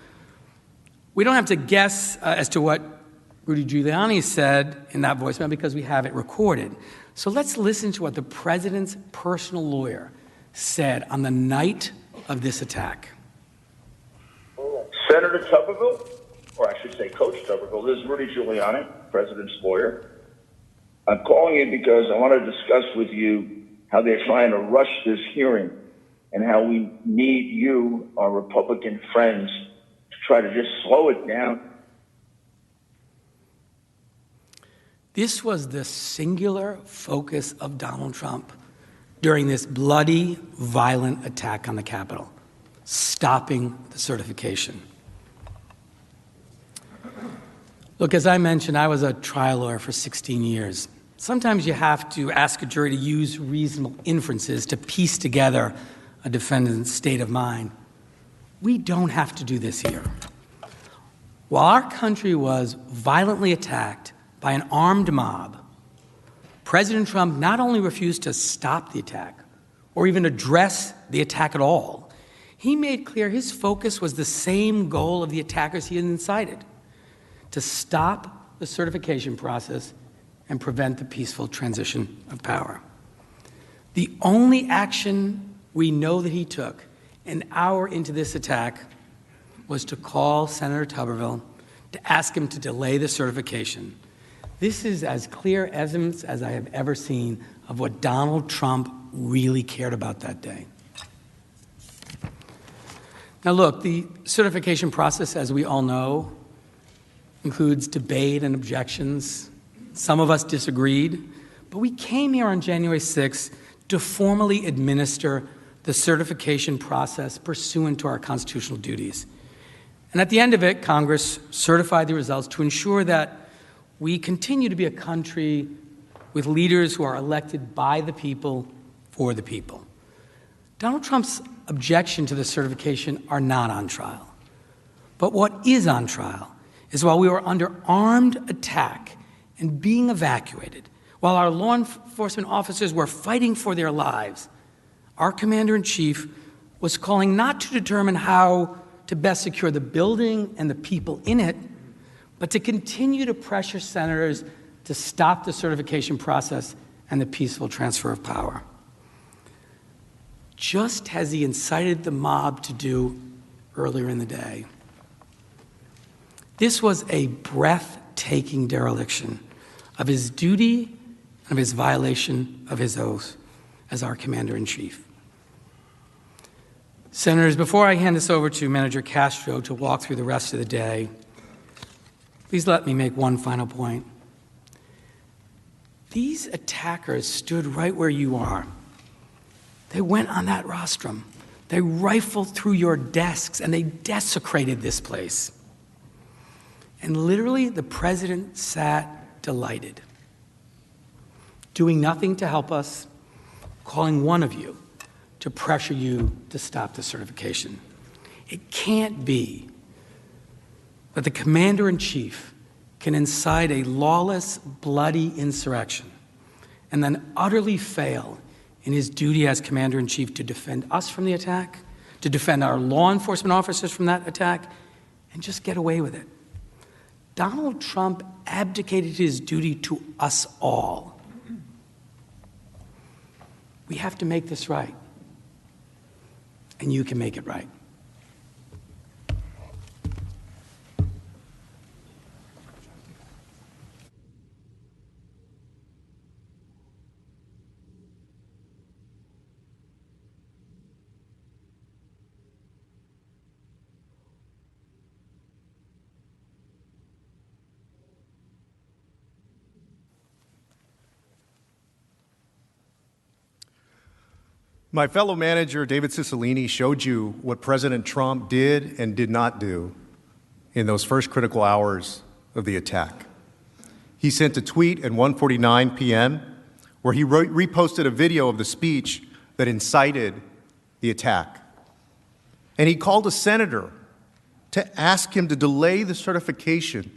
We don't have to guess as to what Rudy Giuliani said in that voicemail because we have it recorded. So let's listen to what the president's personal lawyer said on the night of this attack. Senator Tuberville, or I should say Coach Tuberville, this is Rudy Giuliani, president's lawyer. I'm calling you because I want to discuss with you how they're trying to rush this hearing and how we need you, our Republican friends, to try to just slow it down This was the singular focus of Donald Trump during this bloody, violent attack on the Capitol, stopping the certification. Look, as I mentioned, I was a trial lawyer for 16 years. Sometimes you have to ask a jury to use reasonable inferences to piece together a defendant's state of mind. We don't have to do this here. While our country was violently attacked by an armed mob, President Trump not only refused to stop the attack or even address the attack at all, he made clear his focus was the same goal of the attackers he had incited: to stop the certification process and prevent the peaceful transition of power. The only action we know that he took an hour into this attack was to call Senator Tuberville to ask him to delay the certification. This is as clear evidence as I have ever seen of what Donald Trump really cared about that day. Now look, the certification process, as we all know, includes debate and objections. Some of us disagreed, but we came here on January 6th to formally administer the certification process pursuant to our constitutional duties. And at the end of it, Congress certified the results to ensure that we continue to be a country with leaders who are elected by the people for the people. Donald Trump's objection to the certification are not on trial. But what is on trial is while we were under armed attack and being evacuated, while our law enforcement officers were fighting for their lives, our commander-in-chief was calling not to determine how to best secure the building and the people in it, but to continue to pressure senators to stop the certification process and the peaceful transfer of power, just as he incited the mob to do earlier in the day. This was a breathtaking dereliction of his duty and of his violation of his oath as our commander-in-chief. Senators, before I hand this over to Manager Castro to walk through the rest of the day, please let me make one final point. These attackers stood right where you are. They went on that rostrum. They rifled through your desks and they desecrated this place. And literally, the president sat delighted, doing nothing to help us, calling one of you to pressure you to stop the certification. It can't be that the commander-in-chief can incite a lawless, bloody insurrection and then utterly fail in his duty as commander-in-chief to defend us from the attack, to defend our law enforcement officers from that attack, and just get away with it. Donald Trump abdicated his duty to us all. We have to make this right, and you can make it right. My fellow manager, David Cicilline, showed you what President Trump did and did not do in those first critical hours of the attack. He sent a tweet at 1:49 p.m. where he reposted a video of the speech that incited the attack. And he called a senator to ask him to delay the certification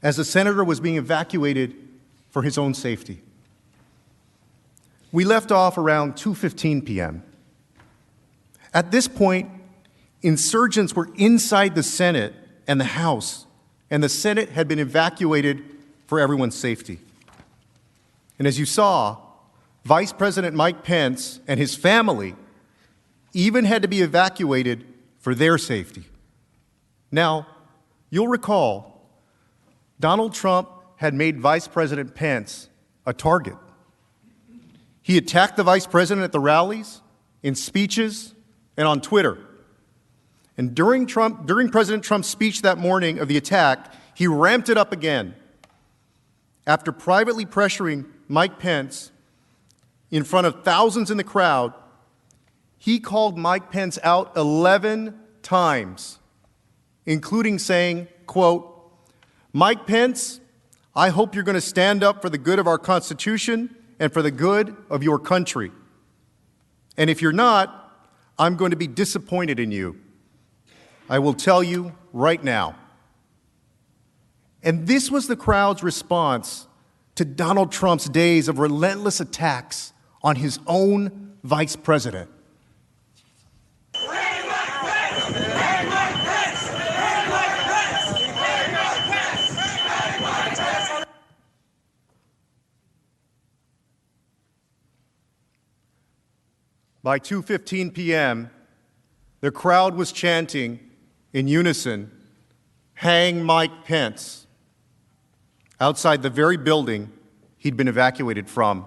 as the senator was being evacuated for his own safety. We left off around 2:15 p.m. At this point, insurgents were inside the Senate and the House, and the Senate had been evacuated for everyone's safety. And as you saw, Vice President Mike Pence and his family even had to be evacuated for their safety. Now, you'll recall, Donald Trump had made Vice President Pence a target. He attacked the vice president at the rallies, in speeches, and on Twitter. And during President Trump's speech that morning of the attack, he ramped it up again. after privately pressuring Mike Pence in front of thousands in the crowd, he called Mike Pence out 11 times, including saying, quote, "Mike Pence, I hope you're going to stand up for the good of our Constitution and for the good of your country. And if you're not, I'm going to be disappointed in you. I will tell you right now." And this was the crowd's response to Donald Trump's days of relentless attacks on his own vice president. By 2:15 p.m., the crowd was chanting in unison, "Hang Mike Pence," outside the very building he'd been evacuated from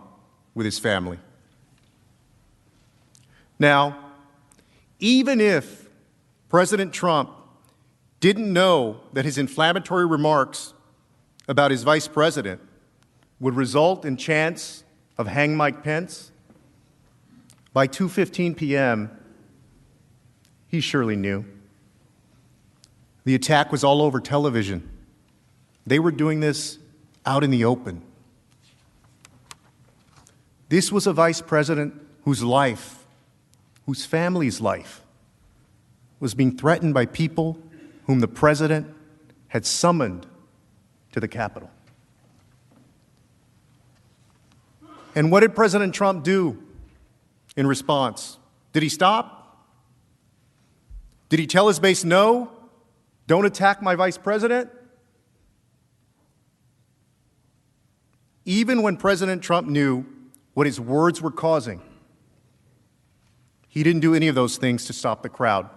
with his family. Now, even if President Trump didn't know that his inflammatory remarks about his vice president would result in chants of "Hang Mike Pence," by 2:15 p.m., he surely knew. The attack was all over television. They were doing this out in the open. This was a vice president whose life, whose family's life, was being threatened by people whom the president had summoned to the Capitol. And what did President Trump do in response? Did he stop? Did he tell his base, "No, don't attack my vice president"? Even when President Trump knew what his words were causing, he didn't do any of those things to stop the crowd.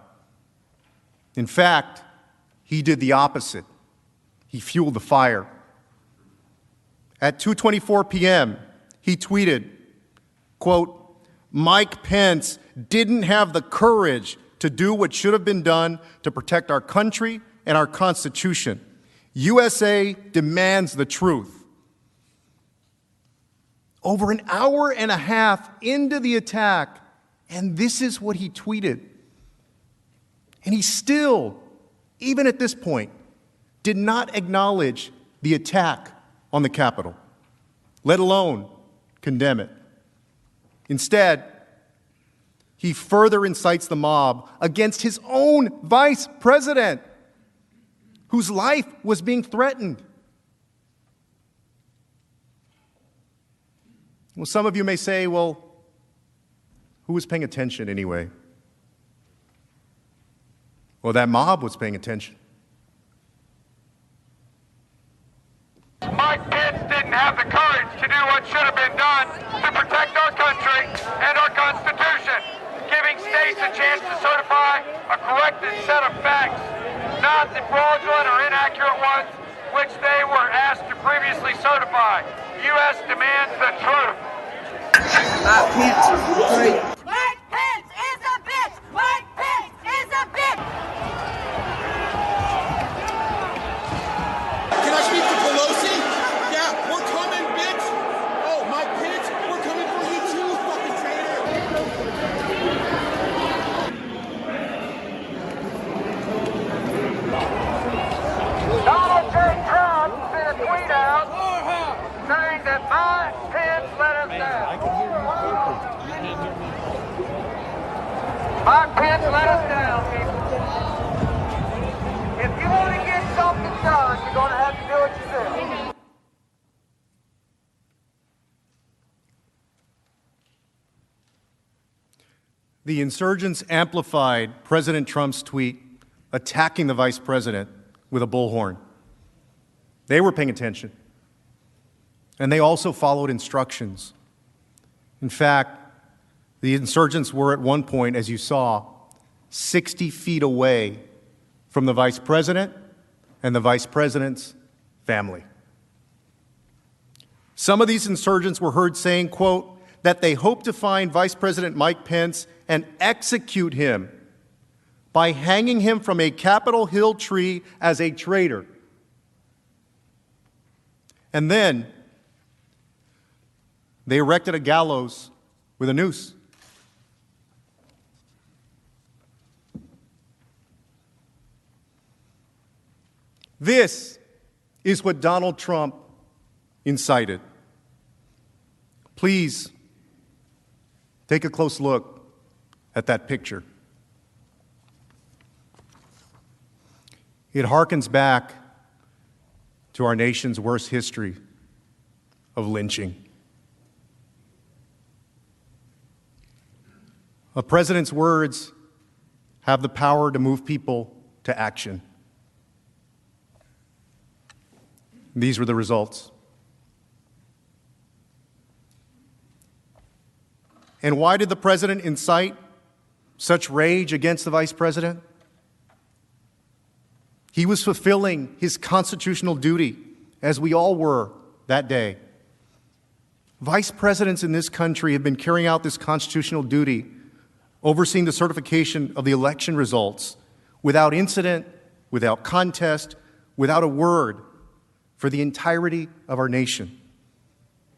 In fact, he did the opposite. He fueled the fire. At 2:24 p.m., he tweeted, quote, "Mike Pence didn't have the courage to do what should have been done to protect our country and our Constitution. USA demands the truth." Over an hour and a half into the attack, and this is what he tweeted. And he still, even at this point, did not acknowledge the attack on the Capitol, let alone condemn it. Instead, he further incites the mob against his own vice president, whose life was being threatened. Well, some of you may say, well, who was paying attention anyway? Well, that mob was paying attention. Mike Pence didn't have the courage to do what should have been done to protect our country and our Constitution, giving states a chance to certify a corrected set of facts, not the fraudulent or inaccurate ones which they were asked to previously certify. U.S. demands the truth. Mike Pence is a bitch! Mike Pence is a bitch! Can I speak to Pelosi? Yeah, we're coming, bitch! Oh, Mike Pence, we're coming for you too, fucking traitor! Donald J. Trump sent a tweet out saying that Mike Pence let us down. Mike Pence let us down, people. If you want to get something done, you're going to have to do it yourself. The insurgents amplified President Trump's tweet attacking the vice president with a bullhorn. They were paying attention. And they also followed instructions. In fact, the insurgents were at one point, as you saw, 60 feet away from the vice president and the vice president's family. Some of these insurgents were heard saying, quote, that they hope to find Vice President Mike Pence and execute him by hanging him from a Capitol Hill tree as a traitor. And then they erected a gallows with a noose. This is what Donald Trump incited. Please take a close look at that picture. It harkens back to our nation's worst history of lynching. A president's words have the power to move people to action. These were the results. And why did the president incite such rage against the vice president? He was fulfilling his constitutional duty, as we all were that day. Vice presidents in this country have been carrying out this constitutional duty, overseeing the certification of the election results without incident, without contest, without a word, for the entirety of our nation.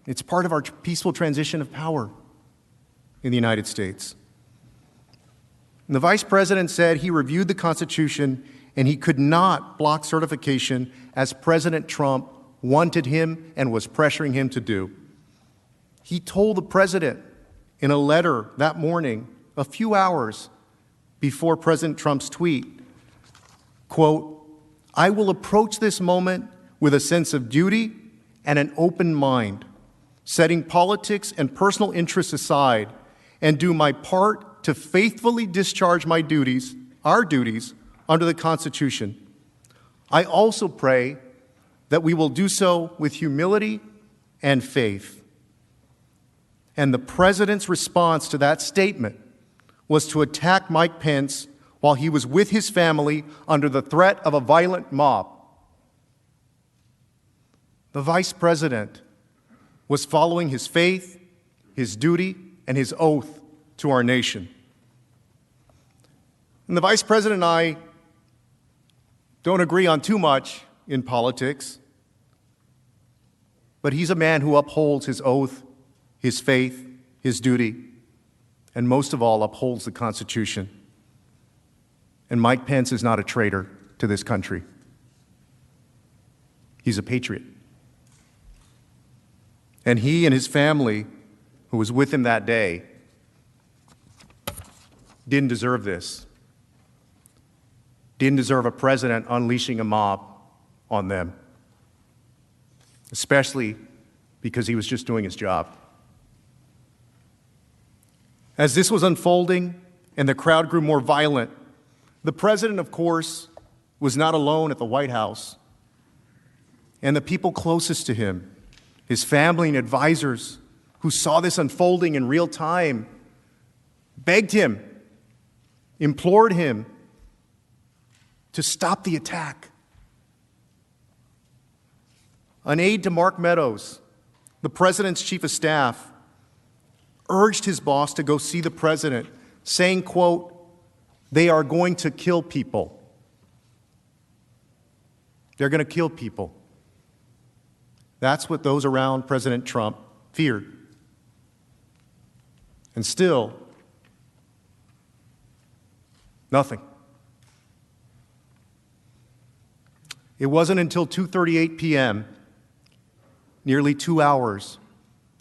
It's part of our peaceful transition of power in the United States. And the vice president said he reviewed the Constitution and he could not block certification as President Trump wanted him and was pressuring him to do. He told the president in a letter that morning, a few hours before President Trump's tweet, quote, "I will approach this moment with a sense of duty and an open mind, setting politics and personal interests aside, and do my part to faithfully discharge my duties, our duties, under the Constitution. I also pray that we will do so with humility and faith." And the president's response to that statement was to attack Mike Pence while he was with his family under the threat of a violent mob. The vice president was following his faith, his duty, and his oath to our nation. And the vice president and I don't agree on too much in politics, but he's a man who upholds his oath, his faith, his duty, and most of all, upholds the Constitution. And Mike Pence is not a traitor to this country. He's a patriot. And he and his family, who was with him that day, didn't deserve this. Didn't deserve a president unleashing a mob on them, especially because he was just doing his job. As this was unfolding and the crowd grew more violent, the president, of course, was not alone at the White House. And the people closest to him, his family and advisors who saw this unfolding in real time, begged him, implored him to stop the attack. An aide to Mark Meadows, the president's chief of staff, urged his boss to go see the president, saying, quote, "They are going to kill people. They're going to kill people." That's what those around President Trump feared. And still, nothing. It wasn't until 2:38 p.m., nearly 2 hours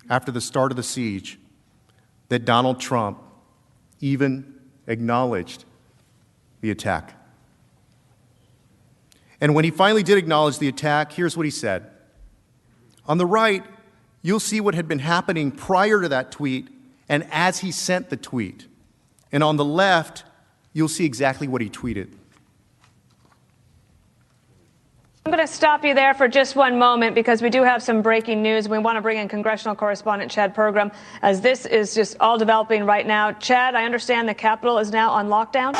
after the start of the siege, that Donald Trump even acknowledged the attack. And when he finally did acknowledge the attack, here's what he said. On the right, you'll see what had been happening prior to that tweet and as he sent the tweet. And on the left, you'll see exactly what he tweeted. I'm going to stop you there for just one moment because we do have some breaking news. We want to bring in congressional correspondent Chad Pergram as this is just all developing right now. Chad, I understand the Capitol is now on lockdown.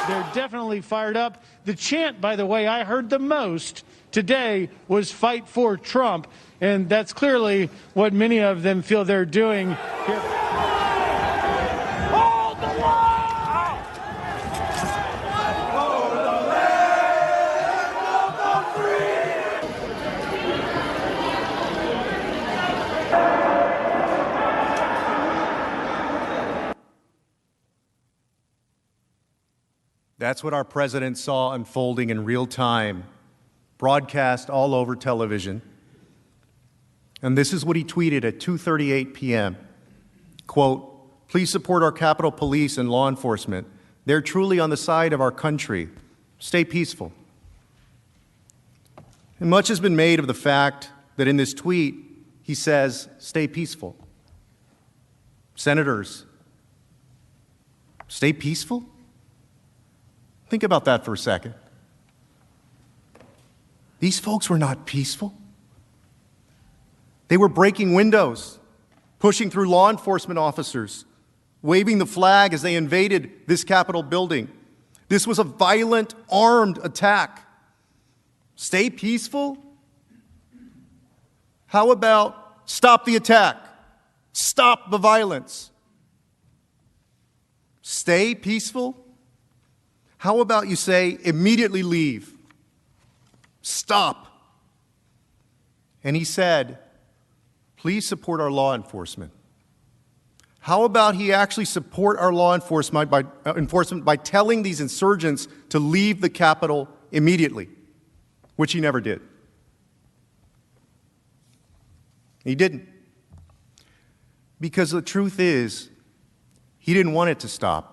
They're definitely fired up. The chant, by the way, I heard the most today was "Fight for Trump," and that's clearly what many of them feel they're doing here. That's what our president saw unfolding in real time, broadcast all over television. And this is what he tweeted at 2:38 p.m. Quote, "Please support our Capitol Police and law enforcement. They're truly on the side of our country. Stay peaceful." And much has been made of the fact that in this tweet, he says, "Stay peaceful." Senators, stay peaceful? Think about that for a second. These folks were not peaceful. They were breaking windows, pushing through law enforcement officers, waving the flag as they invaded this Capitol building. This was a violent, armed attack. Stay peaceful? How about stop the attack? Stop the violence. Stay peaceful? How about you say immediately leave? Stop. And he said, please support our law enforcement. How about he actually support our law enforcement by telling these insurgents to leave the Capitol immediately, which he never did. He didn't. Because the truth is, he didn't want it to stop.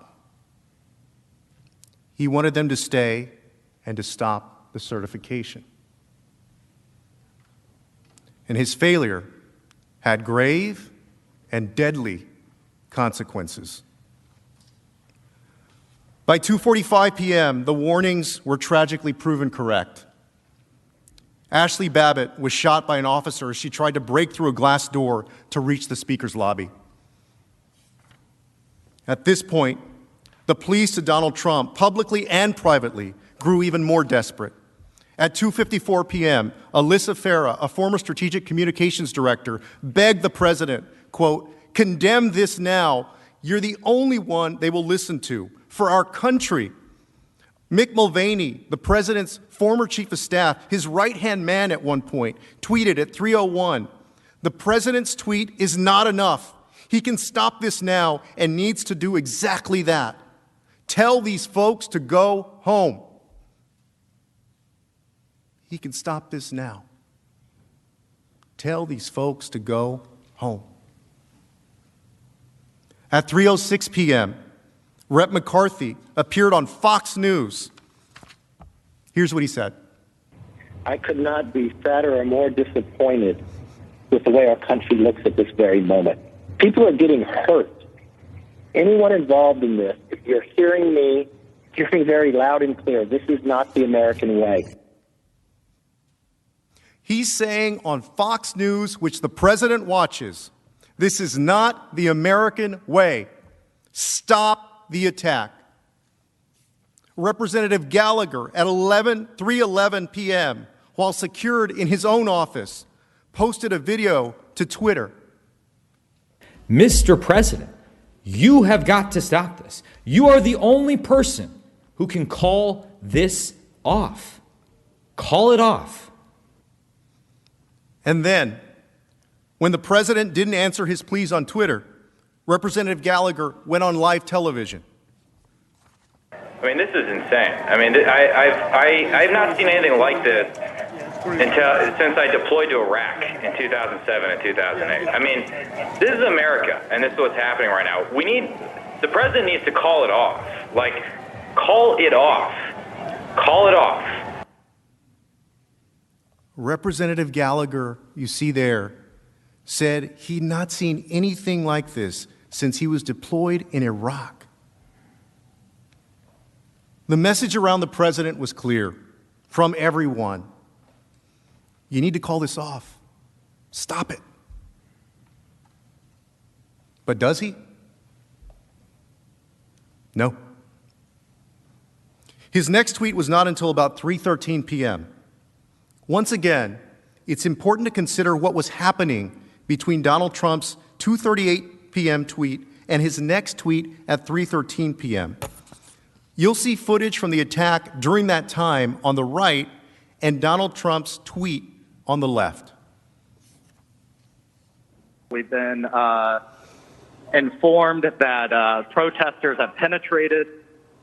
He wanted them to stay and to stop the certification. And his failure had grave and deadly consequences. By 2:45 p.m., the warnings were tragically proven correct. Ashley Babbitt was shot by an officer as she tried to break through a glass door to reach the Speaker's lobby. At this point, the pleas to Donald Trump, publicly and privately, grew even more desperate. At 2:54 p.m., Alyssa Farah, a former strategic communications director, begged the president, quote, "Condemn this now. You're the only one they will listen to for our country." Mick Mulvaney, the president's former chief of staff, his right-hand man at one point, tweeted at 3:01, "The president's tweet is not enough. He can stop this now and needs to do exactly that. Tell these folks to go home." He can stop this now. Tell these folks to go home. At 3:06 p.m., Rep. McCarthy appeared on Fox News. Here's what he said. I could not be sadder or more disappointed with the way our country looks at this very moment. People are getting hurt. Anyone involved in this, if you're hearing me, hear me very loud and clear. This is not the American way. He's saying on Fox News, which the president watches, this is not the American way. Stop the attack. Representative Gallagher at 3:11 p.m., while secured in his own office, posted a video to Twitter. Mr. President, you have got to stop this. You are the only person who can call this off. Call it off. And then, when the president didn't answer his pleas on Twitter, Representative Gallagher went on live television. I mean, this is insane. I mean, I've not seen anything like this since I deployed to Iraq in 2007 and 2008. I mean, this is America, and this is what's happening right now. The president needs to call it off. Like, call it off. Call it off. Representative Gallagher, you see there, said he'd not seen anything like this since he was deployed in Iraq. The message around the president was clear from everyone. You need to call this off. Stop it. But does he? No. His next tweet was not until about 3:13 p.m. Once again, it's important to consider what was happening between Donald Trump's 2:38 p.m. tweet and his next tweet at 3:13 p.m. You'll see footage from the attack during that time on the right and Donald Trump's tweet on the left. We've been informed that protesters have penetrated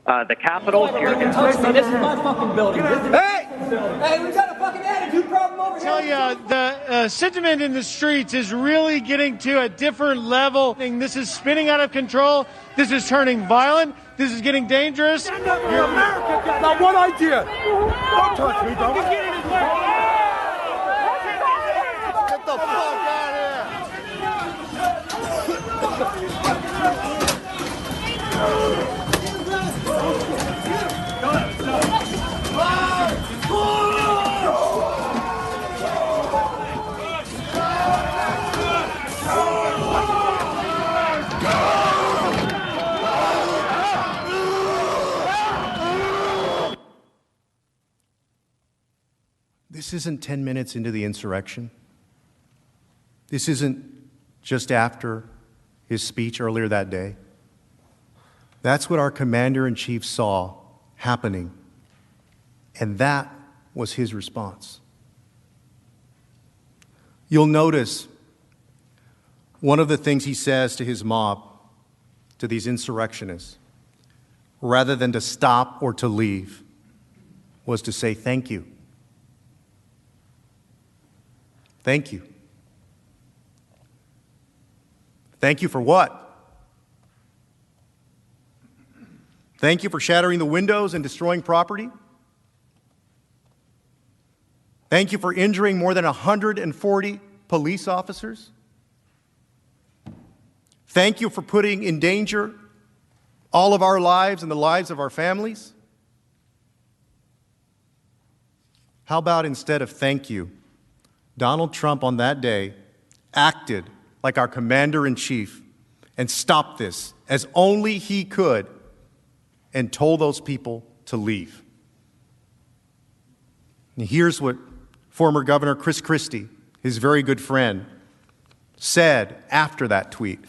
the Capitol. This is my fucking building. Hey, we got a fucking attitude problem over here. I tell you, the sentiment in the streets is really getting to a different level. This is spinning out of control. This is turning violent. This is getting dangerous. Stand up for America. Now, one idea. Don't touch me, don't. Get the fuck out of here. This isn't 10 minutes into the insurrection. This isn't just after his speech earlier that day. That's what our commander-in-chief saw happening, and that was his response. You'll notice one of the things he says to his mob, to these insurrectionists, rather than to stop or to leave, was to say thank you. Thank you. Thank you for what? Thank you for shattering the windows and destroying property. Thank you for injuring more than 140 police officers. Thank you for putting in danger all of our lives and the lives of our families. How about instead of thank you, Donald Trump on that day acted like our commander-in-chief and stopped this as only he could and told those people to leave. And here's what former Governor Chris Christie, his very good friend, said after that tweet.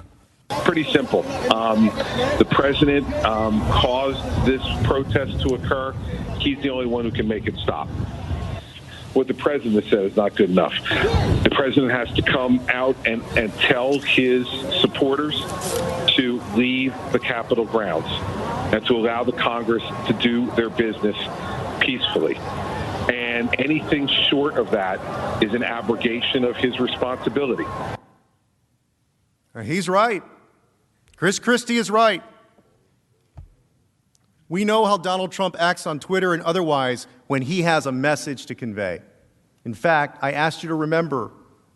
Pretty simple. The president caused this protest to occur. He's the only one who can make it stop. What the president said is not good enough. The president has to come out and tell his supporters to leave the Capitol grounds and to allow the Congress to do their business peacefully. And anything short of that is an abrogation of his responsibility. He's right. Chris Christie is right. We know how Donald Trump acts on Twitter and otherwise when he has a message to convey. In fact, I asked you to remember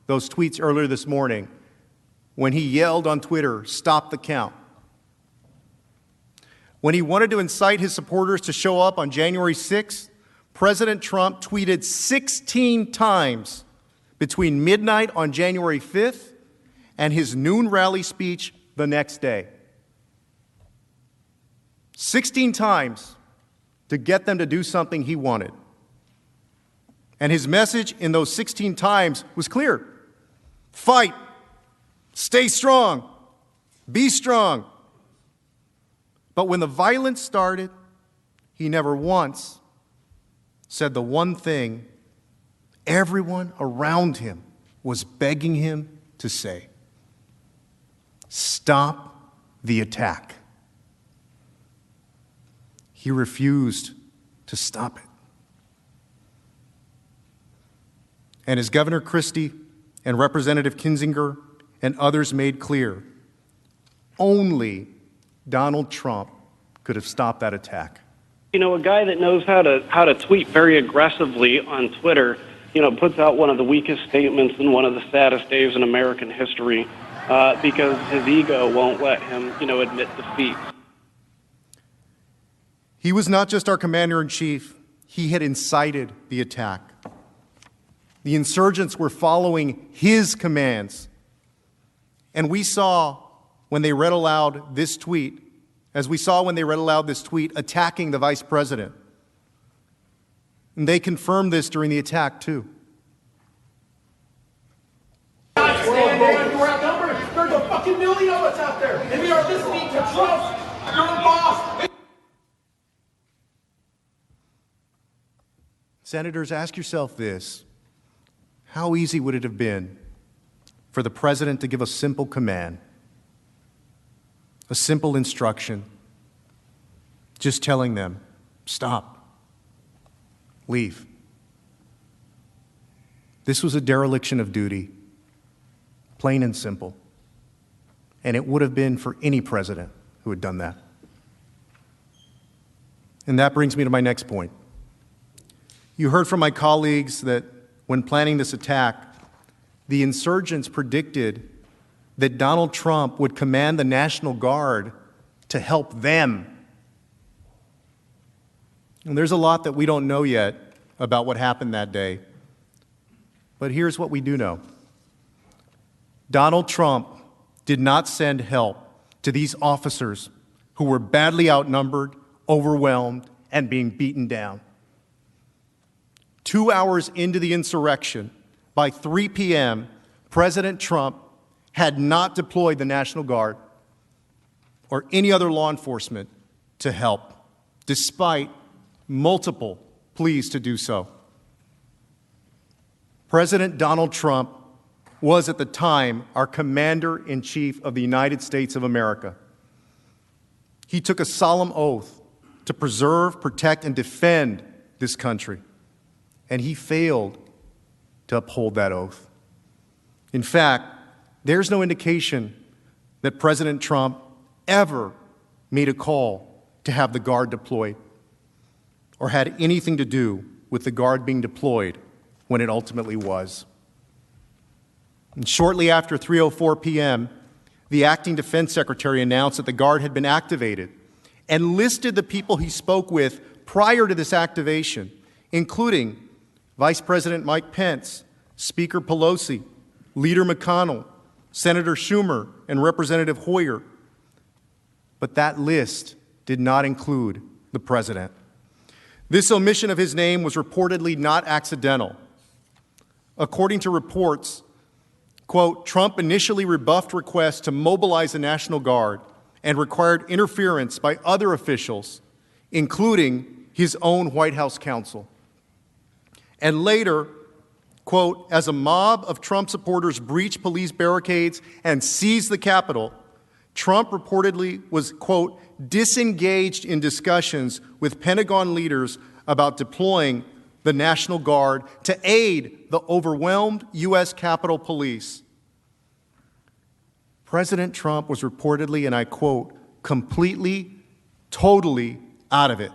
those tweets earlier this morning when he yelled on Twitter, "Stop the count." When he wanted to incite his supporters to show up on January 6th, President Trump tweeted 16 times between midnight on January 5th and his noon rally speech the next day. 16 times to get them to do something he wanted. And his message in those 16 times was clear. Fight. Stay strong. Be strong. But when the violence started, he never once said the one thing everyone around him was begging him to say. Stop the attack. He refused to stop it. And as Governor Christie and Representative Kinzinger and others made clear, only Donald Trump could have stopped that attack. You know, a guy that knows how to tweet very aggressively on Twitter, puts out one of the weakest statements in one of the saddest days in American history because his ego won't let him, admit defeat. He was not just our commander-in-chief. He had incited the attack. The insurgents were following his commands. And we saw when they read aloud this tweet, attacking the vice president. And they confirmed this during the attack, too. There's a fucking million of us out there, and we are listening to Trump's, your boss. Senators, ask yourself this. How easy would it have been for the president to give a simple command, a simple instruction, just telling them, stop, leave. This was a dereliction of duty, plain and simple. And it would have been for any president who had done that. And that brings me to my next point. You heard from my colleagues that when planning this attack, the insurgents predicted that Donald Trump would command the National Guard to help them. And there's a lot that we don't know yet about what happened that day. But here's what we do know. Donald Trump did not send help to these officers who were badly outnumbered, overwhelmed, and being beaten down. 2 hours into the insurrection, by 3 p.m., President Trump had not deployed the National Guard or any other law enforcement to help, despite multiple pleas to do so. President Donald Trump was at the time our Commander-in-Chief of the United States of America. He took a solemn oath to preserve, protect, and defend this country, and he failed to uphold that oath. In fact, there's no indication that President Trump ever made a call to have the Guard deployed or had anything to do with the Guard being deployed when it ultimately was. And shortly after 3:04 p.m., the acting defense secretary announced that the Guard had been activated and listed the people he spoke with prior to this activation, including Vice President Mike Pence, Speaker Pelosi, Leader McConnell, Senator Schumer, and Representative Hoyer. But that list did not include the president. This omission of his name was reportedly not accidental. According to reports, quote, Trump initially rebuffed requests to mobilize the National Guard and required interference by other officials, including his own White House counsel. And later, quote, as a mob of Trump supporters breached police barricades and seized the Capitol, Trump reportedly was, quote, disengaged in discussions with Pentagon leaders about deploying the National Guard to aid the overwhelmed U.S. Capitol Police. President Trump was reportedly, and I quote, completely, totally out of it.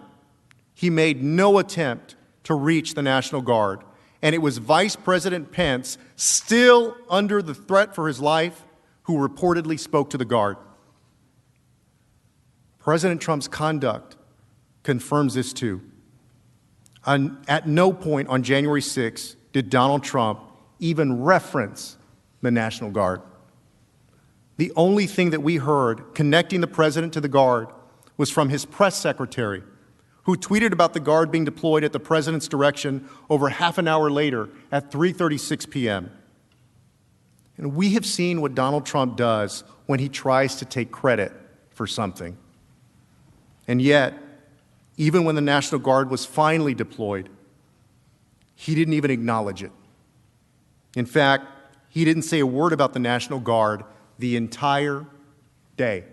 He made no attempt to reach the National Guard, and it was Vice President Pence, still under the threat for his life, who reportedly spoke to the Guard. President Trump's conduct confirms this too. At no point on January 6 did Donald Trump even reference the National Guard. The only thing that we heard connecting the president to the Guard was from his press secretary, who tweeted about the Guard being deployed at the president's direction over half an hour later at 3:36 p.m. And we have seen what Donald Trump does when he tries to take credit for something. And yet, even when the National Guard was finally deployed, he didn't even acknowledge it. In fact, he didn't say a word about the National Guard the entire day.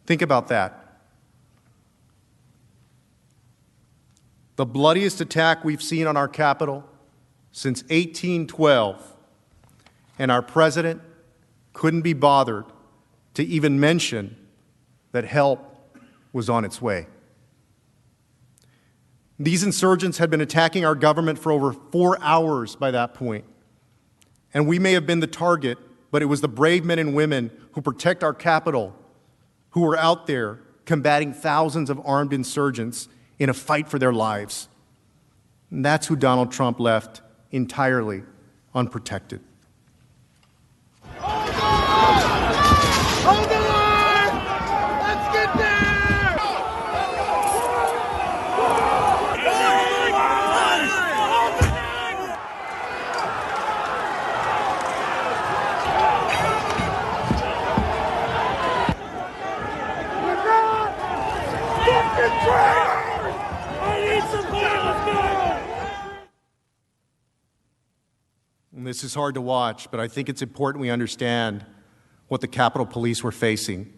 Think about that. The bloodiest attack we've seen on our Capitol since 1812, and our president couldn't be bothered to even mention that help was on its way. These insurgents had been attacking our government for over 4 hours by that point. And we may have been the target, but it was the brave men and women who protect our Capitol who were out there combating thousands of armed insurgents in a fight for their lives. And that's who Donald Trump left entirely unprotected. Hold the line! Let's get there! We're not fucking traitors! I need some let's go! And this is hard to watch, but I think it's important we understand what the Capitol Police were facing,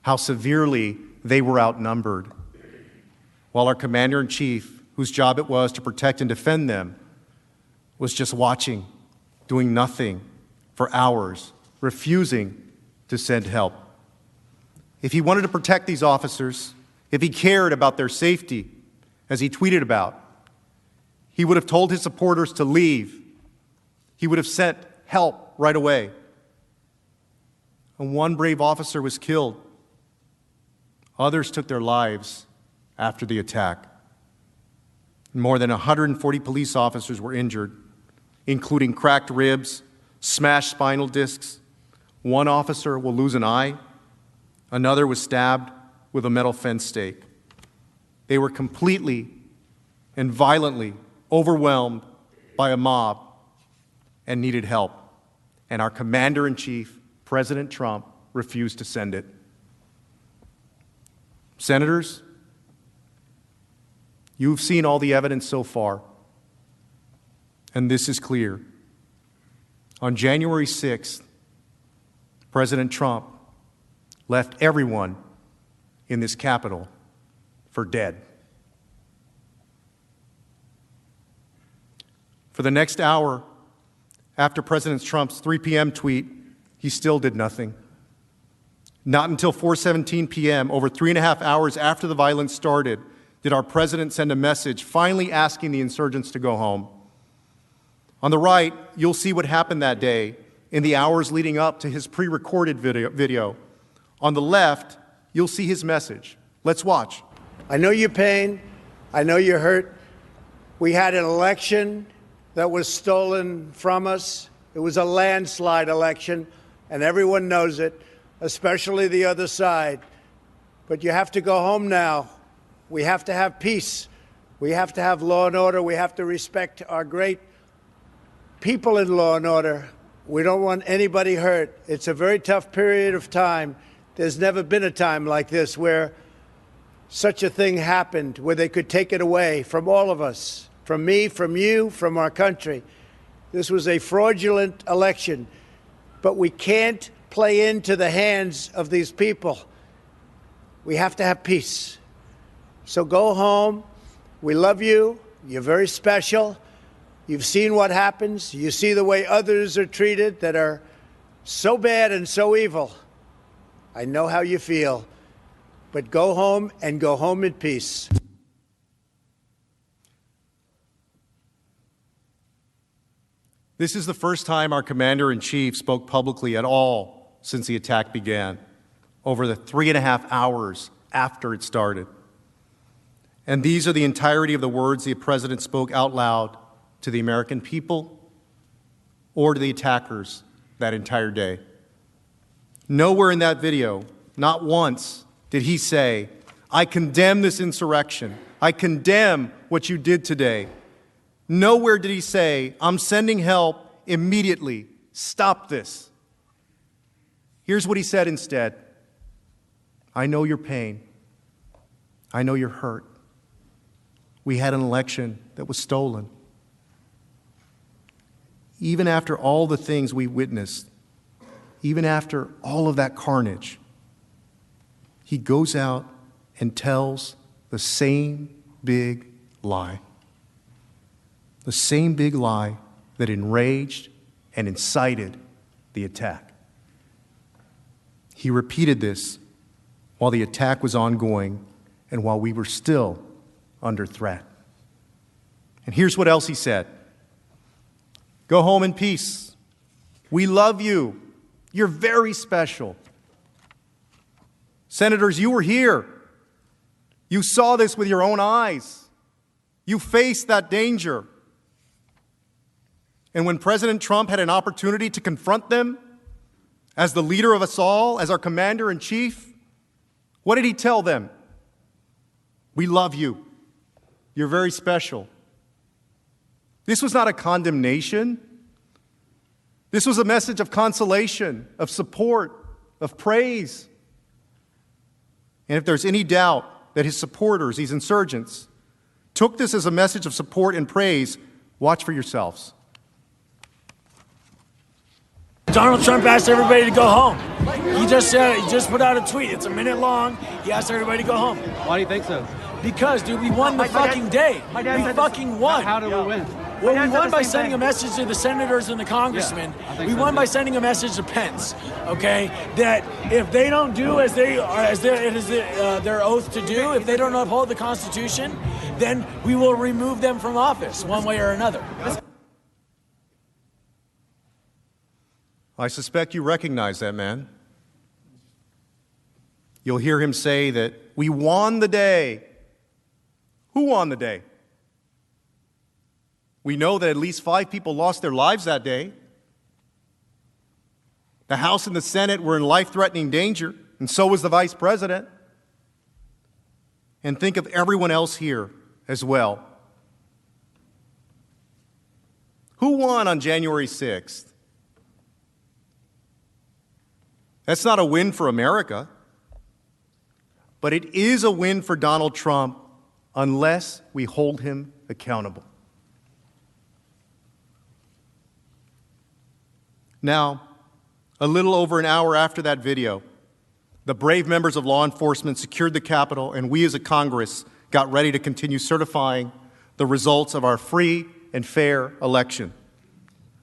how severely they were outnumbered, while our commander-in-chief, whose job it was to protect and defend them, was just watching, doing nothing for hours, refusing to send help. If he wanted to protect these officers, if he cared about their safety, as he tweeted about, he would have told his supporters to leave. He would have sent help right away. And one brave officer was killed. Others took their lives after the attack. More than 140 police officers were injured, including cracked ribs, smashed spinal discs. One officer will lose an eye. Another was stabbed with a metal fence stake. They were completely and violently overwhelmed by a mob and needed help. And our commander-in-chief, President Trump, refused to send it. Senators, you've seen all the evidence so far, and this is clear. On January 6th, President Trump left everyone in this Capitol for dead. For the next hour, after President Trump's 3 p.m. tweet, he still did nothing. Not until 4:17 p.m., over 3.5 hours after the violence started, did our president send a message finally asking the insurgents to go home. On the right, you'll see what happened that day in the hours leading up to his pre-recorded video. On the left, you'll see his message. Let's watch. I know your pain. I know you're hurt. We had an election that was stolen from us. It was a landslide election, and everyone knows it, especially the other side. But you have to go home now. We have to have peace. We have to have law and order. We have to respect our great people in law and order. We don't want anybody hurt. It's a very tough period of time. There's never been a time like this where such a thing happened, where they could take it away from all of us, from me, from you, from our country. This was a fraudulent election, but we can't play into the hands of these people. We have to have peace. So go home. We love you. You're very special. You've seen what happens. You see the way others are treated that are so bad and so evil. I know how you feel. But go home and go home in peace. This is the first time our commander-in-chief spoke publicly at all since the attack began, over the 3.5 hours after it started. And these are the entirety of the words the president spoke out loud to the American people or to the attackers that entire day. Nowhere in that video, not once, did he say, "I condemn this insurrection. I condemn what you did today." Nowhere did he say, "I'm sending help immediately. Stop this." Here's what he said instead. "I know your pain. I know you're hurt. We had an election that was stolen. Even after all the things we witnessed, even after all of that carnage, he goes out and tells the same big lie. The same big lie that enraged and incited the attack. He repeated this while the attack was ongoing and while we were still under threat. And here's what else he said. Go home in peace. We love you. You're very special. Senators, you were here. You saw this with your own eyes. You faced that danger. And when President Trump had an opportunity to confront them, as the leader of us all, as our commander-in-chief, what did he tell them? We love you. You're very special. This was not a condemnation. This was a message of consolation, of support, of praise. And if there's any doubt that his supporters, these insurgents, took this as a message of support and praise, watch for yourselves. Donald Trump asked everybody to go home. He just put out a tweet. It's a minute long. He asked everybody to go home. Why do you think so? Because, dude, we won the fucking day. We fucking won. How did we win? Well, we won by sending a message to the senators and the congressmen. Yeah, we won by sending a message to Pence, okay, that if they don't do as it is their oath to do, if they don't uphold the Constitution, then we will remove them from office one way or another. I suspect you recognize that man. You'll hear him say that we won the day. Who won the day? We know that at least 5 people lost their lives that day. The House and the Senate were in life-threatening danger, and so was the Vice President. And think of everyone else here as well. Who won on January 6th? That's not a win for America, but it is a win for Donald Trump unless we hold him accountable. Now, a little over an hour after that video, the brave members of law enforcement secured the Capitol, and we as a Congress got ready to continue certifying the results of our free and fair election.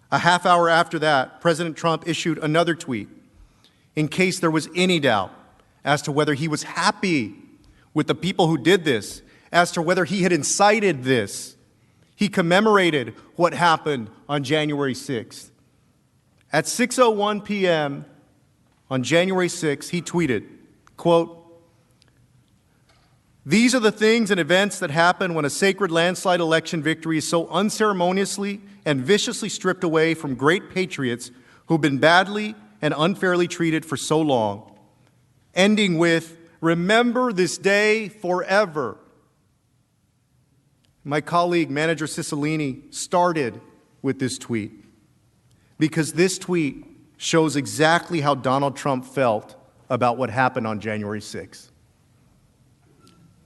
A half hour after that, President Trump issued another tweet in case there was any doubt as to whether he was happy with the people who did this, as to whether he had incited this. He commemorated what happened on January 6th. At 6:01 p.m. on January 6th, he tweeted, quote, "These are the things and events that happen when a sacred landslide election victory is so unceremoniously and viciously stripped away from great patriots who've been badly and unfairly treated for so long." Ending with, "Remember this day forever." My colleague, Manager Cicilline, started with this tweet because this tweet shows exactly how Donald Trump felt about what happened on January 6th.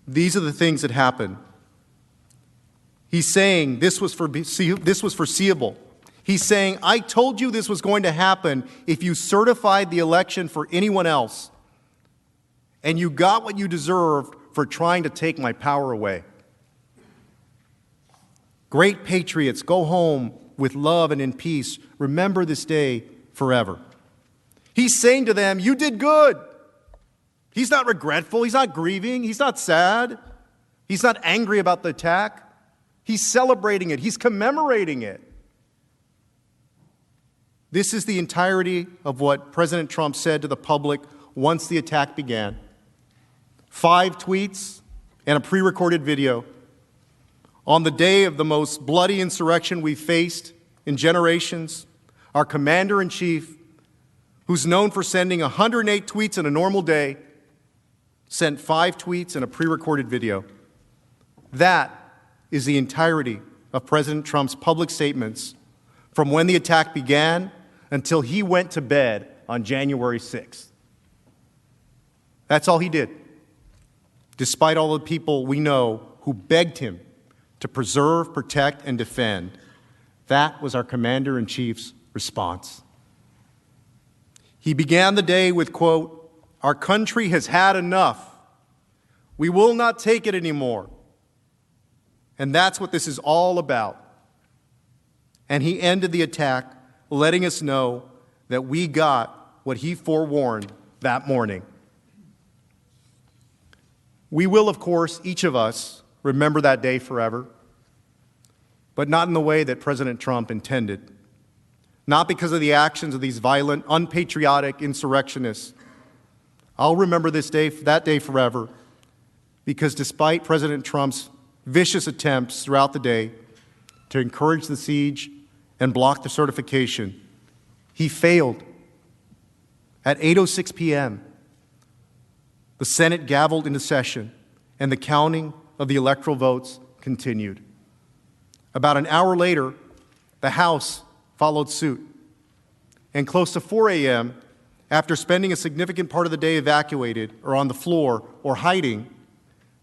These are the things that happened. He's saying this was foreseeable. He's saying, I told you this was going to happen if you certified the election for anyone else, and you got what you deserved for trying to take my power away. Great patriots, go home with love and in peace. Remember this day forever. He's saying to them, you did good. He's not regretful. He's not grieving. He's not sad. He's not angry about the attack. He's celebrating it. He's commemorating it. This is the entirety of what President Trump said to the public once the attack began. 5 tweets and a pre-recorded video. On the day of the most bloody insurrection we've faced in generations, our commander-in-chief, who's known for sending 108 tweets in a normal day, sent 5 tweets and a pre-recorded video. That is the entirety of President Trump's public statements from when the attack began until he went to bed on January 6th. That's all he did, despite all the people we know who begged him to preserve, protect, and defend. That was our commander-in-chief's response. He began the day with, quote, "Our country has had enough. We will not take it anymore." And that's what this is all about. And he ended the attack letting us know that we got what he forewarned that morning. We will, of course, each of us, remember that day forever, but not in the way that President Trump intended. Not because of the actions of these violent, unpatriotic insurrectionists. I'll remember that day forever, because despite President Trump's vicious attempts throughout the day to encourage the siege and block the certification, he failed. At 8:06 p.m., the Senate gavelled into session, and the counting of the electoral votes continued. About an hour later, the House followed suit. And close to 4 a.m., after spending a significant part of the day evacuated or on the floor or hiding,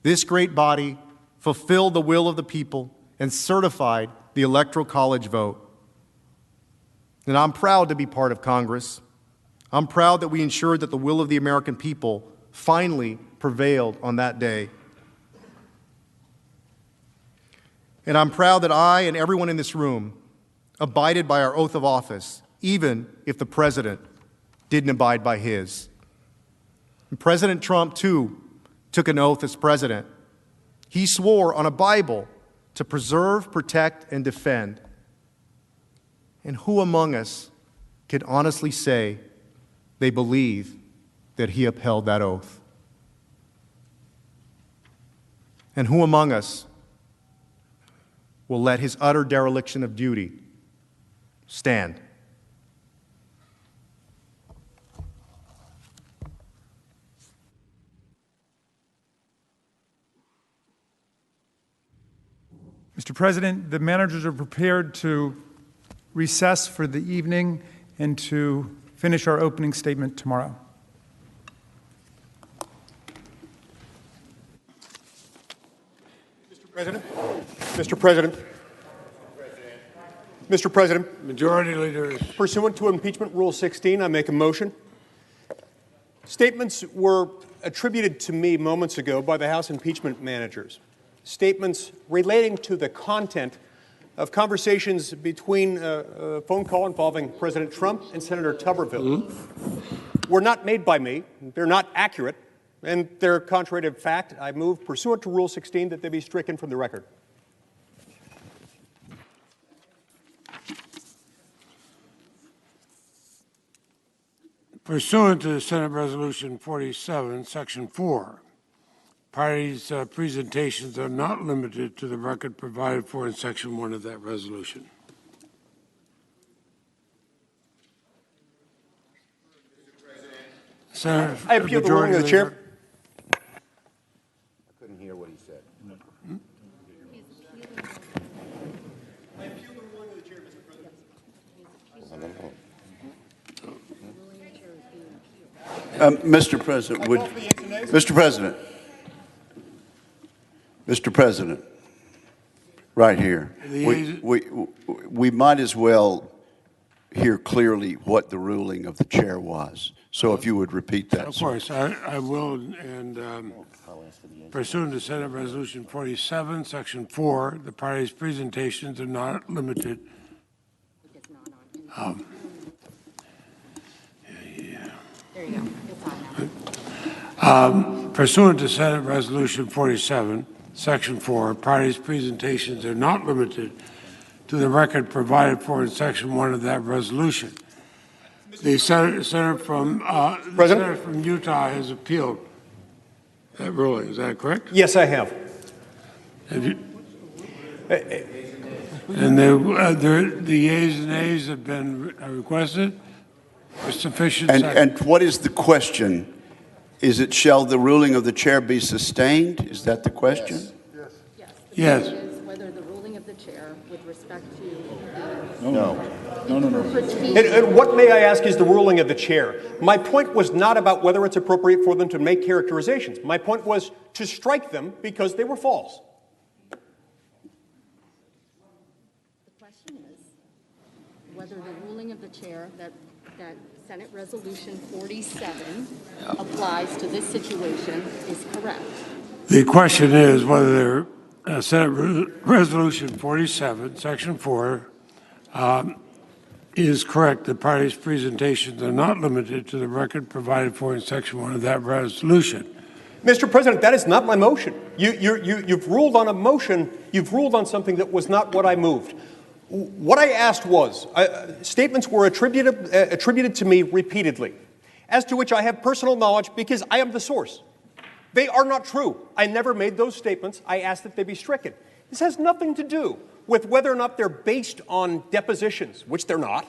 this great body fulfilled the will of the people and certified the Electoral College vote. And I'm proud to be part of Congress. I'm proud that we ensured that the will of the American people finally prevailed on that day. And I'm proud that I and everyone in this room abided by our oath of office, even if the president didn't abide by his. And President Trump, too, took an oath as president. He swore on a Bible to preserve, protect, and defend. And who among us can honestly say they believe that he upheld that oath? And who among us will let his utter dereliction of duty stand? Mr. President, the managers are prepared to recess for the evening and to finish our opening statement tomorrow. Mr. President. Mr. President. Majority Leaders. Pursuant to Impeachment Rule 16, I make a motion. Statements were attributed to me moments ago by the House impeachment managers. Statements relating to the content of conversations between a phone call involving President Trump and Senator Tuberville were not made by me. They're not accurate, and they're contrary to fact. I move, pursuant to Rule 16, that they be stricken from the record. Pursuant to Senate Resolution 47, Section 4, parties' presentations are not limited to the record provided for in Section 1 of that resolution. Senator, I appeal the ruling of the chair. I couldn't hear what he said. I appeal the ruling of the chair, Mr. President. Mr. President, Mr. President, right here, we might as well hear clearly what the ruling of the chair was. So if you would repeat that. Of course, I will. And pursuant to Senate Resolution 47, Section 4, the parties' presentations are not limited. There you go. It's on. Pursuant to Senate Resolution 47, Section 4, parties' presentations are not limited to the record provided for in Section 1 of that resolution. The senator from Utah has appealed that ruling. Is that correct? Yes, I have. Have you? And the yeas and nays have been requested for sufficient. And what is the question? Is it, shall the ruling of the chair be sustained? Is that the question? Yes. Is whether the ruling of the chair with respect to No. And what, may I ask, is the ruling of the chair? My point was not about whether it's appropriate for them to make characterizations. My point was to strike them because they were false. The question is whether the ruling of the chair that Senate Resolution 47 applies to this situation is correct. The question is whether Senate Resolution 47, Section 4, is correct. The parties' presentations are not limited to the record provided for in Section 1 of that resolution. Mr. President, that is not my motion. You've ruled on a motion. You've ruled on something that was not what I moved. What I asked was, statements were attributed to me repeatedly, as to which I have personal knowledge because I am the source. They are not true. I never made those statements. I asked that they be stricken. This has nothing to do with whether or not they're based on depositions, which they're not.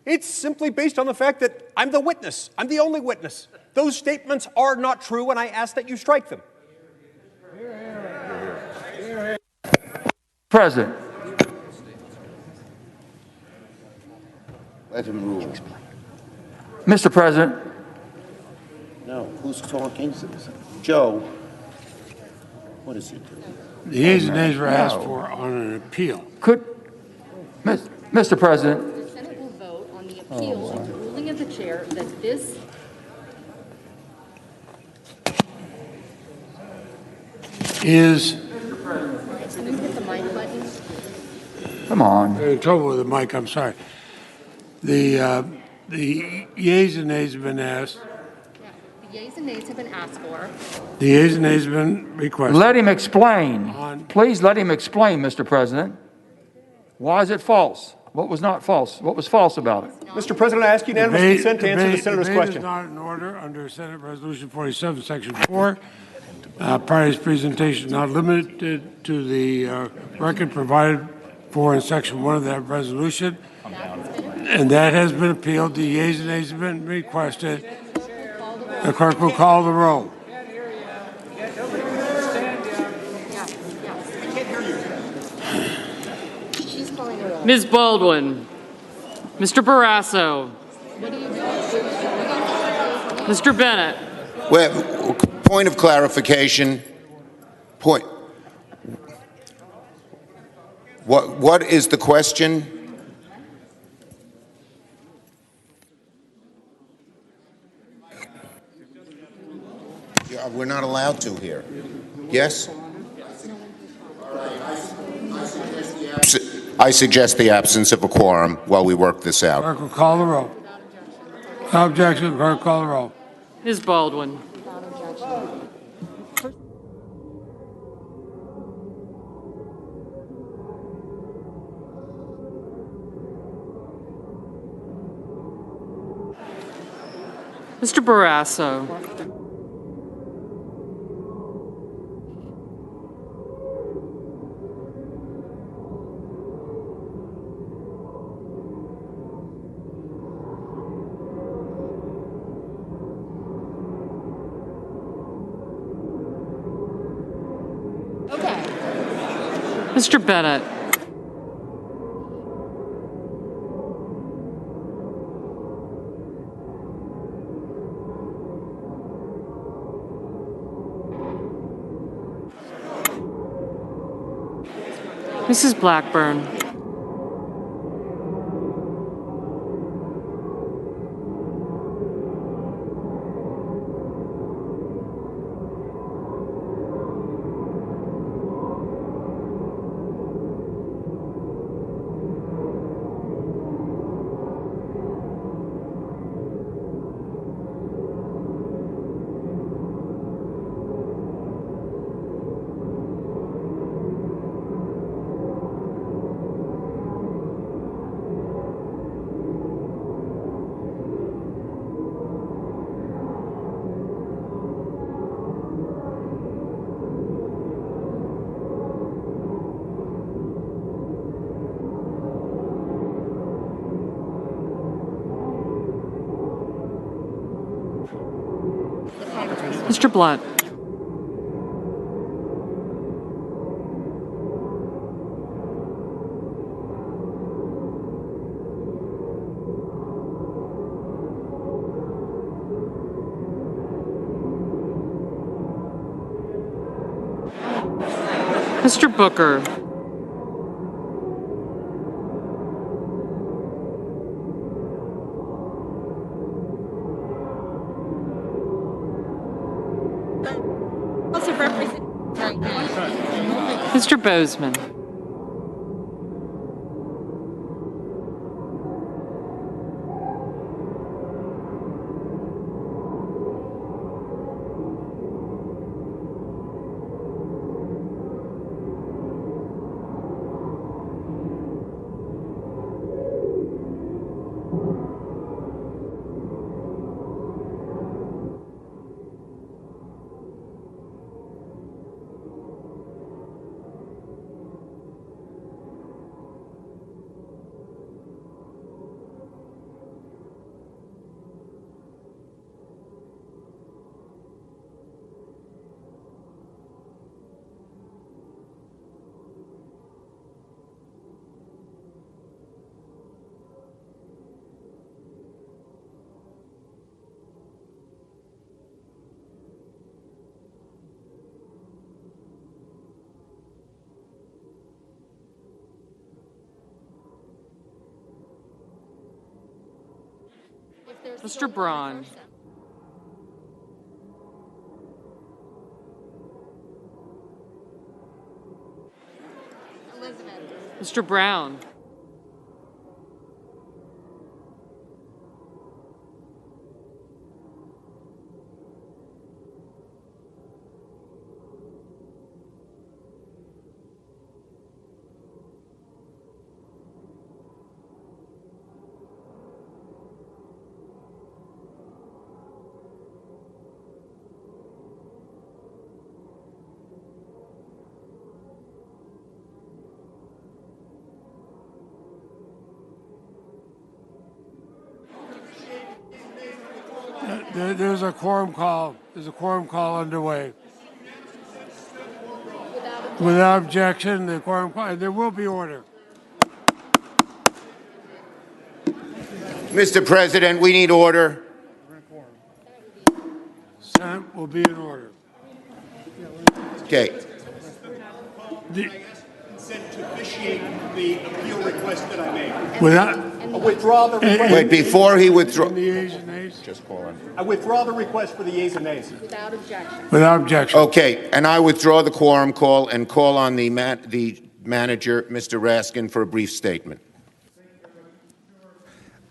It's simply based on the fact that I'm the witness. I'm the only witness. Those statements are not true, and I ask that you strike them. President. Let him rule. Mr. President. No, who's talking? Joe. What is he doing? The yeas and nays were asked for on an appeal. Mr. President. The Senate will vote on appeal of the ruling of the chair that this is. Can you hit the mic button? Come on. I'm in trouble with the mic. I'm sorry. The yeas and nays have been asked. The yeas and nays have been asked for. The yeas and nays have been requested. Let him explain. Please let him explain, Mr. President. Why is it false? What was not false? What was false about it? Mr. President, I ask unanimous consent to answer the senator's question. Debate is not in order under Senate Resolution 47, Section 4. Prior presentation not limited to the record provided for in Section 1 of that resolution. And that has been appealed. The yeas and nays have been requested. The clerk will call the roll. Ms. Baldwin. Mr. Barrasso. Mr. Bennett. Well, point of clarification. What is the question? Yeah, we're not allowed to here. Yes? I suggest the absence of a quorum while we work this out. Clerk will call the roll. No objection. Clerk, call the roll. Ms. Baldwin. Mr. Barrasso. Okay. Mr. Bennett. Mrs. Blackburn. Mr. Blunt. Mr. Booker. Mr. Bozeman. Mr. Braun. Mr. Brown. There's a quorum call. There's a quorum call underway. Without objection, the quorum call. There will be order. Mr. President, we need order. Senate will be in order. Okay. Consent to vitiate the appeal request that I made. Without withdraw the request. Wait, before he withdraws. Just call on. I withdraw the request for the yeas and nays. Without objection. Without objection. Okay, and I withdraw the quorum call and call on the manager, Mr. Raskin, for a brief statement.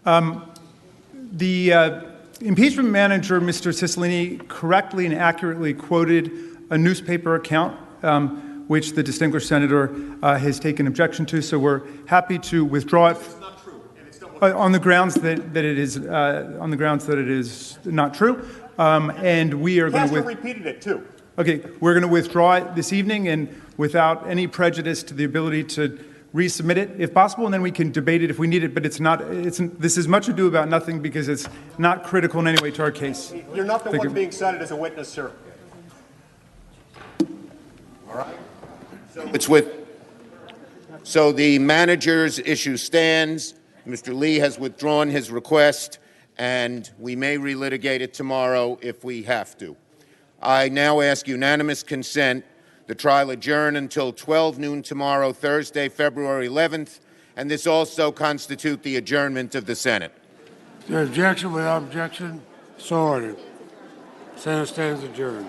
The impeachment manager, Mr. Cicilline, correctly and accurately quoted a newspaper account which the distinguished senator has taken objection to, so we're happy to withdraw it on the grounds that it is not true, and we are going to repeated it too. Okay, we're going to withdraw it this evening, and without any prejudice to the ability to resubmit it, if possible, and then we can debate it if we need it. But it's not. This is much ado about nothing because it's not critical in any way to our case. You're not the one being cited as a witness, sir. All right. So the manager's issue stands. Mr. Lee has withdrawn his request, and we may relitigate it tomorrow if we have to. I now ask unanimous consent. The trial adjourn until 12 noon tomorrow, Thursday, February 11th, and this also constitute the adjournment of the Senate. The objection, without objection, so ordered. Senate stands adjourned.